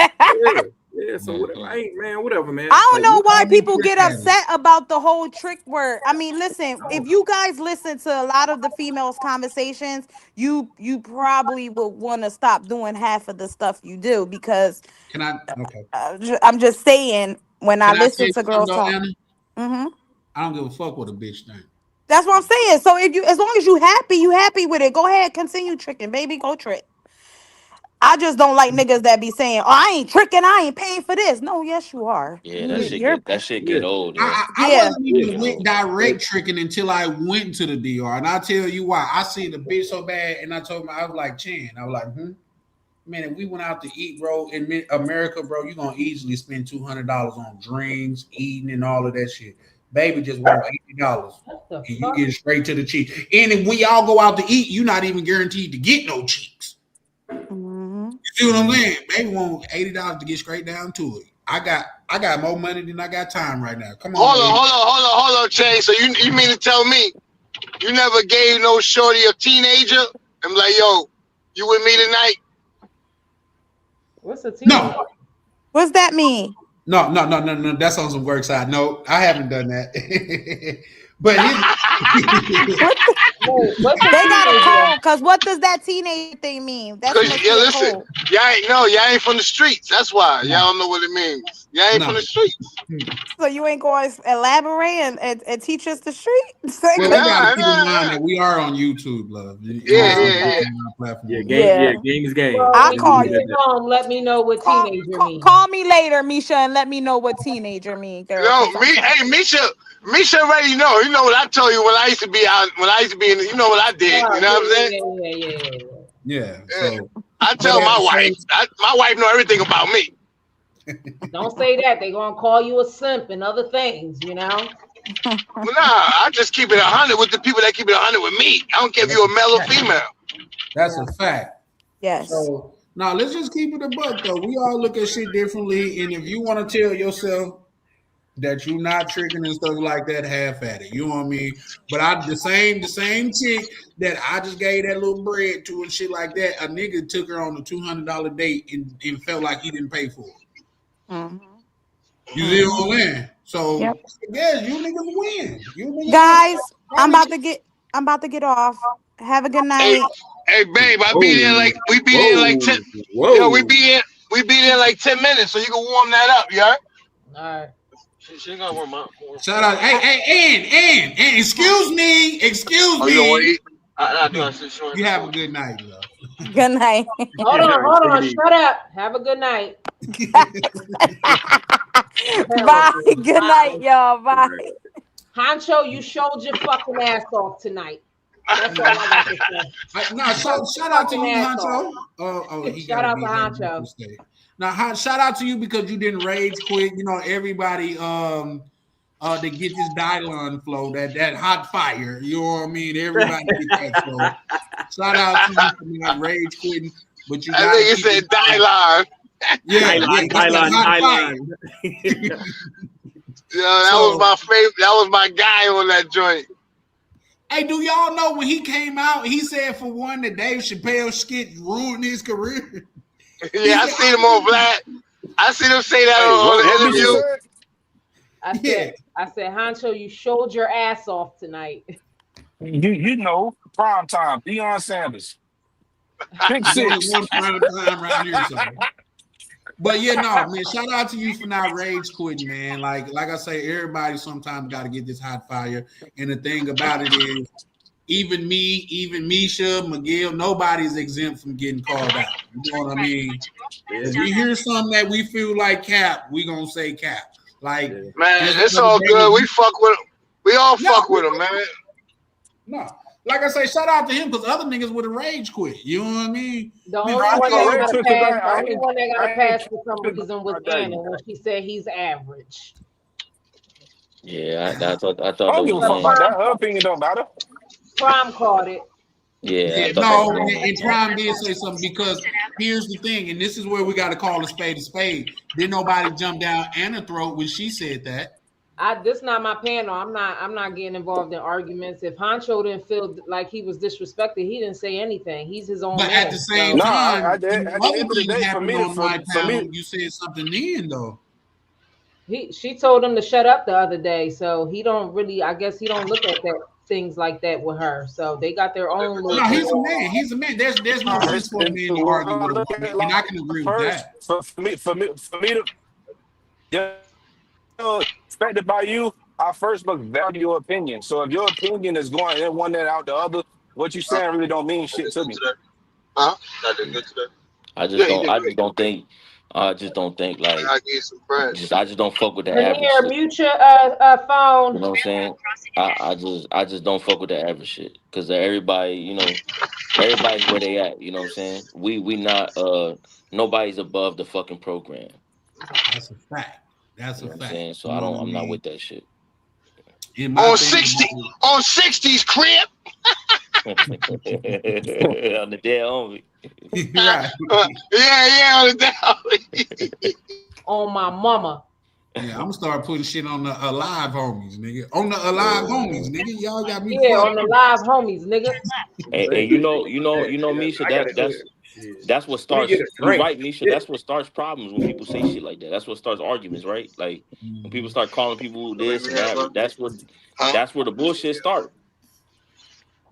Yeah, so whatever. Whatever, man. I don't Like, know why people get upset about the whole trick word. I mean, listen, if you guys listen to a lot of the females' conversations, you probably would want to stop doing half of the stuff you do because Can I? Okay. I'm just saying when I listen to girls talk. I don't give a fuck what a bitch think. That's what I'm saying. So if you, as long as you happy with it, go ahead, continue tricking, baby, go trick. I just don't like niggas that be saying, "Oh, I ain't tricking, I ain't paying for this." No, yes, you are. Yeah, that shit get old. Yeah. I wasn't even with direct tricking until I went to the DR, and I'll tell you why. I seen the bitch so bad, and I told him, I was like, Chan, I was like, man, if we went out to eat, bro, in America, bro, you're gonna easily spend $200 on drinks, eating, and all of that shit. Baby just want $80, and you get straight to the cheeks. And if we all go out to eat, you're not even guaranteed to get no cheeks. You see what I'm saying? Baby want $80 to get straight down to it. I got more money than I got time right now. Come on. Hold on, Chase. So you mean to tell me you never gave no shorty a teenager? I'm like, yo, you with me tonight? What's a teenager? No. What's that mean? No. That's on some work side. No, I haven't done that. But they got a code, because what does that teenage thing mean? That's listen, y'all ain't from the streets. That's why y'all don't know what it means. Y'all ain't from the streets. So you ain't going to elaborate and teach us the streets? Well, we gotta keep in mind that we are on YouTube, love. Yeah, game is game. Well, I'll call you. Let me know what teenager means. Call me later, Misha, and let me know what teenager means. Misha already know. You know what I told you when I used to be out. When I used to be in, you know what I did. You know what I'm saying? Yeah. So, I tell my wife. My wife know everything about me. Don't say that. They gonna call you a simp and other things. You know. Well, I just keep it 100 with the people that keep it 100 with me. I don't care if you're a male or female. That's a fact. Yes. So now let's just keep it a buck though. We all look at shit differently, and if you want to tell yourself that you're not tricking and stuff like that, half at it. You know what I mean? But the same chick that I just gave that little bread to and shit like that, a nigga took her on a $200 date and felt like he didn't pay for it. You see what I'm saying? So I guess you niggas win. Guys, I'm about to get off. Have a good night. Hey babe, we be there like 10. Yo, we be there like 10 minutes, so you can warm that up, you heard? All right. She gonna warm up. Shout out, hey, and excuse me. You have a good night, love. Good night. Hold on. Shut up. Have a good night. Bye. Good night, y'all. Bye. Honcho, you showed your fucking ass off tonight. That's all I got to say. Shout out to you, Honcho. Shout out to Honcho. Now, shout out to you because you didn't rage quit. You know, everybody to get this Dylon flow, that hot fire. You know what I mean? Everybody get that flow. Shout out to you for not rage quitting, but you got. I think you said Dylon. Yeah, Dylon. Yeah, that was my favorite. That was my guy on that joint. Hey, do y'all know when he came out, he said for one that Dave Chappelle skit ruined his career? Yeah, I seen him on Vlad. I seen him say that on the interview. I said, Honcho, you showed your ass off tonight. You know, prime time, Deion Sanders. Big six. Prime time around here, something. But man, shout out to you for not rage quitting, man. Like I say, everybody sometimes got to get this hot fire. And the thing about it is, even me, even Misha, Miguel, nobody's exempt from getting called out. You know what I mean? If we hear something that we feel like cap, we gonna say cap. Like, man, it's all good. We fuck with him. We all fuck with him, man. No. Like I say, shout out to him because other niggas would have rage quit. You know what I mean? The only one that got to pass for some reason was Anna when she said he's average. Yeah, I thought I don't give a fuck about that. Her opinion don't matter. Prom caught it. Yeah, no, and Prime did say something because here's the thing, and this is where we got to call a spade a spade. Didn't nobody jump down Anna's throat when she said that? This not my panel. I'm not getting involved in arguments. If Honcho didn't feel like he was disrespected, he didn't say anything. He's his own. But man, at the same time, at the end of the day, for me, you said something then though. She told him to shut up the other day, so he don't really. I guess he don't look at that things like that with her. So they got their own. No, he's a man. He's a man. There's no reason for a man to argue with a woman, and I can agree with that. For me to expected by you, I first must value your opinion. So if your opinion is going in one end out the other, what you saying really don't mean shit to me. Huh? That did good today. I just don't think like I get some friends. I just don't fuck with the average shit. Mute your phone. You know what I'm saying? I just don't fuck with the average shit because everybody, everybody's where they at. You know what I'm saying? We not nobody's above the fucking program. That's a fact. That's a fact. So I'm not with that shit. On 60s crib. On the dead homie. Yeah, on the dead homie. On my mama. Yeah, I'm gonna start putting shit on the alive homies, nigga. On the alive homies, nigga. Y'all got me. Yeah, on the live homies, nigga. And you know, Misha, that's what starts. You're right, Misha. That's what starts problems when people say shit like that. That's what starts arguments, right? Like when people start calling people this and that. That's where the bullshit starts.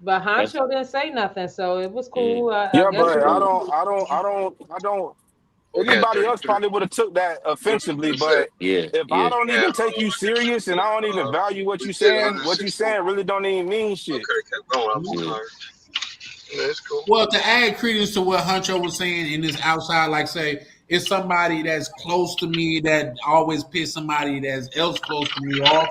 But Honcho didn't say nothing, so it was cool. Yeah, but I don't. Anybody else probably would have took that offensively, but if I don't even take you serious and I don't even value what you saying really don't even mean shit. That's cool. Well, to add credence to what Honcho was saying in this outside, like say, it's somebody that's close to me that always piss somebody that's else close to me off.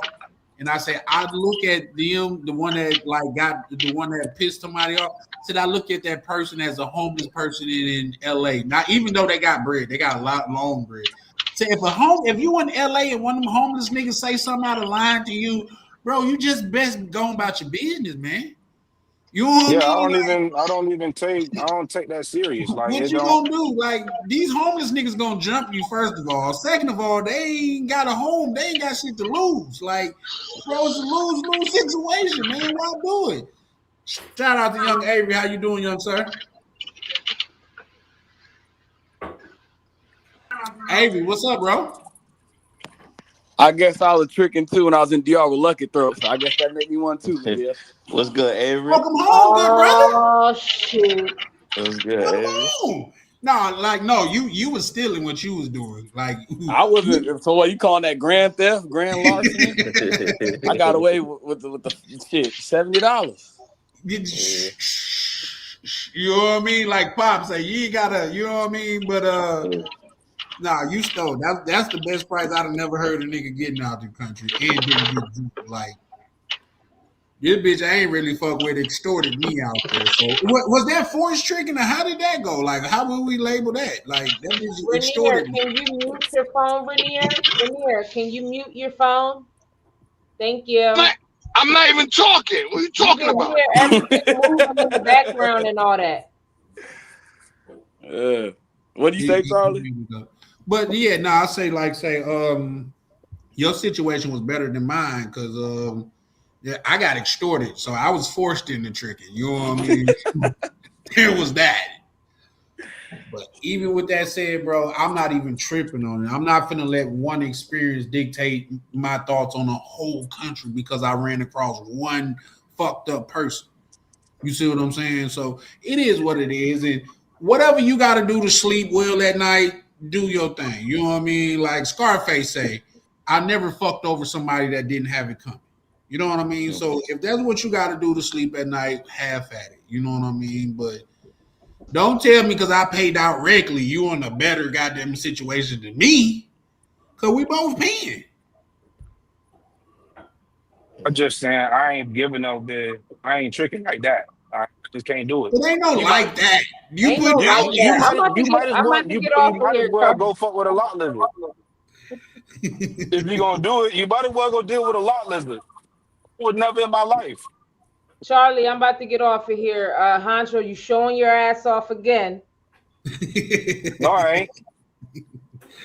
And I say, I look at them, the one that pissed somebody off. Said I look at that person as a homeless person in LA. Now, even though they got bread, they got a lot long bread. So if you in LA and one of them homeless niggas say something out of line to you, bro, you just best go about your business, man. You know what I mean? I don't take that serious. Like, what you gonna do? Like, these homeless niggas gonna jump you, first of all. Second of all, they ain't got a home. They ain't got shit to lose. Like, bro, it's a lose-lose situation, man. Why do it? Shout out to young Avery. How you doing, young sir? Avery, what's up, bro? I guess I was tricking too when I was in DR with Lucky Throat, so I guess that made me one too. Yeah. What's good, Avery? Welcome home, good brother. Oh shit. What's good, Avery? No, you was stealing what you was doing. Like I wasn't. So what you calling that grand theft, grand larceny? I got away with the shit, $70. You know what I mean? Like Pop say, you ain't gotta. You know what I mean? But nah, you stole. That's the best price I've never heard a nigga getting out the country and didn't get juiced. Like this bitch, I ain't really fuck with, extorted me out there. So was that forced tricking? Or how did that go? Like how would we label that? Like that bitch extorted me. Can you mute your phone, Rainier, can you mute your phone? Thank you. I'm not even talking. What are you talking about? Hear everything moving in the background and all that. What do you say, Charlie? But yeah, I say your situation was better than mine because I got extorted, so I was forced into tricking. You know what I mean? There was that. But even with that said, bro, I'm not even tripping on it. I'm not finna let one experience dictate my thoughts on a whole country because I ran across one fucked up person. You see what I'm saying? So it is what it is, and whatever you got to do to sleep well at night, do your thing. You know what I mean? Like Scarface say, I never fucked over somebody that didn't have it coming. You know what I mean? So if that's what you got to do to sleep at night, half at it. You know what I mean? But don't tell me because I paid directly you in a better goddamn situation than me, because we both paying. I'm just saying I ain't giving no bid. I ain't tricking like that. I just can't do it. It ain't no like that. You might as well go fuck with a lot lizard. If you gonna do it, you might as well go deal with a lot lizard. Would never in my life. Charlie, I'm about to get off of here. Honcho, you showing your ass off again. All right.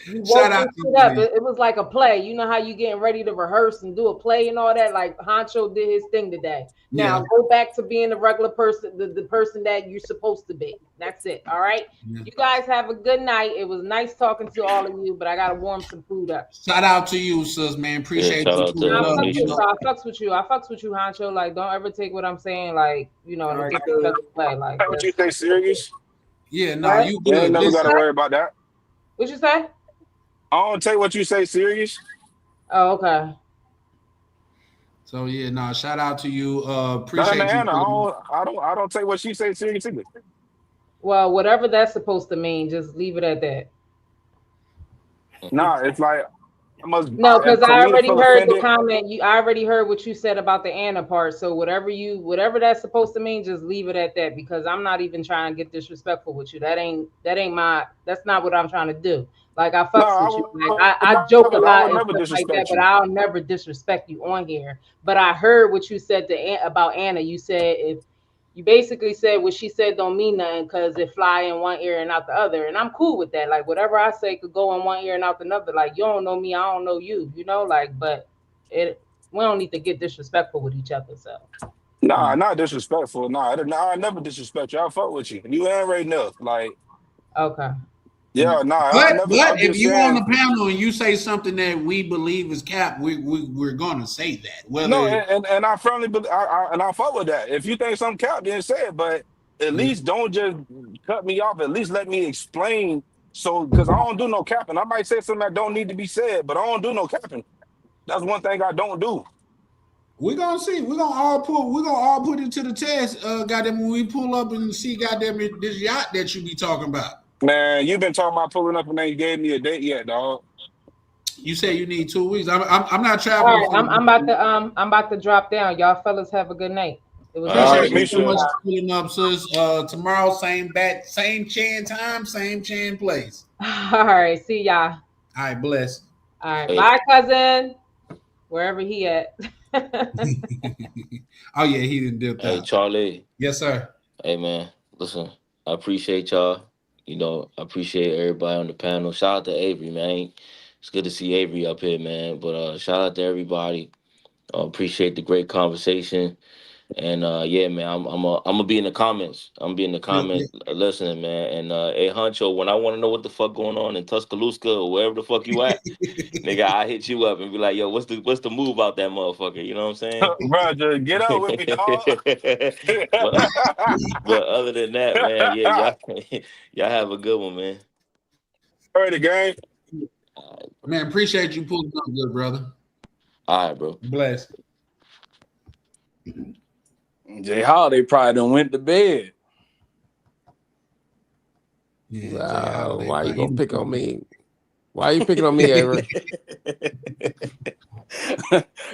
Shout out to you. It was like a play. You know how you getting ready to rehearse and do a play and all that? Like Honcho did his thing today. Now go back to being the regular person, the person that you're supposed to be. That's it. All right. You guys have a good night. It was nice talking to all of you, but I gotta warm some food up. Shout out to you, sis, man. Appreciate I you. fucks with you. I fucks with you, Honcho. Like, don't ever take what I'm saying, like, you know, in a disrespectful way. Like, what you say, serious? Yeah, no, you good. You ain't never gotta worry about that. What you say? I don't take what you say serious. Oh, okay. So yeah, no, shout out to you. Appreciate you. Anna, I don't take what she say serious either. Well, whatever that's supposed to mean, just leave it at that. Nah, it's like no, because I already heard the comment. I already heard what you said about the Anna part. So whatever that's supposed to mean, just leave it at that. Because I'm not even trying to get disrespectful with you. That's not what I'm trying to do. Like I fucks with you. Like I joke a lot and stuff like that, but I'll never disrespect you on here. But I heard what you said about Anna. You said you basically said what she said don't mean nothing because it fly in one ear and out the other. And I'm cool with that. Like whatever I say could go in one ear and out the other. Like you don't know me, I don't know you, you know, like, but we don't need to get disrespectful with each other. So nah, not disrespectful. Nah, I never disrespect you. I fuck with you. You ain't right enough. Like okay. Yeah, nah. But if you on the panel and you say something that we believe is cap, we're gonna say that. Whether no, and I firmly believe, and I fuck with that. If you think something cap, then say it. But at least don't just cut me off. At least let me explain. So, because I don't do no capping. I might say something that don't need to be said, but I don't do no capping. That's one thing I don't do. We're gonna see. We're gonna all put it to the test. Goddamn, when we pull up and see goddamn this yacht that you be talking about. Man, you've been talking about pulling up and ain't gave me a date yet, dog. You say you need 2 weeks. I'm not traveling. All right, I'm about to drop down. Y'all fellas have a good night. It was Thank you so much for pulling up, sis. Tomorrow, same bat, same Chan time, same Chan place. All right, see y'all. All right, bless. All right, bye, cousin. Wherever he at. Oh yeah, he didn't dip out. Hey, Charlie. Yes, sir. Hey man, listen, I appreciate y'all. You know, I appreciate everybody on the panel. Shout out to Avery, man. It's good to see Avery up here, man. But shout out to everybody. Appreciate the great conversation. And yeah, man, I'm gonna be in the comments. I'm gonna be in the comments listening, man. And hey, Honcho, when I want to know what the fuck going on in Tuscaloosa or wherever the fuck you at, nigga, I hit you up and be like, yo, what's the move out that motherfucker? You know what I'm saying? Roger, get up with me, dog. but other than that, man, yeah, y'all have a good one, man. All right, gang. Man, appreciate you pulling up, good brother. All right, bro. Bless. Jay Holiday probably done went to bed. Yeah, why you gonna pick on me? Why are you picking on me, Avery?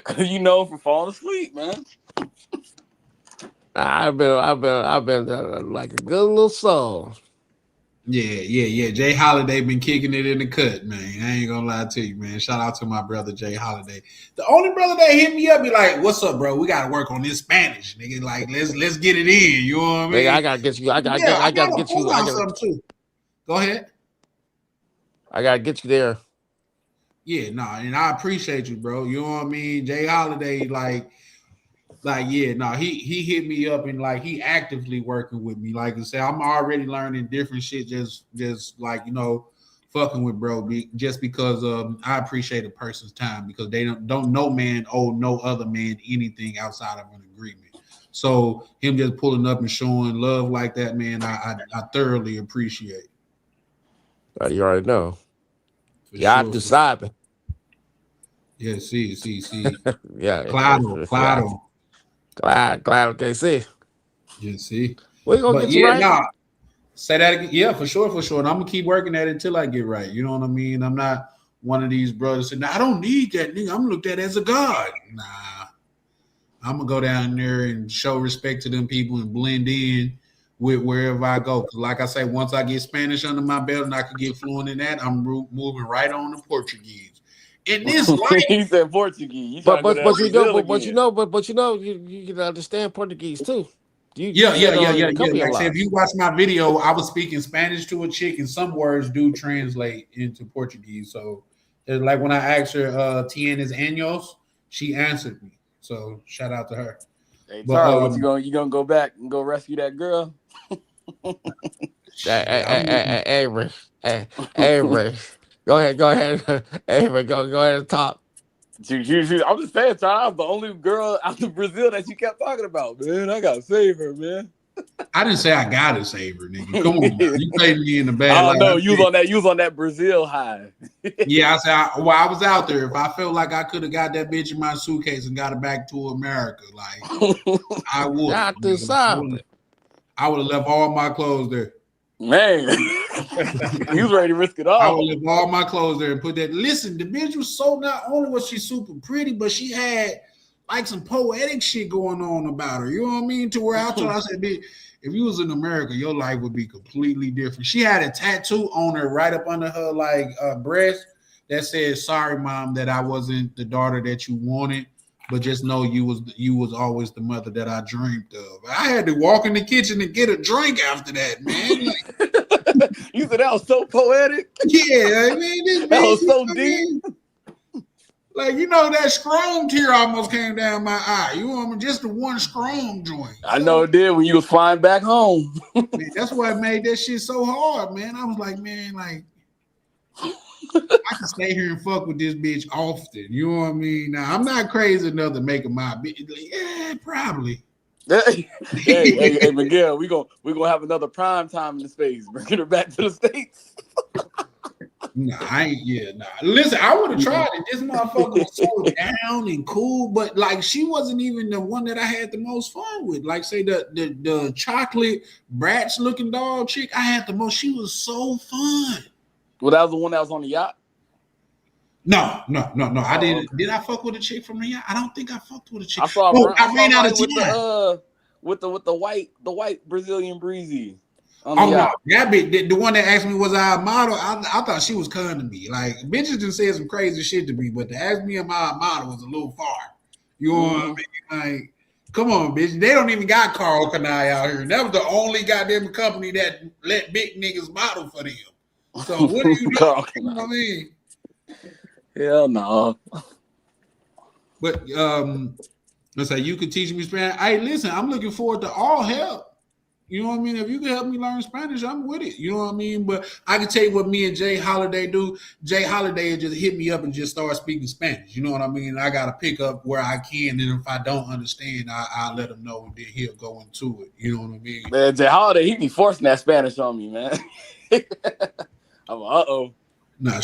Cause you know from falling asleep, man. I've been like a good little soul. Yeah. Jay Holiday been kicking it in the cut, man. I ain't gonna lie to you, man. Shout out to my brother Jay Holiday. The only brother that hit me up be like, "What's up, bro? We gotta work on this Spanish, nigga. Like, let's get it in." You know what I mean? Nigga, I gotta get you. I gotta get you. Something too. Go ahead. I gotta get you there. Yeah, no, and I appreciate you, bro. You know what I mean? Jay Holiday, he hit me up and like he actively working with me. Like I said, I'm already learning different shit, just like, you know, fucking with bro, just because I appreciate a person's time, because they don't no man owe no other man anything outside of an agreement. So him just pulling up and showing love like that, man, I thoroughly appreciate. You already know. Yeah, sure. Decided. Yeah, see. Yeah, Claro. Glad okay, see. Yeah, see. We're gonna get you right. Nah, say that again. Yeah, for sure. And I'm gonna keep working at it until I get right. You know what I mean? I'm not one of these brothers saying, "I don't need that nigga. I'm looked at as a god." Nah. I'm gonna go down there and show respect to them people and blend in with wherever I go. Because like I say, once I get Spanish under my belt and I can get fluent in that, I'm moving right on to Portuguese. in this life. He said Portuguese. But you know, you can understand Portuguese too. Yeah. Like I said, if you watch my video, I was speaking Spanish to a chick, and some words do translate into Portuguese. So, like when I asked her, "Tienes años," she answered me. So, shout out to her. Hey, Charlie, you gonna go back and go rescue that girl? Avery. Go ahead. Avery, go ahead and talk. I'm just saying, Charlie, I was the only girl out of Brazil that you kept talking about. Man, I gotta save her, man. I didn't say I gotta save her, nigga. Come on, man. You played me in the bad. I don't know. You was on that Brazil high. Yeah, I said, I was out there. If I felt like I could have got that bitch in my suitcase and got her back to America, like I would. Not the South. I would have left all my clothes there. Man, he was ready to risk it all. I would leave all my clothes there and put that. Listen, the bitch was so, not only was she super pretty, but she had like some poetic shit going on about her. You know what I mean? To where I told her, I said, bitch, if you was in America, your life would be completely different. She had a tattoo on her right up under her like breast that said, "Sorry, mom, that I wasn't the daughter that you wanted. But just know you was always the mother that I dreamed of." I had to walk in the kitchen and get a drink after that, man. Like, you said that was so poetic. Yeah, I mean, that was so deep. Like, you know, that strong tear almost came down my eye. You know what I mean? Just the one strong joint. I know it did when you was flying back home. Man, that's why it made that shit so hard, man. I was like, man, like, I can stay here and fuck with this bitch often. You know what I mean? Now, I'm not crazy enough to make her my bitch. Like, yeah, probably. hey, Miguel, we gonna have another prime time in the space. Bringing her back to the States. Nah. Listen, I would have tried it. This motherfucker was so down and cool, but like she wasn't even the one that I had the most fun with. Like, say the chocolate Bratz looking dog chick, I had the most. She was so fun. Well, that was the one that was on the yacht. No. I didn't. Did I fuck with a chick from the yacht? I don't think I fucked with a chick. I ran out of time with the white Brazilian breezy. Oh no, that bitch, the one that asked me was I a model. I thought she was kind to me. Like, bitches just said some crazy shit to me, but to ask me am I a model was a little far. You know what I mean? Like, come on, bitch. They don't even got Carl Kanai out here. That was the only goddamn company that let big niggas model for them. So what are you doing? You know what I mean? Hell no. But let's say you could teach me Spanish. Hey, listen, I'm looking forward to all help. You know what I mean? If you can help me learn Spanish, I'm with it. You know what I mean? But I can tell you what me and Jay Holiday do. Jay Holiday just hit me up and just start speaking Spanish. You know what I mean? I got to pick up where I can. And if I don't understand, I'll let him know and then he'll go into it. You know what I mean? Man, Jay Holiday, he be forcing that Spanish on me, man. I'm like, uh-oh. Nah,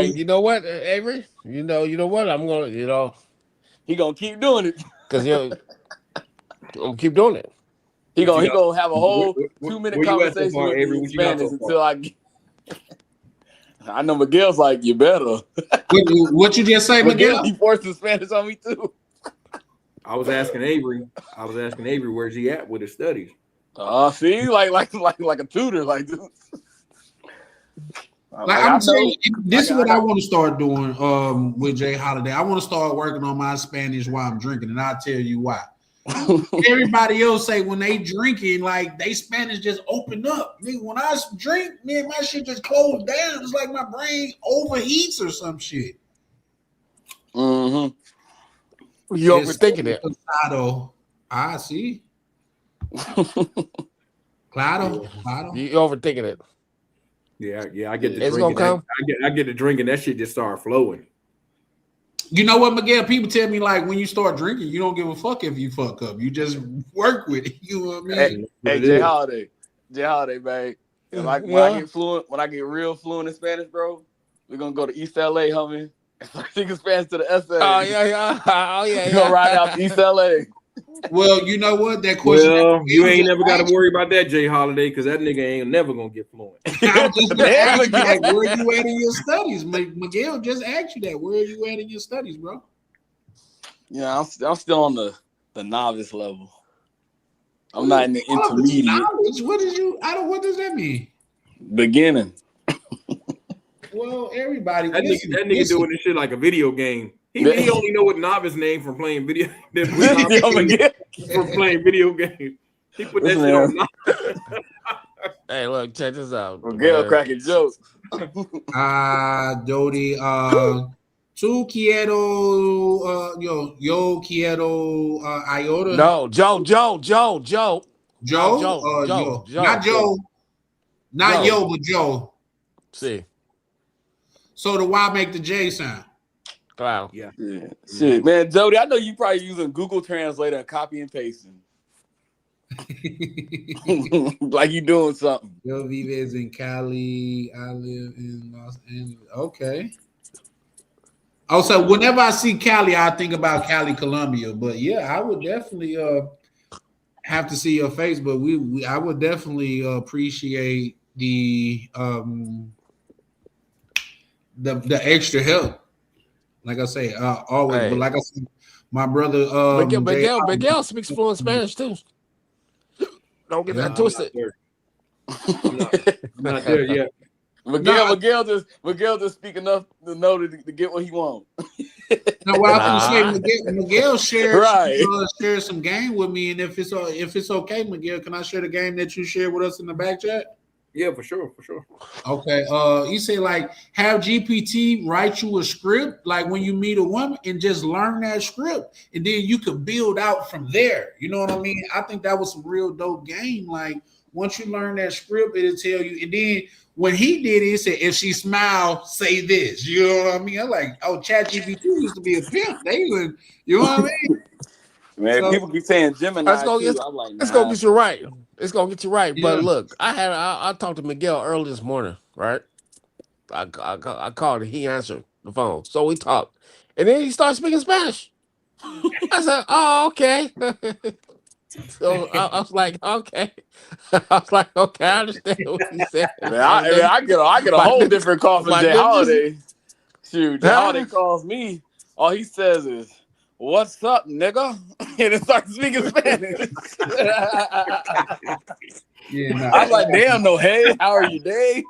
you know what, Avery? You know what? I'm going to, he going to keep doing it. Because I'm going to keep doing it. He gonna have a whole 2-minute conversation with me in Spanish until I get. I know Miguel's like, you better. What you just say, Miguel? He forced the Spanish on me too. I was asking Avery, where's he at with his studies? See, like a tutor, like this. I'm saying, this is what I want to start doing with Jay Holiday. I want to start working on my Spanish while I'm drinking, and I'll tell you why. Everybody else say when they drinking, like they Spanish just open up. When I drink, man, my shit just closed down. It's like my brain overheats or some shit. Mm-hmm. You overthinking it. Claro. I see. Claro. You overthinking it. Yeah. I get the drink. I get the drink, and that shit just start flowing. You know what, Miguel? People tell me like when you start drinking, you don't give a fuck if you fuck up. You just work with it. You know what I mean? Hey, Jay Holiday, man. Like when I get real fluent in Spanish, bro, we're gonna go to East LA, homie. And start speaking Spanish to the SA. Oh yeah. We're gonna ride out to East LA. Well, you know what? That question. Well, you ain't never got to worry about that, Jay Holiday, because that nigga ain't never gonna get fluent. I was just gonna ask you, like, where are you at in your studies? Miguel just asked you that. Where are you at in your studies, bro? Yeah, I'm still on the novice level. I'm not in the intermediate. What does that mean? Beginning. Well, everybody. That nigga doing this shit like a video game. He only know what novice name from playing video. From playing video games. He put that shit on. Hey, look, check this out. Miguel cracking jokes. Dodie. Tú quiero. Yo quiero. Iota. No, Joe. Joe. Not Joe. Not Yo, but Joe. See. So the Y make the J sound. Wow. Yeah. Shit, man, Jody, I know you probably using Google Translator and copy and pasting. Like you doing something. Yo Vives in Cali. I live in Los Angeles. Okay. Also, whenever I see Cali, I think about Cali, Colombia. But yeah, I would definitely have to see your face. But I would definitely appreciate the extra help. Like I say, always. Hey. But like I said, my brother Miguel speaks fluent Spanish too. Don't get that twisted. I'm not there yet. Miguel just speak enough to know to get what he wants. No, what I was say, Miguel shared some game with me, and if it's okay, Miguel, can I share the game that you shared with us in the back chat? Yeah, for sure. Okay. You say like have GPT write you a script, like when you meet a woman, and just learn that script, and then you could build out from there. You know what I mean? I think that was some real dope game. Like once you learn that script, it'll tell you. And then when he did it, he said, "If she smile, say this." You know what I mean? I'm like, oh, ChatGPT used to be a pimp. They would, you know what I mean? Man, so, people keep saying Gemini. It's gonna get you right. It's gonna get you right. Yeah. But look, I talked to Miguel early this morning, right? I called and he answered the phone. So we talked. And then he started speaking Spanish. I said, oh, okay. So I was like, okay. I understand what he said. Man, I get a whole different call from Jay Holiday. Shoot, Jay Holiday calls me. All he says is, "What's up, nigga?" And it starts speaking Spanish. I was like, damn, no, hey, how are you, Dave?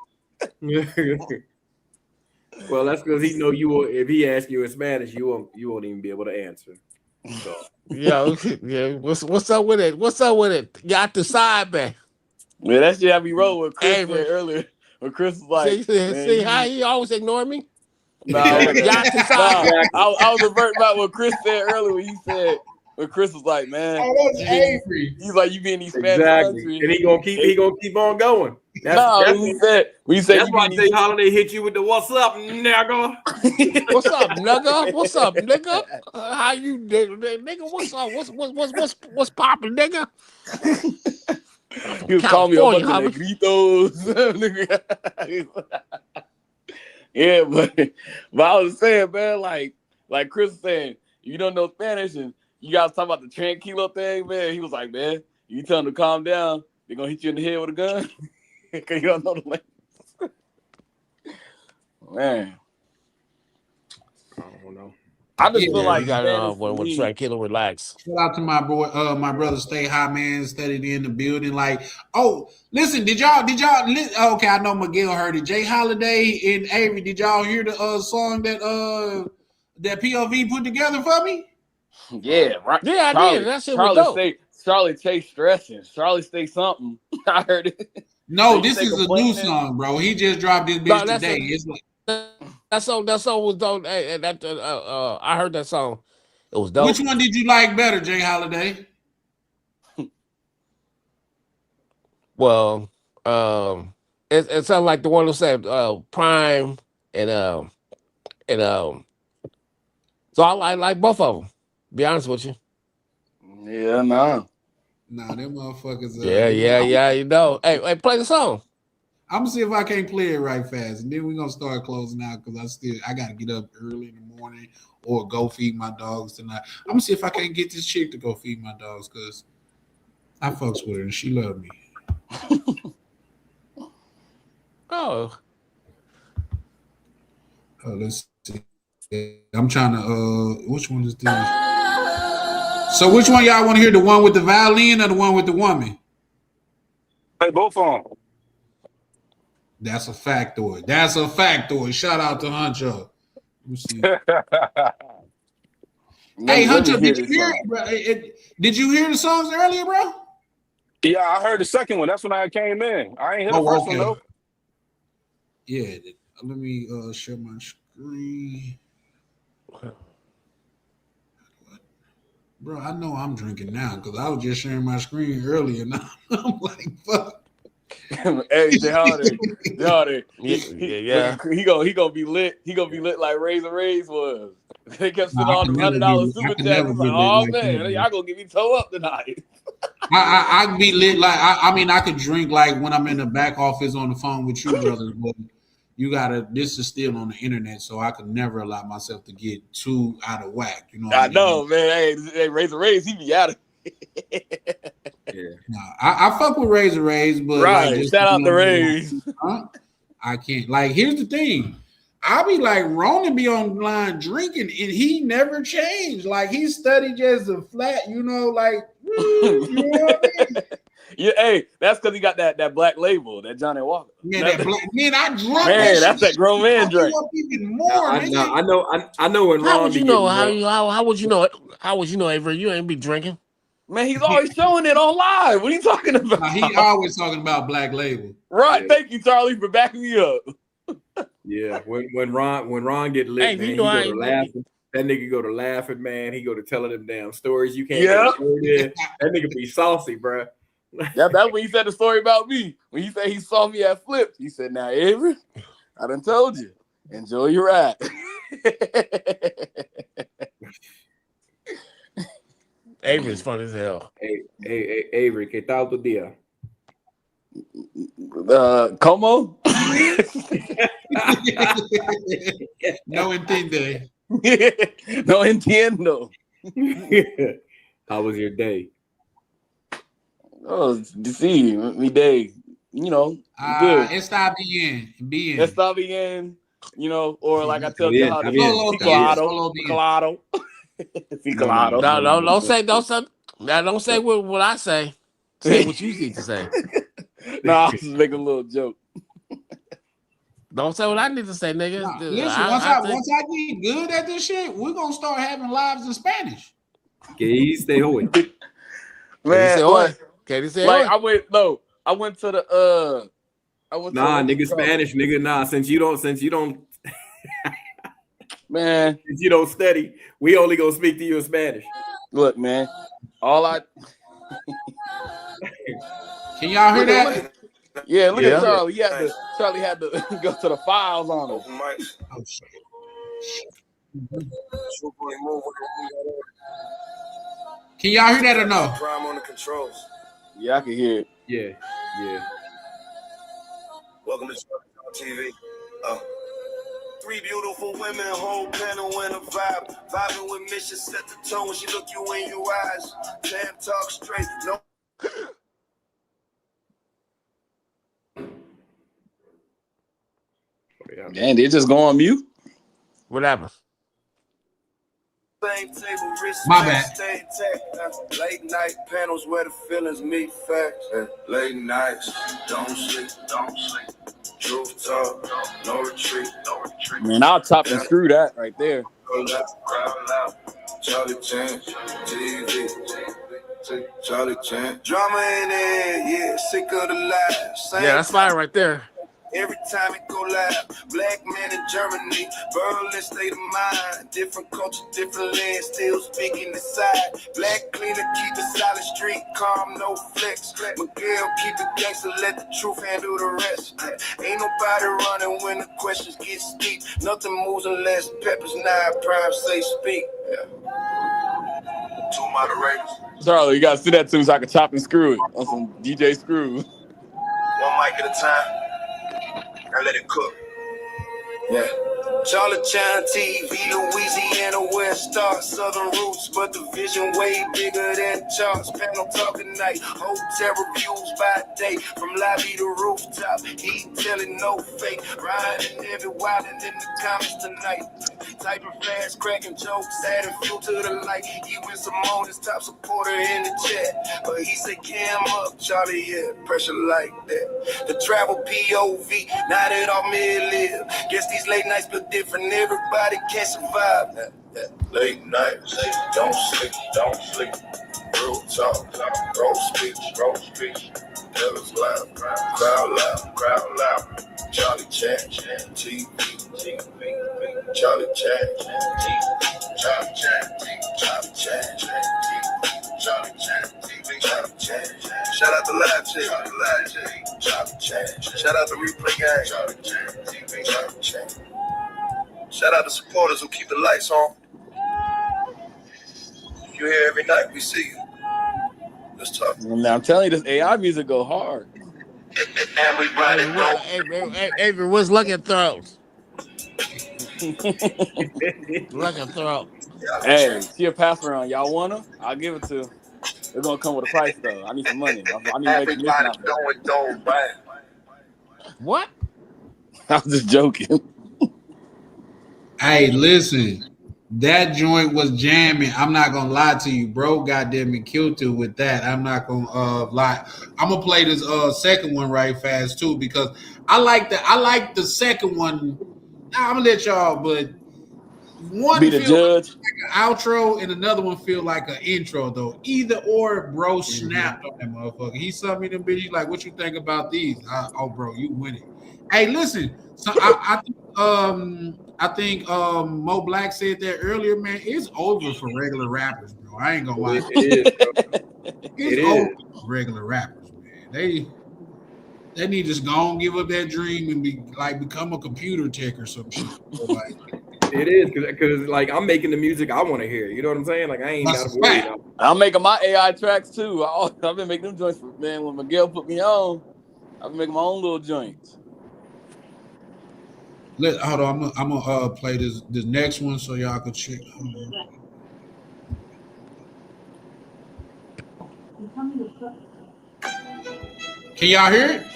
Well, that's because he know you will. If he asks you in Spanish, you won't even be able to answer. So. Yeah. What's up with it? What's up with it? Got the side back. Man, that shit I be rolling with Chris said earlier. When Chris was like, see how he always ignore me? No, I was reverting back what Chris said earlier when he said when Chris was like, man, that's Avery. He's like, you be in these Spanish countries. And he gonna keep on going. That's we said that's why Jay Holiday hit you with the "What's up, nigga?" What's up, nigga? What's up, nigga? How you, nigga? What's up? What's poppin', nigga? You call me a bunch of negritos. Yeah, but I was saying, man, like Chris was saying, you don't know Spanish and you guys talk about the tranquilo thing, man. He was like, man, you tell them to calm down, they're gonna hit you in the head with a gun because you don't know the language. Man, I don't know. I just feel like you got when tranquilo, relax. Shout out to my boy, my brother, Stay High, man, studied in the building. Like, oh, listen, did y'all? Okay, I know Miguel heard it. Jay Holiday and Avery, did y'all hear the song that POV put together for me? Yeah, right. Yeah, I did. That shit was dope. Charlie Chase stressing. Charlie stay something. I heard it. No, this is a new song, bro. He just dropped this bitch today. It's like, that song was dope. I heard that song. It was dope. Which one did you like better, Jay Holiday? Well, it sounded like the one who said Prime and so I like both of them. Be honest with you. Yeah, nah, them motherfuckers. Yeah. You know, hey, play the song. I'm gonna see if I can't play it right fast, and then we're gonna start closing out because I gotta get up early in the morning or go feed my dogs tonight. I'm gonna see if I can't get this chick to go feed my dogs because I fucks with her and she love me. Oh, let's see. I'm trying to. Which one is this? So which one y'all want to hear? The one with the violin or the one with the woman? Play both of them. That's a factoid. That's a factoid. Shout out to Huncho. Let me see. Hey, Huncho, did you hear it, bro? Did you hear the songs earlier, bro? Yeah, I heard the second one. That's when I came in. I ain't hear the first one though. Yeah, let me share my screen. Bro, I know I'm drinking now because I was just sharing my screen earlier. Now I'm like, fuck. Hey, Jay Hardy. Yeah. He gonna be lit. He gonna be lit like Razor Rays was. They kept sitting on the $100 super chat. He's like, oh man, y'all gonna get me toe up tonight. I can be lit like I could drink like when I'm in the back office on the phone with you brothers, but you gotta. This is still on the internet, so I could never allow myself to get too out of whack. You know, I know, man. Hey, Razor Rays, he be out of. Yeah, I fuck with Razor Rays, but right. Like, Shout out the Rays. I can't. Like, here's the thing. I be like, Ronan be online drinking, and he never changed. Like, he studied just a flat, you know, like, you know what I mean? Yeah, hey, that's because he got that black label, that Johnny Walker. Man, that black, man, I drunk man, that that's shit. that grown man drink. Even more, I know when How Ron would be you know? getting How would you know? How would you know, Avery? You ain't be drinking. Man, he's always showing it on live. What are you talking about? He always talking about black label. Right. Yeah. Thank you, Charlie, for backing me up. Yeah, when Ron get lit, Hey, man, you know he go to laughing. That nigga go to laughing, man. He go to telling them damn stories you can't. Yeah. That nigga be saucy, bro. That's when he said the story about me. When he said he saw me at Flips, he said, "Now, Avery, I done told you. Enjoy your ride." Avery's funny as hell. Hey, Avery, ¿qué tal tu día? ¿Cómo? No entiende. No entiendo. How was your day? Oh, sí, mi day. You know, good. Está bien. Está bien. You know, or like I tell you how to Colado. Don't say what I say. Say what you need to say. No, I was just making a little joke. Don't say what I need to say, nigga. Listen, once I get good at this shit, we're gonna start having lives in Spanish. Que stay hoy. Man, Katie say like I went to the nigga Spanish, nigga. Nah, since you don't man, since you don't study, we only gonna speak to you in Spanish. Look, man, Can y'all hear that? Yeah, look at Charlie. Charlie had to go to the files on him. Oh shit. Can y'all hear that or no? On the controls. Yeah, I can hear it. Yeah. Welcome to TV. Three beautiful women, whole panel and a vibe. Vibing with mission, set the tone when she look you in your eyes. Damn, talk straight. No. Man, they just go on mute. What happened? My bad. Late night panels where the feelings meet facts. Late nights, don't sleep. Truth talk, no retreat. Man, I'll chop and screw that right there. Charlie Chan, TV. Charlie Chan. Drama in it, yeah, sick of the lies. Yeah, that's fire right there. Every time it go live, black man in Germany, Berlin state of mind, different culture, different land, still speaking the side. Black cleaner, keep it solid street, calm, no flex. Miguel, keep it gangster, let the truth handle the rest. Ain't nobody running when the questions get steep. Nothing moves unless Peppers 9 Prime say speak. Yeah. Two moderators. Charlie, you gotta see that too so I can chop and screw it on some DJ Screw. One mic at a time. Now let it cook. Yeah. Charlie Chan TV, Louisiana, West Star, Southern roots, but the vision way bigger than charts. Panel talking night, hotel reviews by day, from lobby to rooftop. He telling no fake, riding every wildin' in the comments tonight. Typing fast, cracking jokes, adding fuel to the light. He with Simone, his top supporter in the chat, but he said cam up, Charlie, yeah, pressure like that. The travel POV, now that all mid live. Guess these late nights feel different, everybody can't survive. Late nights, don't sleep. Real talk, roll speech. Fellas loud, crowd loud. Charlie Chan, TV. Charlie Chan, TV. Charlie Chan. Shout out to Live Chick, Charlie Chan. Shout out to Replay Gang, Charlie Chan. Shout out to supporters who keep the lights on. You're here every night, we see you. Let's talk. Now I'm telling you, this AI music go hard. Everybody know. Avery, what's Lucky Throats? Lucky Throat. Hey, she a pass around. Y'all want her? I'll give it to her. It's gonna come with a price though. I need some money. I need to make a mission out of it. What? I was just joking. Hey, listen, that joint was jamming. I'm not gonna lie to you, bro. Goddamn it, killed it with that. I'm not gonna lie. I'm gonna play this second one right fast too because I like the second one. I'm gonna let y'all, but one be the judge. Like an outro and another one feel like an intro though. Either or, bro, snapped on that motherfucker. He saw me them bitches like, what you think about these? Oh, bro, you winning. Hey, listen. So I think Mo Black said that earlier, man. It's over for regular rappers, bro. I ain't gonna lie. It's over for regular rappers, man. They need to just go and give up that dream and become a computer tech or some shit. Like, it is because like I'm making the music I want to hear. You know what I'm saying? Like I ain't got to worry about. I'm making my AI tracks too. I've been making them joints, man. When Miguel put me on, I've been making my own little joints. Hold on, I'm gonna play this next one so y'all can check. Can y'all hear it?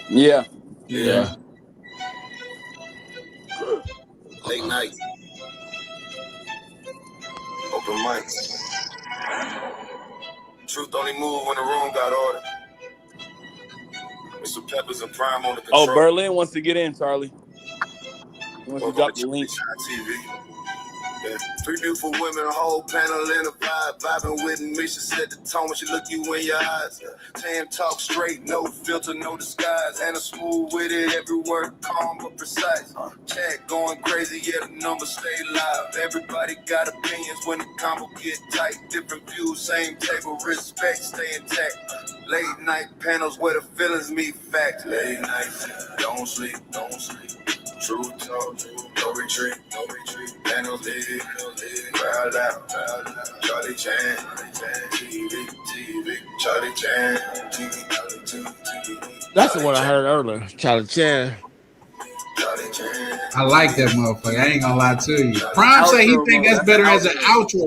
Yeah. Late night. Open mics. Truth only move when the room got ordered. Mr. Peppers and Prime on the control. Oh, Berlin wants to get in, Charlie. He wants to drop the link. TV. Yeah. Three beautiful women, a whole panel in a vibe. Vibing with me, she set the tone when she look you in your eyes. Tam talk straight, no filter, no disguise. And a smooth with it, every word calm but precise. Chat going crazy, yeah, the numbers stay live. Everybody got opinions when the combo get tight. Different views, same table, respect, stay intact. Late night panels where the feelings meet facts. Late night, don't sleep. True talk, no retreat. Panels lit, crowd out. Charlie Chan, TV. Charlie Chan, TV. That's the one I heard earlier. Charlie Chan. I like that motherfucker. I ain't gonna lie to you. Prime say he think that's better as an outro.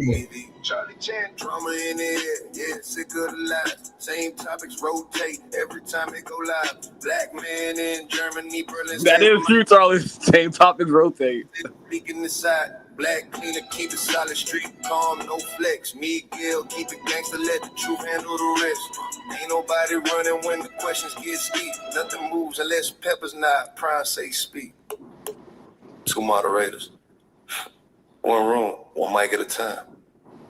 Charlie Chan, drama in it, yeah, sick of the lies. Same topics rotate every time it go live. Black man in Germany, Berlin. That is true, Charlie. Same topics rotate. Speaking the side, black cleaner, keep it solid, street calm, no flex. Miguel, keep it gangster, let the truth handle the rest. Ain't nobody running when the questions get steep. Nothing moves unless Pepper's not. Prime say speak. Two moderators, one room, one mic at a time.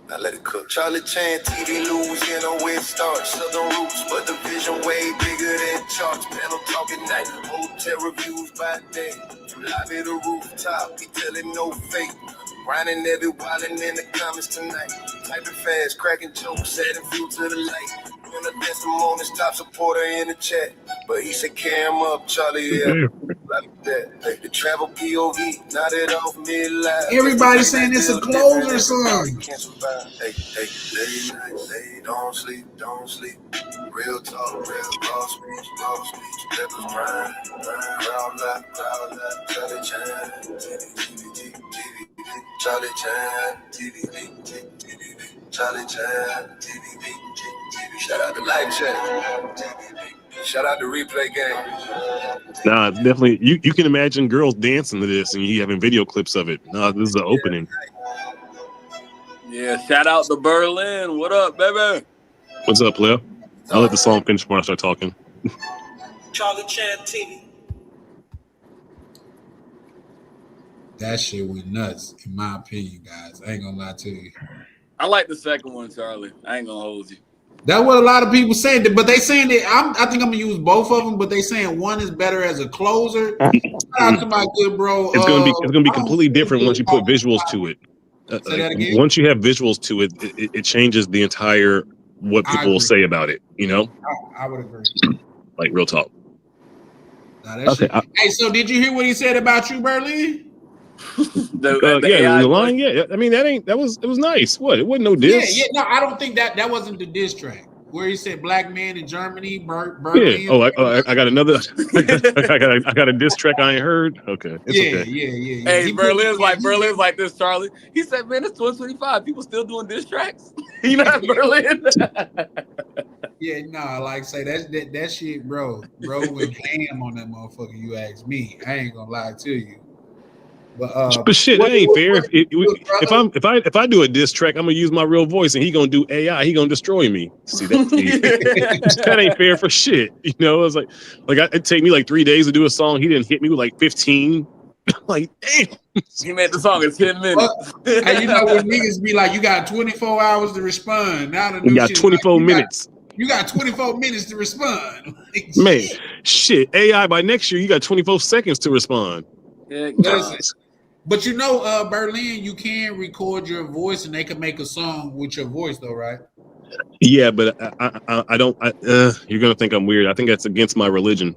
Now let it cook. Charlie Chan, TV, Louisiana, where it starts. Southern roots, but the vision way bigger than charts. Panel talking night, hotel reviews by day. From lobby to rooftop, he telling no fake. Grinding every wildin' in the comments tonight. Typing fast, cracking jokes, adding fuel to the light. Gonna dance the moment, top supporter in the chat. But he said, cam up, Charlie, yeah. The travel POV, not it off midlife. Everybody saying it's a closer song. Late night, don't sleep. Real talk, real boss speech, peppers grind, crowd lock, Charlie Chan, Charlie Chan, shout out to Live Chat. Shout out to Replay Game. Nah, definitely. You can imagine girls dancing to this and you having video clips of it. Nah, this is the opening. Yeah, shout out to Berlin. What up, baby? What's up, Leo? I'll let the song finish before I start talking. Charlie Chan TV. That shit went nuts, in my opinion, guys. I ain't gonna lie to you. I like the second one, Charlie. I ain't gonna hold you. That's what a lot of people saying, but they saying that I think I'm gonna use both of them, but they saying one is better as a closer. Shout out to my good bro. It's gonna be completely different once you put visuals to it. Say that again? Once you have visuals to it, it changes the entire what people will say about it. You know, I would agree. Like real talk. Okay. Hey, so did you hear what he said about you, Berlin? The line. Yeah, I mean it was nice. What? It wasn't no diss. Yeah. No, I don't think that wasn't the diss track where he said black man in Germany, Berlin. Yeah. Oh, I got another. I got a diss track I ain't heard. Okay. It's okay. Yeah. Hey, Berlin's like this, Charlie. He said, "Man, it's 2025. People still doing diss tracks." You know, that's Berlin. Yeah, no, like say that shit, bro went ham on that motherfucker. You ask me, I ain't gonna lie to you. But shit, that ain't fair. If I do a diss track, I'm gonna use my real voice, and he gonna do AI. He gonna destroy me. See that? That ain't fair for shit. You know, it's like it'd take me like 3 days to do a song. He didn't hit me with like 15. Like, damn. He made the song in 10 minutes. And you know when niggas be like, you got 24 hours to respond. Now the new you got 24 minutes. You got 24 minutes to respond. Like, man, shit. AI by next year, you got 24 seconds to respond. Yeah, but you know, Berlin, you can record your voice and they can make a song with your voice, though, right? Yeah, but I don't. You're gonna think I'm weird. I think that's against my religion.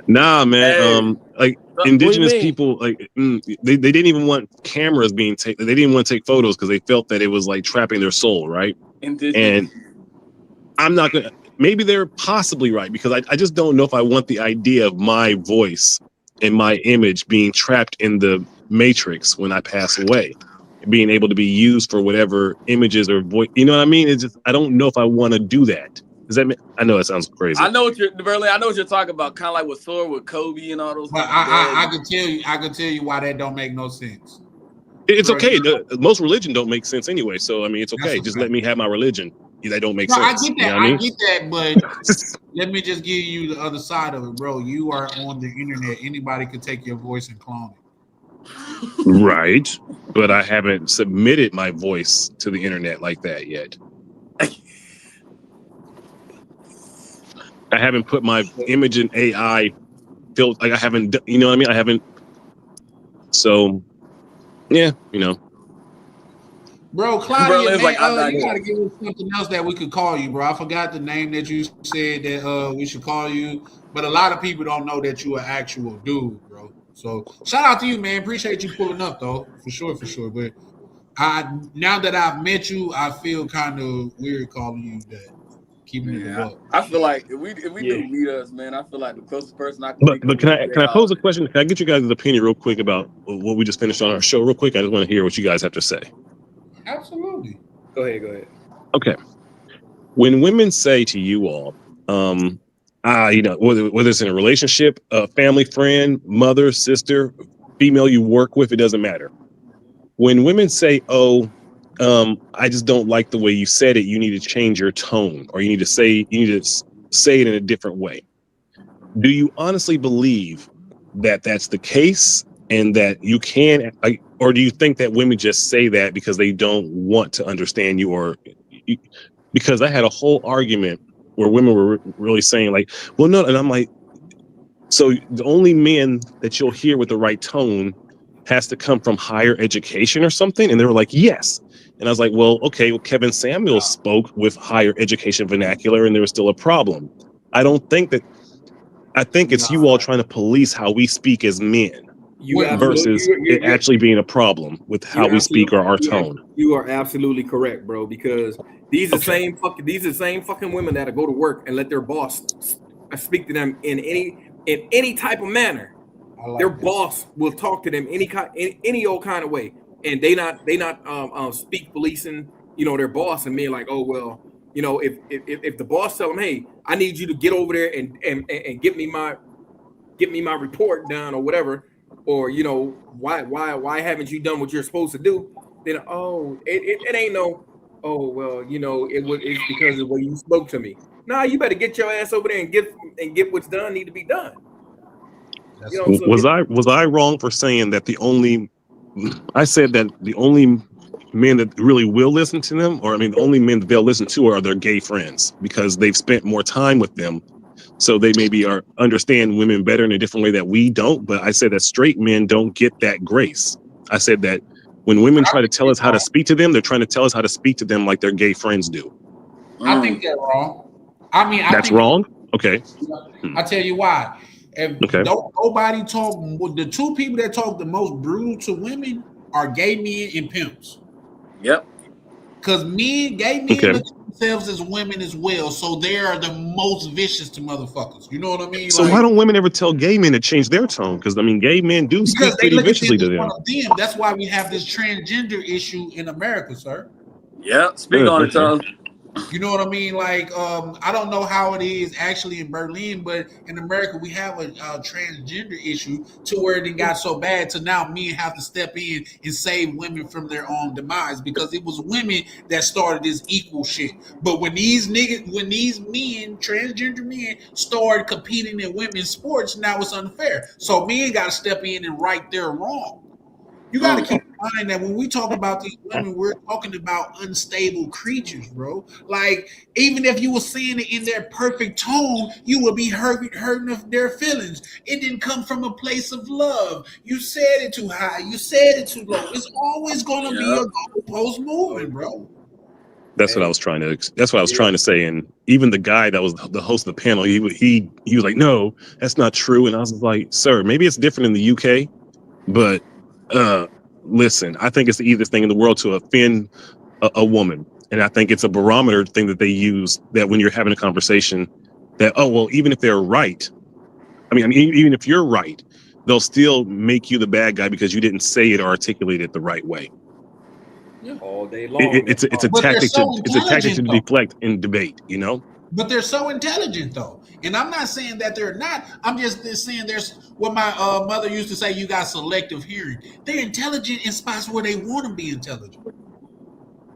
Nah, man. Like indigenous people, like they didn't even want cameras being taken. They didn't want to take photos because they felt that it was like trapping their soul, right? And I'm not gonna. Maybe they're possibly right because I just don't know if I want the idea of my voice and my image being trapped in the matrix when I pass away, being able to be used for whatever images or voice. You know what I mean? It's just I don't know if I want to do that. Does that mean? I know that sounds crazy. I know what you're talking about. Kind of like with Thor with Kobe and all those. But I can tell you why that don't make no sense. It's okay. Most religion don't make sense anyway. So I mean, it's okay. Just let me have my religion. That don't make sense. I get that. You know what I mean? get that, but let me just give you the other side of it, bro. You are on the internet. Anybody can take your voice and clone it. Right, but I haven't submitted my voice to the internet like that yet. I haven't put my image in AI built. Like I haven't. You know what I mean? I haven't. So, yeah, you know. Bro, Claudia, man, you gotta give us something else that we could call you, bro. I forgot the name that you said that we should call you, but a lot of people don't know that you an actual dude, bro. So shout out to you, man. Appreciate you pulling up, though, for sure. But now that I've met you, I feel kind of weird calling you that. Keeping it up. I feel like if we do meet us, man, I feel like the closest person I can. But can I pose a question? Can I get you guys' opinion real quick about what we just finished on our show, real quick? I just want to hear what you guys have to say. Absolutely. Go ahead. Okay. When women say to you all, you know, whether it's in a relationship, a family friend, mother, sister, female you work with, it doesn't matter. When women say, I just don't like the way you said it, you need to change your tone, or you need to say it in a different way. Do you honestly believe that that's the case? And that you can, or do you think that women just say that because they don't want to understand you, because I had a whole argument where women were really saying like, well, no. And I'm like, so the only men that you'll hear with the right tone has to come from higher education or something. And they were like, yes. And I was like, well, okay, Kevin Samuels spoke with higher education vernacular and there was still a problem. I don't think that I think it's you all trying to police how we speak as men versus it actually being a problem with how we speak or our tone. You are absolutely correct, bro. Because these are same fucking women that go to work and let their boss speak to them in any type of manner. Their boss will talk to them any old kind of way, and they not speak policing, their boss and being like, oh well, if the boss tell them, hey, I need you to get over there and get me my report done or whatever, or why haven't you done what you're supposed to do? Then it ain't no, oh well, it's because of the way you spoke to me. Nah, you better get your ass over there and get what's done need to be done. Was I wrong for saying that I said that the only men that really will listen to them, or the only men that they'll listen to are their gay friends because they've spent more time with them, so they maybe understand women better in a different way that we don't. But I said that straight men don't get that grace. I said that when women try to tell us how to speak to them, they're trying to tell us how to speak to them like their gay friends do. I think they're wrong. That's wrong. Okay. I'll tell you why. Nobody talk. The two people that talk the most brutal to women are gay men and pimps. Yep. Because gay men look at themselves as women as well, so they are the most vicious to motherfuckers. You know what I mean? So why don't women ever tell gay men to change their tone? Because gay men do speak pretty viciously to them. That's why we have this transgender issue in America, sir. Yeah, speak on it, Tom. You know what I mean? I don't know how it is actually in Berlin, but in America we have a transgender issue to where it got so bad to now men have to step in and save women from their own demise because it was women that started this equal shit. But when these transgender men started competing in women's sports, now it's unfair. So men got to step in and right their wrong. You got to keep in mind that when we talk about these women, we're talking about unstable creatures, bro. Even if you were saying it in their perfect tone, you would be hurting their feelings. It didn't come from a place of love. You said it too high. You said it too low. It's always going to be a goalpost moving, bro. That's what I was trying to say. And even the guy that was the host of the panel, he was like, no, that's not true. And I was like, sir, maybe it's different in the UK, but listen, I think it's the easiest thing in the world to offend a woman. And I think it's a barometer thing that they use that when you're having a conversation that, oh, well, even if they're right, even if you're right, they'll still make you the bad guy because you didn't say it or articulate it the right way. Yeah. All day long. It's a tactic to deflect in debate, But they're so intelligent, though. And I'm not saying that they're not. I'm just saying there's what my mother used to say, you got selective hearing. They're intelligent in spots where they want to be intelligent.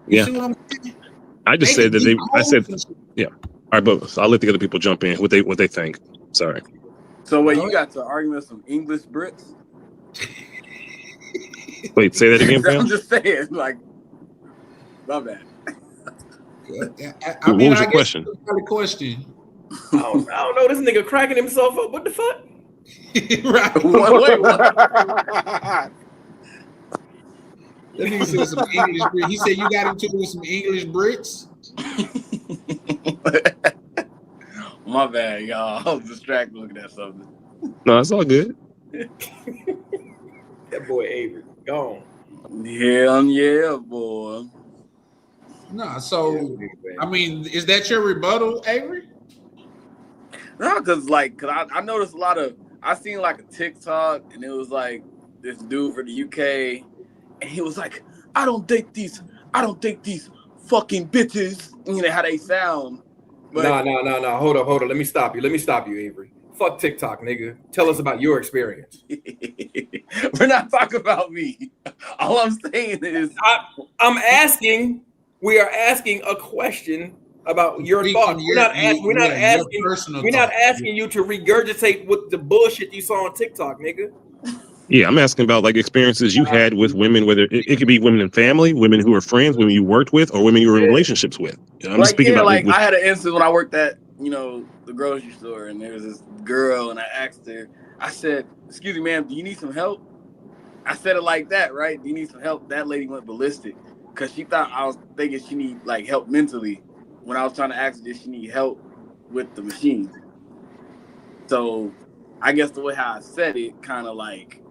Yeah. See what I'm saying? I just said that yeah. All right, but I'll let the other people jump in what they think. Sorry. So wait, you got to argument with some English Brits? Wait, say that again, fam? I'm just saying, my bad. What was your question? Question. I don't know. This nigga cracking himself up. What the fuck? Right. Wait, what? That nigga said some English Brits. He said you got into it with some English Brits. My bad, y'all. I was distracted looking at something. No, it's all good. That boy Avery gone. Yeah, boy. No, so is that your rebuttal, Avery? No, cause I noticed I seen a TikTok and it was this dude for the UK and he was like, I don't date these fucking bitches. You know how they sound. But no. Hold up. Let me stop you, Avery. Fuck TikTok, nigga. Tell us about your experience. We're not talking about me. All I'm saying is we are asking a question about your thoughts. We're not asking you to regurgitate with the bullshit you saw on TikTok, nigga. Yeah, I'm asking about experiences you had with women, whether it could be women in family, women who are friends, women you worked with, or women you were in relationships with. I'm speaking about I had an instance when I worked at the grocery store, and there was this girl, and I asked her. I said, "Excuse me, ma'am, do you need some help?" I said it like that, right? Do you need some help? That lady went ballistic because she thought I was thinking she need help mentally. When I was trying to ask her, did she need help with the machine? So I guess the way how I said it, kind of like,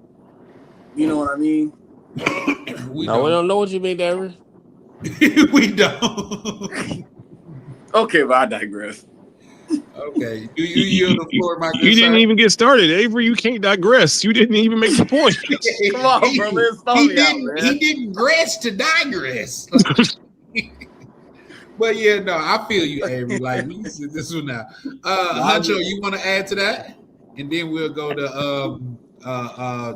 you know what I mean? We don't know what you mean, Darren. We don't. Okay, but I digress. Okay, you yield the floor, my good You didn't sir. even get started, Avery. You can't digress. You didn't even make the point. Come on, bro. Let's stop me out, man. He didn't gress to digress. But yeah, no, I feel you, Avery. Like we said this one now. Huncho, you want to add to that? And then we'll go to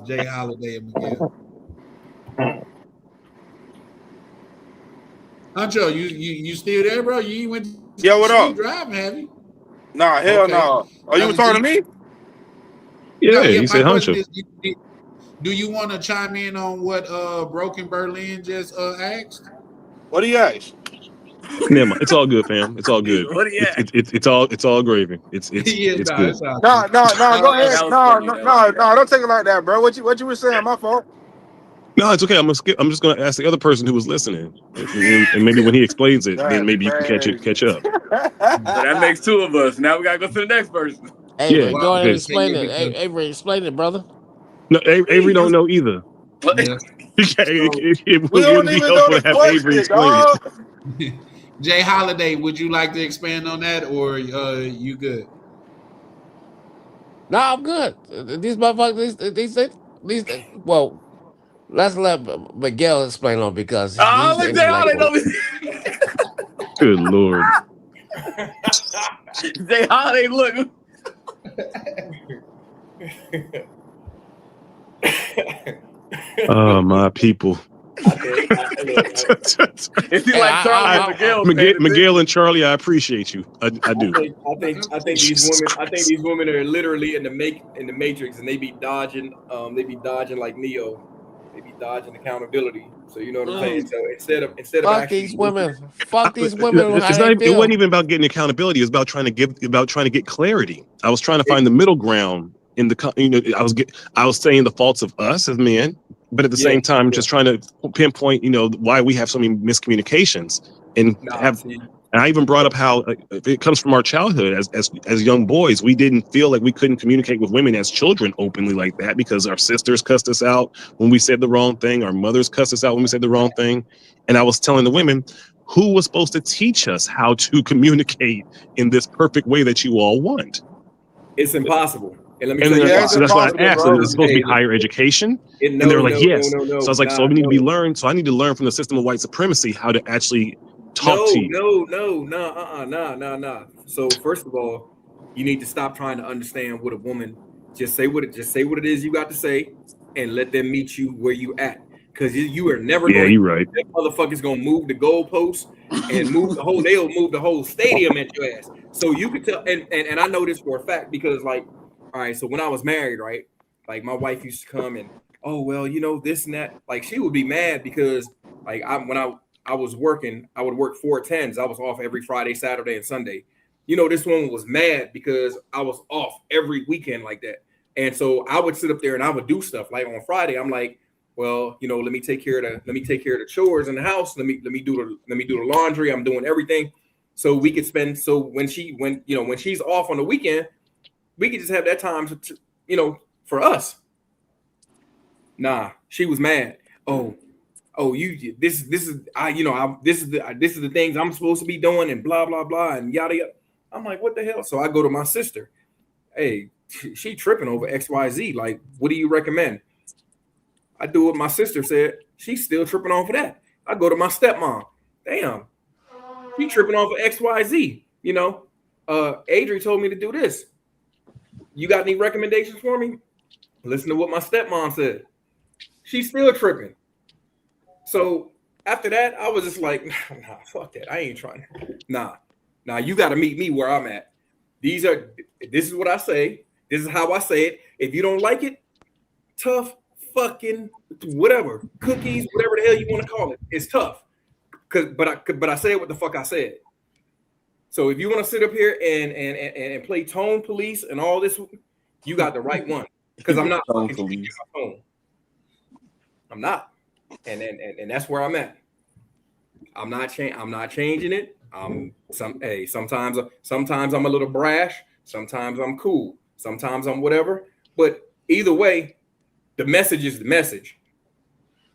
Jay Holiday and Miguel. Huncho, you still there, bro? You went what up? Driving, have you? Nah, hell Okay. no. Oh, you were talking to me? Yeah, No, he said my question Huncho. is, do you want to chime in on what Broken Berlin just asked? What do you ask? Never mind. It's all good, fam. It's all good. What do you ask? It's all gravy. It's good. No, go ahead. No, don't take it like that, bro. What you were saying? My fault. No, it's okay. I'm just gonna ask the other person who was listening, and maybe when he explains it, then maybe you can catch up. So that makes two of us. Now we gotta go to the next person. Avery, Yeah, go ahead and okay. explain it. Avery, explain it, brother. No, Avery don't know either. Yeah. It We would don't be even know helpful the to have question, Avery explain dog. it. Jay Holiday, would you like to expand on that, or you good? No, I'm good. These motherfuckers, these well, let's let Miguel explain on because he's Look at how they know me. Good Lord. Jay Holiday, look. Oh, my people. Miguel and Charlie, I appreciate you. I do. I think these women are literally in the matrix, and they be dodging like Neo. They be dodging accountability. So you know what I'm saying. So instead of fuck actually these women, how It's they not, it feel. wasn't even about getting accountability. It's about trying to get clarity. I was trying to find the middle ground in the. I was saying the faults of us as men, but at the same time, just trying to pinpoint, why we have so many miscommunications and And I even brought up how it comes from our childhood as young boys. We didn't feel like we couldn't communicate with women as children openly like that because our sisters cussed us out when we said the wrong thing. Our mothers cussed us out when we said the wrong thing. And I was telling the women, who was supposed to teach us how to communicate in this perfect way that you all want? It's impossible. And let me And tell you why. so that's why I asked them, it's supposed to be higher education. And they were like, yes. So I was like, so we need to be learned. So I need to learn from the system of white supremacy how to actually talk to you. No. So first of all, you need to stop trying to understand what a woman just say what it is you got to say, and let them meet you where you at. Because you are never going. You're right. That motherfucker's gonna move the goalposts and they'll move the whole stadium at your ass. So you could tell, and I know this for a fact because, like, all right, so when I was married, right, like my wife used to come and, oh well, this and that. Like she would be mad because, like, when I was working, I would work 4/10s. I was off every Friday, Saturday, and Sunday. This woman was mad because I was off every weekend like that. And so I would sit up there and I would do stuff. Like on Friday, I'm like, well, let me take care of the chores in the house. Let me do the laundry. I'm doing everything. So we could spend, so when she's off on the weekend, we could just have that time to for us. Nah, she was mad. This is the things I'm supposed to be doing and blah blah blah and yada yada. I'm like, what the hell? So I go to my sister. Hey, she tripping over XYZ. Like, what do you recommend? I do what my sister said. She's still tripping off of that. I go to my stepmom. Damn, she tripping off of XYZ. Adri told me to do this. You got any recommendations for me? Listen to what my stepmom said. She's still tripping. So after that, I was just like, nah, fuck that. I ain't trying. Nah, you got to meet me where I'm at. This is what I say. This is how I say it. If you don't like it, tough fucking whatever, cookies, whatever the hell you want to call it. It's tough. But I said what the fuck I said. So if you want to sit up here and play tone police and all this, you got the right one. Because I'm not tone police. I'm not. And that's where I'm at. I'm not changing it. Sometimes I'm a little brash. Sometimes I'm cool. Sometimes I'm whatever. But either way, the message is the message.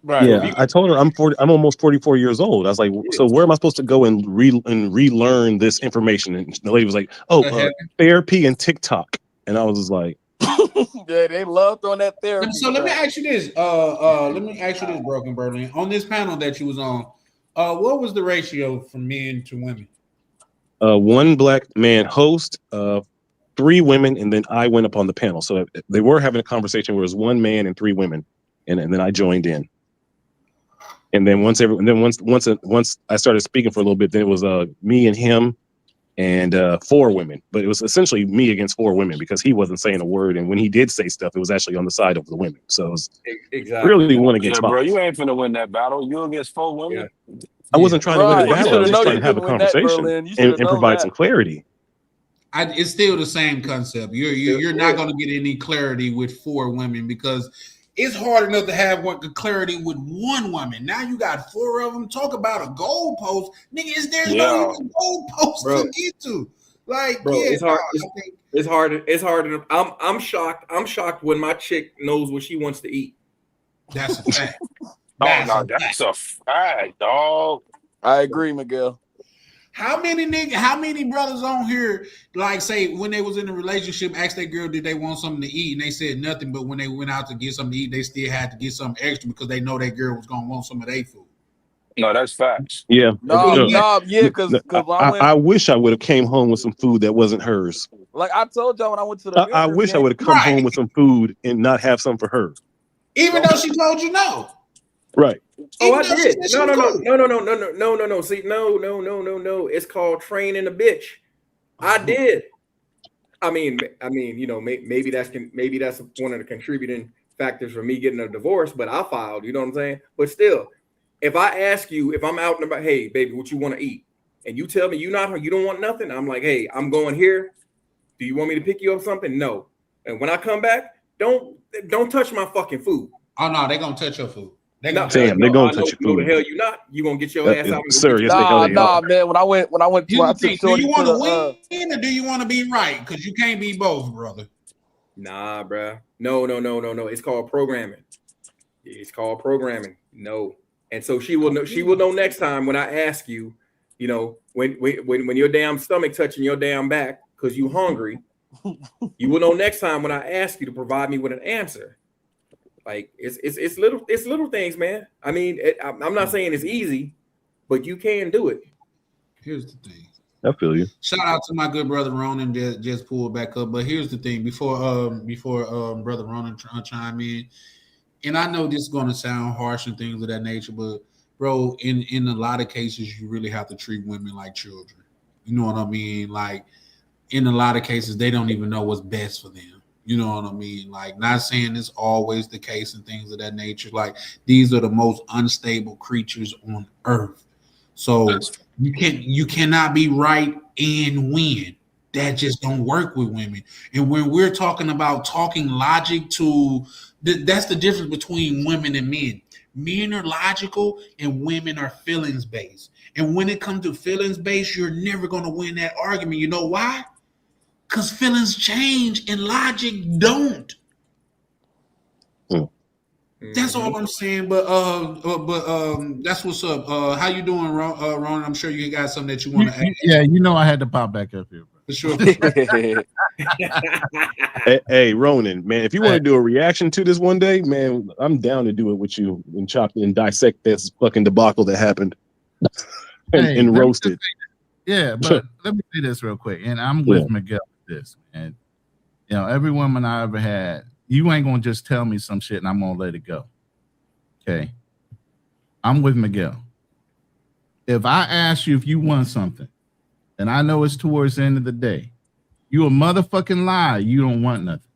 Right. Yeah, I told her I'm almost 44 years old. I was like, so where am I supposed to go and relearn this information? And the lady was like, therapy and TikTok. And I was just like, yeah, they love throwing that therapy. So let me ask you this. Broken Berlin. On this panel that you was on, what was the ratio from men to women? One black man host, 3 women, and then I went up on the panel. So they were having a conversation where it was 1 man and 3 women, and then I joined in. And then once I started speaking for a little bit, then it was me and him and 4 women. But it was essentially me against 4 women because he wasn't saying a word, and when he did say stuff, it was actually on the side of the women. So it was really 1 against 5. Bro, you ain't finna win that battle. You against 4 women. Yeah. I wasn't trying to win a battle. I was just trying to have a conversation and provide some clarity. It's still the same concept. You're not going to get any clarity with 4 women because it's hard enough to have clarity with 1 woman. Now you got 4 of them. Talk about a goalpost, nigga. There's no even goalpost to get to. Like, bro, it's hard. It's hard. It's hard. I'm shocked. I'm shocked when my chick knows what she wants to eat. That's a fact. That's a fact, dog. I agree, Miguel. How many brothers on here, like, say when they was in a relationship, asked that girl did they want something to eat, and they said nothing, but when they went out to get something to eat, they still had to get something extra because they know that girl was gonna want some of their food. No, that's facts. Yeah. Because I wish I would have came home with some food that wasn't hers. Like I told y'all when I went to the I wish I would have come home with some food and not have some for her. Even though she told you no. Right. Oh, I did. No. See, no. It's called training a bitch. I did. I mean, you know, maybe that's one of the contributing factors for me getting a divorce. But I filed. You know what I'm saying? But still, if I ask you, if I'm out and about, hey, baby, what you want to eat, and you tell me you don't want nothing, I'm like, hey, I'm going here. Do you want me to pick you up something? No. And when I come back, don't touch my fucking food. Oh no, they're gonna touch your food. They're gonna touch your food. No, the hell you not. You gonna get your ass out. Sir, yes, nah, man. When I went, do you want to win or do you want to be right? Because you can't be both, brother. Nah, bruh. No. It's called programming. It's called programming. No. And so she will know next time when I ask you, you know, when your damn stomach touching your damn back because you hungry, you will know next time when I ask you to provide me with an answer. Like it's little things, man. I mean, I'm not saying it's easy, but you can do it. Here's the thing. I feel you. Shout out to my good brother Ronan just pulled back up. But here's the thing: before brother Ronan chime in, and I know this is going to sound harsh and things of that nature, but bro, in a lot of cases, you really have to treat women like children. You know what I mean? Like in a lot of cases, they don't even know what's best for them. You know what I mean? Like, not saying it's always the case and things of that nature. Like, these are the most unstable creatures on earth. So you cannot be right and win. That just don't work with women. And when we're talking about talking logic to, that's the difference between women and men. Men are logical and women are feelings based. And when it comes to feelings based, you're never going to win that argument. You know why? Because feelings change and logic don't. That's all I'm saying. But that's what's up. How you doing, Ron? I'm sure you got something that you want to add. Yeah, you know I had to pop back up here. For sure. Hey, Ronan, man, if you want to do a reaction to this one day, man, I'm down to do it with you and chop and dissect this fucking debacle that happened and roast it. Yeah, but let me say this real quick, and I'm with Miguel with this, and you know, every woman I ever had, you ain't gonna just tell me some shit and I'm gonna let it go. Okay, I'm with Miguel. If I ask you if you want something, and I know it's towards the end of the day, you a motherfucking lie. You don't want nothing.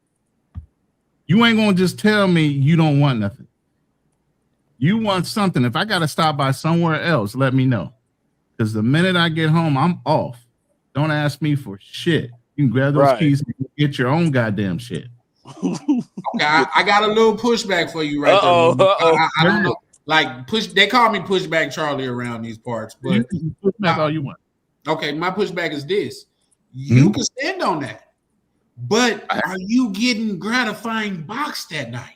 You ain't gonna just tell me you don't want nothing. You want something. If I gotta stop by somewhere else, let me know. Because the minute I get home, I'm off. Don't ask me for shit. You can grab those keys and get your own goddamn shit. Okay, I got a little pushback for you right there. I don't know. Like they call me Pushback Charlie around these parts, but you can push back all you want. Okay, my pushback is this. You can stand on that. But are you getting gratifying box that night?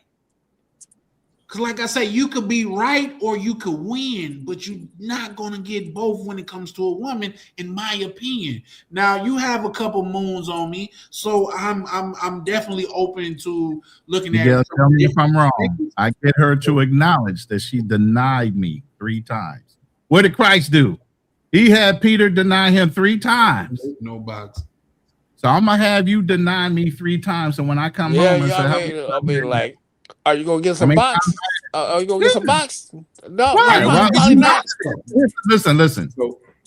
Because like I say, you could be right or you could win, but you're not going to get both when it comes to a woman, in my opinion. Now, you have a couple moons on me, so I'm definitely open to looking at it. Tell me if I'm wrong. I get her to acknowledge that she denied me 3 times. What did Christ do? He had Peter deny him 3 times. No box. So I'm going to have you deny me 3 times. So when I come home and say, I mean, like, are you gonna get some box? Are you gonna get some box? No, probably not. Listen.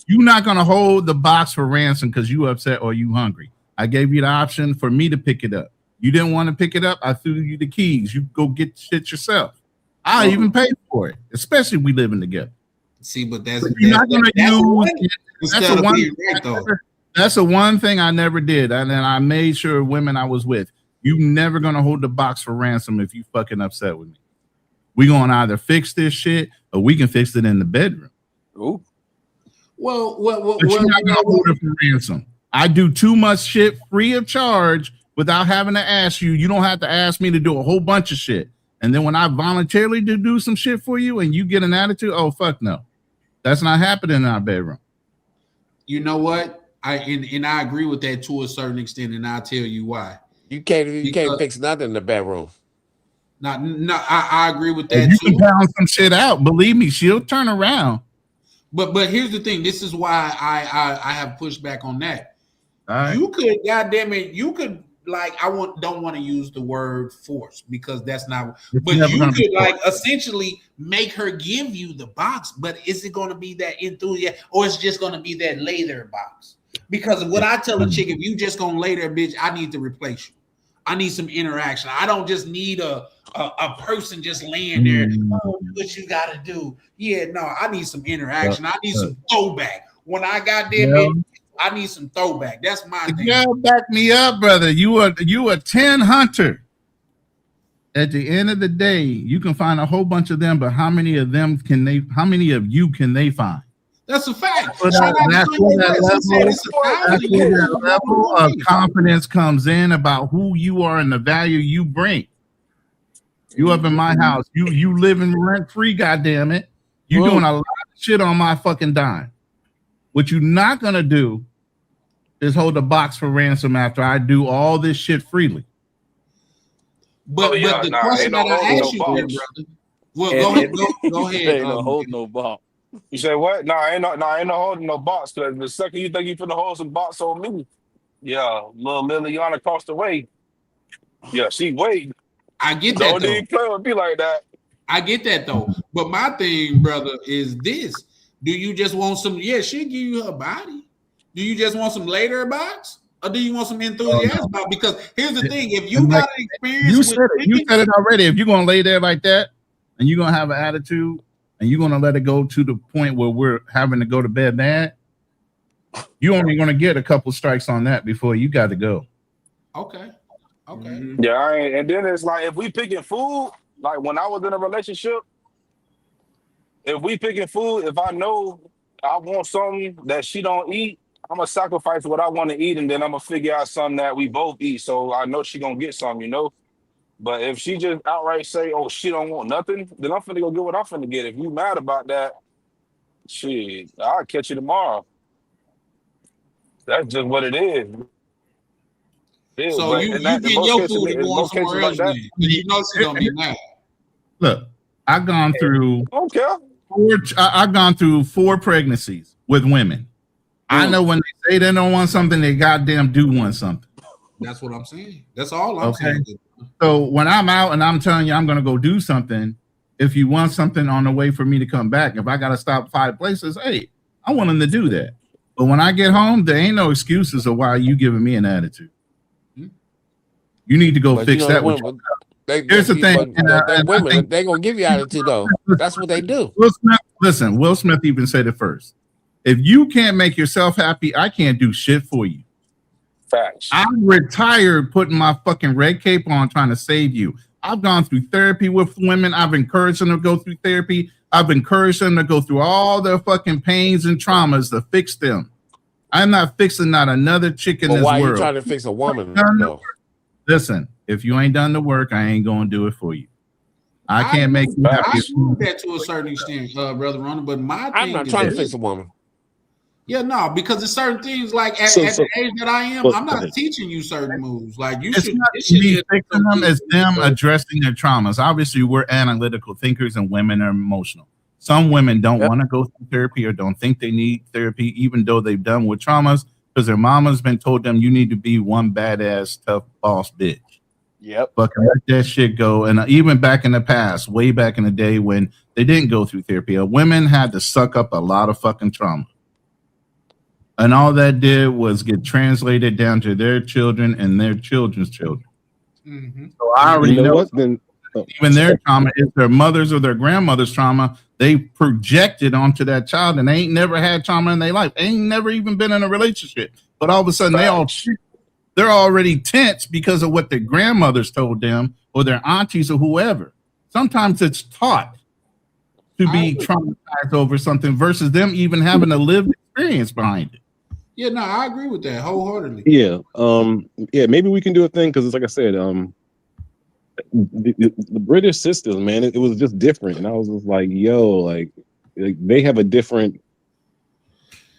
You're not gonna hold the box for ransom because you upset or you hungry. I gave you the option for me to pick it up. You didn't want to pick it up. I threw you the keys. You go get shit yourself. I even paid for it, especially we living together. See, but that's you're not gonna use. That's the one thing I never did, and then I made sure women I was with. You never gonna hold the box for ransom if you fucking upset with me. We gonna either fix this shit or we can fix it in the bedroom. Ooh. Well, you're not gonna hold it for ransom. I do too much shit free of charge without having to ask you. You don't have to ask me to do a whole bunch of shit. And then when I voluntarily do some shit for you and you get an attitude, oh fuck no. That's not happening in our bedroom. You know what? I agree with that to a certain extent, and I'll tell you why. You can't fix nothing in the bedroom. I agree with that you too. Can pound some shit out. Believe me, she'll turn around. But here's the thing. This is why I have pushed back on that. Right. You could, goddamn it, you could like don't want to use the word force because that's not. But you could like essentially make her give you the box. But is it going to be that enthusiasm or it's just going to be that lay there box? Because what I tell a chick, if you just gonna lay there, bitch, I need to replace you. I need some interaction. I don't just need a person just laying there. Oh, what you gotta do? Yeah, no, I need some interaction. I need some throwback. When I got there, bitch, I need some throwback. That's my thing. Yeah, back me up, brother. You a 10 hunter. At the end of the day, you can find a whole bunch of them, but how many of you can they find? That's a fact. That's where that level of confidence comes in about who you are and the value you bring. You up in my house. You living rent free, goddamn it. You doing a lot of shit on my fucking dime. What you're not gonna do is hold a box for ransom after I do all this shit freely. But the question that I asked you, there, brother. Well, go ahead. Ain't no hold no box. You say what? Ain't no holding no box. Because the second you think you finna hold some box on me, yeah, little Liliana across the way. Yeah, she waiting. I get that. Don't even play with me like that. I get that though. But my thing, brother, is this. Do you just want some? Yeah, she'll give you her body. Do you just want some later box? Or do you want some enthusiasm about? Because here's the thing: if you got an experience, you said it already. If you're gonna lay there like that, and you're gonna have an attitude, and you're gonna let it go to the point where we're having to go to bed mad, you're only gonna get a couple strikes on that before you got to go. Okay. Yeah, and then it's like if we picking food, like when I was in a relationship, if we picking food, if I know I want something that she don't eat, I'm gonna sacrifice what I want to eat, and then I'm gonna figure out something that we both eat. So I know she gonna get something, you know. But if she just outright say, "Oh, she don't want nothing," then I'm finna go get what I'm finna get. If you mad about that, shit, I'll catch you tomorrow. That's just what it is. Yeah, so you get your food and go somewhere else. You know she's gonna be mad. Look, I've gone through. Okay. I've gone through 4 pregnancies with women. I know when they say they don't want something, they goddamn do want something. That's what I'm saying. That's all I'm saying. So when I'm out and I'm telling you I'm gonna go do something, if you want something on the way for me to come back, if I gotta stop 5 places, hey, I want them to do that. But when I get home, there ain't no excuses of why you giving me an attitude. You need to go fix that. Here's the thing. Women, they're going to give you attitude, though. That's what they do. Will Smith even said it first. If you can't make yourself happy, I can't do shit for you. Facts. I'm retired putting my fucking red cape on trying to save you. I've gone through therapy with women. I've encouraged them to go through therapy. I've encouraged them to go through all their fucking pains and traumas to fix them. I'm not fixing not another chick in But this why world. you trying to fix a woman? No. Listen, if you ain't done the work, I ain't gonna do it for you. I can't make you happy. I agree with that to a certain extent, Brother Ronald. But I'm not trying to fix a woman. Yeah, no, because there's certain things like at the age that I am, I'm not teaching you certain moves. Like you should. Not me fixing them, it's them addressing their traumas. Obviously, we're analytical thinkers, and women are emotional. Some women don't want to go through therapy or don't think they need therapy, even though they've done with traumas, because their mama's been told them you need to be one badass, tough boss bitch. Yep. But can let that shit go. And even back in the past, way back in the day when they didn't go through therapy, women had to suck up a lot of fucking trauma. And all that did was get translated down to their children and their children's children. Mm-hmm. So I already know even their trauma is their mother's or their grandmother's trauma. They projected onto that child, and they ain't never had trauma in their life. They ain't never even been in a relationship. But all of a sudden, they're already tense because of what their grandmothers told them or their aunties or whoever. Sometimes it's taught to be traumatized over something versus them even having a lived experience behind it. Yeah, no, I agree with that wholeheartedly. Yeah, maybe we can do a thing because it's like I said, the British system, man, it was just different, and I was just like, yo, like they have a different.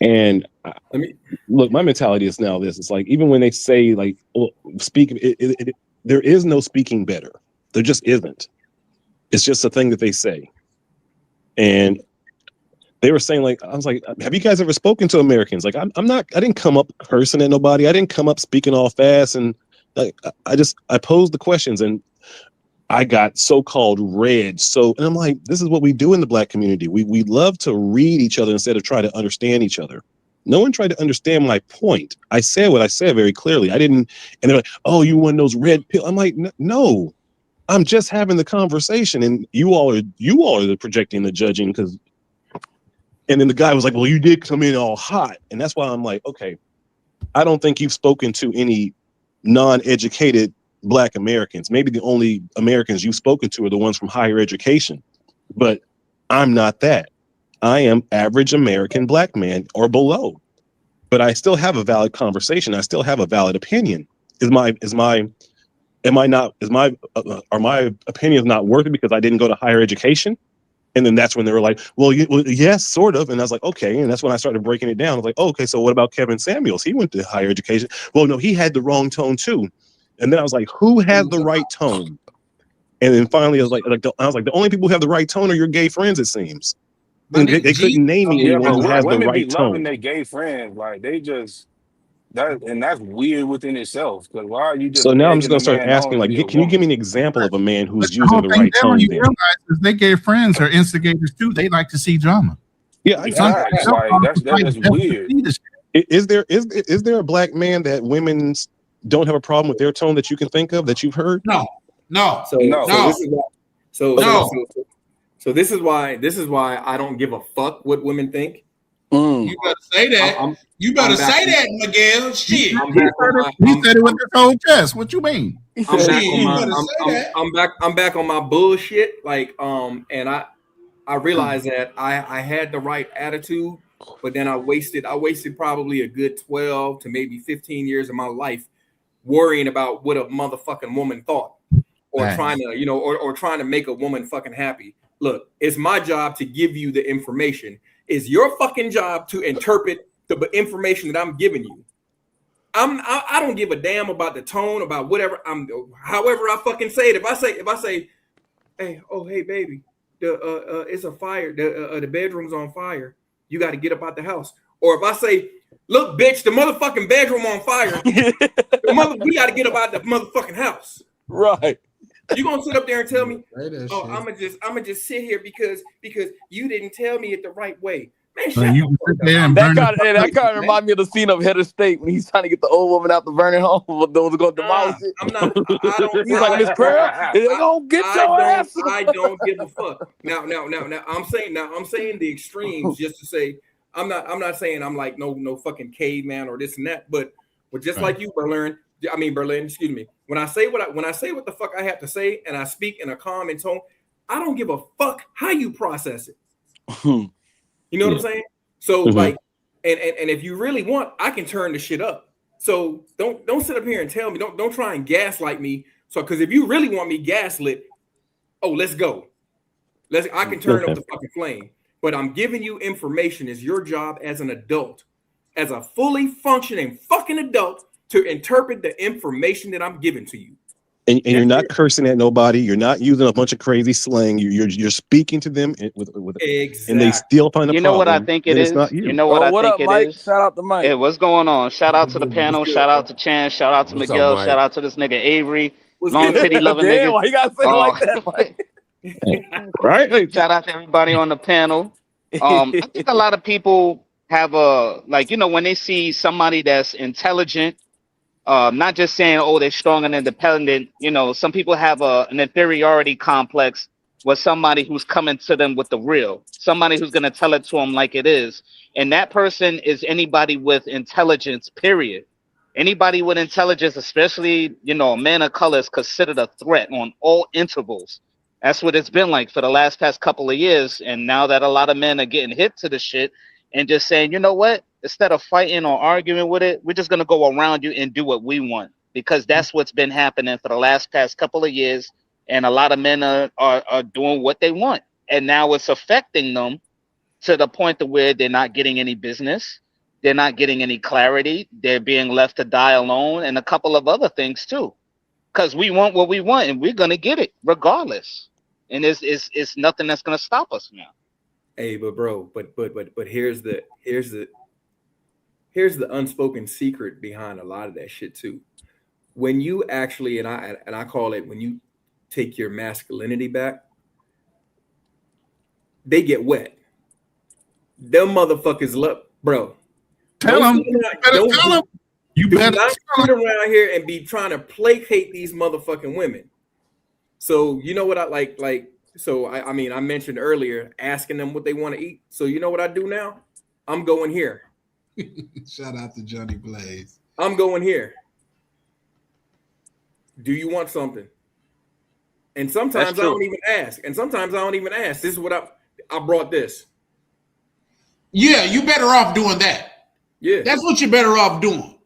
And I mean, look, my mentality is now this: it's like even when they say like, speak, there is no speaking better. There just isn't. It's just a thing that they say, and. They were saying, like, I was like, have you guys ever spoken to Americans? Like, I didn't come up cursing at nobody. I didn't come up speaking all fast. And like, I posed the questions and I got so-called read. And I'm like, this is what we do in the Black community. We love to read each other instead of try to understand each other. No one tried to understand my point. I said what I said very clearly. I didn't, and they're like, oh, you want those red pills? I'm like, no, I'm just having the conversation. And you all are the projecting, the judging, because. And then the guy was like, well, you did come in all hot. And that's why I'm like, okay, I don't think you've spoken to any non-educated Black Americans. Maybe the only Americans you've spoken to are the ones from higher education. But I'm not that. I am average American Black man or below. But I still have a valid conversation. I still have a valid opinion. Are my opinions not worth it because I didn't go to higher education? And then that's when they were like, well, yes, sort of. And I was like, okay. And that's when I started breaking it down. I was like, oh, okay, so what about Kevin Samuels? He went to higher education. Well, no, he had the wrong tone too. And then I was like, who had the right tone? And then finally I was like, the only people who have the right tone are your gay friends, it seems. And they couldn't name me anyone who has the right tone. Loving their gay friends, like they just that's weird within itself. Because why are you just? So now I'm just gonna start asking, like, can you give me an example of a man who's using the right tone? You realize is they gay friends are instigators too. They like to see drama. Yeah, that's weird. Is there a Black man that women don't have a problem with their tone that you can think of that you've heard? No. So this is why I don't give a fuck what women think. You better say that. You better say that, Miguel. Shit. He said it with his whole chest. What you mean? I'm back on my bullshit. Like, and I realized that I had the right attitude, but then I wasted probably a good 12 to maybe 15 years of my life worrying about what a motherfucking woman thought, or trying to, or trying to make a woman fucking happy. Look, it's my job to give you the information. It's your fucking job to interpret the information that I'm giving you. I don't give a damn about the tone, about whatever however I fucking say it. If I say, hey baby, it's a fire, the bedroom's on fire. You got to get up out the house. Or if I say, look, bitch, the motherfucking bedroom on fire. We got to get up out the motherfucking house. Right. You gonna sit up there and tell me, oh, I'm gonna just sit here because you didn't tell me it the right way. Man, that kind of remind me of the scene of Head of State when he's trying to get the old woman out the burning home. Those going to demolish it. He's like, Miss Pearl, they gonna get your ass. I don't give a fuck. Now, I'm saying the extremes just to say I'm not saying I'm like no fucking caveman or this and that, but just like you, Berlin, excuse me. When I say what the fuck I have to say and I speak in a calm and tone, I don't give a fuck how you process it. You know what I'm saying? So like, And if you really want, I can turn the shit up. So don't sit up here and tell me, don't try and gaslight me. So because if you really want me gaslit, oh, let's go. I can turn up the fucking flame. But I'm giving you information. It's your job as an adult, as a fully functioning fucking adult, to interpret the information that I'm giving to you. And you're not cursing at nobody. You're not using a bunch of crazy slang. You're speaking to them with exactly. And they still find a problem. You know what I think it is? You know what I think it is? Shout out to Mike. Hey, what's going on? Shout out to the panel. Shout out to Chan. Shout out to Miguel. Shout out to this nigga Avery. Long titty loving nigga. Why you gotta say it like that, Mike? Right? Shout out to everybody on the panel. I think a lot of people have when they see somebody that's intelligent, not just saying, oh, they're strong and independent. Some people have an inferiority complex with somebody who's coming to them with the real, somebody who's going to tell it to them like it is. And that person is anybody with intelligence, period. Anybody with intelligence, especially, a man of color, is considered a threat on all intervals. That's what it's been like for the past couple of years. And now that a lot of men are getting hit to the shit and just saying, you know what? Instead of fighting or arguing with it, we're just going to go around you and do what we want, because that's what's been happening for the past couple of years. And a lot of men are doing what they want. And now it's affecting them to the point to where they're not getting any business. They're not getting any clarity. They're being left to die alone, and a couple of other things too, because we want what we want and we're going to get it regardless. And it's nothing that's going to stop us now. Hey, but bro, but here's the unspoken secret behind a lot of that shit too. When you actually, and I call it, when you take your masculinity back, they get wet. Them motherfuckers love, bro. Tell them. You better not sit around here and be trying to placate these motherfucking women. So you know what I like. So I mean, I mentioned earlier asking them what they want to eat. So you know what I do now? I'm going here. Shout out to Johnny Blaze. I'm going here. Do you want something? And sometimes I don't even ask. This is what I brought this. Yeah, you better off doing that. Yeah. That's what you're better off doing.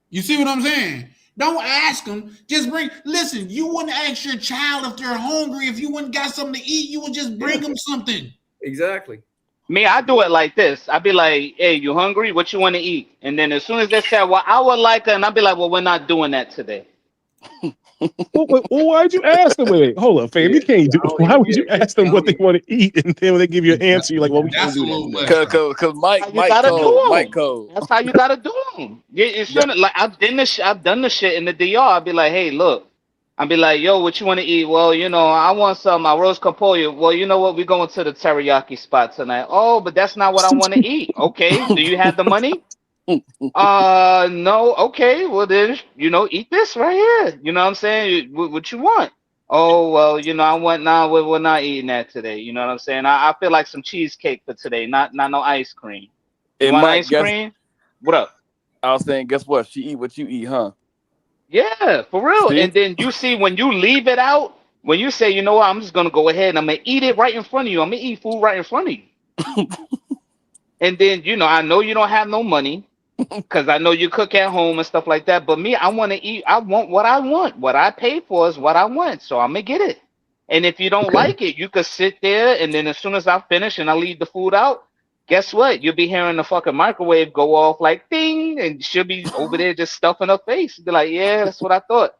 You see what I'm saying? Don't ask them. Just listen, you wouldn't ask your child if they're hungry. If you wouldn't got something to eat, you would just bring them something. Exactly. Me, I do it like this. I'd be like, hey, you hungry? What you want to eat? And then as soon as they say, well, I would like it, and I'd be like, well, we're not doing that today. Well, why'd you ask them? Wait, hold up, fam. You can't do. Why would you ask them what they want to eat, and then when they give you an answer, you're like, "Well, we can't do that." Because Mike code. That's how you gotta do them. You shouldn't like. I've done the shit in the DR. I'd be like, hey, look. I'd be like, yo, what you want to eat? Well, I want some arroz con pollo. Well, you know what? We're going to the teriyaki spot tonight. Oh, but that's not what I want to eat. Okay, do you have the money? No. Okay, well then, eat this right here. You know what I'm saying? What you want? Oh, well, we're not eating that today. You know what I'm saying? I feel like some cheesecake for today, not no ice cream. You want ice cream? What up? I was saying, guess what? She eat what you eat, huh? Yeah, for real. See? And then you see when you leave it out, when you say, you know what, I'm just gonna go ahead and I'm gonna eat it right in front of you. I'm gonna eat food right in front of you. And then I know you don't have no money, because I know you cook at home and stuff like that. But me, I want to eat. I want what I want. What I pay for is what I want. So I'm gonna get it. And if you don't like it, you could sit there, and then as soon as I finish and I leave the food out, guess what? You'll be hearing the fucking microwave go off like ding, and she'll be over there just stuffing her face. Be like, yeah, that's what I thought.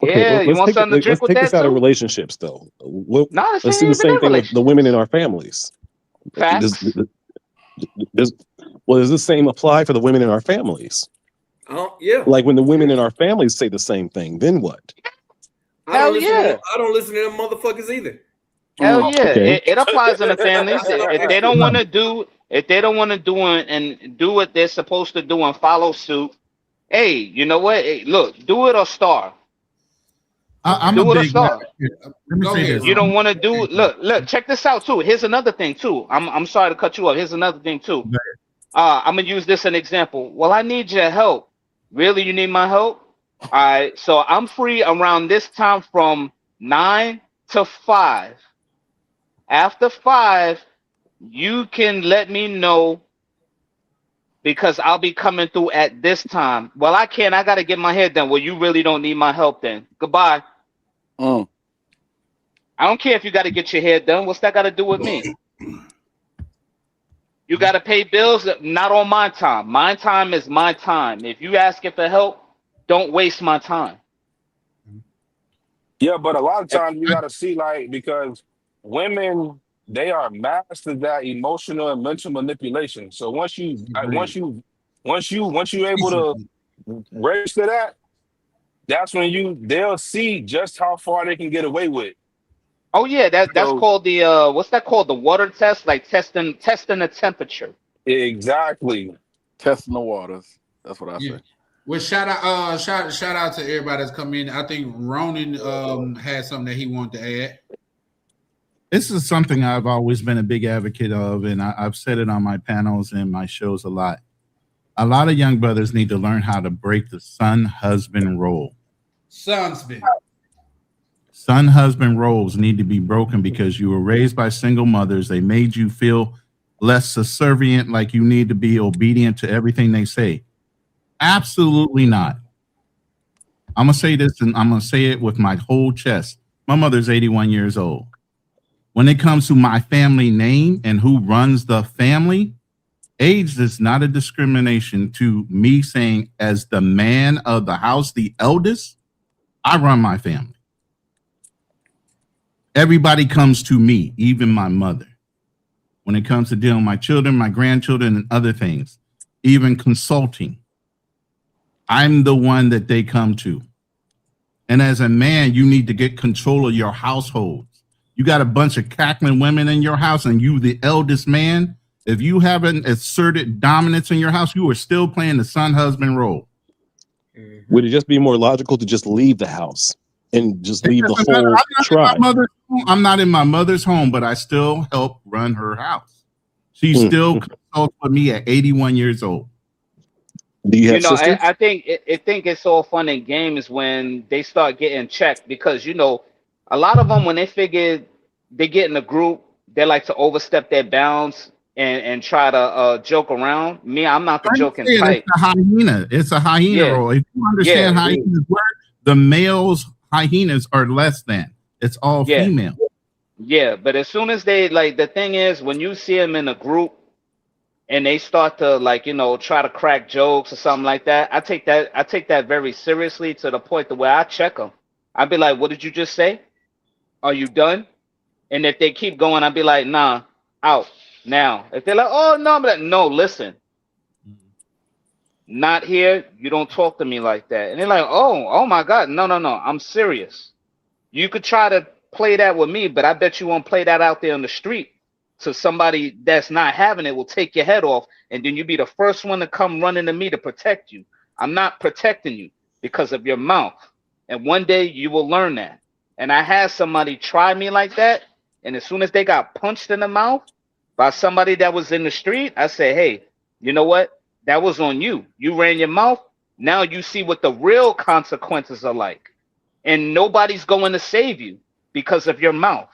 Okay, yeah, you want something to drink with that? Let's take this out of relationships, though. Let's do the same thing with the women in our families. Facts. Does the same apply for the women in our families? Yeah. Like when the women in our families say the same thing, then what? Hell yeah. I don't listen to them motherfuckers either. Hell yeah. Okay. It applies in the families. If they don't want to do and do what they're supposed to do and follow suit, hey, you know what? Hey, look, do it or starve. I'm a big let me say this. You don't want to do look, check this out too. Here's another thing too. I'm sorry to cut you off. Here's another thing too. I'm gonna use this as an example. Well, I need your help. Really, you need my help? All right. So I'm free around this time from 9 to 5. After 5, you can let me know, because I'll be coming through at this time. Well, I can't. I got to get my hair done. Well, you really don't need my help then. Goodbye. I don't care if you got to get your hair done. What's that got to do with me? You got to pay bills, not on my time. My time is my time. If you asking for help, don't waste my time. Yeah, but a lot of times you gotta see, like, because women, they are masters at emotional and mental manipulation. So once you able to register that, that's when they'll see just how far they can get away with. Oh yeah, that's called the what's that called? The water test, like testing the temperature. Exactly. Testing the waters. That's what I say. Well, shout out to everybody that's come in. I think Ronan had something that he wanted to add. This is something I've always been a big advocate of, and I've said it on my panels and my shows a lot. A lot of young brothers need to learn how to break the son-husband role. Son-husband roles need to be broken because you were raised by single mothers. They made you feel less subservient, like you need to be obedient to everything they say. Absolutely not. I'm going to say this, and I'm going to say it with my whole chest. My mother's 81 years old. When it comes to my family name and who runs the family, age is not a discrimination to me saying, as the man of the house, the eldest, I run my family. Everybody comes to me, even my mother. When it comes to dealing with my children, my grandchildren, and other things, even consulting, I'm the one that they come to. And as a man, you need to get control of your households. You got a bunch of cackling women in your house and you the eldest man. If you haven't asserted dominance in your house, you are still playing the son-husband role. Would it just be more logical to just leave the house and just leave the whole tribe? I'm not in my mother's home, but I still help run her house. She still consults with me at 81 years old. Do you have sisters? I think it's all fun and games when they start getting checked, because a lot of them, when they figure they get in a group, they like to overstep their bounds and try to joke around. Me, I'm not the joking type. It's a hyena. It's a hyena role. If you understand hyenas work, the males hyenas are less than. It's all female. Yeah, but as soon as they the thing is, when you see them in a group and they start to try to crack jokes or something like that, I take that very seriously, to the point to where I check them. I'd be like, "What did you just say? Are you done?" And if they keep going, I'd be like, "Nah, out now." If they're like, "Oh no," I'm like, "No, listen, not here. You don't talk to me like that." And they're like, "Oh my God, no, I'm serious. You could try to play that with me, but I bet you won't play that out there on the street. So somebody that's not having it will take your head off, and then you be the first one to come running to me to protect you. I'm not protecting you because of your mouth. And one day you will learn that." And I had somebody try me like that, and as soon as they got punched in the mouth by somebody that was in the street, I said, "Hey, you know what? That was on you. You ran your mouth. Now you see what the real consequences are like. And nobody's going to save you because of your mouth."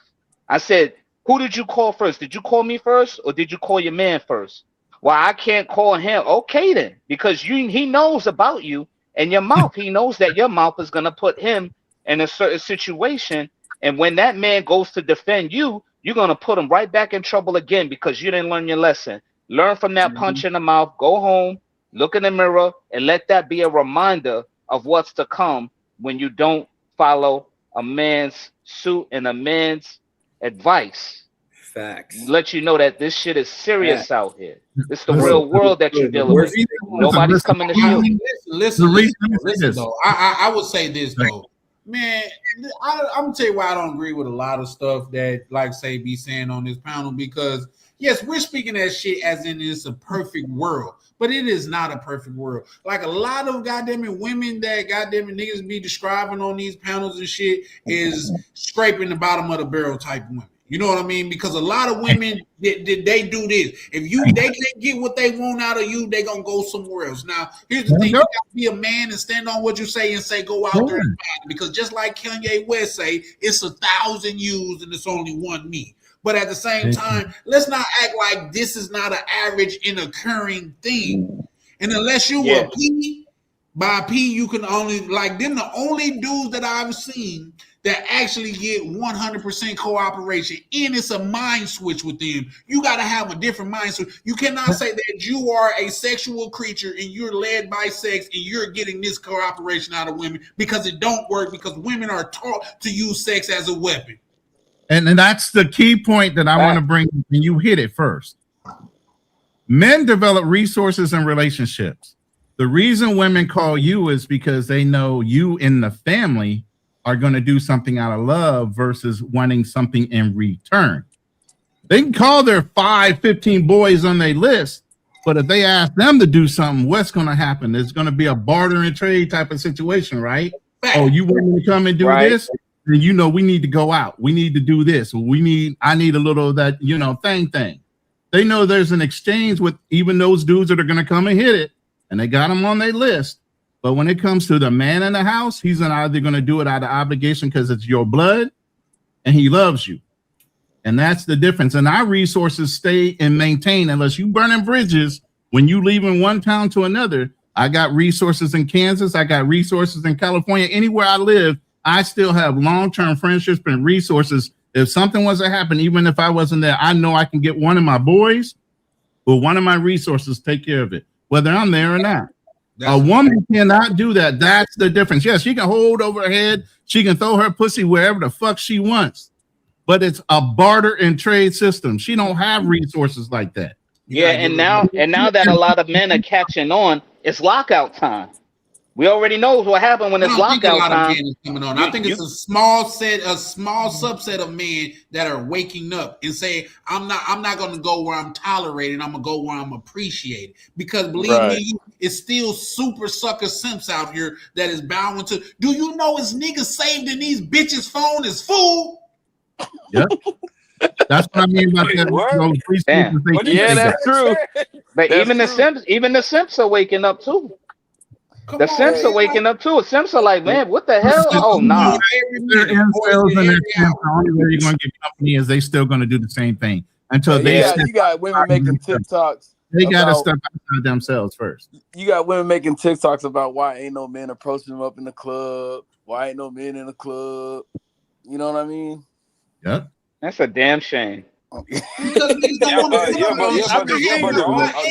I said, "Who did you call first? Did you call me first, or did you call your man first?" "Well, I can't call him." "Okay then, because he knows about you and your mouth. He knows that your mouth is going to put him in a certain situation. And when that man goes to defend you, you're going to put him right back in trouble again because you didn't learn your lesson. Learn from that punch in the mouth. Go home, look in the mirror, and let that be a reminder of what's to come when you don't follow a man's suit and a man's advice." Facts. Let you know that this shit is serious out here. It's the real world that you're dealing with. Nobody's coming to shield you. Listen though. I would say this though. Man, I'm gonna tell you why I don't agree with a lot of stuff that say be saying on this panel, because yes, we're speaking that shit as in it's a perfect world, but it is not a perfect world. Like a lot of goddamn women that goddamn niggas be describing on these panels and shit is scraping the bottom of the barrel type women. You know what I mean? Because a lot of women, they do this. If they can't get what they want out of you, they gonna go somewhere else. Now, here's the thing: you gotta be a man and stand on what you say and say, go out there and find it. Because just like Kanye West say, it's 1,000 yous and it's only one me. But at the same time, let's not act like this is not an average and occurring thing. And unless you were P, by P, you can only, like them, the only dudes that I've seen that actually get 100% cooperation, and it's a mind switch with them. You got to have a different mind switch. You cannot say that you are a sexual creature and you're led by sex and you're getting this cooperation out of women, because it don't work, because women are taught to use sex as a weapon. And that's the key point that I want to bring, and you hit it first. Men develop resources and relationships. The reason women call you is because they know you in the family are going to do something out of love versus wanting something in return. They can call their 15 boys on their list, but if they ask them to do something, what's going to happen? There's going to be a barter and trade type of situation, right? Oh, you want me to come and do this? Then you know we need to go out. We need to do this. I need a little of that, thing. They know there's an exchange with even those dudes that are going to come and hit it, and they got them on their list. But when it comes to the man in the house, he's either going to do it out of obligation because it's your blood and he loves you. And that's the difference. And our resources stay and maintain unless you burning bridges when you leave in one town to another. I got resources in Kansas. I got resources in California. Anywhere I live, I still have long-term friendships and resources. If something was to happen, even if I wasn't there, I know I can get one of my boys or one of my resources take care of it, whether I'm there or not. A woman cannot do that. That's the difference. Yes, she can hold over her head. She can throw her pussy wherever the fuck she wants. But it's a barter and trade system. She don't have resources like that. Yeah, and now that a lot of men are catching on, it's lockout time. We already know what happened when it's lockout time. I think it's a small subset of men that are waking up and saying, I'm not going to go where I'm tolerated. I'm going to go where I'm appreciated. Because believe me, it's still super sucker simps out here that is bound to. Do you know it's niggas saved in these bitches' phone is full? Yep. That's what I mean about that. Yeah, that's true. But even the simps are waking up too. The simps are waking up too. The simps are like, man, what the hell? Oh, nah. They're incels and the only way you're going to get company is they still going to do the same thing until they. Yeah, you got women making TikToks. They got to step outside themselves first. You got women making TikToks about why ain't no men approaching them up in the club. Why ain't no men in the club? You know what I mean? Yep. That's a damn shame. The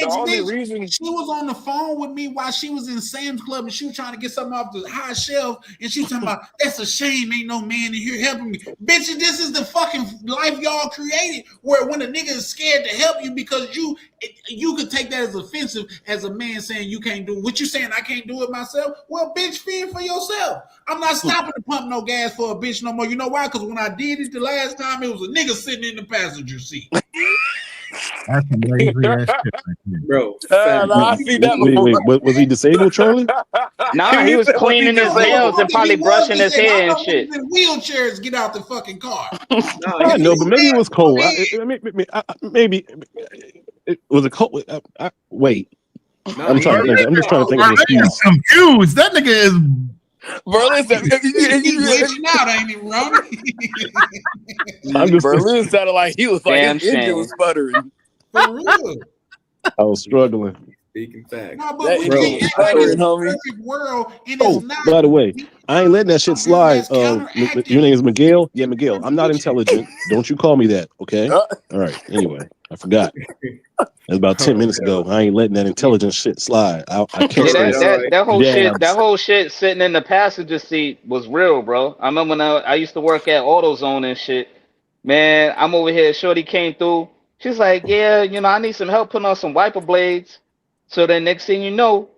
only reason she was on the phone with me while she was in Sam's Club and she was trying to get something off the high shelf, and she was talking about that's a shame, ain't no man in here helping me. Bitch, this is the fucking life y'all created, where when a nigga is scared to help you because you could take that as offensive as a man saying you can't do what you saying. I can't do it myself. Well, bitch, fend for yourself. I'm not stopping to pump no gas for a bitch no more. You know why? Because when I did it the last time, it was a nigga sitting in the passenger seat. That's some lazy ass shit, bro. I see that. Wait, was he disabled, Charlie? Nah, he was cleaning his nails and probably brushing his hair and shit. Wheelchairs, get out the fucking car. I know, but maybe it was cold. Maybe it was a cold. Wait, I'm trying to think. I'm just trying to think of an excuse. Confused. That nigga is. Berlin said, glitching out, ain't he, Ronnie? Berlin sounded like he was like his engine was sputtering. For real. I was struggling. Speaking facts. No, but perfect world, and it's not. By the way, I ain't letting that shit slide. Your name is Miguel? Yeah, Miguel. I'm not intelligent. Don't you call me that, okay? All right. Anyway, I forgot. That's about 10 minutes ago. I ain't letting that intelligent shit slide. I can't that whole shit sitting in the passenger seat was real, bro. I remember when I used to work at AutoZone and shit. Man, I'm over here. Shorty came through. She's like, yeah, I need some help putting on some wiper blades. So then next thing you know,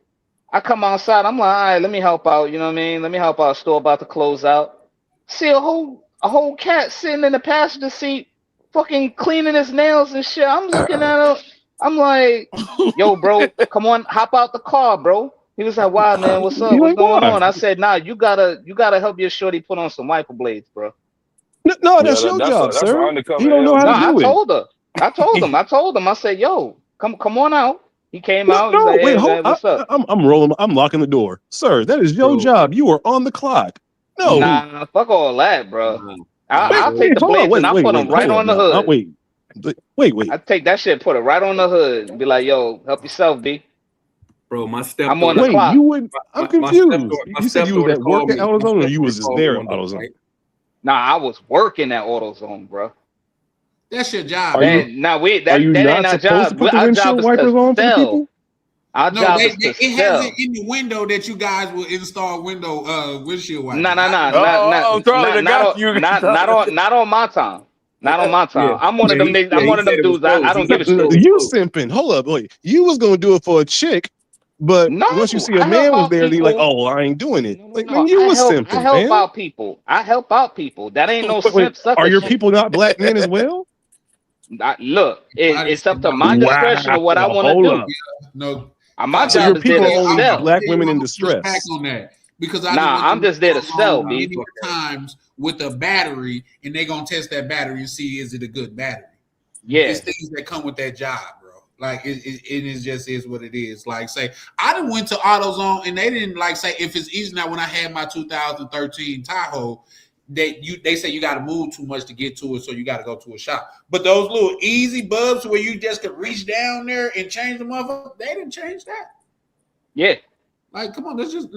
I come outside. I'm like, all right, let me help out. You know what I mean? Let me help out. Store about to close out. See a whole cat sitting in the passenger seat, fucking cleaning his nails and shit. I'm looking at her. I'm like, yo, bro, come on, hop out the car, bro. He was like, wow, man, what's up? What's going on? I said, nah, you gotta help your shorty put on some wiper blades, bro. No, that's your job, sir. You don't know how to do it. I told him. I said, yo, come on out. He came out. No, like, hey, wait, hold man, what's up? I'm rolling. I'm locking the door, sir. That is your job. You are on the clock. No, nah, fuck all that, bro. I'll take the blades and I'll put them right on the hood. Wait. I take that shit, put it right on the hood, and be like, "Yo, help yourself, B." Bro, my step. I'm on the clock. I'm confused. You said you was at work at AutoZone, or you was just there at AutoZone? Nah, I was working at AutoZone, bro. That's your job. Are you that not ain't our supposed job. to put the Our windshield job is wipers to on for the sell. people? Our No, job is to it has sell. it in the window that you guys will install windshield wipers. Not on my time. Not on my time. I'm one of them niggas. I'm one of them dudes. I don't give a shit. You simping. Hold up, wait. You was gonna do it for a chick, but once you see a man was there, you're like, oh, I ain't doing it. Like, man, you was simping. I help out people. That ain't no simp sucker. Are your shit. people not black men as well? Look, it's up to my discretion of what I want to do. No, my so job your is there people to only sell. black women in distress. Back on that because I'm just there to sell, many B. times with a battery, and they gonna test that battery and see is it a good battery. Yeah, it's things that come with that job, bro. Like it just is what it is. Like say I done went to AutoZone and they didn't like say if it's easy now. When I had my 2013 Tahoe, they say you got to move too much to get to it, so you got to go to a shop. But those little easy bulbs where you just could reach down there and change the motherfucker, they didn't change that. Yeah. Like, come on, let's just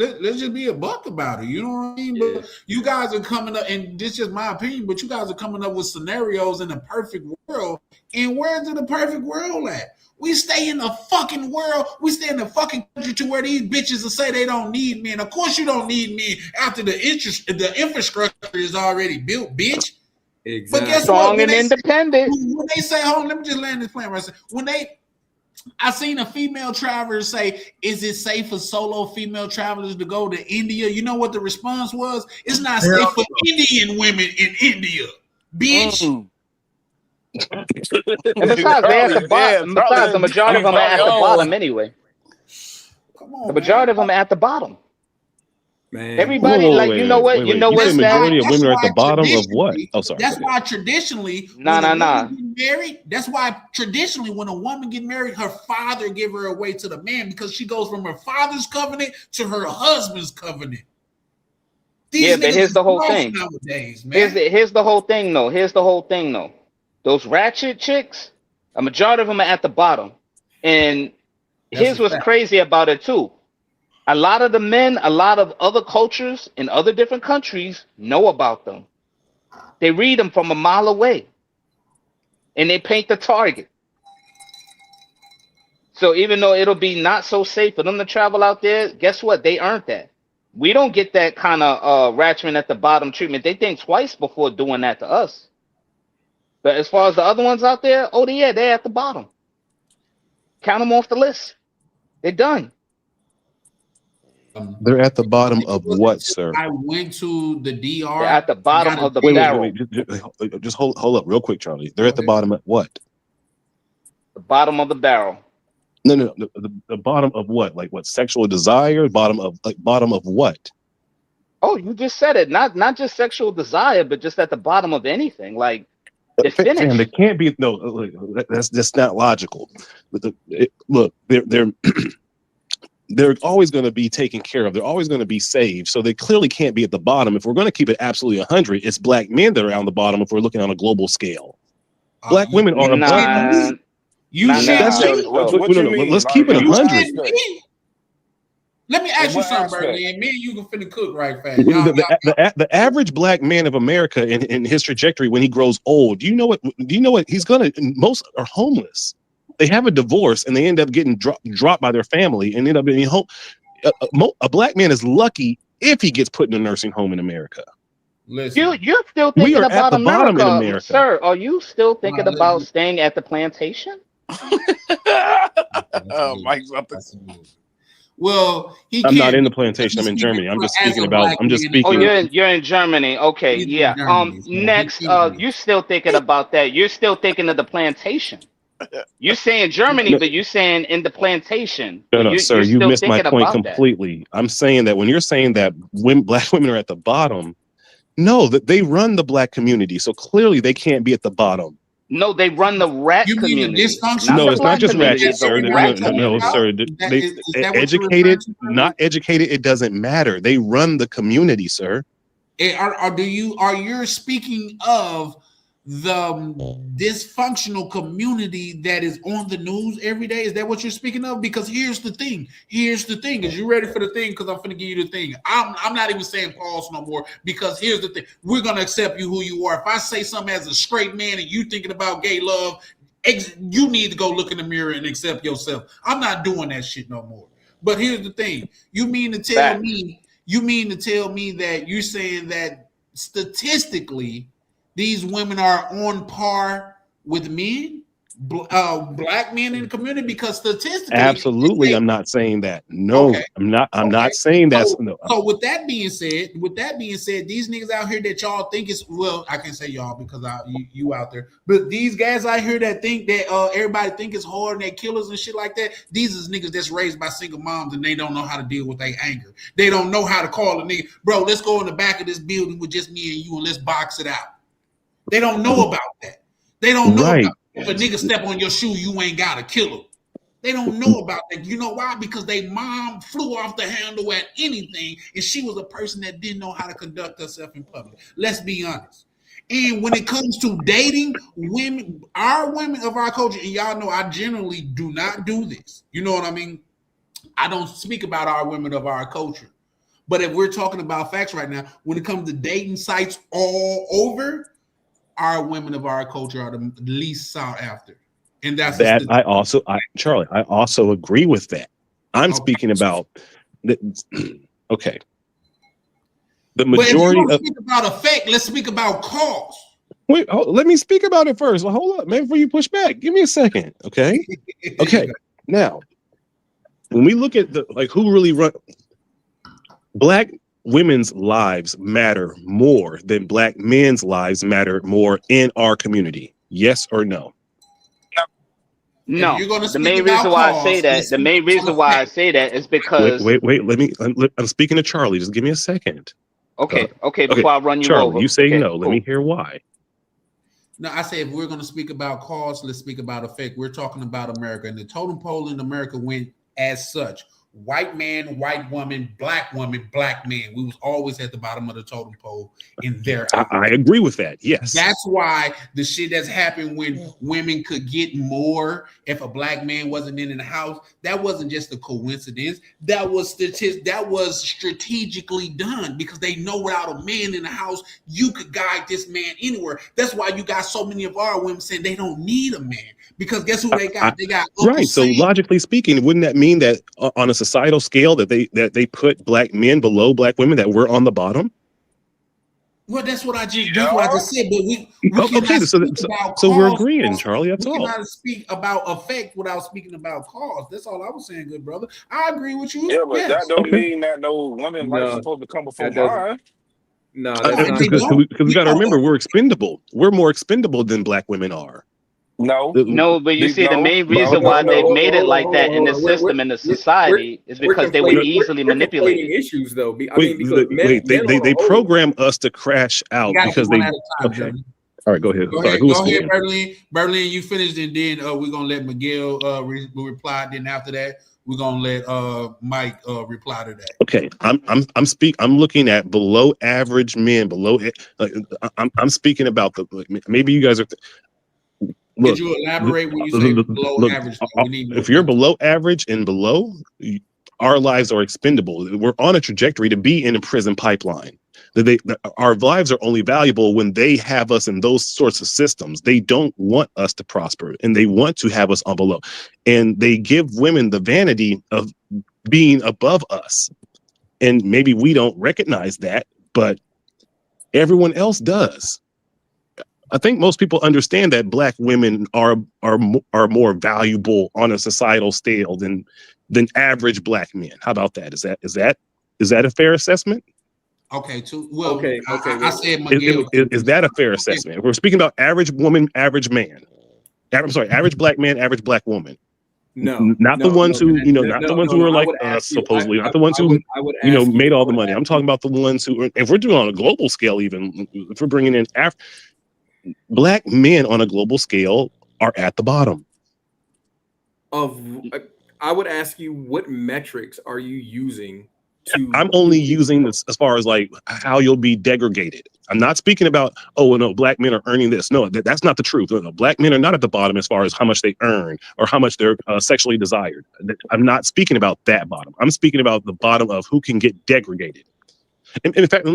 be a buck about it. You know what I mean? Yeah. But you guys are coming up, and this is just my opinion, but you guys are coming up with scenarios in a perfect world. And where's the perfect world at? We stay in the fucking world. We stay in the fucking country to where these bitches will say they don't need men. Of course you don't need men after the infrastructure is already built, bitch. Exactly. But guess Strong what? and independent. When they say, hold on, let me just land this plane right. I seen a female traveler say, is it safe for solo female travelers to go to India? You know what the response was? It's not safe for Indian women in India, bitch. And besides, they at the bottom. Besides, the majority of them are at the bottom anyway. Come on, the majority of them are at the bottom. Man, everybody you know what? You know what? Majority of women are at the bottom of what? Oh, sorry. That's why traditionally, married. That's why traditionally, when a woman get married, her father give her away to the man because she goes from her father's covenant to her husband's covenant. But here's the whole thing. Nowadays, man. Here's the whole thing, though. Those ratchet chicks, a majority of them are at the bottom. And here's what's crazy about it too. A lot of the men, a lot of other cultures in other different countries know about them. They read them from a mile away. And they paint the target. So even though it'll be not so safe for them to travel out there, guess what? They earned that. We don't get that kind of ratchet at the bottom treatment. They think twice before doing that to us. But as far as the other ones out there, they're at the bottom. Count them off the list. They're done. They're at the bottom of what, sir? I went to the DR. They're at the bottom of the barrel. Wait. Just hold up real quick, Charlie. They're at the bottom of what? The bottom of the barrel. No. The bottom of what? Like what? Sexual desire? Bottom of what? Oh, you just said it. Not just sexual desire, but just at the bottom of anything. Like they're finished. Fam, they can't be. No, that's not logical. Look, they're always going to be taken care of. They're always going to be saved. So they clearly can't be at the bottom. If we're going to keep it absolutely 100, it's black men that are on the bottom. If we're looking on a global scale, black women are above. Let's keep it 100. Let me ask you something, Bernie. And me and you can finna cook right fast. The average black man of America in his trajectory when he grows old, do you know what he's gonna? Most are homeless. They have a divorce and they end up getting dropped by their family and end up being home. A black man is lucky if he gets put in a nursing home in America. Listen, you're still thinking about America, in America, sir. Are you still thinking about staying at the plantation? Mike's up to. Well, I'm not in the plantation. I'm in Germany. I'm just speaking about. I'm just speaking. Oh, you're in Germany. Okay, yeah. Next, you still thinking about that? You're still thinking of the plantation. You're saying Germany, but you're saying in the plantation. No, sir, you missed my point completely. I'm saying that when you're saying that black women are at the bottom, no, that they run the black community, so clearly they can't be at the bottom. No, they run the rat community. No, it's not just ratchet, sir. No, sir. They educated, not educated, it doesn't matter. They run the community, sir. Are you speaking of the dysfunctional community that is on the news every day? Is that what you're speaking of? Because here's the thing. Is you ready for the thing? Because I'm going to give you the thing. I'm not even saying pause no more, because here's the thing. We're going to accept you who you are. If I say something as a straight man and you thinking about gay love, you need to go look in the mirror and accept yourself. I'm not doing that shit no more. But here's the thing. You mean to tell me that you're saying that statistically these women are on par with men, black men in the community? Because statistically, absolutely, I'm not saying that. No, okay. I'm not saying that. So with that being said, these niggas out here that y'all think is, well, I can say y'all because you out there, but these guys out here that think that everybody think is hard and they killers and shit like that, these is niggas that's raised by single moms and they don't know how to deal with their anger. They don't know how to call a nigga, bro, let's go in the back of this building with just me and you and let's box it out. They don't know about that. They don't know about if a nigga step on your shoe, you ain't got to kill him. They don't know about that. You know why? Because they mom flew off the handle at anything, and she was a person that didn't know how to conduct herself in public. Let's be honest. And when it comes to dating women, our women of our culture, and y'all know I generally do not do this. You know what I mean? I don't speak about our women of our culture. But if we're talking about facts right now, when it comes to dating sites all over, our women of our culture are the least sought after. And that's that. Charlie, I also agree with that. I'm speaking about okay. The majority of speak about effect, let's speak about cause. Wait, let me speak about it first. Well, hold up, man, before you push back. Give me a second, okay? Okay. Now, when we look at who really run, black women's lives matter more than black men's lives matter more in our community. Yes or no? No. The main reason why I say that is because wait. I'm speaking to Charlie. Just give me a second. Okay. Before I run you Charlie, over. You say okay, no. cool. Let me hear why. No, I say if we're going to speak about cause, let's speak about effect. We're talking about America, and the totem pole in America went as such. White man, white woman, black man. We was always at the bottom of the totem pole in their I agree with that. Yes. That's why the shit that's happened when women could get more if a black man wasn't in the house, that wasn't just a coincidence. That was strategically done because they know without a man in the house, you could guide this man anywhere. That's why you got so many of our women saying they don't need a man. Because guess who they got? They got right. So logically speaking, wouldn't that mean that on a societal scale that they put black men below black women, that we're on the bottom? Well, that's what I just said. But we okay. So we're agreeing, Charlie. That's all. We cannot speak about effect without speaking about cause. That's all I was saying, good brother. I agree with you. Yeah, but that don't mean that no woman life is supposed to come before mine. No, because we got to remember we're expendable. We're more expendable than black women are. No, but you see, the main reason why they've made it like that in the system, in the society, is because they were easily manipulated. Issues, though. They program us to crash out because they. Okay. All right, go ahead. Go ahead, Berlin. You finished, and then we're gonna let Miguel reply. Then after that, we're gonna let Mike reply to that. Okay, I'm looking at below average men. I'm speaking about maybe you guys are. Look, could you elaborate when you say below average? If you're below average and below, our lives are expendable. We're on a trajectory to be in a prison pipeline. Our lives are only valuable when they have us in those sorts of systems. They don't want us to prosper, and they want to have us on below. And they give women the vanity of being above us. And maybe we don't recognize that, but everyone else does. I think most people understand that black women are more valuable on a societal scale than average black men. How about that? Is that a fair assessment? Okay. I said Miguel. Is that a fair assessment? We're speaking about average woman, average man. Average black man, average black woman. No, not the ones who are like us, supposedly, not the ones who made all the money. I'm talking about the ones who, if we're doing on a global scale, even if we're bringing in black men on a global scale are at the bottom. I would ask you, what metrics are you using I'm only using this as far as like how you'll be degraded. I'm not speaking about, oh, no, black men are earning this. No, that's not the truth. No, black men are not at the bottom as far as how much they earn or how much they're sexually desired. I'm not speaking about that bottom. I'm speaking about the bottom of who can get degraded. And in fact,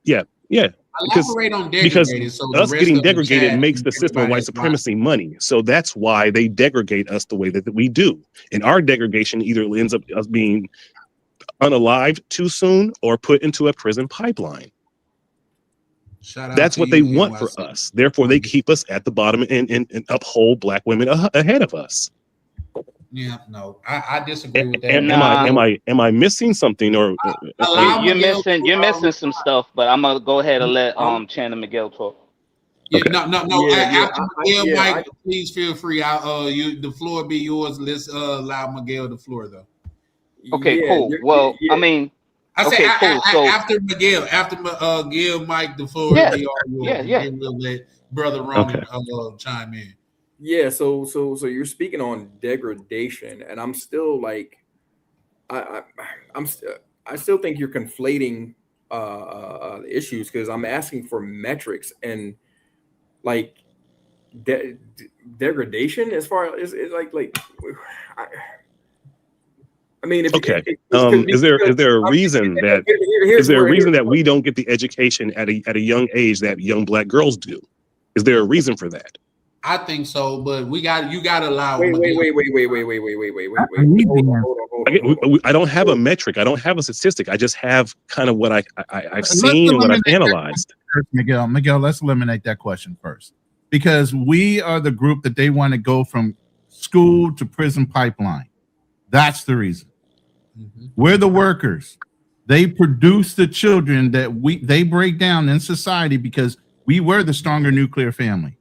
yeah. Elaborate on degraded. Because us getting degraded makes the system of white supremacy money. So that's why they degrade us the way that we do. And our degradation either ends up us being unalived too soon or put into a prison pipeline. That's what they want for us. Therefore, they keep us at the bottom and uphold black women ahead of us. Yeah, no, I disagree with that. Am I missing something or you're missing some stuff? But I'm gonna go ahead and let Chan and Miguel talk. Yeah, no. After Miguel, Mike, please feel free. The floor be yours. Let's allow Miguel the floor though. Okay, cool. Well, I mean. Okay, cool. So after Miguel, Mike, the floor will be all yours. Yeah. And we'll let Brother Roman chime in. Yeah, so you're speaking on degradation, and I'm still like, I still think you're conflating issues because I'm asking for metrics and like degradation as far as like. I mean, is there a reason that we don't get the education at a young age that young black girls do? Is there a reason for that? I think so, but you got to allow. Wait. I don't have a metric. I don't have a statistic. I just have kind of what I've seen and what I've analyzed. Miguel, let's eliminate that question first, because we are the group that they want to go from school to prison pipeline. That's the reason. Mm-hmm. We're the workers. They produce the children that they break down in society because we were the stronger nuclear family.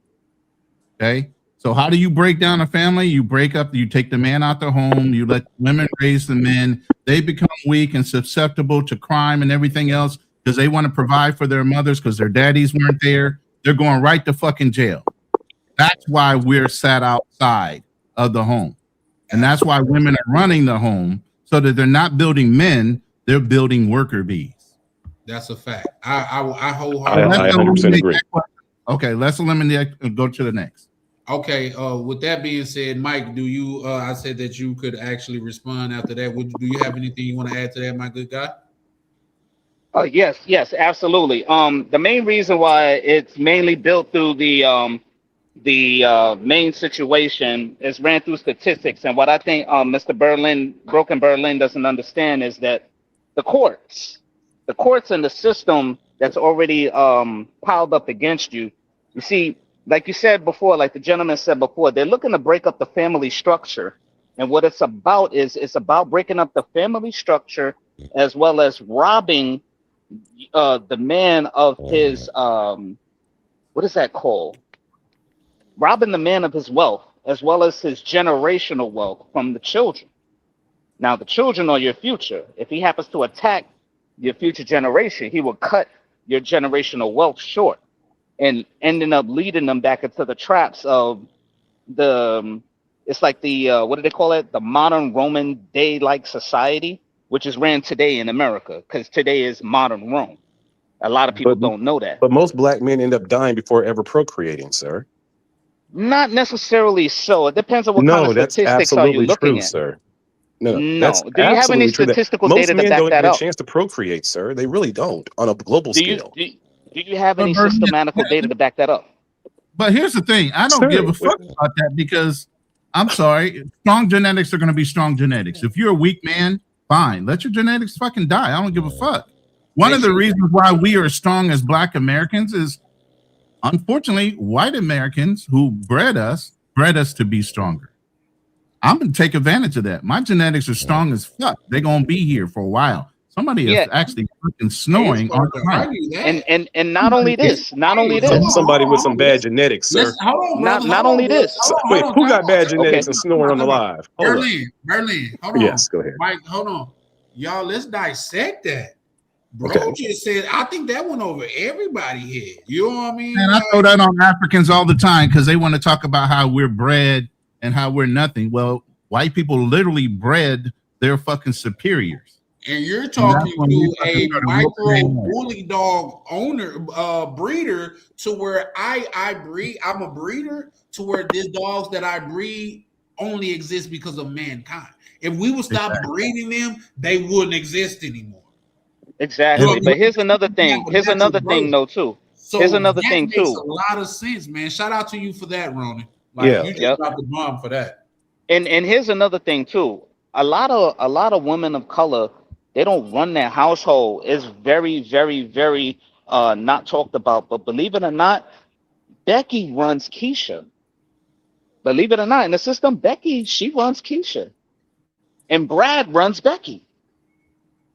Okay, so how do you break down a family? You break up. You take the man out the home. You let women raise the men. They become weak and susceptible to crime and everything else because they want to provide for their mothers because their daddies weren't there. They're going right to fucking jail. That's why we're sat outside of the home, and that's why women are running the home. So that they're not building men, they're building worker bees. That's a fact. I wholeheartedly. I 100% agree. Okay, let's eliminate and go to the next. Okay, with that being said, Mike, do you? I said that you could actually respond after that. Do you have anything you want to add to that, my good guy? Yes, absolutely. The main reason why it's mainly built through the main situation is ran through statistics, and what I think Mr. Broken Berlin doesn't understand is that the courts and the system that's already piled up against you. You see, like you said before, like the gentleman said before, they're looking to break up the family structure, and what it's about is it's about breaking up the family structure as well as robbing the man of his what is that called? Robbing the man of his wealth as well as his generational wealth from the children. Now, the children are your future. If he happens to attack your future generation, he will cut your generational wealth short and ending up leading them back into the traps of it's like what do they call it? The modern Roman day-like society, which is ran today in America, because today is modern Rome. A lot of people don't know that. But most black men end up dying before ever procreating, sir. Not necessarily so. It depends on what kind of statistics are you looking at. Sir. No. Do you have any statistical data to back that up? Most men don't get a chance to procreate, sir. They really don't on a global scale. Do you have any systematical data to back that up? But here's the thing. I don't give a fuck about that because I'm sorry. Strong genetics are going to be strong genetics. If you're a weak man, fine. Let your genetics fucking die. I don't give a fuck. One of the reasons why we are strong as Black Americans is, unfortunately, white Americans who bred us to be stronger. I'm going to take advantage of that. My genetics are strong as fuck. They're going to be here for a while. Somebody is actually fucking snoring on the mic. And not only this. Somebody with some bad genetics, sir. Not only this. Wait, who got bad genetics and snoring on the live? Berlin, hold on. Yes, go ahead. Mike, hold on. Y'all, let's dissect that. Bro just said, I think that went over everybody's head. You know what I mean? And I throw that on Africans all the time because they want to talk about how we're bred and how we're nothing. Well, white people literally bred their fucking superiors. and you're talking when we to a started looking micro at it. bully dog owner, breeder, to where I breed. I'm a breeder to where these dogs that I breed only exist because of mankind. If we would stop breeding them, they wouldn't exist anymore. Exactly. But here's another thing. Here's another thing, though, too. So Here's another that thing makes too. a lot of sense, man. Shout out to you for that, Ronan. Like you just dropped the bomb for that. And here's another thing too. A lot of women of color, they don't run their household. It's very, very, very not talked about. But believe it or not, Becky runs Keisha. Believe it or not, in the system, Becky, she runs Keisha. And Brad runs Becky.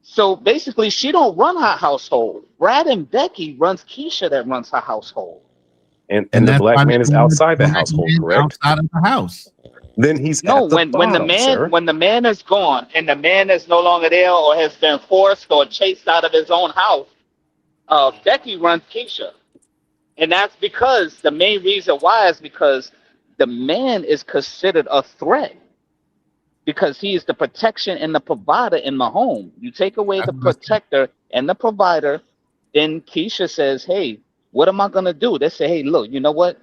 So basically, she don't run her household. Brad and Becky runs Keisha that runs her household. And the black man is outside the household, correct? Outside of the house. Then he's No, at the when bottom, the man is gone and the man is no longer there or has been forced or chased out of his own house, Becky runs Keisha. And that's because the main reason why is because the man is considered a threat. Because he is the protection and the provider in the home. You take away the protector and the provider, then Keisha says, hey, what am I going to do? They say, hey, look, you know what?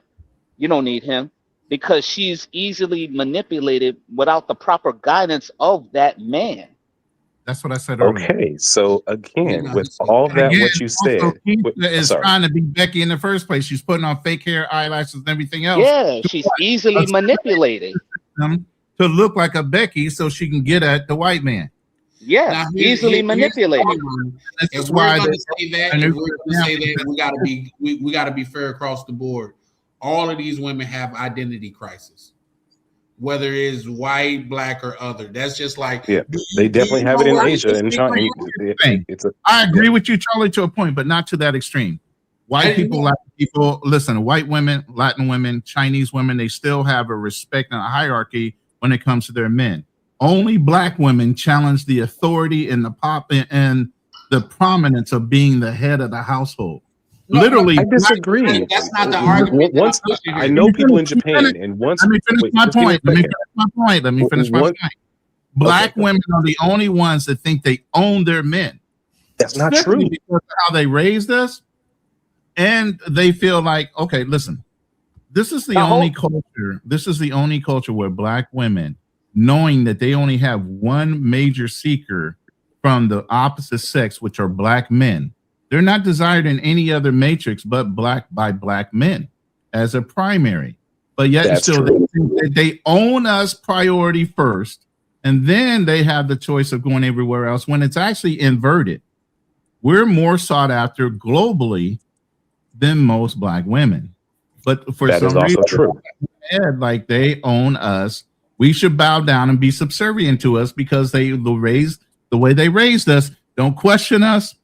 You don't need him. Because she's easily manipulated without the proper guidance of that man. That's what I said earlier. Okay, so again, with all that what you said, Keisha is trying to be Becky in the first place. She's putting on fake hair, eyelashes, and everything else. Yeah, she's easily manipulated. To look like a Becky so she can get at the white man. Yeah, easily manipulated. If we're going to say that, we gotta be fair across the board. All of these women have identity crisis, whether it's white, black, or other. That's just like they definitely have it in Asia and China. I agree with you, Charlie, to a point, but not to that extreme. White people, Latin people, listen, white women, Latin women, Chinese women, they still have a respect and a hierarchy when it comes to their men. Only black women challenge the authority and the prominence of being the head of the household. Literally, I disagree. That's not the argument. Once I know people in Japan, and once let me finish my point. Black women are the only ones that think they own their men. That's not true. Because of how they raised us, and they feel like, okay, listen, this is the only culture. This is the only culture where black women, knowing that they only have one major seeker from the opposite sex, which are black men. They're not desired in any other matrix but black men as a primary. But yet still they own us priority first, and then they have the choice of going everywhere else when it's actually inverted. We're more sought after globally than most black women. But for that some is also reason, true. Like they own us. We should bow down and be subservient to us because the way they raised us. Don't question us.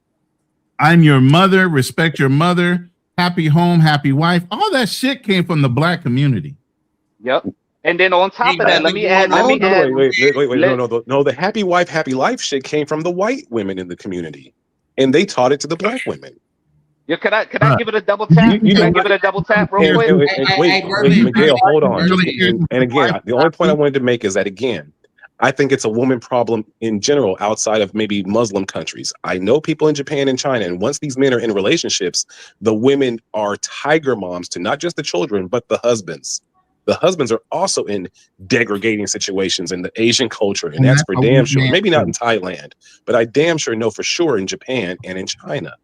I'm your mother. Respect your mother. Happy home, happy wife. All that shit came from the black community. Yep. And then on top of that, let me add. Wait. No, the happy wife, happy life shit came from the white women in the community, and they taught it to the black women. Yeah, could I give it a double tap? Can I give it a double tap real quick? Wait, Miguel, hold on. And again, the only point I wanted to make is that, again, I think it's a woman problem in general outside of maybe Muslim countries. I know people in Japan and China, and once these men are in relationships, the women are tiger moms to not just the children, but the husbands. The husbands are also in degrading situations in the Asian culture, and that's for damn sure. Maybe not in Thailand, but I damn sure know for sure in Japan and in China.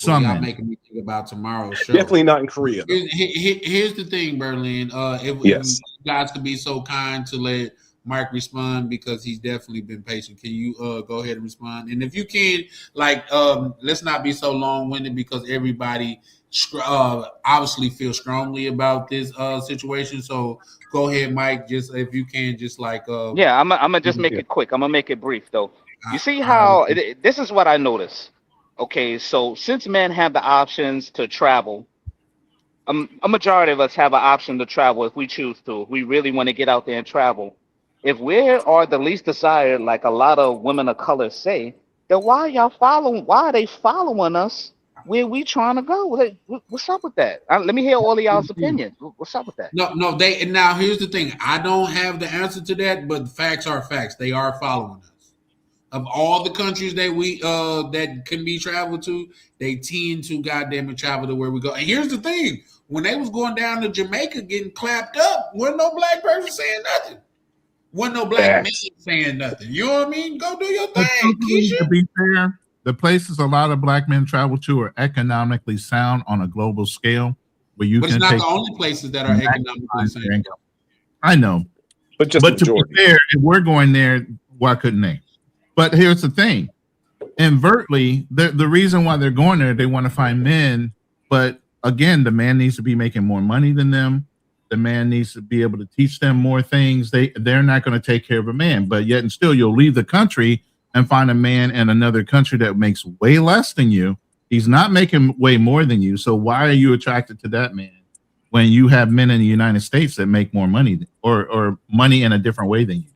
Y'all making me think about tomorrow's show. Definitely not in Korea. Here's the thing, Berlin. If you guys could be so kind to let Mike respond, because he's definitely been patient. Can you go ahead and respond? And if you can, let's not be so long-winded, because everybody obviously feels strongly about this situation. So go ahead, Mike. Just if you can, just I'm gonna just make it quick. I'm gonna make it brief though. You see how this is what I noticed. Okay, so since men have the options to travel, a majority of us have an option to travel if we choose to. If we really want to get out there and travel. If we are the least desired, like a lot of women of color say, then why are they following us where we trying to go? What's up with that? Let me hear all of y'all's opinions. What's up with that? No. Now here's the thing. I don't have the answer to that, but facts are facts. They are following us. of all the countries that we that can be traveled to, they tend to goddamn it travel to where we go. And here's the thing: when they was going down to Jamaica getting clapped up, wasn't no black person saying nothing. Wasn't no black man saying nothing. You know what I mean? Go do your thing, Keisha. To be fair, the places a lot of black men travel to are economically sound on a global scale, where you but can it's not take the only places that are economically sound. I know, but to be fair, if we're going there, why couldn't they? But here's the thing: invertly, the reason why they're going there, they want to find men. But again, the man needs to be making more money than them. The man needs to be able to teach them more things. They're not going to take care of a man, but yet and still, you'll leave the country and find a man in another country that makes way less than you. He's not making way more than you. So why are you attracted to that man when you have men in the United States that make more money or money in a different way than you?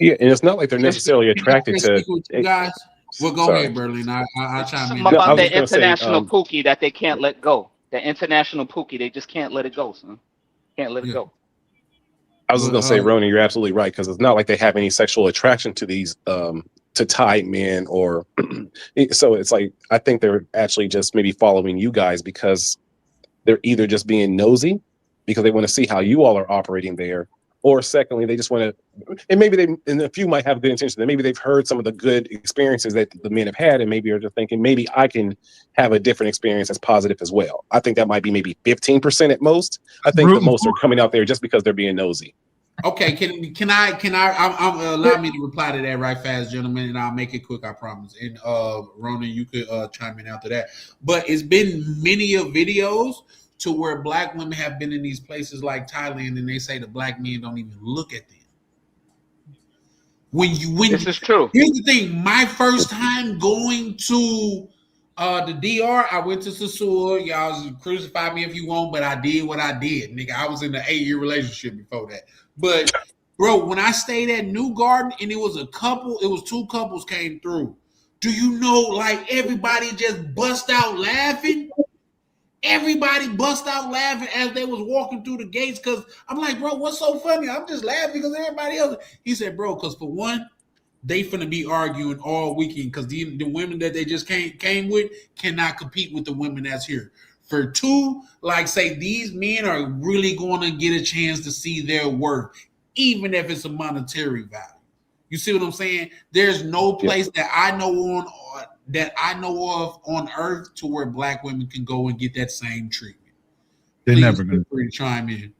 Yeah, and it's not like they're necessarily attracted to you guys. Well, go ahead, Berlin. I'll chime in. Something about the international pookie that they can't let go. The international pookie, they just can't let it go, son. Can't let it go. I was just gonna say, Roni, you're absolutely right, because it's not like they have any sexual attraction to these to Thai men, or so it's like I think they're actually just maybe following you guys because they're either just being nosy because they want to see how you all are operating there, or secondly, they just want to, and maybe and a few might have good intentions. Maybe they've heard some of the good experiences that the men have had, and maybe are just thinking, maybe I can have a different experience that's positive as well. I think that might be maybe 15% at most. I think the most are coming out there just because they're being nosy. Okay, can I allow me to reply to that right fast, gentlemen, and I'll make it quick, I promise. And Ronan, you could chime in after that. But it's been many of videos to where black women have been in these places like Thailand, and they say the black men don't even look at them. This is true. Here's the thing: my first time going to the DR, I went to Sasur. Y'all crucify me if you want, but I did what I did, nigga. I was in an 8-year relationship before that. But bro, when I stayed at New Garden and it was 2 couples came through. Do you know, like, everybody just bust out laughing? Everybody bust out laughing as they was walking through the gates, because I'm like, bro, what's so funny? I'm just laughing because everybody else. He said, bro, because for one, they finna be arguing all weekend because the women that they just came with cannot compete with the women that's here. For two, like, say, these men are really going to get a chance to see their worth, even if it's a monetary value. You see what I'm saying? There's no place that I know of on earth to where black women can go and get that same treatment. They're Please never going to chime in.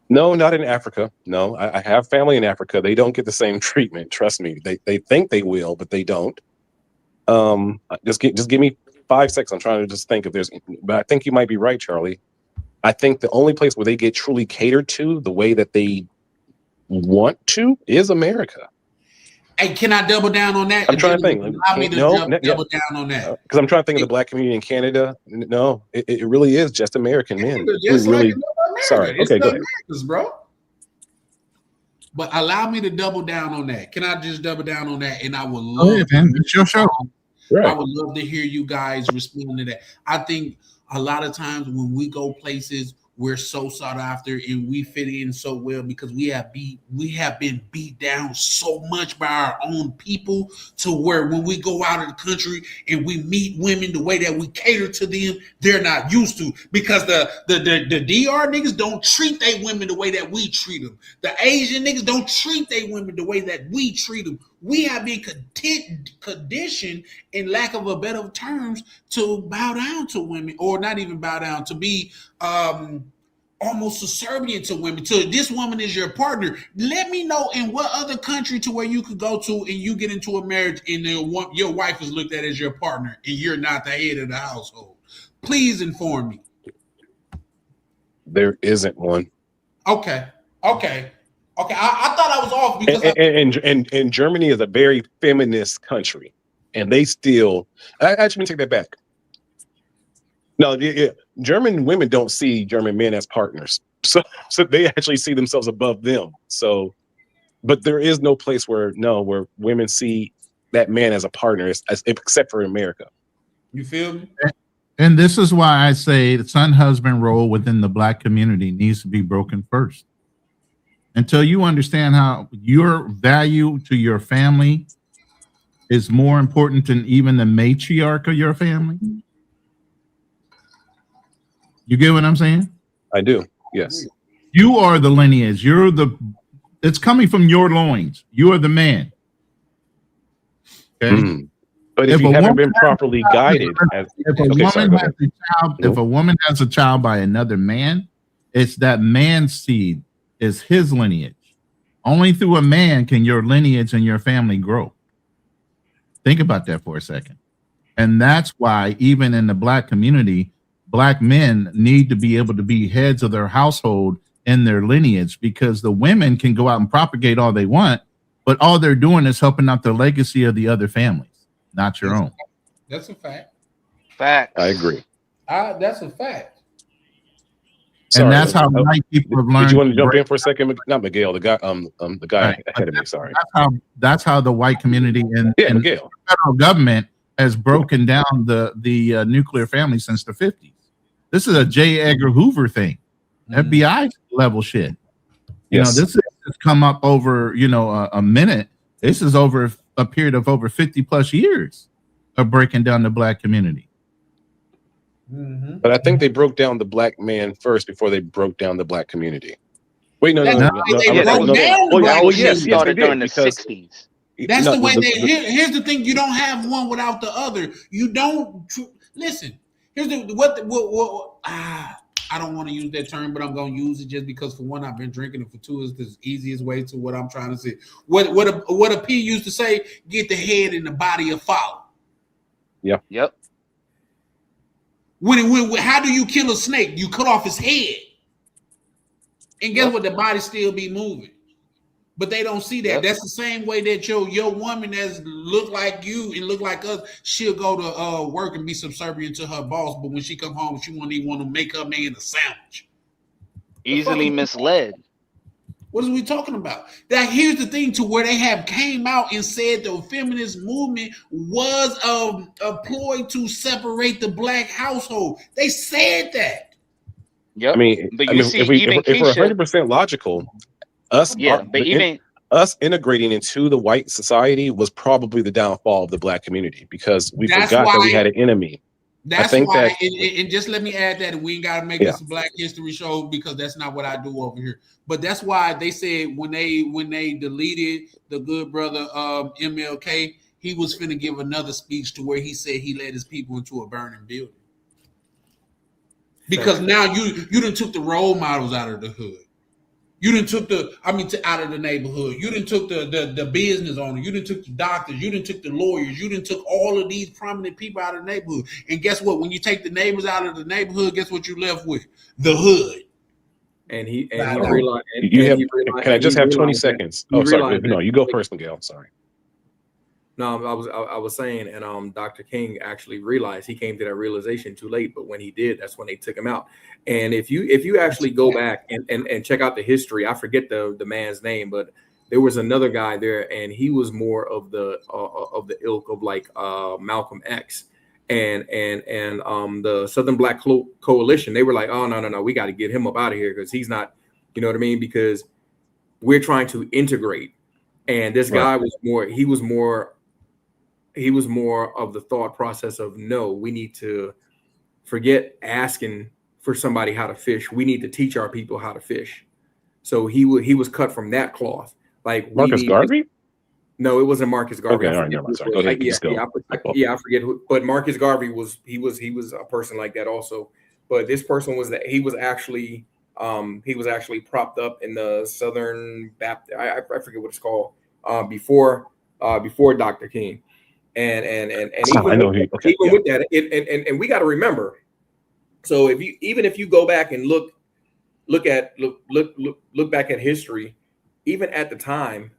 No, not in Africa. No, I have family in Africa. They don't get the same treatment. Trust me. They think they will, but they don't. Just give me 5 seconds. I'm trying to just think if there's, but I think you might be right, Charlie. I think the only place where they get truly catered to the way that they want to is America. Hey, can I double down on that? I'm trying to think. Allow me to double down on that. Because I'm trying to think of the black community in Canada. No, it really is just American men. Just really, like sorry. It's Okay, go ahead. Americans, bro. But allow me to double down on that. Can I just double down on that? And I would love. Oh, yeah, man. It's your show. Right. I would love to hear you guys respond to that. I think a lot of times when we go places, we're so sought after and we fit in so well because we have been beat down so much by our own people to where when we go out of the country and we meet women the way that we cater to them, they're not used to, because the DR niggas don't treat their women the way that we treat them. The Asian niggas don't treat their women the way that we treat them. We have been conditioned, in lack of a better terms, to bow down to women, or not even bow down, to be almost subservient to women. So this woman is your partner. Let me know in what other country to where you could go to and you get into a marriage and your wife is looked at as your partner and you're not the head of the household. Please inform me. There isn't one. Okay. I thought I was off because and Germany is a very feminist country, and they still. Actually, take that back. No, German women don't see German men as partners, so they actually see themselves above them. So, but there is no place where women see that man as a partner, except for America. You feel me? And this is why I say the son-husband role within the black community needs to be broken first. until you understand how your value to your family is more important than even the matriarch of your family. You get what I'm saying? I do. Yes. You are the lineage. It's coming from your loins. You are the man. Okay. But if you haven't been properly guided, if a woman has a child by another man, it's that man's seed is his lineage. Only through a man can your lineage and your family grow. Think about that for a second. And that's why even in the black community, black men need to be able to be heads of their household and their lineage, because the women can go out and propagate all they want, but all they're doing is helping out the legacy of the other families, not your own. That's a fact. Fact. I agree. That's a fact. And that's how white people have learned. Did you want to jump in for a second? Not Miguel, the guy ahead of me. Sorry. That's how the white community and the federal government has broken down the nuclear family since the 50s. This is a J. Edgar Hoover thing, FBI level shit. You know, this has come up over a minute. This is over a period of over 50 plus years of breaking down the black community. But I think they broke down the black man first before they broke down the black community. Wait, no. Yes, they started during the 60s. That's the way here's the thing: you don't have one without the other. You don't listen. Here's I don't want to use that term, but I'm going to use it just because, for one, I've been drinking it. For two, is the easiest way to what I'm trying to say. What a P used to say: get the head and the body of follow. Yep. When how do you kill a snake? You cut off his head, and guess what? The body still be moving, but they don't see that. That's the same way that your woman that's look like you and look like us, she'll go to work and be subservient to her boss, but when she come home, she won't even want to make her man a sandwich. Easily misled. What are we talking about? That here's the thing, to where they have came out and said the feminist movement was a ploy to separate the black household. They said that. Yep. I mean, if we're 100% logical, us integrating into the white society was probably the downfall of the black community, because we forgot that we had an enemy. That's why, and just let me add that we ain't got to make this a Black History show, because that's not what I do over here. But that's why they said when they deleted the good brother MLK, he was finna give another speech to where he said he led his people into a burning building. Because now you done took the role models out of the hood. You done took out of the neighborhood. You done took the business owner. You done took the doctors. You done took the lawyers. You done took all of these prominent people out of the neighborhood. And guess what? When you take the neighbors out of the neighborhood, guess what you left with? The hood. And he realized. Can I just have 20 seconds? Oh, sorry. No, you go first, Miguel. Sorry. No, I was saying, and Dr. King actually realized, he came to that realization too late, but when he did, that's when they took him out. And if you actually go back and check out the history, I forget the man's name, but there was another guy there, and he was more of the ilk of like Malcolm X and the Southern Black Coalition. They were like, oh no, we got to get him up out of here, because he's not, you know what I mean? Because we're trying to integrate, and this guy was more of the thought process of, no, we need to forget asking for somebody how to fish. We need to teach our people how to fish. So he was cut from that cloth. Like Marcus Garvey? No, it wasn't Marcus Garvey. Okay, all right, never mind. Sorry. Go ahead. I forget who, but Marcus Garvey was a person like that also. But this person he was actually propped up in the Southern Baptist. I forget what it's called. Before Dr. King. And even with that, and we got to remember. So if you go back and look back at history, even at the time,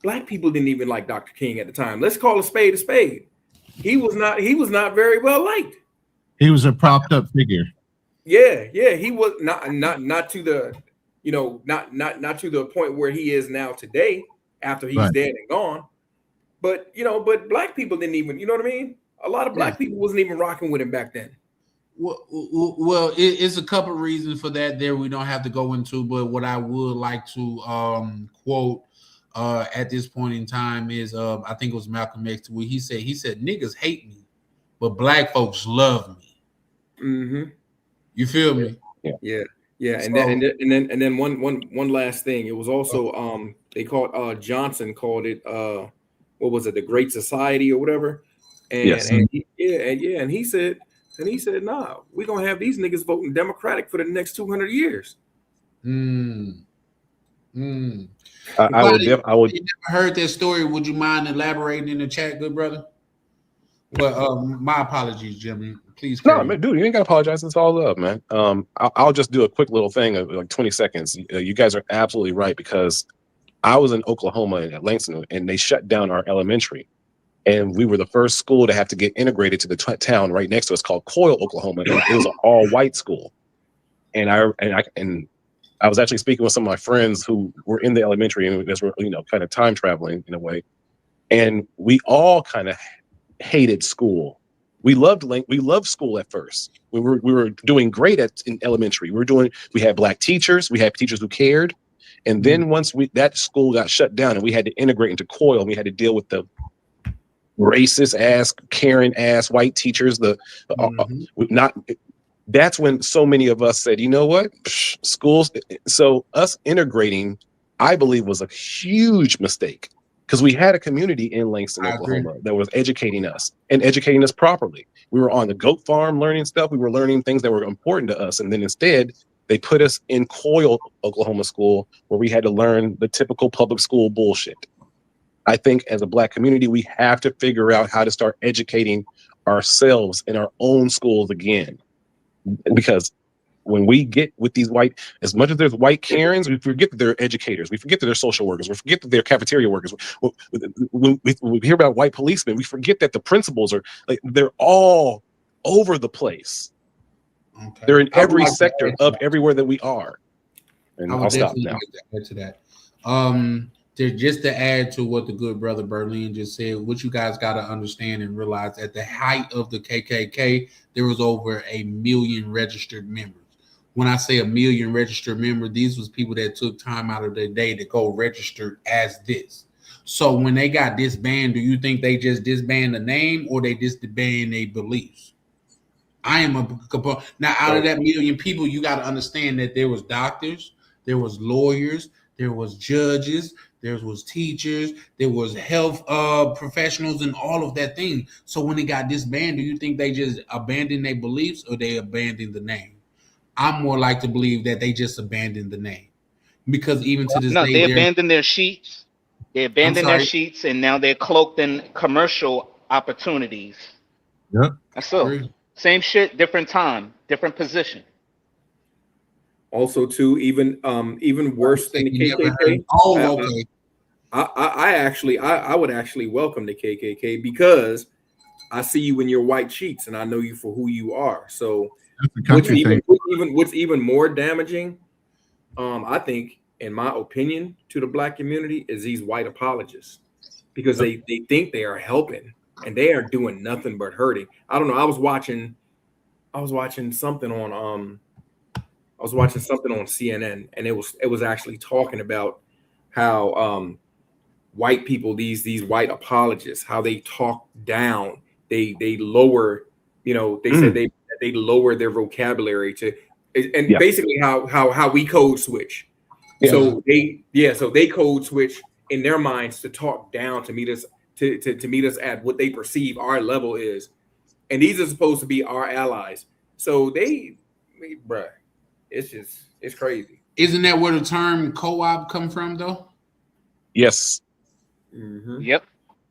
Black people didn't even like Dr. King at the time. Let's call a spade a spade. He was not very well liked. He was a propped up figure. Yeah, he was not to the, not to the point where he is now today, after he's dead and gone. But Black people didn't even, you know what I mean? A lot of Black people wasn't even rocking with him back then. Well, it's a couple reasons for that. There we don't have to go into, but what I would like to quote at this point in time is I think it was Malcolm X where he said niggas hate me, but black folks love me. Mm-hmm. You feel me? Yeah. And So- then one last thing. It was also they called Johnson called it what was it, the Great Society or whatever. And Yes. and he said nah, we're gonna have these niggas voting Democratic for the next 200 years. I Buddy, would. You never heard that story? Would you mind elaborating in the chat, good brother? Well, my apologies, Jimmy. Please. No, man, dude, you ain't gotta apologize. It's all up, man. I'll just do a quick little thing of like 20 seconds. You guys are absolutely right because I was in Oklahoma at Langston, and they shut down our elementary, and we were the first school to have to get integrated to the town right next to us called Coyle, Oklahoma. And it was an all-white school, and I was actually speaking with some of my friends who were in the elementary, and that's were kind of time traveling in a way, and we all kind of hated school. We loved school at first. We were doing great in elementary. We had black teachers, we had teachers who cared, and then once that school got shut down and we had to integrate into Coyle, and we had to deal with the racist ass, Karen ass white teachers. That's when so many of us said, you know what, schools. So us integrating, I believe, was a huge mistake. Because we had a community in Langston, Oklahoma that was educating us and educating us properly. We were on the goat farm learning stuff. We were learning things that were important to us. And then instead, they put us in Coyle, Oklahoma school, where we had to learn the typical public school bullshit. I think as a black community, we have to figure out how to start educating ourselves in our own schools again. Because when we get with these white, as much as there's white Karens, we forget that they're educators. We forget that they're social workers. We forget that they're cafeteria workers. When we hear about white policemen, we forget that the principals are they're all over the place. Okay. They're in every sector of everywhere that we are. And I'll stop now. Like to that. Just to add to what the good brother Berlin just said, what you guys got to understand and realize, at the height of the KKK, there was over 1 million registered members. When I say 1 million registered members, these was people that took time out of their day to go register as this. So when they got disbanded, do you think they just disband the name or they just disband their beliefs? I am now out of that 1 million people, you got to understand that there was doctors, there was lawyers, there was judges, there was teachers, there was health professionals, and all of that thing. So when they got disbanded, do you think they just abandoned their beliefs or they abandoned the name? I'm more like to believe that they just abandoned the name, because even to this day, they abandoned their sheets. They abandoned their sheets, and now they're cloaked in commercial opportunities. Yep. That's all. Same shit, different time, different position. Also, too, even worse than the KKK. Oh, okay. I would actually welcome the KKK because I see you in your white sheets and I know you for who you are. So what's even more damaging, I think, in my opinion, to the black community is these white apologists, because they think they are helping and they are doing nothing but hurting. I don't know. I was watching something on CNN, and it was actually talking about how white people, these white apologists, how they talk down, they lower, they said they lower their vocabulary basically how we code switch. Yeah. So they code switch in their minds to talk down, to meet us to meet us at what they perceive our level is, and these are supposed to be our allies. So it's crazy. Isn't that where the term co-op come from, though? Yes. Mm-hmm. Yep.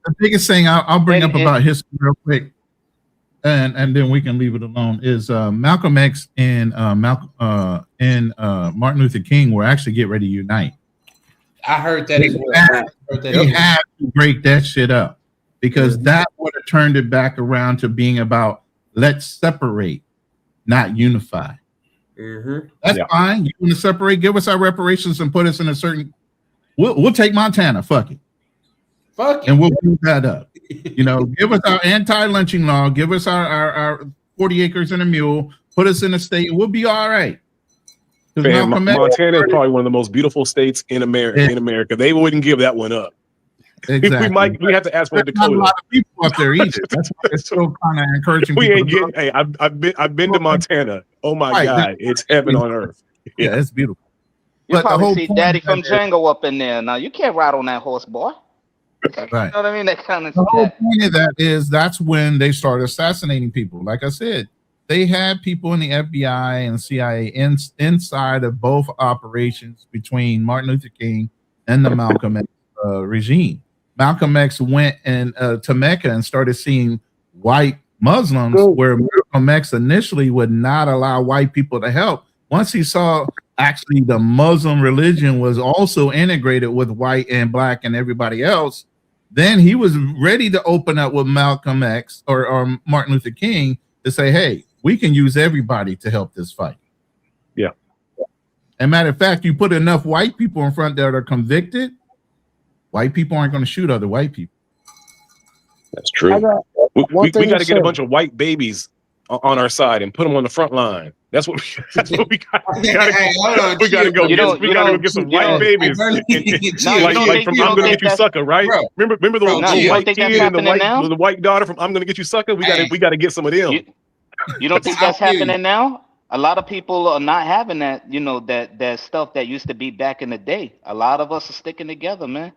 The biggest thing I'll bring up about history real quick, and then we can leave it alone, is Malcolm X and Martin Luther King were actually getting ready to unite. I heard that. They had to break that shit up, because that would have turned it back around to being about let's separate, not unify. That's fine. You want to separate? Give us our reparations and put us in a certain. We'll take Montana. Fuck it. And we'll move that up. Give us our anti-lynching law. Give us our 40 acres and a mule. Put us in a state, we'll be all right. Man, Montana is probably one of the most beautiful states in America. They wouldn't give that one up. Exactly. We have to ask for Dakota. Not a lot of people up there either. That's why it's still kind of encouraging. We people ain't to getting. Hey, I've been to Montana. Oh my God, it's heaven on earth. Yeah, it's beautiful. You But the probably whole see point Daddy of from that is- Django up in there. Now you can't ride on that horse, boy. Right. You know what I mean? That kind of The whole stuff. point of that is that's when they started assassinating people. Like I said, they had people in the FBI and CIA inside of both operations between Martin Luther King and the Malcolm X regime. Malcolm X went to Mecca and started seeing white Muslims where Malcolm X initially would not allow white people to help. Once he saw actually the Muslim religion was also integrated with white and black and everybody else, then he was ready to open up with Malcolm X or Martin Luther King to say, hey, we can use everybody to help this fight. Yeah. And matter of fact, you put enough white people in front that are convicted, white people aren't going to shoot other white people. That's true. We got to get a bunch of white babies on our side and put them on the front line. That's what we got. We got to go. We got to go get some white babies. Like from I'm Gonna Get You Sucker, right? Remember the white kid and the white daughter from I'm Gonna Get You Sucker. We got to get some of them. You don't think that's happening now? A lot of people are not having that. You know that stuff that used to be back in the day. A lot of us are sticking together, man.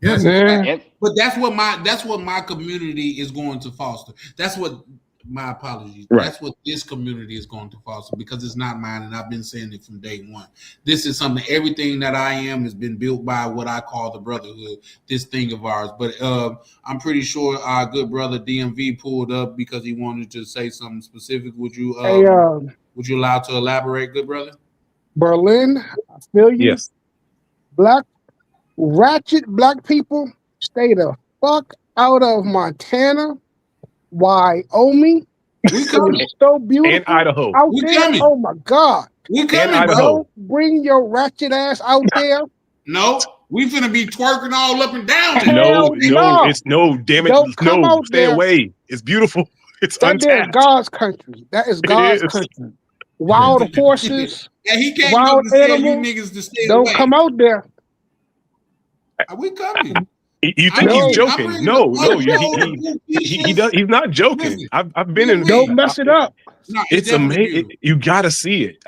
Yes, Yeah. but that's what my community is going to foster. That's what my apologies. Right. That's what this community is going to foster because it's not mine, and I've been saying it from day one. This is something. Everything that I am has been built by what I call the brotherhood. This thing of ours. But I'm pretty sure our good brother DMV pulled up because he wanted to say something specific. Would you would you allow to elaborate, good brother? Berlin, I feel you. Yes. Ratchet black people, stay the fuck out of Montana, Wyoming. We coming. So beautiful. And Idaho. Out We there. coming. Oh my God. We coming, Idaho. bro. Don't bring your ratchet ass out there. No, we finna be twerking all up and down. No, no. it's no, damn it, Don't come no, out stay there. away. It's beautiful. It's That is untapped. God's country. That is God's is. country. Wild horses, Yeah, he can't wild come to tell you animals. niggas to stay Don't away. come out there. Are we coming? You think No. he's joking? No, he does. He's not joking. I've been in. Don't mess it up. No, It's definitely amazing. beautiful. You got to see it.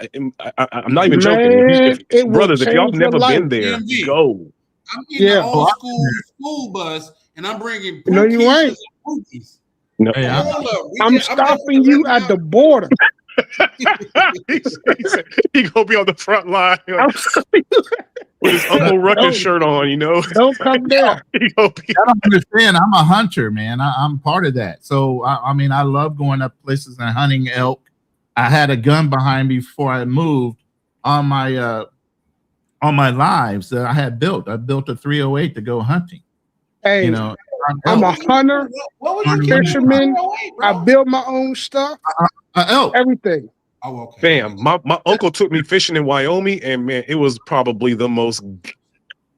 I'm not even Man, joking. it will Brothers, if y'all change your never been life. there, DMV. go. I'm getting Yeah. an old school bus, and I'm bringing No, you ain't. Pookies. No. Hey, Hold up. I'm stopping you at the border. He gonna be on the front line I'm stopping you. with his Uncle Ruckus shirt on, you know. Don't come there. He gonna be- I don't understand. I'm a hunter, man. I'm part of that. So I mean, I love going up places and hunting elk. I had a gun behind me before I moved on my lives that I had built. I built a 308 to go hunting. Hey, You know, I'm a hunter, What was you fisherman. I build my own stuff, elk. everything. Oh, okay. Fam, my uncle took me fishing in Wyoming, and man, it was probably the most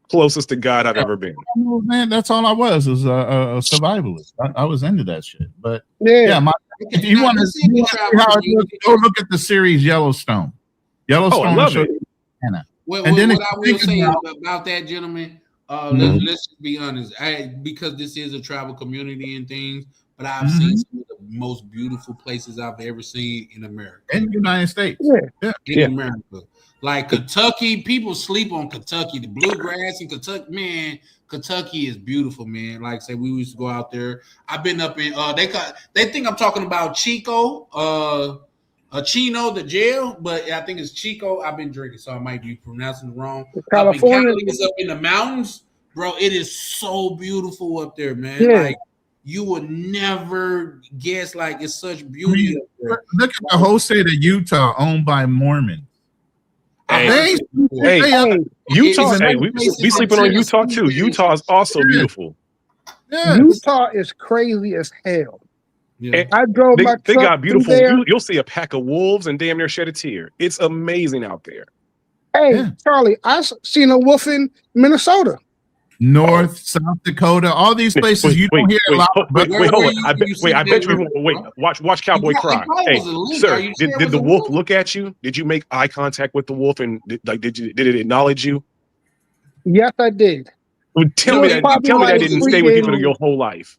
closest to God I've ever been. Man, that's all I was a survivalist. I was into that shit. But Yeah. if you want to see how it looks, go look at the series Yellowstone. Yellowstone love will show it. you Montana. What And then I if you will think say about- about that, gentlemen, Mhm. let's just be honest. Because this is a travel community and things, but I've seen some of the most beautiful places I've ever seen in America. In the United States. Yeah. In America. Like Kentucky, people sleep on Kentucky. The bluegrass in Kentucky, man, Kentucky is beautiful, man. Like say we used to go out there. I've been up in they think I'm talking about Chico, Chino, the jail, but I think it's Chico. I've been drinking, so I might be pronouncing it wrong. California. Up in the mountains, bro. It is so beautiful up there, man. Yeah. Like you would never guess, like it's such beauty up there. Look at the whole state of Utah owned by Mormons. Hey, Utah. Hey, we sleeping on Utah too. Utah is also beautiful. Utah is crazy as hell. Yeah. I drove my They truck got beautiful. through there. You'll see a pack of wolves and damn near shed a tear. It's amazing out there. Hey, Charlie, I seen a wolf in Minnesota. North, South Dakota, all these places you don't hear a lot. Wait, hold on. I bet you watch Cowboy Cry. Hey, sir, did the wolf look at you? Did you make eye contact with the wolf and did it acknowledge you? Yes, I did. Well, tell me that didn't stay with you for your whole life.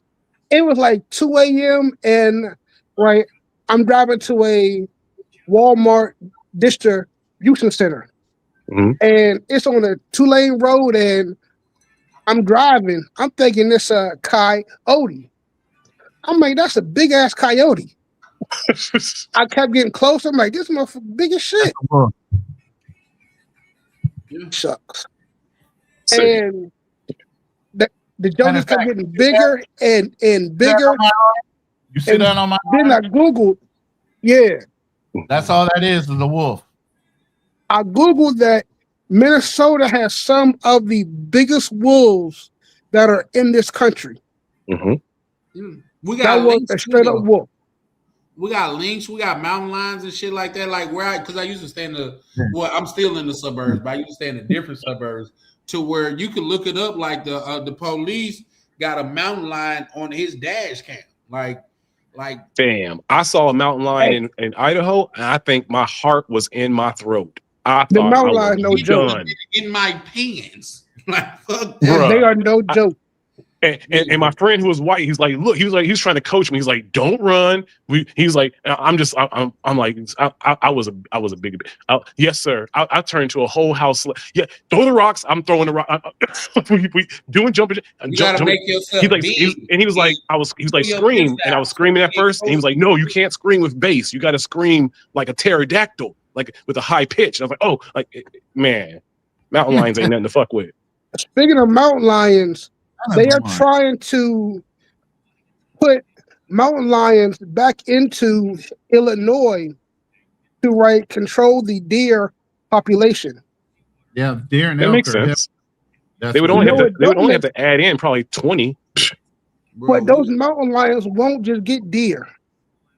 It was like 2 a.m. and I'm driving to a Walmart distribution center, and it's on a 2-lane road, and I'm driving. I'm thinking it's a coyote. I'm like, that's a big ass coyote. I kept getting closer. I'm like, this motherfucker big as shit. Shucks. And the Jones kept getting bigger and bigger. You see that on my Then I Googled, that's all that is a wolf. I Googled that Minnesota has some of the biggest wolves that are in this country. We That got was lynx a straight up wolf. We got lynx, we got mountain lions and shit like that. Like because I used to stay in I'm still in the suburbs, but I used to stay in the different suburbs to where you could look it up. Like the police got a mountain lion on his dash cam. Like Damn, I saw a mountain lion in Idaho, and I think my heart was in my throat. The mountain lion, no joke. In my pants. Like fuck that. They are no joke. And my friend who was white, he's like, look, he was trying to coach me. He's like, don't run. He's like, I'm like, I was a big, yes, sir. I turned to a whole house. Yeah, throw the rocks. I'm throwing the rock. we doing jumping. You gotta make yourself he was like, scream. And I was screaming at first. And he was like, no, you can't scream with bass. You got to scream like a pterodactyl, like with a high pitch. And I was like, oh, man, mountain lions ain't nothing to fuck with. Speaking of mountain lions, they are trying to put mountain lions back into Illinois to control the deer population. Yeah, deer and that elk makes sense. They would only have to add in probably 20. But those mountain lions won't just get deer.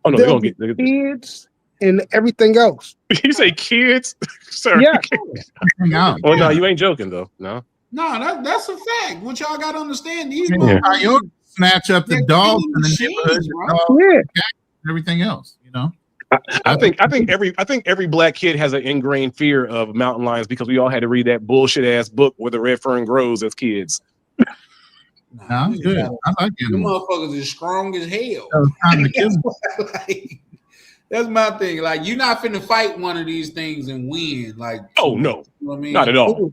Oh no, they're gonna get kids and everything else. You say kids, sir? Yeah. Oh no, you ain't joking though. No. No, that's a fact. What y'all got to understand, these coyotes snatch up the dogs in the neighborhood, and everything else. You know, I think every black kid has an ingrained fear of mountain lions because we all had to read that bullshit ass book Where the Red Fern Grows as kids. I'm good. I like them. The motherfuckers is strong as hell. That's my thing. Like, you're not finna fight one of these things and win. Like, oh no, you know what I mean? Not at all.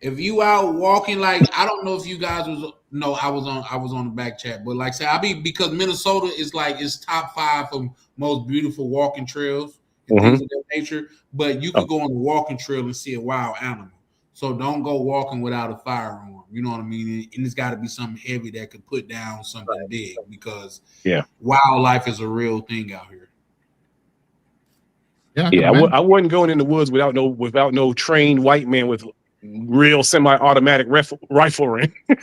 If you out walking, like, I don't know if you guys I was on the back chat, but like say because Minnesota is like it's top 5 for most beautiful walking trails and things of that nature. But you could go on the walking trail and see a wild animal. So don't go walking without a firearm. You know what I mean? And it's got to be something heavy that could put down something big because wildlife is a real thing out here. Yeah, I wasn't going in the woods without no trained white man with real semi-automatic riflery. I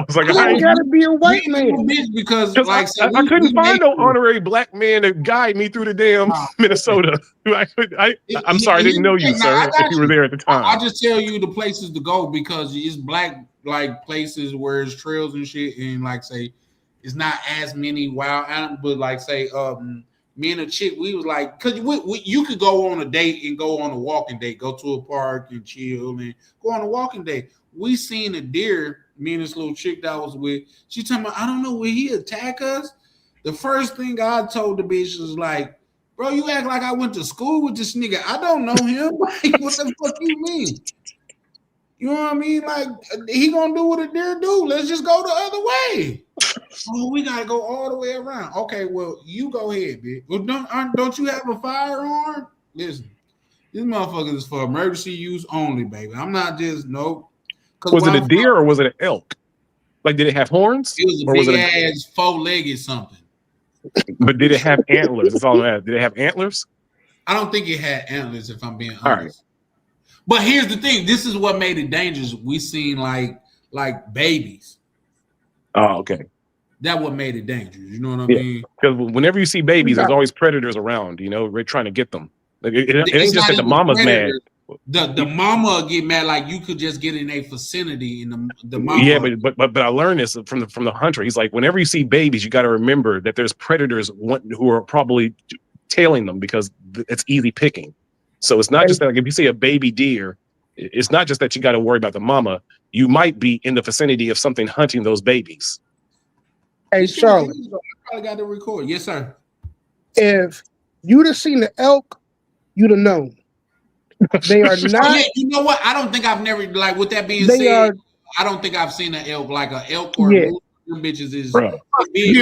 was like, I gotta be a white man because I couldn't find no honorary black man to guide me through the damn Minnesota. I'm sorry, I didn't know you, sir. If you were there at the time, I'll just tell you the places to go because it's black like places where it's trails and shit, and like say it's not as many wild animals, but like say me and a chick, we was like, because you could go on a date and go on a walking date, go to a park and chill and go on a walking date. We seen a deer, me and this little chick that I was with, she told me, I don't know, will he attack us? The first thing I told the bitch was like, bro, you act like I went to school with this nigga. I don't know him. Like, what the fuck you mean? You know what I mean? Like, he gonna do what a deer do. Let's just go the other way. Oh, we gotta go all the way around. Okay, well, you go ahead, bitch. Well, don't you have a firearm? Listen, this motherfucker is for emergency use only, baby. I'm not just nope. Was it a deer or was it an elk? Like, did it have horns? It was a big ass 4-legged something. But did it have antlers? That's all I'm asking. Did it have antlers? I don't think it had antlers, if I'm being honest. All right. But here's the thing. This is what made it dangerous. We seen like babies. Oh, okay. That what made it dangerous. You know what I mean? Because whenever you see babies, there's always predators around. You know, we're trying to get them. Like, it ain't just that the mama's mad. The mama get mad like you could just get in a vicinity and the mama. Yeah, but I learned this from the hunter. He's like, whenever you see babies, you got to remember that there's predators who are probably tailing them because it's easy picking. So it's not just that, like, if you see a baby deer, it's not just that you got to worry about the mama. You might be in the vicinity of something hunting those babies. Hey, Charlotte. I probably got to record. Yes, sir. If you'd have seen the elk, you'd have known. They are not. Oh, yeah, you know what? I don't think I've never, like, with that being said, I don't think I've seen an elk, like an elk or a moose. Them bitches is big. Like, they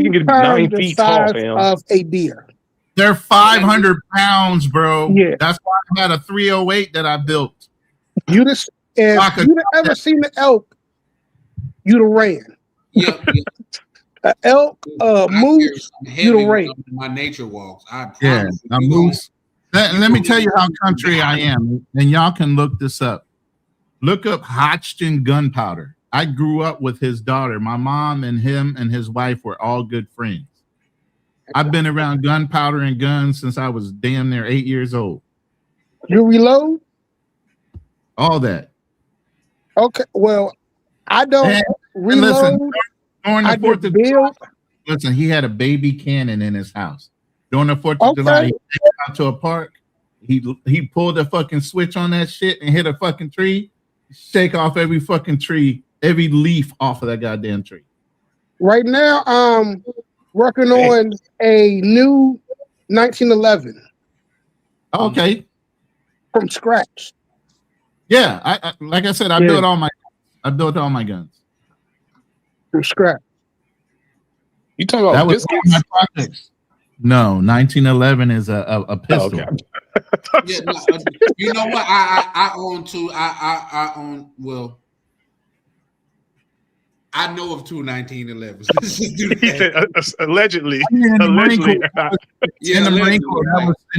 can get 9 feet tall, fam. Of a deer. They're 500 pounds, bro. Yeah. That's why I had a 308 that I built. If you'd have ever seen the elk, you'd have ran. Yeah. An elk, moose, you'd have ran. My nature walks. I Yeah, promise. a moose. Let me tell you how country I am, and y'all can look this up. Look up Hodgson gunpowder. I grew up with his daughter. My mom and him and his wife were all good friends. I've been around gunpowder and guns since I was damn near 8 years old. You reload? All that. Okay, well, I don't reload. Listen, during the I 4th just of build. July, listen, he had a baby cannon in his house. During the 4th of July, he came out to a park. He pulled a fucking switch on that shit and hit a fucking tree. Shake off every fucking tree, every leaf off of that goddamn tree. Right now, I'm working on a new 1911. Okay. From scratch. Yeah, I like I said, I built all my guns from scratch. You talking about that was one of my projects. No, 1911 is a pistol. Oh, okay. Yeah, no, you know what? I own two. I own. Well, I know of two 1911s. Let's just do that. Allegedly. In the Marine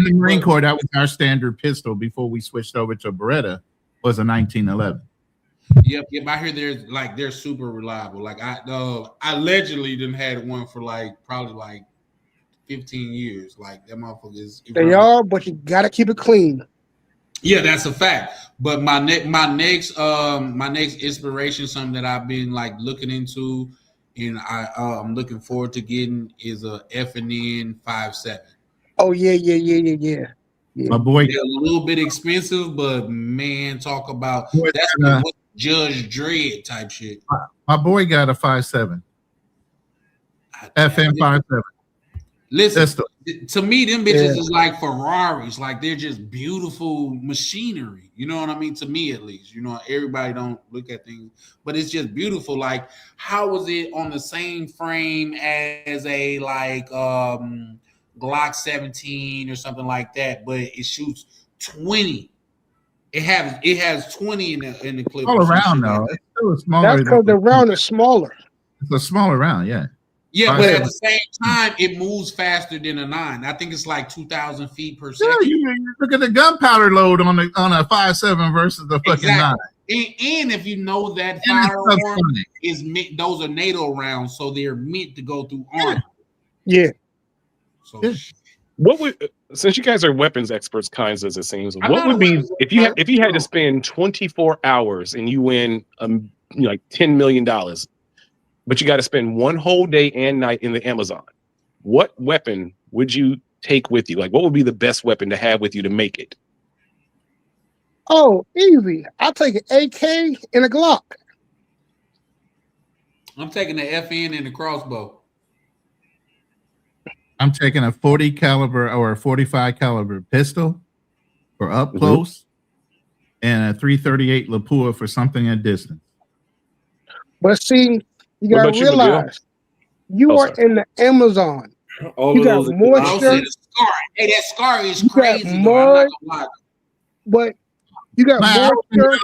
allegedly, Corps, that was our standard pistol before we switched over to Beretta. Was a 1911. Yep. I hear they're super reliable. Like I allegedly didn't had one for probably 15 years. Like that motherfucker is. They are, but you gotta keep it clean. Yeah, that's a fact. But my next inspiration, something that I've been looking into, and I'm looking forward to getting is a F&N 5.7. Oh yeah. My boy, they're a little bit expensive, but man, talk about that's what Judge Dredd type shit. My boy got a 5.7. FM 5.7. Listen, to me, them bitches is like Ferraris. Like they're just beautiful machinery. You know what I mean? To me, at least. You know, everybody don't look at things, but it's just beautiful. Like, how is it on the same frame as a Glock 17 or something like that, but it shoots 20. It has 20 in the clip. All around though. It's still smaller. That's because the round is smaller. It's a smaller round, yeah. Yeah, but at the same time, it moves faster than a 9. I think it's like 2,000 feet per second. Yeah, you look at the gunpowder load on a 5.7 versus the fucking 9. And if you know that firearm is meant, those are NATO rounds, so they're meant to go through armor. Yeah. So what would, since you guys are weapons experts, kinds as it seems, what would be if you had to spend 24 hours and you win like $10 million, but you got to spend one whole day and night in the Amazon? What weapon would you take with you? Like, what would be the best weapon to have with you to make it? Oh, easy. I'll take an AK and a Glock. I'm taking the FN and the crossbow. I'm taking a 40 caliber or a 45 caliber pistol for up close and a 338 Lapua for something at distance. But see, you gotta realize you are in the Amazon. You got moisture. Hey, that scar is crazy. You got mud, but you got moisture.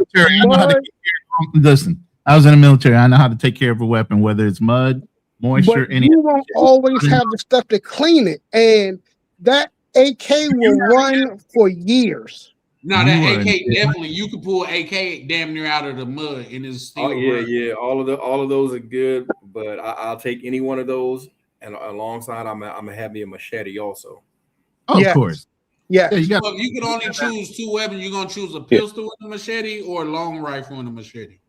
Listen, I was in the military. I know how to take care of a weapon, whether it's mud, moisture, but you won't always have the stuff to clean it, and that AK will run for years. No, that AK definitely, you can pull AK damn near out of the mud and it's still. Oh yeah. All of those are good, but I'll take any one of those, and alongside I'm gonna have me a machete also. Oh, yes. Of course. Yeah. So if you can only choose two weapons, you're gonna choose a pistol and a machete or a long rifle and a machete.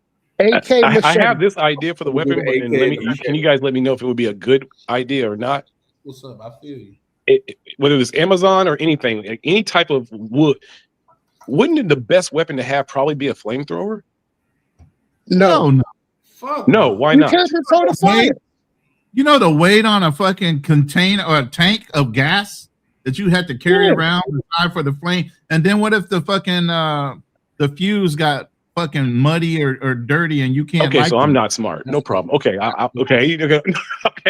AK I machete. have this idea for the I'm gonna weapon, do the and AK let and me. the Can machete. you guys let me know if it would be a good idea or not? What's up? I feel you. Whether it's Amazon or anything, like any type of wood, wouldn't the best weapon to have probably be a flamethrower? No. No. Fuck No, why You not? can't control the fire. You know the weight on a fucking container or a tank of gas that you had to carry around for the flame, and then what if the fucking the fuse got fucking muddy or dirty and you can't? Okay, light so I'm them? not smart. No problem. Okay, okay.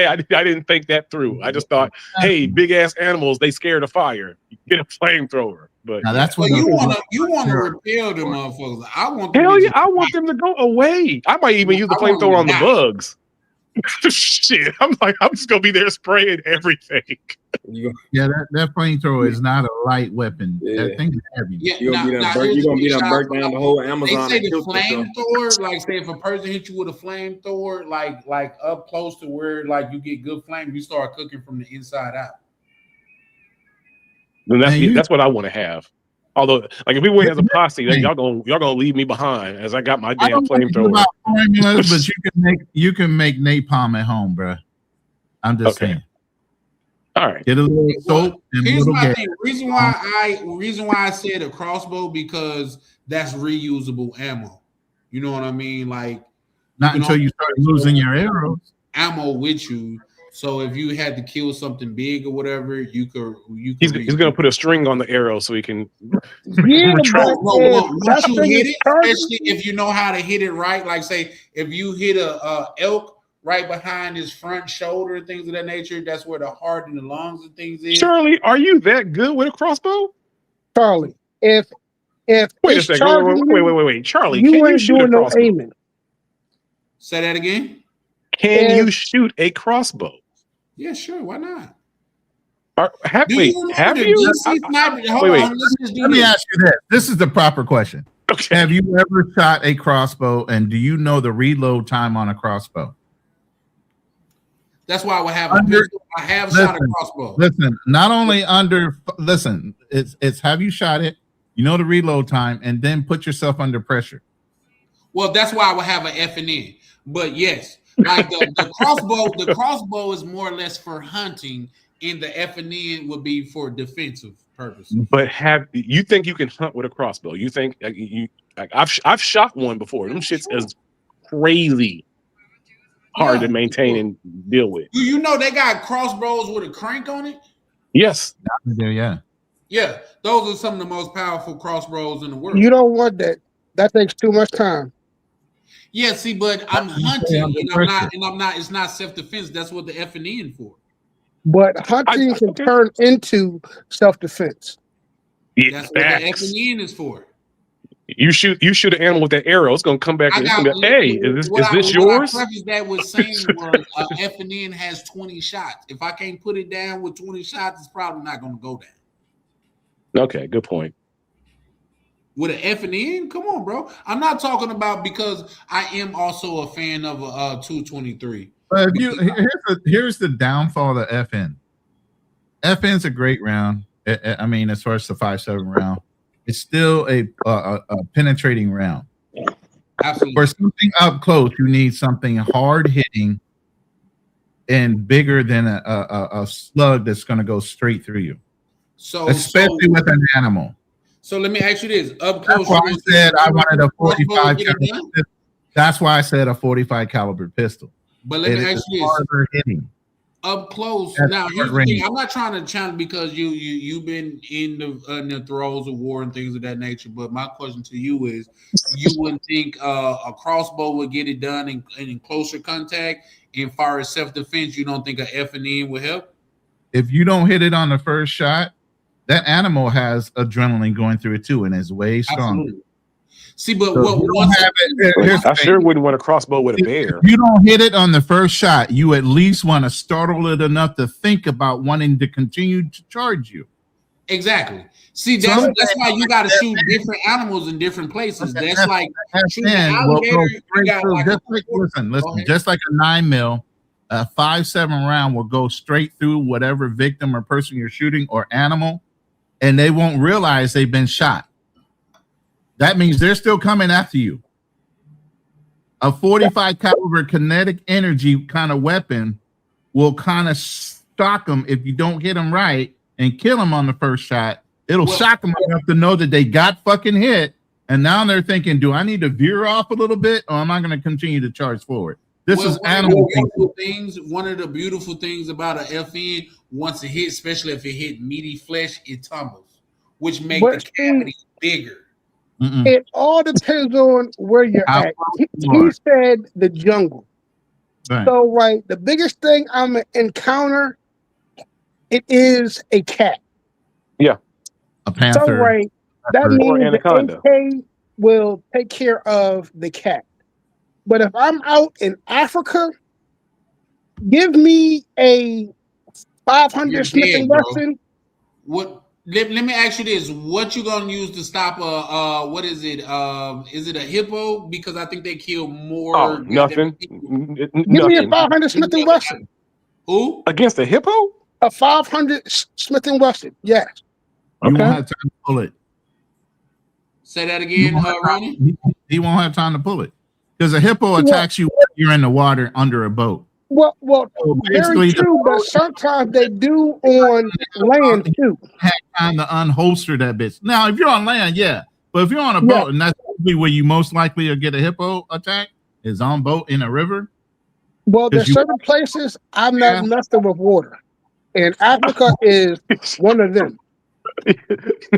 I didn't think that through. I just thought, hey, big ass animals, they scared of fire. You get a flamethrower. But Now that's Well, what you wanna repel them motherfuckers. I want them hell to yeah, I want them to go away. I might even use the I want them flamethrower to on the die. bugs. Shit, I'm just gonna be there spraying everything. Yeah, that flamethrower is not a light weapon. Yeah. That thing is heavy. Yeah, You're gonna be done burnt down the whole Amazon. They say and the killed yourself. flamethrower, like say if a person hit you with a flamethrower, like up close to where like you get good flame, you start cooking from the inside out. Then that's what I want to have. Although, like if we went as a posse, then y'all gonna leave me behind as I got my I damn don't know flamethrower. about formulas, but you can make napalm at home, bro. I'm just saying. All right. Get a little soap and a Here's little my gas. thing. Reason why I said a crossbow because that's reusable ammo. You know what I mean? Like Not until you start losing your arrows. ammo with you. So if you had to kill something big or whatever, you could. He's gonna put a string on the arrow so he can Yeah, retract. Once you hit it, especially if you know how to hit it right, like say if you hit a elk right behind his front shoulder, things of that nature, that's where the heart and the lungs and things is. Charlie, are you that good with a crossbow? Charlie, if Wait a it's second. charging you, Wait. Charlie, you can you ain't shoot a doing no crossbow? aiming. Say that again. Can you shoot a crossbow? Yeah, sure. Why not? Have Do you? you remember the DC sniper? Hold Wait. on, let's just do Let me this. ask you this. This is the proper question. Okay. Have you ever shot a crossbow, and do you know the reload time on a crossbow? That's why I would have a pistol. I have shot a crossbow. Listen, not only it's have you shot it, you know the reload time, and then put yourself under pressure. Well, that's why I would have an F and N. But yes, like the crossbow is more or less for hunting, and the F and N would be for defensive purposes. But you think you can hunt with a crossbow? You think I've shot one before. Them shits is crazy hard to maintain and deal with. Do you know they got crossbows with a crank on it? Yes. Yeah. Yeah, those are some of the most powerful crossbows in the world. You don't want that. That takes too much time. Yeah, see, but I'm hunting, and I'm not. It's not self-defense. That's what the F and N for. But hunting can turn into self-defense. That's what the F and N is for. You shoot an animal with that arrow, it's gonna come back and it's gonna be, hey, is this yours? What I prefaced that was saying was F and N has 20 shots. If I can't put it down with 20 shots, it's probably not gonna go down. Okay, good point. With an F and N, come on, bro. I'm not talking about because I am also a fan of a 223. But here's the downfall of FN. FN's a great round. I mean, as far as the 5.7 round, it's still a penetrating round. Absolutely. For something up close, you need something hard hitting and bigger than a slug that's going to go straight through you. Especially with an animal. So let me ask you this: up close. That's why I said I wanted a 45 caliber. That's why I said a 45 caliber pistol. But let me ask you this: harder hitting. Up close. That's now, here's the range. thing. I'm not trying to challenge because you've been in the throes of war and things of that nature. But my question to you is: you wouldn't think a crossbow would get it done in closer contact? And far as self-defense, you don't think a F and N would help? If you don't hit it on the first shot, that animal has adrenaline going through it too, and is way stronger. Absolutely. See, but I sure wouldn't want a crossbow with a bear. If you don't hit it on the first shot, you at least want to startle it enough to think about wanting to continue to charge you. Exactly. See, that's why you got to shoot different animals in different places. That's like shooting an alligator. Just like a 9mm, a 5.7 round will go straight through whatever victim or person you're shooting or animal, and they won't realize they've been shot. That means they're still coming after you. A 45 caliber kinetic energy kind of weapon will kind of shock them if you don't hit them right and kill them on the first shot. It'll shock them enough to know that they got fucking hit, and now they're thinking, do I need to veer off a little bit, or am I going to continue to charge forward? This is animal things. One of the beautiful things about a FN, once it hits, especially if it hit meaty flesh, it tumbles, which makes the cavity bigger. It all depends on where you're at. He said the jungle. Right. So, right, the biggest thing I'm gonna encounter, it is a cat. Yeah, a panther. So, right, that means the AK will take care of the cat. But if I'm out in Africa, give me a 500 Smith & Wesson. What? Let me ask you this: what you gonna use to stop a what is it? Is it a hippo? Because I think they kill more. Oh, nothing. Give me a 500 Smith & Wesson. Who? Against a hippo? A 500 Smith & Wesson. Yes. You won't have time to pull it. Say that again, Ronnie. He won't have time to pull it because a hippo attacks you when you're in the water under a boat. Well, very true, but sometimes they do on land too. Have time to unholster that bitch. Now, if you're on land, yeah, but if you're on a boat, and that's where you most likely will get a hippo attack, is on boat in a river. Well, there's certain places I'm not messing with water, and Africa is one of them.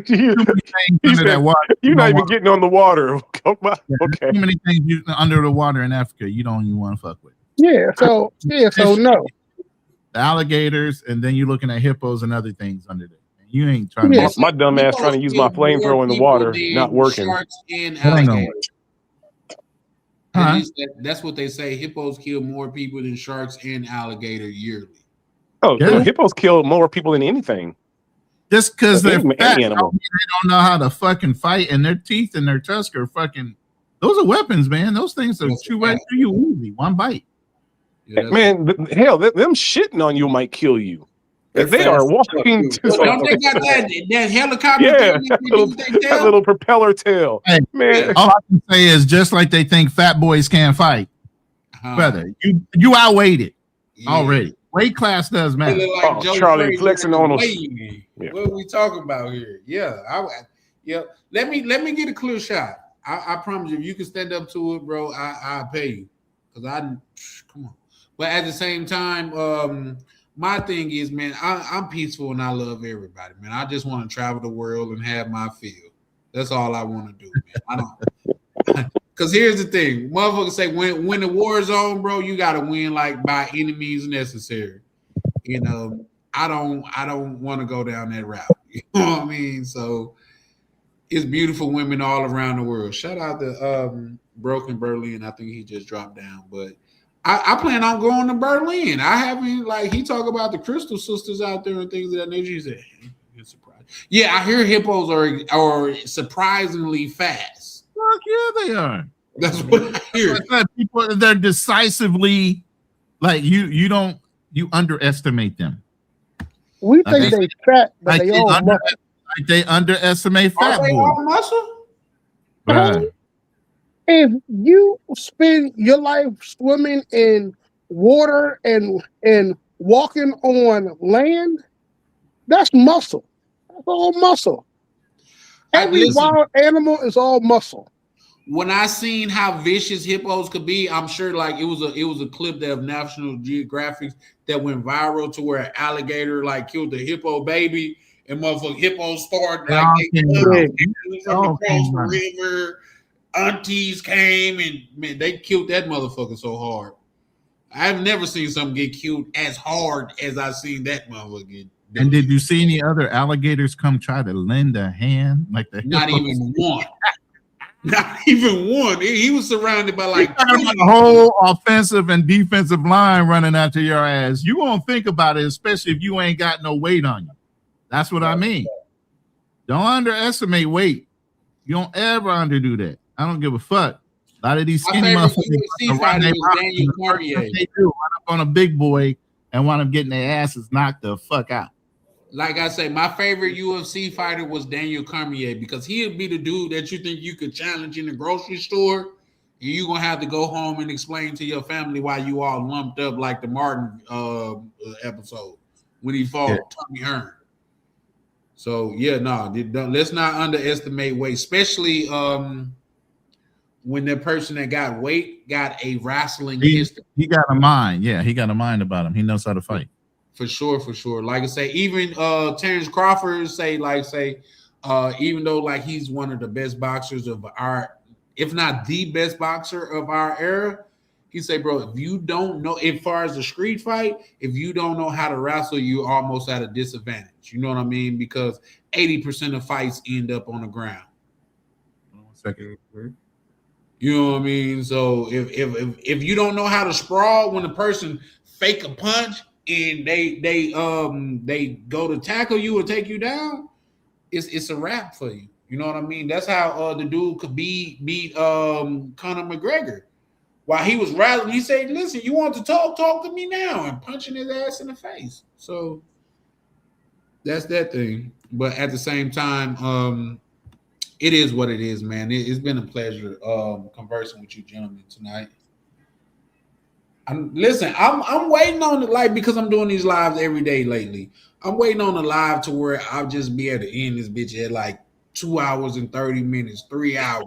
You're not even getting on the water. Okay. Too many things under the water in Africa you don't even want to fuck with. So no. The alligators, and then you're looking at hippos and other things under there. You ain't trying to. My dumb ass trying to use my flamethrower in the water, not working. Sharks and alligators. That's what they say. Hippos kill more people than sharks and alligator yearly. Oh, hippos kill more people than anything. Just because they're fat, they don't know how to fucking fight, and their teeth and their tusks are fucking. Those are weapons, man. Those things will chew right through you easy. One bite. Man, hell, them shitting on you might kill you. They are walking to. Don't they got that helicopter? Yeah, that little propeller tail. Hey, man, all I can say is just like they think fat boys can't fight, brother. You outweighed it already. Weight class does matter. Like Charlie flexing on us. What are we talking about here? Let me get a clear shot. I promise you, if you can stand up to it, bro, I'll pay you. Come on. But at the same time, my thing is, man, I'm peaceful and I love everybody, man. I just want to travel the world and have my feel. That's all I want to do, man. I don't. Because here's the thing, motherfuckers say when the war is on, bro, you gotta win like by any means necessary. You know, I don't want to go down that route. You know what I mean? So it's beautiful women all around the world. Shout out to Broken Berlin. I think he just dropped down, but I plan on going to Berlin. I haven't he talk about the Crystal Sisters out there and things of that nature. He said, hey, surprised. Yeah, I hear hippos are surprisingly fast. Fuck yeah, they are. That's what I hear. People, they're decisively you underestimate them. We think they fat, but they all muscle. They underestimate fat boys. All muscle? Right. If you spend your life swimming in water and walking on land, that's muscle. That's all muscle. Every wild animal is all muscle. When I seen how vicious hippos could be, I'm sure it was a clip that of National Geographic that went viral to where an alligator killed the hippo baby and motherfucking hippos started from across the river. Aunties came and man, they killed that motherfucker so hard. I've never seen something get killed as hard as I seen that motherfucker get. And did you see any other alligators come try to lend a hand like the Not even one. Not even one. He was surrounded by a whole offensive and defensive line running after your ass. You won't think about it, especially if you ain't got no weight on you. That's what I mean. Don't underestimate weight. You don't ever underdo that. I don't give a fuck. A lot of these skinny motherfuckers run up on a big boy and wind up getting their asses knocked the fuck out. Like I say, my favorite UFC fighter was Daniel Cormier because he'd be the dude that you think you could challenge in the grocery store, and you're gonna have to go home and explain to your family why you all lumped up like the Martin episode when he fought Tommy Hearn. So yeah, no, let's not underestimate weight, especially when the person that got weight got a wrestling history. He got a mind. Yeah, he got a mind about him. He knows how to fight. For sure. Like I say, even Terrence Crawford even though like he's one of the best boxers of our, if not the best boxer of our era, he say, bro, if you don't know, as far as the street fight, if you don't know how to wrestle, you're almost at a disadvantage. You know what I mean? Because 80% of fights end up on the ground. 1 second. You know what I mean? So if you don't know how to sprawl when a person fake a punch and they go to tackle you or take you down, it's a wrap for you. You know what I mean? That's how the dude could beat Conor McGregor. While he was rattling, he said, "Listen, you want to talk to me now," and punching his ass in the face. So that's that thing. But at the same time, it is what it is, man. It's been a pleasure conversing with you gentlemen tonight. I'm waiting on it, like, because I'm doing these lives every day lately. I'm waiting on the live to where I'll just be able to end this bitch at like 2 hours and 30 minutes, 3 hours.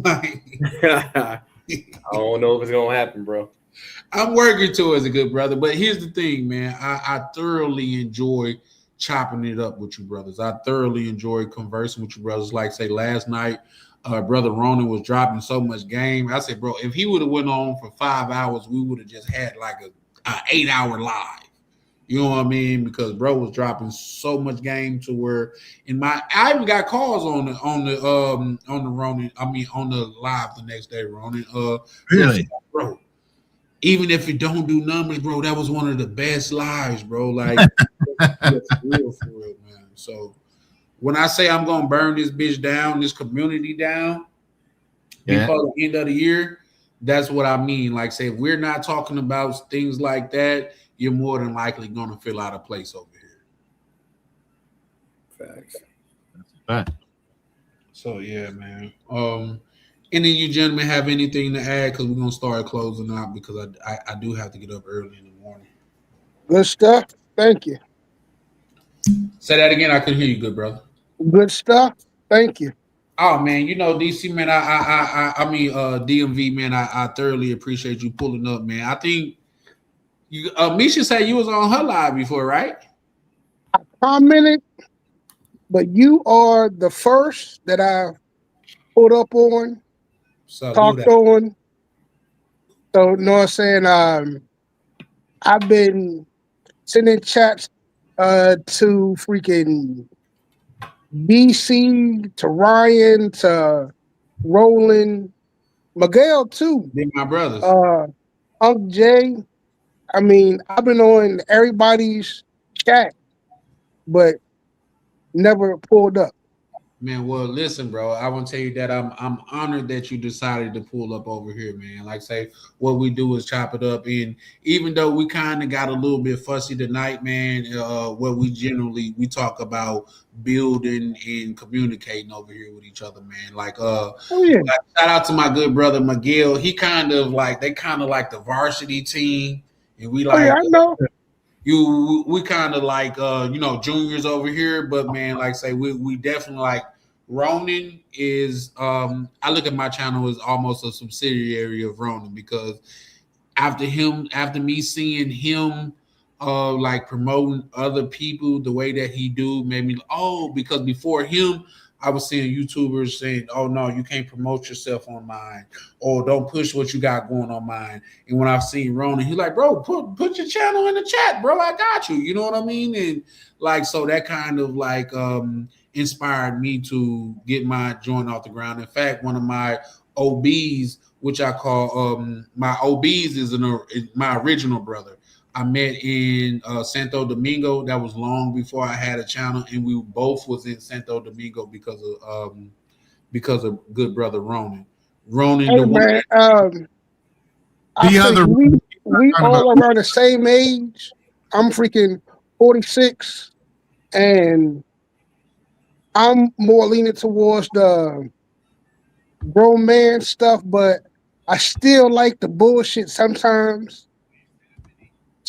I don't know if it's gonna happen, bro. I'm working towards it, good brother. But here's the thing, man. I thoroughly enjoy chopping it up with you brothers. I thoroughly enjoy conversing with you brothers. Like say last night, brother Ronan was dropping so much game. I said, bro, if he would have went on for 5 hours, we would have just had like a 8-hour live. You know what I mean? Because bro was dropping so much game to where I even got calls on the Ronan. I mean on the live the next day, Ronan. Really, bro. Even if it don't do numbers, bro, that was one of the best lives, bro. Like for real, man. So when I say I'm gonna burn this bitch down, this community down before the end of the year, that's what I mean. Like say, if we're not talking about things like that, you're more than likely gonna fill out a place over here. Facts. That's So yeah, man. Any of you gentlemen have anything to add? Because we're gonna start closing out because I do have to get up early in the morning. Good stuff. Thank you. Say that again. I couldn't hear you, good brother. Good stuff. Thank you. Oh man, you know DC man. I mean DMV man. I thoroughly appreciate you pulling up, man. I think you Misha said you was on her live before, right? I commented, but you are the first that I put up on. Talked on. So you know what I'm saying? I've been sending chats to freaking BC, to Ryan, to Roland, Miguel too. They're my brothers. Unc Jay. I mean, I've been on everybody's chat, but never pulled up. Man, well, listen, bro. I want to tell you that I'm honored that you decided to pull up over here, man. Like say, what we do is chop it up, and even though we kind of got a little bit fussy tonight, man, what we talk about building and communicating over here with each other, man. Like, like, shout out to my good brother Miguel. They kind of like the varsity team, and we like. I know. We kind of like juniors over here, but man, like say we definitely like Ronan is I look at my channel as almost a subsidiary of Ronan because after me seeing him like promoting other people the way that he do made me because before him I was seeing YouTubers saying, "Oh no, you can't promote yourself on mine," or "Don't push what you got going on mine." And when I've seen Ronan, he's like, "Bro, put your channel in the chat, bro. I got you." You know what I mean? And like, so that kind of like inspired me to get my joint off the ground. In fact, one of my OBs, which I call my OBs, is my original brother. I met in Santo Domingo. That was long before I had a channel, and we both was in Santo Domingo because of good brother Ronan. Ronan, hey, man, we all around the same age. I'm freaking 46. and I'm more leaning towards the grown man stuff, but I still like the bullshit sometimes.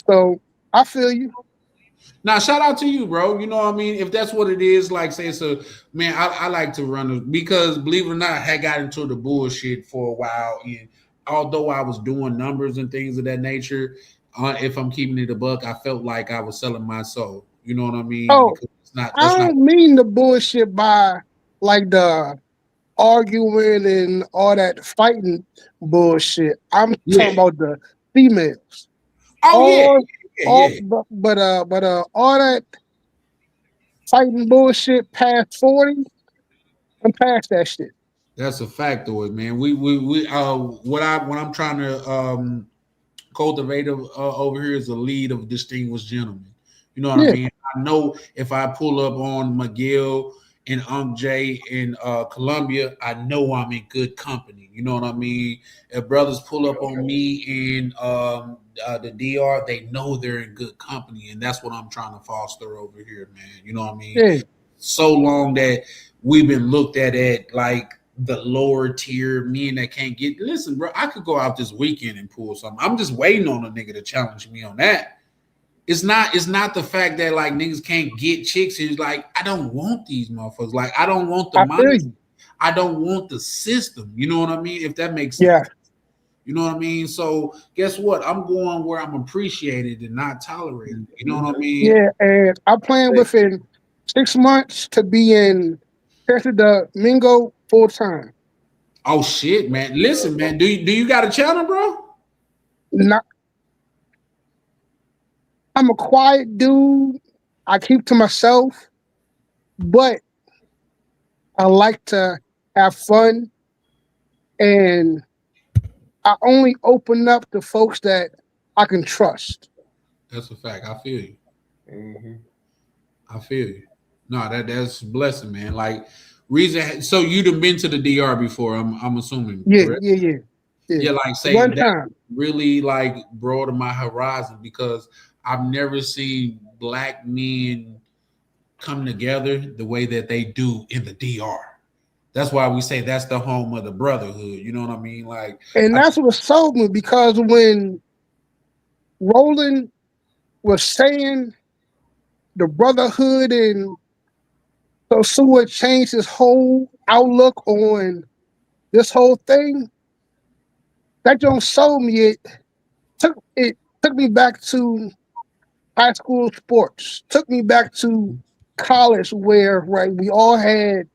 So I feel you. Now, shout out to you, bro. You know what I mean? If that's what it is, like say so, man, I like to run because believe it or not, I had got into the bullshit for a while. And although I was doing numbers and things of that nature, if I'm keeping it a buck, I felt like I was selling my soul. You know what I mean? Oh, Because I don't mean the bullshit by like the arguing and all that fighting bullshit. I'm talking about the females. Oh but all that fighting bullshit past 40, I'm past that shit. That's a fact, though, man. We what I'm trying to cultivate over here is a lead of distinguished gentlemen. You know what I mean? I know if I pull up on Miguel and Jay in Colombia, I know I'm in good company. You know what I mean? If brothers pull up on me in the DR, they know they're in good company, and that's what I'm trying to foster over here, man. You know what I mean? Yeah. So long that we've been looked at like the lower tier men that can't get. Listen, bro, I could go out this weekend and pull something. I'm just waiting on a nigga to challenge me on that. It's not the fact that like niggas can't get chicks. It's like I don't want these motherfuckers. Like I don't want the money. I don't want the system. You know what I mean? If that makes sense. Yeah. You know what I mean? So guess what? I'm going where I'm appreciated and not tolerated. You know what I mean? Yeah, and I plan within 6 months to be in Santo Domingo full time. Oh shit, man! Listen, man. Do you got a channel, bro? Not. I'm a quiet dude. I keep to myself, but I like to have fun, and I only open up to folks that I can trust. That's a fact. I feel you. I feel you. No, that's a blessing, man. Like reason. So you'd have been to the DR before, I'm assuming. Correct? Yeah. Like say One that time. really like broadened my horizon because I've never seen black men come together the way that they do in the DR. That's why we say that's the home of the brotherhood. You know what I mean? Like, and that's what sold me because when Roland was saying the brotherhood and so Seward changed his whole outlook on this whole thing, that don't sold me. It took me back to high school sports, took me back to college where we all had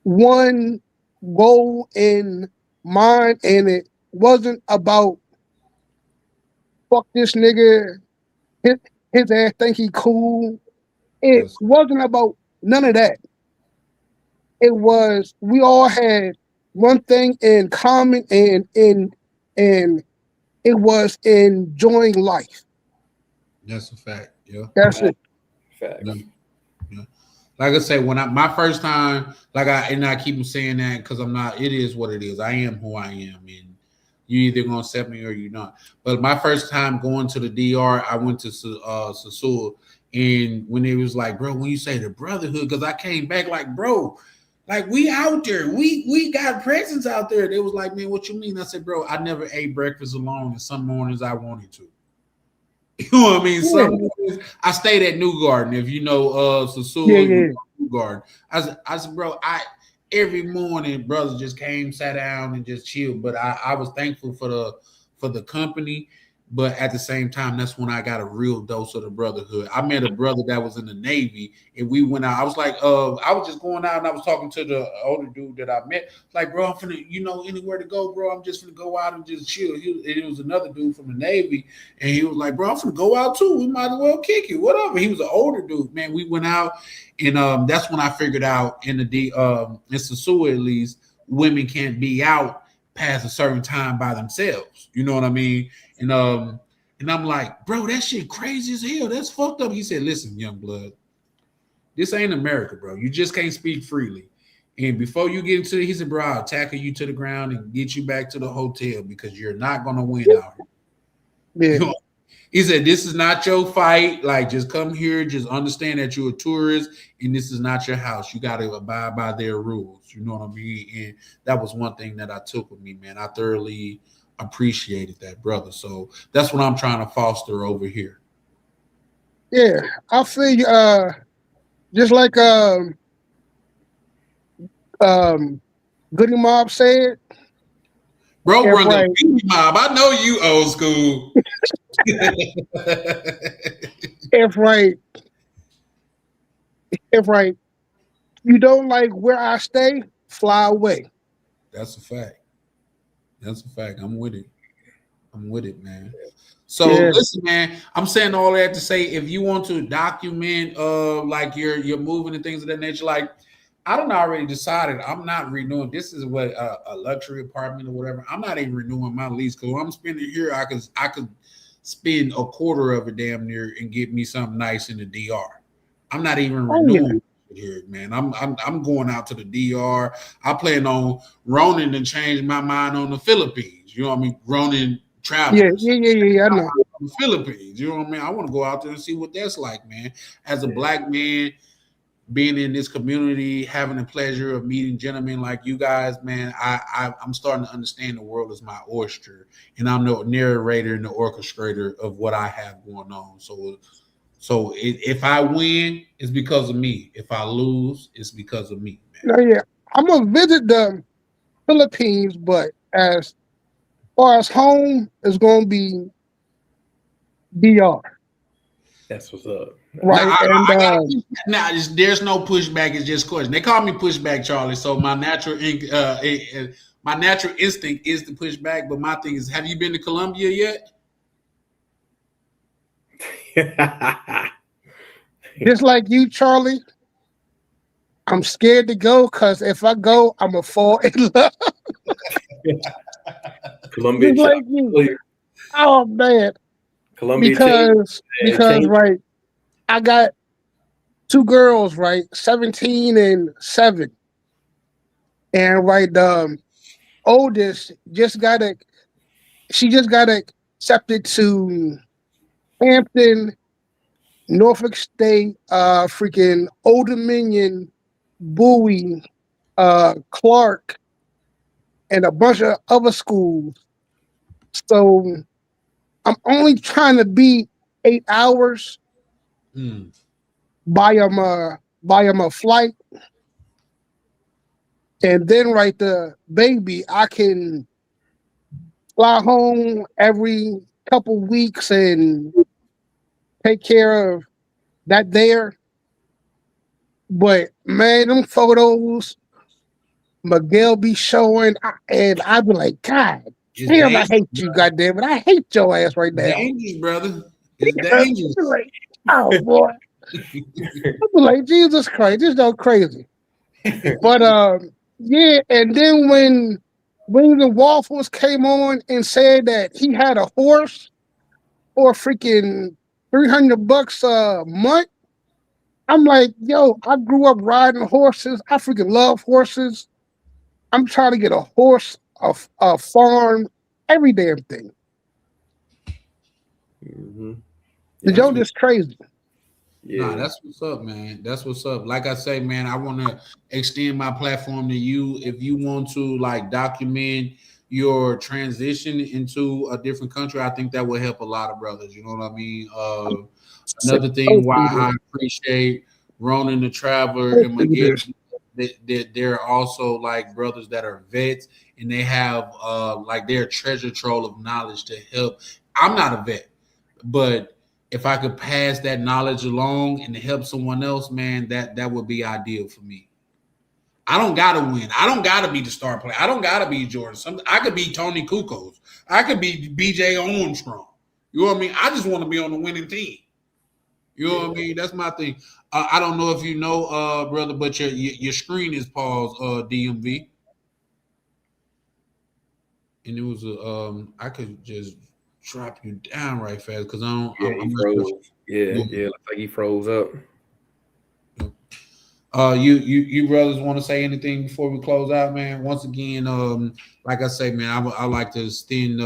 one goal in mind, and it wasn't about fuck this nigga, his ass think he cool. It wasn't about none of that. It was we all had one thing in common, and it was enjoying life. That's a fact. Yeah, that's it. Fact. Yeah. Like I say, when my first time, I keep saying that because I'm not. It is what it is. I am who I am, and you either gonna accept me or you're not. But my first time going to the DR, I went to Sasua, and when it was like, bro, when you say the brotherhood, because I came back like, bro, like we out there, we got presence out there. They was like, man, what you mean? I said, bro, I never ate breakfast alone, and some mornings I wanted to. You know what I mean? Some mornings, I stayed at New Garden. If you know Sasua, New Garden. I said, bro, every morning brothers just came, sat down, and just chilled. But I was thankful for the company. But at the same time, that's when I got a real dose of the brotherhood. I met a brother that was in the Navy, and we went out. I was like, I was just going out, and I was talking to the older dude that I met. Like, bro, I'm finna, anywhere to go, bro. I'm just finna go out and just chill. It was another dude from the Navy, and he was like, bro, I'm finna go out too. We might as well kick it, whatever. He was an older dude, man. We went out, and that's when I figured out in Sasua at least, women can't be out past a certain time by themselves. You know what I mean? And I'm like, bro, that shit crazy as hell. That's fucked up. He said, listen, young blood, this ain't America, bro. You just can't speak freely. And before you get into it, he said, bro, I'll tackle you to the ground and get you back to the hotel because you're not gonna win out here. Yeah. He said, "This is not your fight. Like, just come here. Just understand that you're a tourist, and this is not your house. You got to abide by their rules. You know what I mean?" And that was one thing that I took with me, man. I thoroughly appreciated that, brother. So that's what I'm trying to foster over here. Yeah, I feel you. Just like Goody Mob said, bro, if run right, the Goody Mob. I know you old school. If right, you don't like where I stay, fly away. That's a fact. That's a fact. I'm with it. I'm with it, man. So listen, man, I'm saying all that to say, if you want to document like your moving and things of that nature, like I don't already decided I'm not renewing. This is what a luxury apartment or whatever. I'm not even renewing my lease because when I'm spending here, I could spend a quarter of it damn near and get me something nice in the DR. I'm not even renewing here, man. I'm going out to the DR. I plan on Ronan to change my mind on the Philippines. You know what I mean? Ronan travels. Yeah. I know. The Philippines. You know what I mean? I want to go out there and see what that's like, man. As a black man, being in this community, having the pleasure of meeting gentlemen like you guys, man, I'm starting to understand the world is my oyster, and I'm the narrator and the orchestrator of what I have going on. So if I win, it's because of me. If I lose, it's because of me, man. Yeah, I'm gonna visit the Philippines, but as far as home, it's gonna be DR. That's what's up. Right. There's no pushback. It's just question. They call me pushback, Charlie. So my natural instinct is to push back. But my thing is, have you been to Colombia yet? Just like you, Charlie, I'm scared to go because if I go, I'm gonna fall in love. Colombia, just like you. Oh man. Colombia, because right, I got 2 girls, right, 17 and 7, and right, the oldest just got accepted to Hampton, Norfolk State, freaking Old Dominion, Bowie, Clark, and a bunch of other schools. So I'm only trying to be 8 hours. Buy them a flight, and then right the baby, I can fly home every couple weeks and take care of that there. But man, them photos Miguel be showing, and I be like, God damn, I hate you, goddamn it, I hate your ass right now. Dangerous, brother. It's dangerous. Like, oh boy. I'm like, Jesus Christ, this is crazy. But yeah, and then when the Waffles came on and said that he had a horse for freaking $300 a month, I'm like, yo, I grew up riding horses. I freaking love horses. I'm trying to get a horse, a farm, every damn thing. The joke is crazy. Yeah. Nah, that's what's up, man. That's what's up. Like I say, man, I want to extend my platform to you. If you want to like document your transition into a different country, I think that will help a lot of brothers. You know what I mean? Another thing why I appreciate Ronan the Traveler and Miguel, that they're also like brothers that are vets and they have like their treasure trove of knowledge to help. I'm not a vet, but if I could pass that knowledge along and to help someone else, man, that would be ideal for me. I don't gotta win. I don't gotta be the star player. I don't gotta be Jordan. I could be Tony Kukoc. I could be BJ Armstrong. You know what I mean? I just want to be on the winning team. You know what I mean? That's my thing. I don't know if you know, brother, but your screen is paused, DMV. And it was I could just drop you down right fast because I don't. Yeah, he froze. Yeah, looks like he froze up. You brothers want to say anything before we close out, man? Once again, like I say, man, I like to extend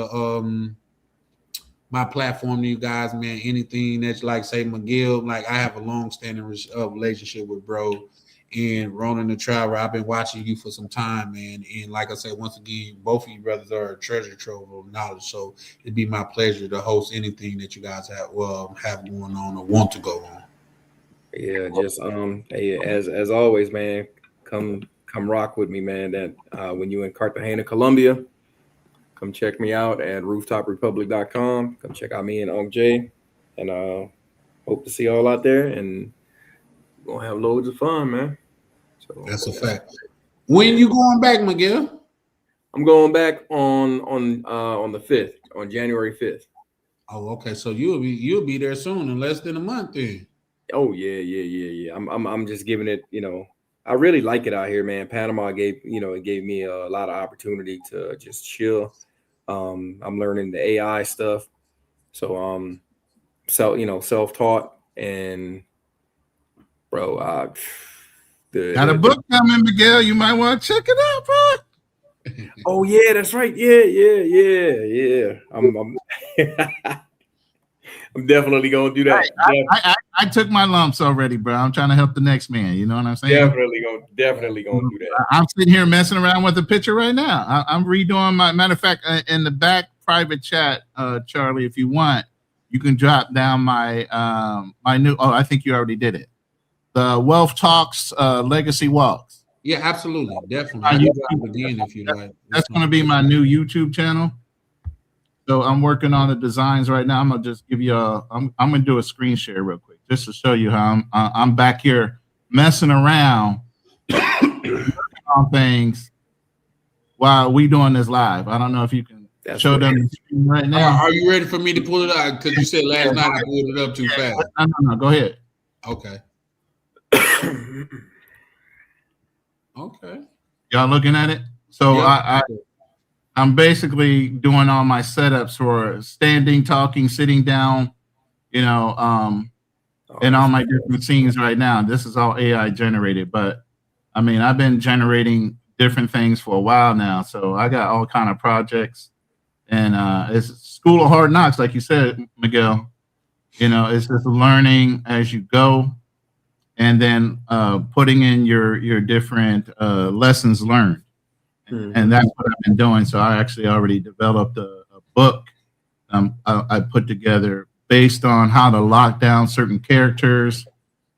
my platform to you guys, man. Anything that's like, say, Miguel, like I have a long-standing relationship with bro. And Ronan the Traveler, I've been watching you for some time, man. And like I said, once again, both of you brothers are a treasure trove of knowledge. So it'd be my pleasure to host anything that you guys have going on or want to go on. Yeah, just hey, as always, man, come rock with me, man. That when you in Cartagena, Colombia, come check me out at rooftoprepublic.com. Come check out me and Unc J, and hope to see y'all out there, and we're gonna have loads of fun, man. So that's a fact. When you going back, Miguel? I'm going back on the 5th, on January 5th. Oh, okay. So you'll be there soon, in less than a month, then. Oh yeah. I'm just giving it. You know, I really like it out here, man. Panama gave me a lot of opportunity to just chill. I'm learning the AI stuff, so self-taught, and bro, got a book coming, Miguel. You might want to check it out, bro. Oh yeah, that's right. Yeah. I'm definitely gonna do that. I took my lumps already, bro. I'm trying to help the next man. You know what I'm saying? Definitely gonna do that. I'm sitting here messing around with the picture right now. I'm redoing my. Matter of fact, in the back private chat, Charlie, if you want, you can drop down my my new. Oh, I think you already did it. The Wealth Talks Legacy Walks. Yeah, absolutely, definitely. Again, if you like. That's going to be my new YouTube channel. So I'm working on the designs right now. I'm gonna just give you I'm gonna do a screen share real quick just to show you how I'm back here messing around on things while we doing this live. I don't know if you can show them the screen right now. Are you ready for me to pull it out? Because you said last night I pulled it up too fast. No, go ahead. Okay. Okay. Y'all looking at it? So yeah. I'm basically doing all my setups for standing, talking, sitting down, and all my different scenes right now. This is all AI generated, but I mean, I've been generating different things for a while now. So I got all kind of projects, and it's School of Hard Knocks, like you said, Miguel. It's just learning as you go, and then putting in your different lessons learned. And that's what I've been doing. So I actually already developed a book I put together based on how to lock down certain characters,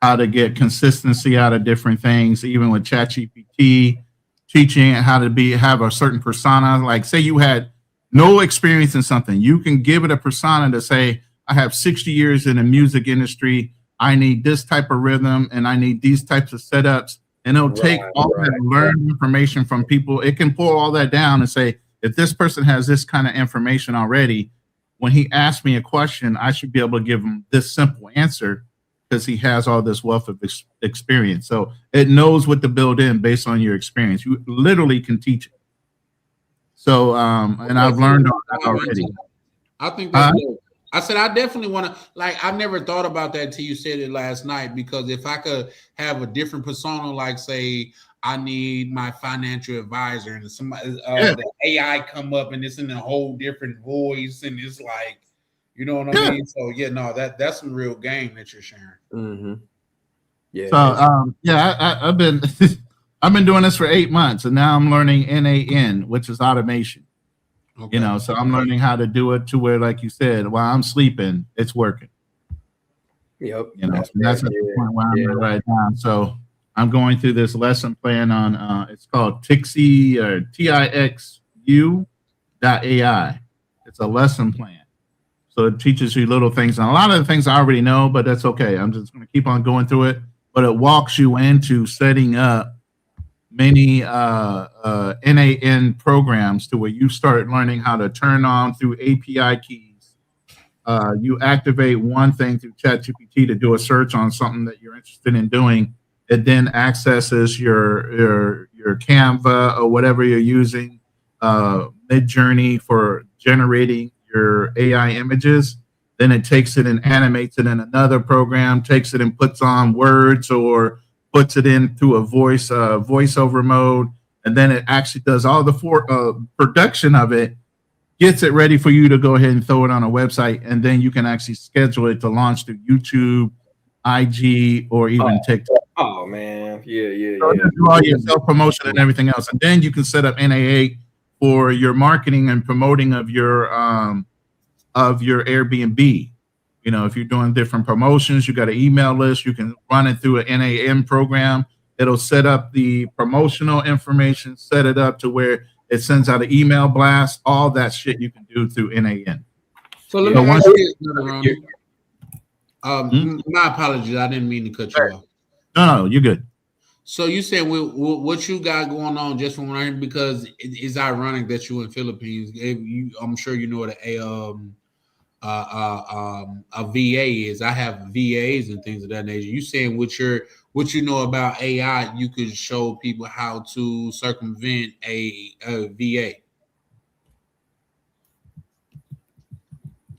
how to get consistency out of different things, even with ChatGPT, teaching how to have a certain persona. Like, say you had no experience in something, you can give it a persona to say, I have 60 years in the music industry. I need this type of rhythm, and I need these types of setups. And it'll take all that learned information from people. It can pull all that down and say, if this person has this kind of information already, when he asks me a question, I should be able to give him this simple answer because he has all this wealth of experience. So it knows what to build in based on your experience. You literally can teach it. So, and I've learned all that already. I think that's dope. I said, I definitely want to, I never thought about that till you said it last night, because if I could have a different persona, like say, I need my financial advisor, and somebody, the AI come up and it's in a whole different voice, and it's like, you know what I mean? So that's some real game that you're sharing. Mm-hmm. Yeah. So I've been I've been doing this for 8 months, and now I'm learning NAN, which is automation. Okay. So I'm learning how to do it to where, like you said, while I'm sleeping, it's working. Yep. That's at the point where I'm at right now. So I'm going through this lesson plan on it's called Tixu or TIXU.ai. It's a lesson plan. So it teaches you little things. And a lot of the things I already know, but that's okay. I'm just going to keep on going through it. But it walks you into setting up many NAN programs to where you start learning how to turn on through API keys. You activate one thing through ChatGPT to do a search on something that you're interested in doing. It then accesses your Canva or whatever you're using, Midjourney for generating your AI images. Then it takes it and animates it in another program, takes it and puts on words or puts it in through a voiceover mode, and then it actually does all the production of it, gets it ready for you to go ahead and throw it on a website, and then you can actually schedule it to launch through YouTube, IG, or even TikTok. Oh man, yeah. So you do all your self promotion and everything else, and then you can set up NA8 for your marketing and promoting of your Airbnb. You know, if you're doing different promotions, you got an email list. You can run it through an NAM program. It'll set up the promotional information, set it up to where it sends out an email blast. All that shit you can do through NAN. So let me ask you this, my apologies, I didn't mean to cut you off. No, you're good. So you said what you got going on, just from learning, because it's ironic that you in Philippines. I'm sure you know what a VA is. I have VAs and things of that nature. You saying what you know about AI, you could show people how to circumvent a VA.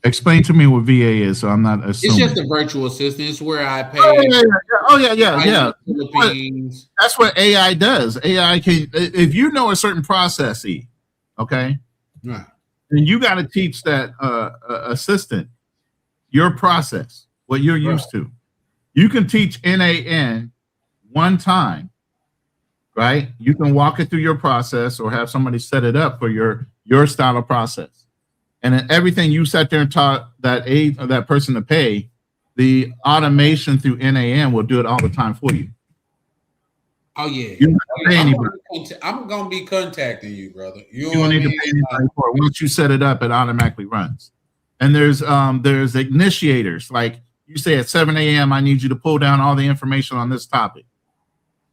Explain to me what VA is, so I'm not assuming. It's just a virtual assistant. It's where I pay. Yeah. That's what AI does. AI can, if you know a certain process, okay, right, then you got to teach that assistant your process, what you're used to. You can teach NAN one time, right? You can walk it through your process or have somebody set it up for your style of process. And then everything you sat there and taught that person to pay, the automation through NAN will do it all the time for you. Oh yeah, you don't have to pay anybody. I'm gonna be contacting you, brother. You don't need to pay anybody for it. Once you set it up, it automatically runs. And there's initiators, like you say at 7 a.m. I need you to pull down all the information on this topic.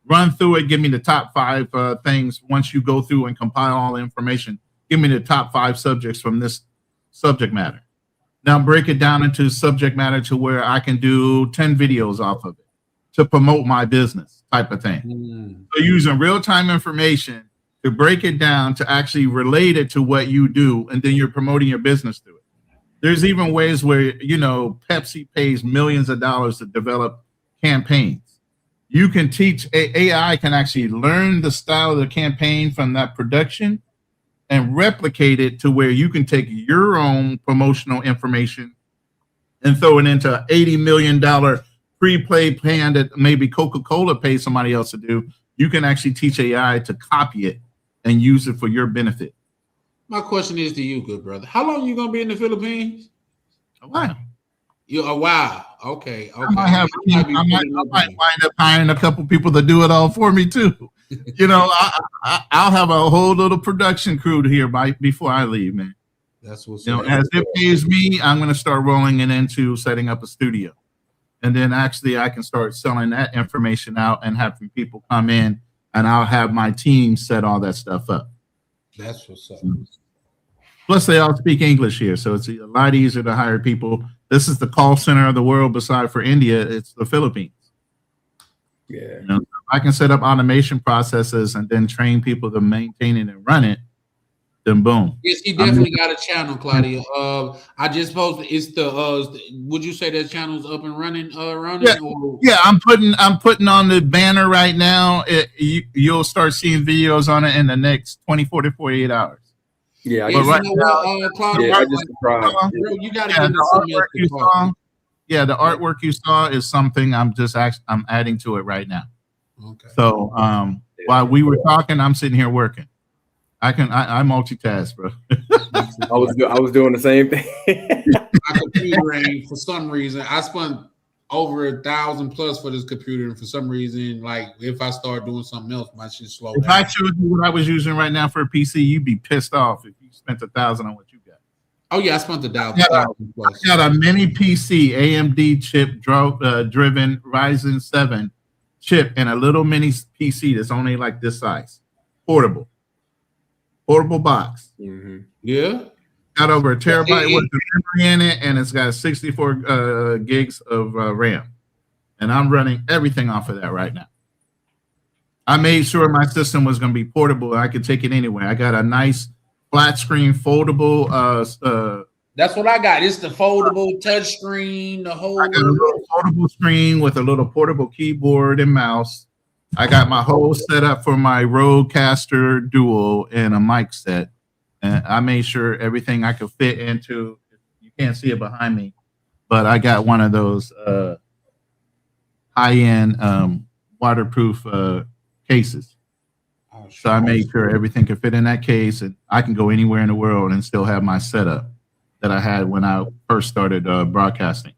Run through it. Give me the top 5 things. Once you go through and compile all the information, give me the top 5 subjects from this subject matter. Now break it down into subject matter to where I can do 10 videos off of it to promote my business type of thing. So using real-time information to break it down to actually relate it to what you do, and then you're promoting your business through it. There's even ways where, Pepsi pays millions of dollars to develop campaigns. You can teach, AI can actually learn the style of the campaign from that production and replicate it to where you can take your own promotional information and throw it into an $80 million pre-play plan that maybe Coca-Cola pays somebody else to do. You can actually teach AI to copy it and use it for your benefit. My question is to you, good brother. How long are you going to be in the Philippines? A while. A while. Okay. I might wind up hiring a couple people to do it all for me too. I'll have a whole little production crew here before I leave, man. That's what's as it pays me, I'm going to start rolling it into setting up a studio, and then actually I can start selling that information out and having people come in, and I'll have my team set all that stuff up. That's what's up. Plus, they all speak English here, so it's a lot easier to hire people. This is the call center of the world. Beside for India, it's the Philippines. Yeah. I can set up automation processes and then train people to maintain it and run it. Then boom. Yes, he definitely got a channel, Claudia. I just posted. It's the. Would you say that channel's up and running? Yeah. I'm putting on the banner right now. You'll start seeing videos on it in the next 24 to 48 hours. Yeah, Claudia, I just subscribed. You got to get the the artwork you saw is something I'm adding to it right now. Okay. So while we were talking, I'm sitting here working. I multitask, bro. I was doing the same thing. My computer ain't, for some reason, I spent over $1,000+ for this computer, and for some reason, like if I start doing something else, my shit slow down. If I showed you what I was using right now for a PC, you'd be pissed off if you spent $1,000 on what you got. Oh yeah, I spent $1,000+. I got a mini PC, AMD chip driven Ryzen 7 chip, and a little mini PC that's only like this size, portable box. Mm-hmm. Yeah, got over a terabyte worth of memory in it, and it's got 64 gigs of RAM, and I'm running everything off of that right now. I made sure my system was going to be portable. I could take it anywhere. I got a nice flat screen foldable. That's what I got. It's the foldable touch screen. The whole. I got a little foldable screen with a little portable keyboard and mouse. I got my whole setup for my Rodecaster Duo and a mic set. And I made sure everything I could fit into. You can't see it behind me, but I got one of those high-end waterproof cases. So I made sure everything could fit in that case, and I can go anywhere in the world and still have my setup that I had when I first started broadcasting.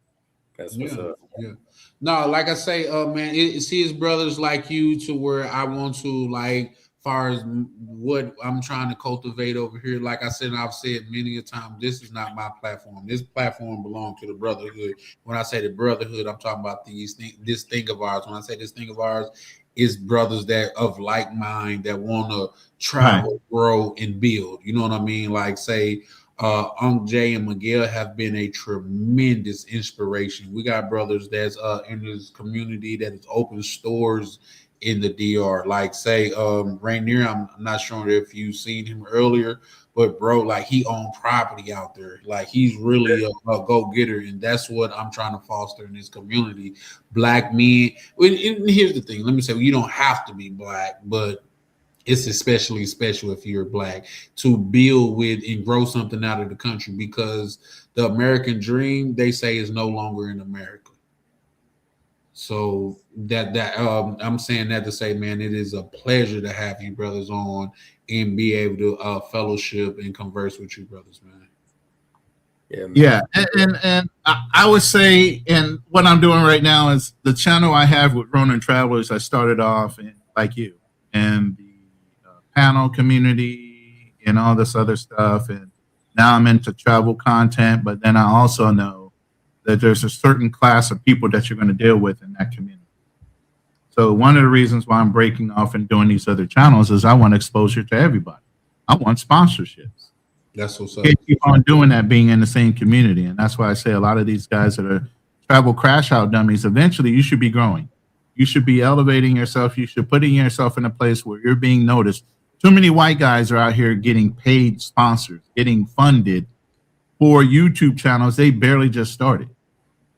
That's what's up. Yeah. No, like I say, man, see his brothers like you to where I want to, like, far as what I'm trying to cultivate over here. Like I said, I've said many a time, this is not my platform. This platform belongs to the brotherhood. When I say the brotherhood, I'm talking about this thing of ours. When I say this thing of ours, is brothers that of like mind that want to travel, grow, and build. You know what I mean? Like, say, Unc Jay and Miguel have been a tremendous inspiration. We got brothers that's in this community that has opened stores in the DR. Like, say, Rainier, I'm not sure if you've seen him earlier, but bro, like, he owned property out there. Like, he's really a go-getter, and that's what I'm trying to foster in this community. Black men. And here's the thing. Let me say, you don't have to be black, but it's especially special if you're black to build with and grow something out of the country, because the American dream, they say, is no longer in America. So that I'm saying that to say, man, it is a pleasure to have you brothers on and be able to fellowship and converse with you brothers, man. Yeah, and I would say, and what I'm doing right now is the channel I have with Ronin Travelers. I started off like you, and the panel community and all this other stuff, and now I'm into travel content. But then I also know that there's a certain class of people that you're going to deal with in that community. So one of the reasons why I'm breaking off and doing these other channels is I want exposure to everybody. I want sponsorships. That's what's up. You can't keep on doing that being in the same community. And that's why I say a lot of these guys that are travel crash out dummies, eventually you should be growing. You should be elevating yourself. You should putting yourself in a place where you're being noticed. Too many white guys are out here getting paid sponsors, getting funded for YouTube channels they barely just started.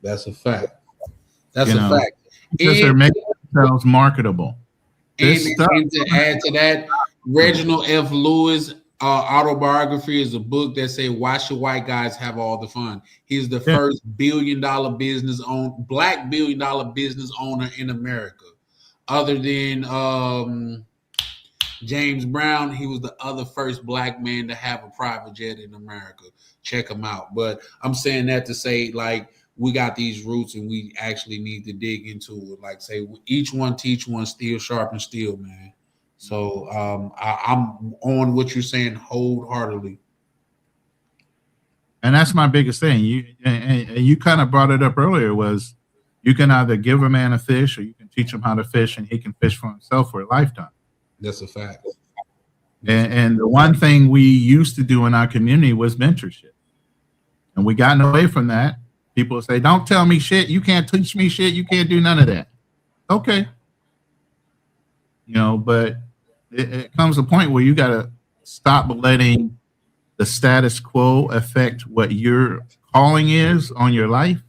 That's a fact. That's a fact. Because they're making themselves marketable. And to add to that, Reginald F. Lewis autobiography is a book that say, why should white guys have all the fun? He's the first black $1 billion business owner in America. Other than James Brown, he was the other first black man to have a private jet in America. Check him out. But I'm saying that to say, like, we got these roots and we actually need to dig into it. Like, say, each one teach one, steel sharpen steel, man. So I'm on what you're saying wholeheartedly. And that's my biggest thing. You kind of brought it up earlier, was you can either give a man a fish or you can teach him how to fish, and he can fish for himself for a lifetime. That's a fact. And the one thing we used to do in our community was mentorship. And we gotten away from that. People say, don't tell me shit. You can't teach me shit. You can't do none of that. Okay. But it comes a point where you got to stop letting the status quo affect what your calling is on your life.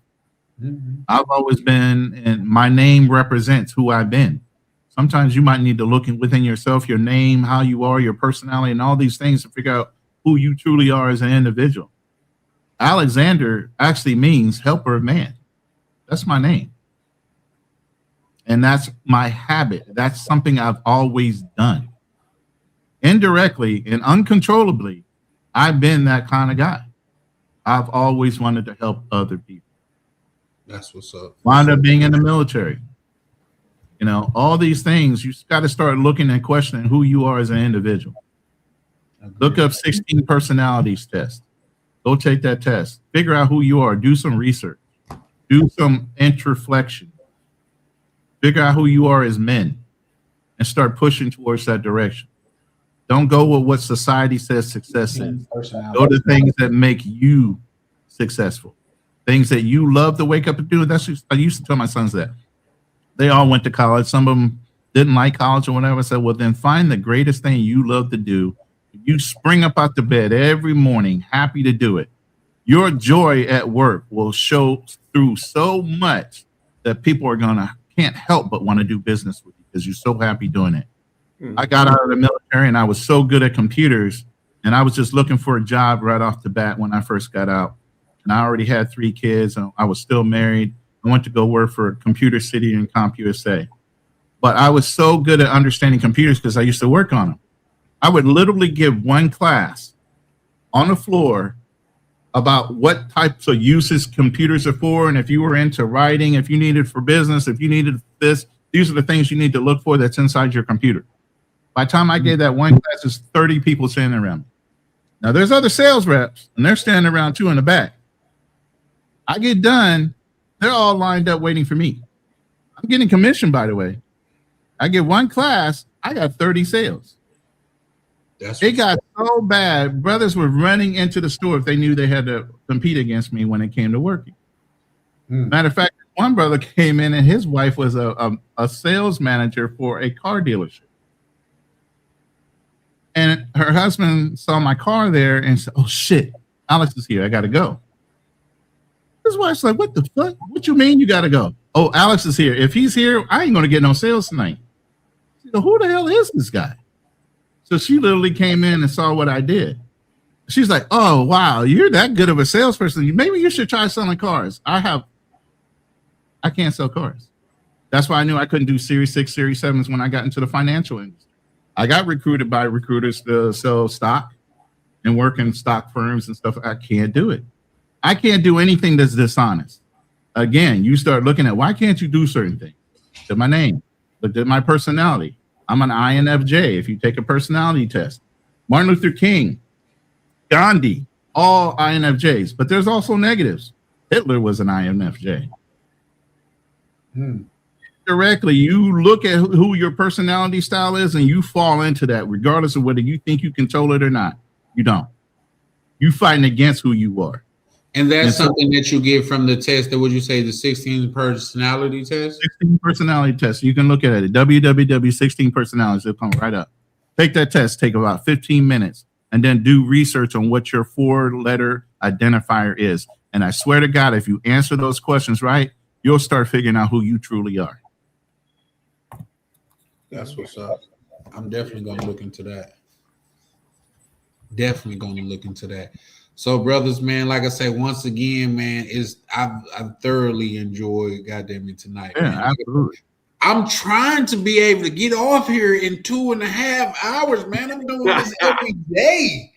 Mm-hmm. I've always been, and my name represents who I've been. Sometimes you might need to look within yourself, your name, how you are, your personality, and all these things to figure out who you truly are as an individual. Alexander actually means helper of man. That's my name. And that's my habit. That's something I've always done. Indirectly and uncontrollably, I've been that kind of guy. I've always wanted to help other people. That's what's up. Wound up being in the military. All these things, you got to start looking and questioning who you are as an individual. Look up 16 personalities test. Go take that test. Figure out who you are. Do some research. Do some introspection. Figure out who you are as men and start pushing towards that direction. Don't go with what society says success is. Go to things that make you successful. Things that you love to wake up and do. I used to tell my sons that. They all went to college. Some of them didn't like college or whatever. I said, well, then find the greatest thing you love to do. You spring up out the bed every morning, happy to do it. Your joy at work will show through so much that people are can't help but want to do business with you because you're so happy doing it. I got out of the military and I was so good at computers And I was just looking for a job right off the bat when I first got out. And I already had 3 kids. And I was still married. I went to go work for Computer City and CompUSA. But I was so good at understanding computers because I used to work on them. I would literally give one class on the floor about what types of uses computers are for. And if you were into writing, if you needed for business, if you needed this, these are the things you need to look for that's inside your computer. By the time I gave that one class, there's 30 people standing around me. Now, there's other sales reps, and they're standing around too in the back. I get done, they're all lined up waiting for me. I'm getting commission, by the way. I get one class, I got 30 sales. It got so bad, brothers were running into the store if they knew they had to compete against me when it came to working. Matter of fact, one brother came in and his wife was a sales manager for a car dealership. And her husband saw my car there and said, "Oh shit, Alex is here. I got to go." His wife's like, "What the fuck? What you mean you got to go?" "Oh, Alex is here. If he's here, I ain't going to get no sales tonight." She said, "Who the hell is this guy?" So she literally came in and saw what I did. She's like, "Oh, wow, you're that good of a salesperson. Maybe you should try selling cars." I can't sell cars. That's why I knew I couldn't do Series 6, Series 7s when I got into the financial industry. I got recruited by recruiters to sell stock and work in stock firms and stuff. I can't do it. I can't do anything that's dishonest. Again, you start looking at why can't you do certain things? Look at my name. Look at my personality. I'm an INFJ if you take a personality test. Martin Luther King, Gandhi, all INFJs. But there's also negatives. Hitler was an INFJ. Directly, you look at who your personality style is and you fall into that regardless of whether you think you control it or not. You don't. You fighting against who you are. And that's something that you get from the test. That would you say the 16 personality test? 16 personality test. You can look at it. www.16 personalities. It'll come right up. Take that test. Take about 15 minutes and then do research on what your 4-letter identifier is. And I swear to God, if you answer those questions right, you'll start figuring out who you truly are. That's what's up. I'm definitely going to look into that. Definitely going to look into that. So, brothers, man, like I said, once again, man, I've thoroughly enjoyed, goddamn it, tonight. Yeah, man. absolutely. I'm trying to be able to get off here in 2.5 hours, man. I'm doing this every day.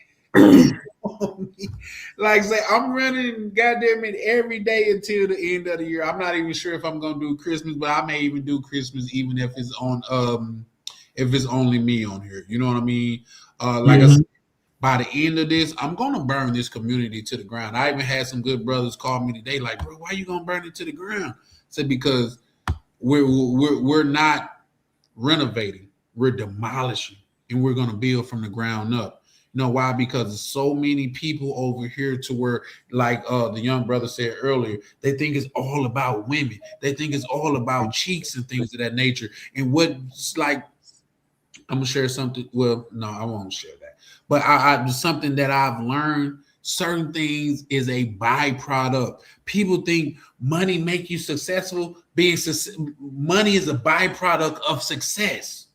Like I say, I'm running, goddamn it, every day until the end of the year. I'm not even sure if I'm gonna do Christmas, but I may even do Christmas even if it's on if it's only me on here. You know what I mean? Like I said, by the end of this, I'm gonna burn this community to the ground. I even had some good brothers call me today, like, "Bro, why you gonna burn it to the ground?" I said, because we're not renovating, we're demolishing, and we're gonna build from the ground up. You know why? Because there's so many people over here to where, like the young brother said earlier, they think it's all about women. They think it's all about cheeks and things of that nature. And what's like, I'm gonna share something. Well, no, I won't share that. But I something that I've learned. Certain things is a byproduct. People think money make you successful. Money is a byproduct of success.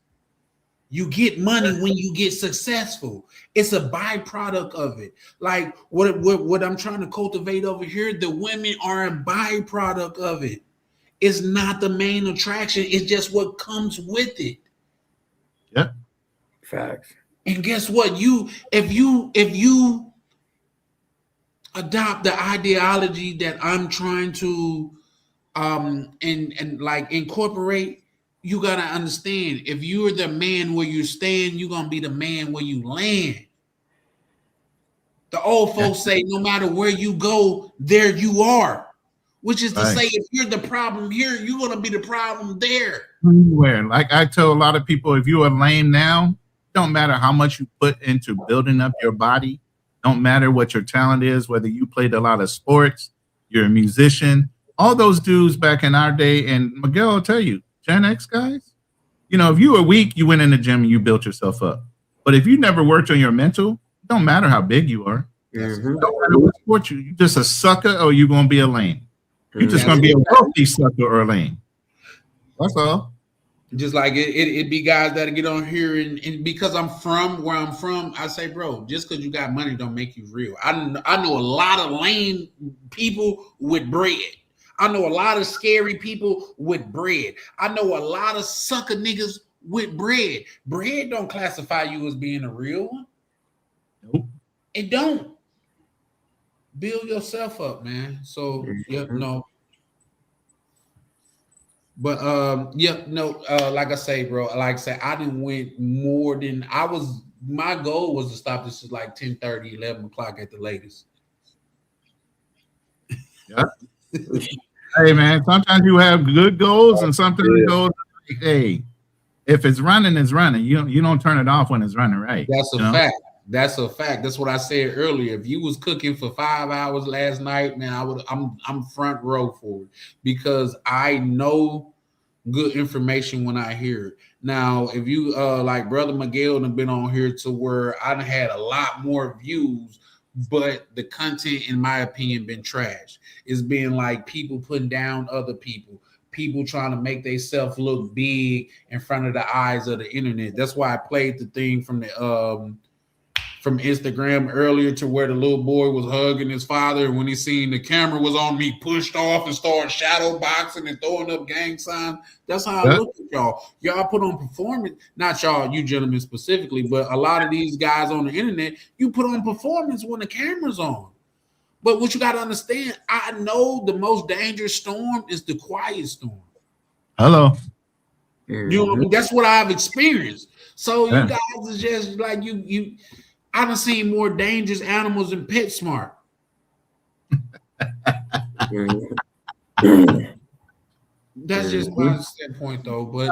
You get money when you get successful. It's a byproduct of it. Like what I'm trying to cultivate over here, the women are a byproduct of it. It's not the main attraction. It's just what comes with it. Yeah. Facts. And guess what? If you adopt the ideology that I'm trying to and like incorporate, you gotta understand, if you're the man where you stand, you're gonna be the man where you land. The old folks say, no matter where you go, there you are. Which is to say, if you're the problem here, you're gonna be the problem there. Anywhere. Like I tell a lot of people, if you're lame now, don't matter how much you put into building up your body. Don't matter what your talent is, whether you played a lot of sports, you're a musician. All those dudes back in our day, and Miguel will tell you, Gen X guys, you know, if you were weak, you went in the gym and you built yourself up. But if you never worked on your mental, it don't matter how big you are. Don't matter what sport you just a sucker or you gonna be a lame. You're just gonna be a wealthy sucker or a lame. That's all. Just like it be guys that get on here and because I'm from where I'm from, I say, bro, just because you got money don't make you real. I know a lot of lame people with bread. I know a lot of scary people with bread. I know a lot of sucker niggas with bread. Bread don't classify you as being a real one. Nope. It don't. Build yourself up, man. So no. But like I say, bro, like I said, I didn't went more than my goal was to stop this at like 10:30, 11 o'clock at the latest. Yeah. Hey man, sometimes you have good goals and sometimes you go, hey, if it's running, it's running. You don't turn it off when it's running, right? That's a fact. That's a fact. That's what I said earlier. If you was cooking for 5 hours last night, man, I'm front row for it because I know good information when I hear it. Now, if you like Brother Miguel have been on here to where I had a lot more views, but the content, in my opinion, been trash. It's been like people putting down other people trying to make themselves look big in front of the eyes of the internet. That's why I played the thing from the from Instagram earlier to where the little boy was hugging his father, and when he seen the camera was on me, pushed off and started shadow boxing and throwing up gang signs. That's how I look at y'all. Y'all put on performance, not y'all, you gentlemen specifically, but a lot of these guys on the internet, you put on performance when the camera's on. But what you got to understand, I know the most dangerous storm is the quiet storm. Hello. You know what I mean? That's what I've experienced. So you guys is just like you. I done seen more dangerous animals than PetSmart. That's just my standpoint, though. But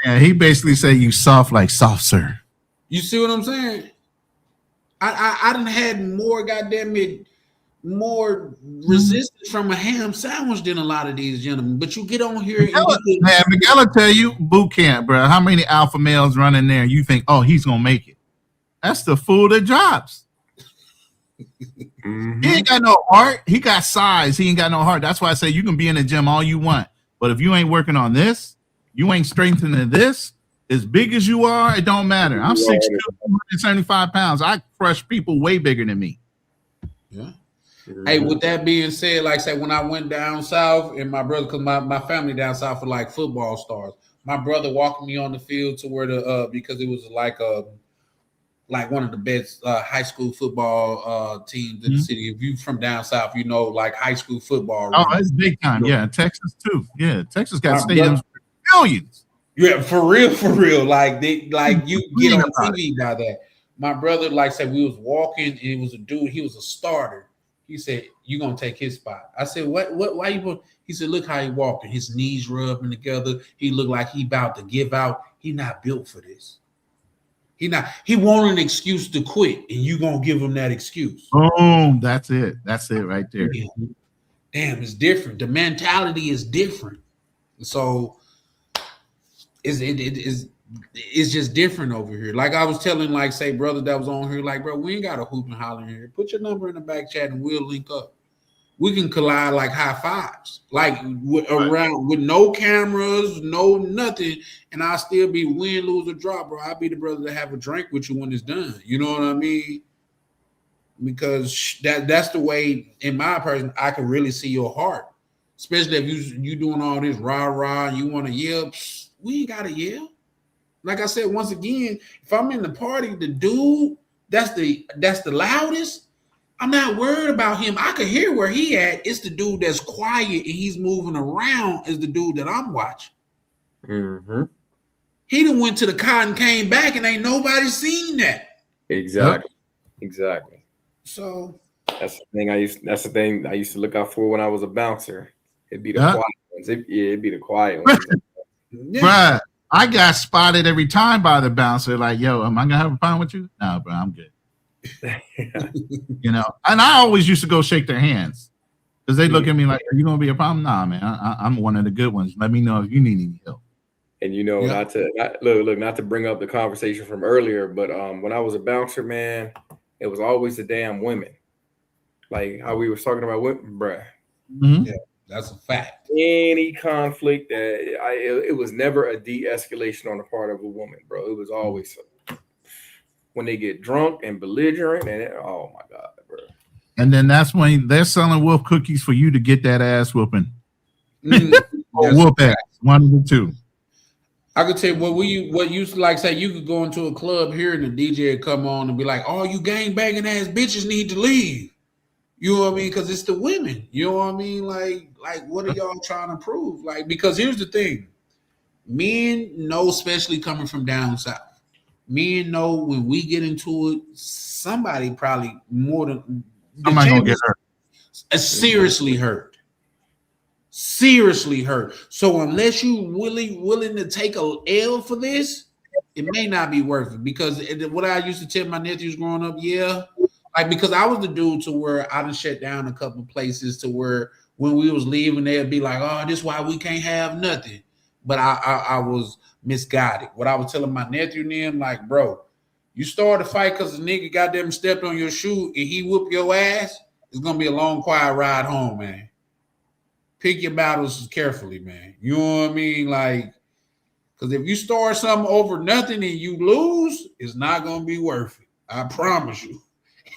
man, he basically said you soft like soft, sir. You see what I'm saying? I done had more more resistance from a ham sandwich than a lot of these gentlemen. But you get on here man, Miguel will tell you boot camp, bro. How many alpha males run in there and you think, oh, he's gonna make it? That's the fool that drops. He ain't got no heart. He got size. He ain't got no heart. That's why I say you can be in the gym all you want, but if you ain't working on this, you ain't strengthening this. As big as you are, it don't matter. I'm 6'2", 175 pounds. I crush people way bigger than me. Yeah. Hey, with that being said, like I said, when I went down south and my brother, because my family down south are like football stars. My brother walked me on the field to where because it was like one of the best high school football teams in the city. If you from down south, you know, like high school football. Oh, it's big time. Yeah, Texas too. Yeah, Texas got stadiums for millions. Yeah, for real. Like you get on TV by that. My brother, like I said, we was walking and it was a dude. He was a starter. He said, "You gonna take his spot?" I said, "What? Why you?" He said, "Look how he walking. His knees rubbing together. He looked like he about to give out. He not built for this." He want an excuse to quit, and you gonna give him that excuse. Boom, that's it right there. Damn, it's different. The mentality is different. So it's just different over here. Like I was telling, like, say, brother that was on here, like, bro, we ain't got a hoop and holler in here. Put your number in the back chat and we'll link up. We can collide like high fives, like around with no cameras, no nothing, and I'll still be win, lose, or draw, bro. I'll be the brother to have a drink with you when it's done. You know what I mean? Because that's the way, in my person, I can really see your heart. Especially if you doing all this rah-rah and you want to yell, we ain't gotta yell. Like I said, once again, if I'm in the party, the dude that's the loudest, I'm not worried about him. I can hear where he at. It's the dude that's quiet and he's moving around is the dude that I'm watching. He done went to the car and came back and ain't nobody seen that. Exactly. So that's the thing I used to look out for when I was a bouncer. It'd be the quiet ones. It'd be the quiet ones. Bruh, I got spotted every time by the bouncer. Like, yo, am I gonna have a problem with you? No, bro, I'm good. You know, and I always used to go shake their hands because they look at me like, "Are you gonna be a problem?" Nah, man, I'm one of the good ones. Let me know if you need any help. And you know, not to bring up the conversation from earlier, but when I was a bouncer, man, it was always the damn women. Like how we was talking about women, bruh. Mm-hmm. That's a fact. Any conflict it was never a de-escalation on the part of a woman, bro. It was always when they get drunk and belligerent, and oh my god, bro. And then that's when they're selling wolf cookies for you to get that ass whooping. Or whoop ass, one of the two. I could tell you what used to like say you could go into a club here and the DJ would come on and be like, "Oh, you gang banging ass bitches need to leave." You know what I mean? Because it's the women. You know what I mean? Like what are y'all trying to prove? Like, because here's the thing. Men know, especially coming from down south, men know when we get into it, somebody probably more than somebody gonna get hurt. Seriously hurt. Seriously hurt. So unless you really willing to take a L for this, it may not be worth it. Because what I used to tell my nephews growing up, like, because I was the dude to where I done shut down a couple of places to where when we was leaving, they'd be like, "Oh, this is why we can't have nothing." But I was misguided. What I was telling my nephew and them, like, bro, you start a fight because the nigga goddamn stepped on your shoe and he whooped your ass, it's gonna be a long, quiet ride home, man. Pick your battles carefully, man. You know what I mean? Like, because if you start something over nothing and you lose, it's not gonna be worth it. I promise you.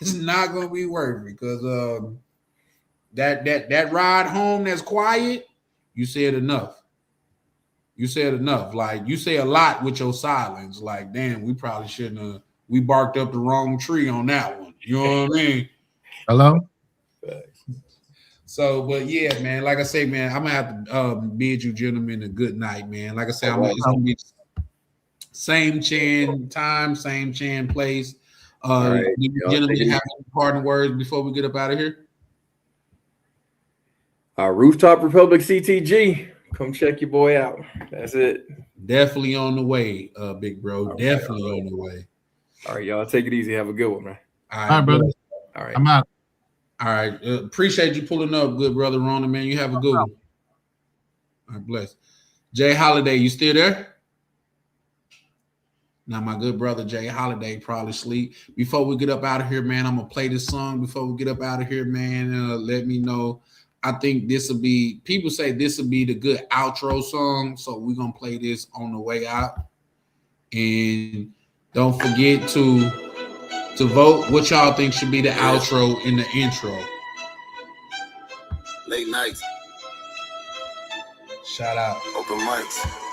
It's not gonna be worth it because that ride home that's quiet, you said enough. You said enough. Like, you say a lot with your silence. Like, damn, we probably shouldn't have. We barked up the wrong tree on that one. You know what I mean? Hello? So, but yeah, man, like I say, man, I'm gonna have to bid you gentlemen a good night, man. Like I said, it's gonna be same chan time, same chan place. Right. Gentlemen, have any parting words before we get up out of here? Rooftop Republic CTG. Come check your boy out. That's it. Definitely on the way, big bro. Definitely on the way. All right, y'all. Take it easy. Have a good one, man. All right, brother. All right. I'm out. All right. Appreciate you pulling up, good brother Rona, man. You have a good one. All right, bless. Jay Holiday, you still there? Now, my good brother Jay Holiday probably sleep. Before we get up out of here, man, I'm gonna play this song before we get up out of here, man. Let me know. I think this will be, people say this will be the good outro song. So we're gonna play this on the way out. And don't forget to vote what y'all think should be the outro and the intro. Late nights. Shout out. Open mics.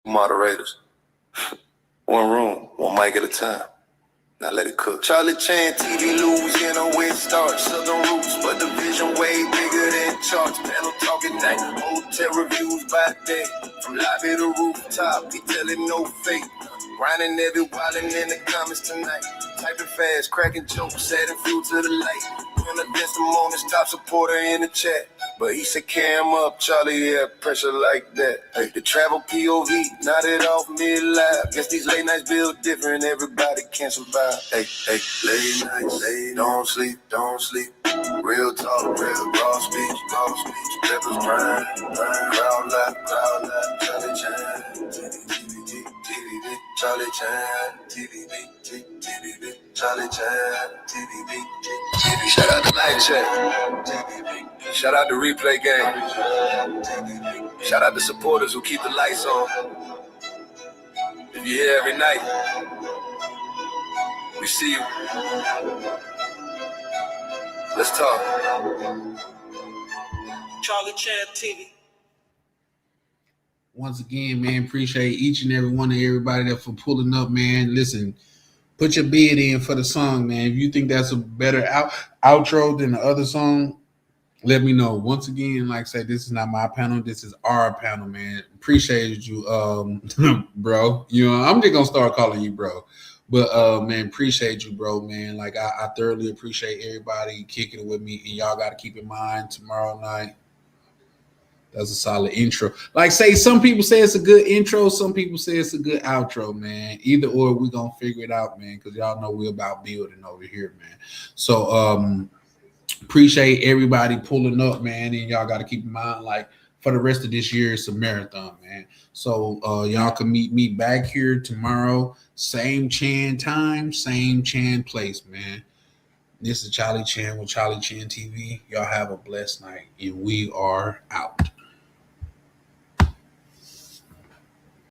Moderators. One room, one mic at a time. Now let it cook. Charlie Chan, TV Louisiana, where it starts. Southern roots, but the vision way bigger than charts. Panel talking night, hotel reviews by day. From lobby to rooftop, he telling no fake. Grinding every wildin' in the comments tonight. Typing fast, cracking jokes, adding fuel to the light. When against the moment, stop supporter in the chat. But he said, cam up, Charlie, yeah, pressure like that. Hey, the travel POV, nodded off mid-live. Guess these late nights build different, everybody can't survive. Hey, late nights, don't sleep. Real talk, real raw speech. Peppers grind, crowd life, Charlie Chan. Charlie Chan, TVB, TVB, Charlie Chan, TVB, TVB. Shout out to Night Check. Shout out to Replay Gang. Shout out to supporters who keep the lights on. If you're here every night, we see you. Let's talk. Charlie Chan TV. Once again, man, appreciate each and every one of everybody that for pulling up, man. Listen, put your bid in for the song, man. If you think that's a better outro than the other song, let me know. Once again, like I said, this is not my panel. This is our panel, man. Appreciate you, bro. You know, I'm just gonna start calling you bro. But man, appreciate you, bro, man. Like I thoroughly appreciate everybody kicking it with me. And y'all gotta keep in mind tomorrow night. That's a solid intro. Like say, some people say it's a good intro, some people say it's a good outro, man. Either or, we're gonna figure it out, man, because y'all know we're about building over here, man. So appreciate everybody pulling up, man. And y'all got to keep in mind, like, for the rest of this year, it's a marathon, man. So y'all can meet me back here tomorrow, same Chan time, same Chan place, man. This is Charlie Chan with Charlie Chan TV. Y'all have a blessed night, and we are out.